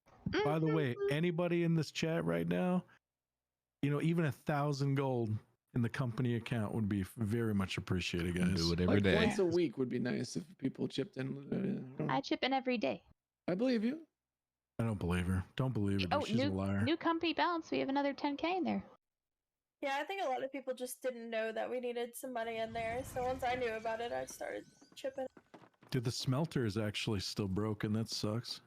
By the way, anybody in this chat right now, even 1,000 gold in the company account would be very much appreciated, guys. Do it every day. Once a week would be nice if people chipped in. I chip in every day. I believe you. I don't believe her. Don't believe her. Oh, She's a liar. new company balance. We have another 10k in there. Yeah, I think a lot of people just didn't know that we needed some money in there. So once I knew about it, I started chipping. Dude, the smelter is actually still broken. That sucks.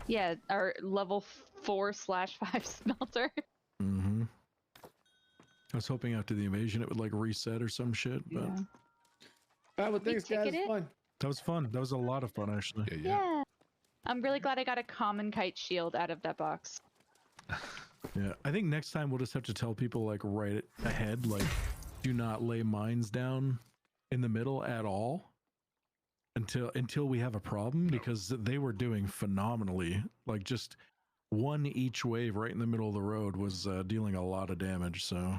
Yeah, our level 4/5 smelter. Mm-hmm. I was hoping after the invasion it would like reset or some shit, but thanks, guys. Fun. That was fun. That was a lot of fun, actually. Yeah. I'm really glad I got a common kite shield out of that box. Yeah, I think next time we'll just have to tell people like right ahead, like, do not lay mines down in the middle at all until we have a problem, because they were doing phenomenally. Like just one each wave right in the middle of the road was dealing a lot of damage. So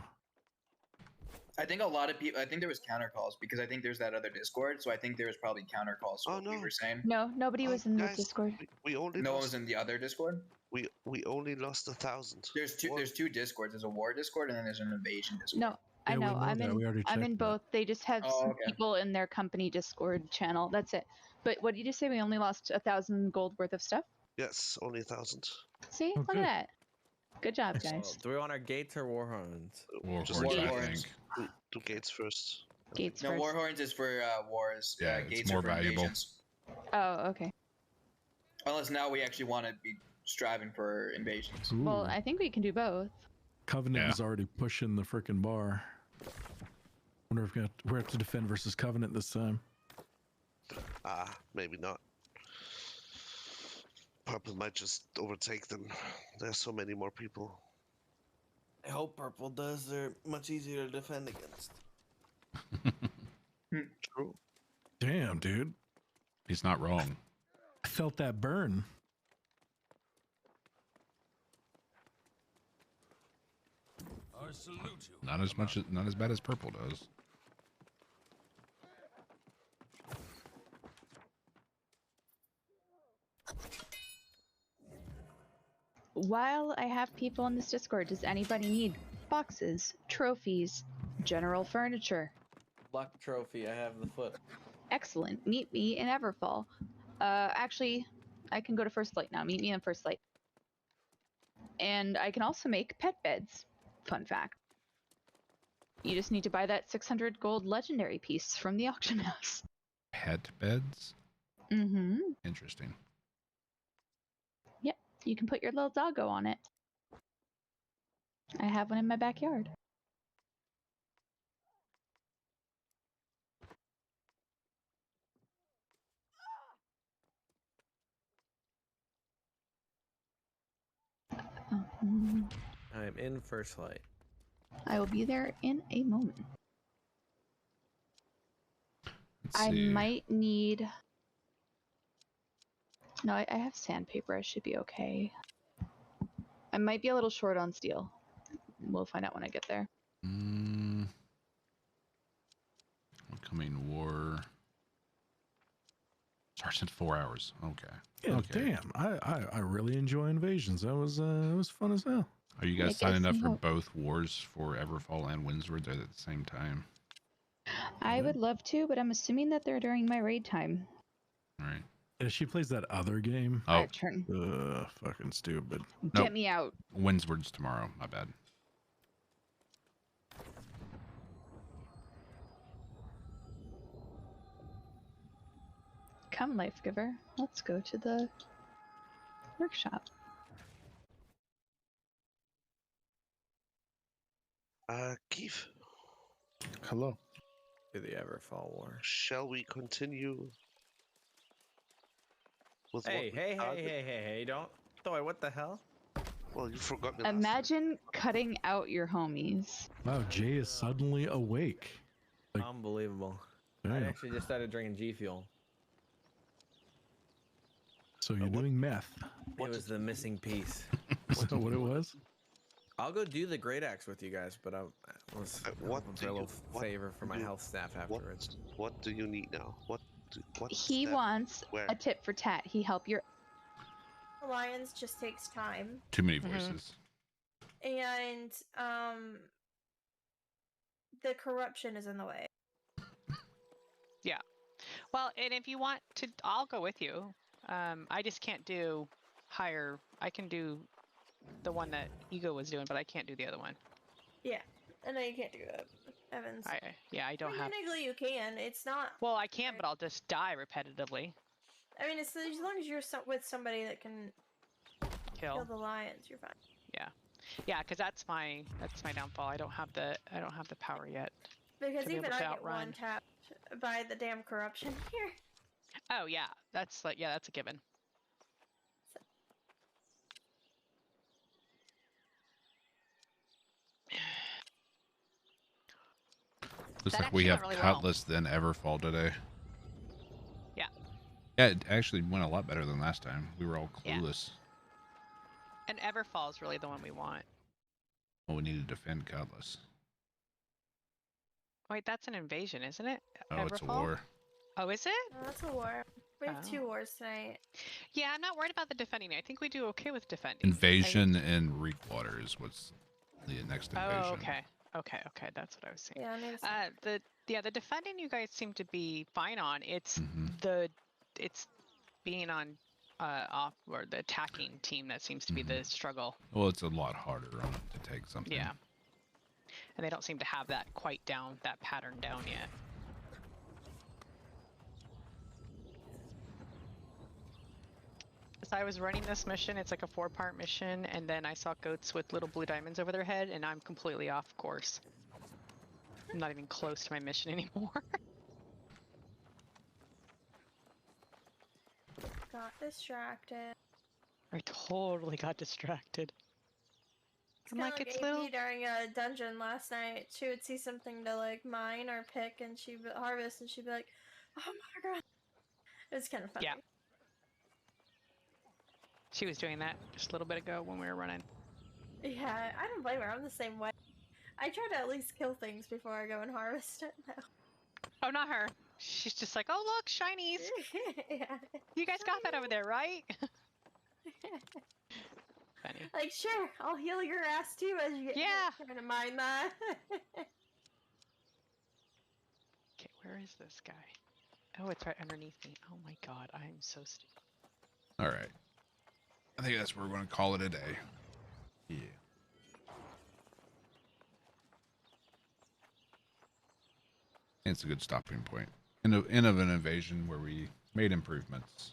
I think a lot of people. I think there was counter calls because I think there's that other Discord. So I think there was probably counter calls. To what we were saying. No, nobody was in the Discord. We only no one was in the other Discord. We only lost 1,000. There's two Discords. There's a war Discord and then there's an invasion Discord. No, I know. I'm in both. They just have some people in their company Discord channel. That's it. But what did you say? We only lost 1,000 gold worth of stuff? Yes, only 1,000. See, look at that. Good job, guys. Do we want our gates or warhorns? Warhorns, I think. Do gates first. Gates no, first. Warhorns is for wars. Yeah, gates it's more are for valuable. invasions. Oh, okay. Unless now we actually want to be striving for invasions. Well, I think we can do both. Covenant is already pushing the frickin' bar. Wonder if we have to defend versus Covenant this time. Maybe not. Purple might just overtake them. There's so many more people. I hope Purple does. They're much easier to defend against. True. Damn, dude. He's not wrong. I felt that burn. I salute you. Not as bad as purple does. While I have people in this Discord, does anybody need boxes, trophies, general furniture? Luck trophy. I have the foot. Excellent. Meet me in Everfall. Actually, I can go to First Light now. Meet me in First Light. And I can also make pet beds. Fun fact. You just need to buy that 600 gold legendary piece from the auction house. Pet beds? Mm-hmm. Interesting. Yep. You can put your little doggo on it. I have one in my backyard. I'm in First Light. I will be there in a moment. I might need No, I have sandpaper. I should be okay. I might be a little short on steel. We'll find out when I get there. Upcoming war. Starts in 4 hours. Okay. Yeah, okay. damn. I really enjoy invasions. That was it was fun as hell. Are you guys signing up for both wars for Everfall and Windsward at the same time? I would love to, but I'm assuming that they're during my raid time. All right. Yeah, she plays that other game. Oh, turn. Fucking stupid. Get me out. Windsward's tomorrow. My bad. Come, Life Giver. Let's go to the workshop. Keith. Hello. To the Everfall War. Shall we continue? With Hey, don't. Boy, what the hell? Well, you forgot me. Imagine cutting out your homies. Wow, Jay is suddenly awake. Like, unbelievable. Damn. I actually just started drinking G Fuel. So you're doing meth. It was the missing piece. Is that what it was? I'll go do the great axe with you guys, but I was hoping for a little favor for my health staff afterwards. What do you need now? What He wants a tit for tat. He help your Alliance just takes time. Too many voices. And the corruption is in the way. Yeah. Well, and if you want to, I'll go with you. I just can't do higher. I can do the one that Ego was doing, but I can't do the other one. Yeah, I know you can't do that, Evans. I don't have. Technically, you can. It's not. Well, I can, but I'll just die repetitively. I mean, it's as long as you're with somebody that can kill the lions, you're fine. Yeah, because that's my downfall. I don't have the power yet. Because to be even able I to get outrun. one tapped by the damn corruption here. Oh yeah, that's that's a given. Looks like we have Cutlass than Everfall today. Yeah. Yeah, it actually went a lot better than last time. We were all clueless. And Everfall is really the one we want. Well, we need to defend Cutlass. Wait, that's an invasion, isn't it? Oh, Everfall? it's a war. Oh, is it? No, that's a war. We have 2 wars tonight. Yeah, I'm not worried about the defending. I think we do okay with defending. Invasion and Reekwater is what's the next invasion. Oh, okay. Okay, that's what I was saying. Yeah, the defending you guys seem to be fine on. It's it's being on off or the attacking team that seems to be the struggle. Well, it's a lot harder on it to take something. Yeah. And they don't seem to have that quite down, that pattern down yet. So I was running this mission, it's like a 4-part mission, and then I saw goats with little blue diamonds over their head, and I'm completely off course. I'm not even close to my mission anymore. Got distracted. I totally got distracted. It's kind of like AP during a dungeon last night. She would see something to like mine or pick, and she'd harvest, and she'd be like, "Oh my god!" It was kind of funny. Yeah. She was doing that just a little bit ago when we were running. Yeah, I don't blame her. I'm the same way. I try to at least kill things before I go and harvest it now. Oh, not her. She's just like, oh look, shinies. Yeah. You guys got that over there, right? Funny. Like, sure, I'll heal your ass too as you get trying to mine that. Okay, where is this guy? Oh, it's right underneath me. Oh my god, I am so stupid. All right. I think that's where we're going to call it a day. Yeah. It's a good stopping point. End of an invasion where we made improvements.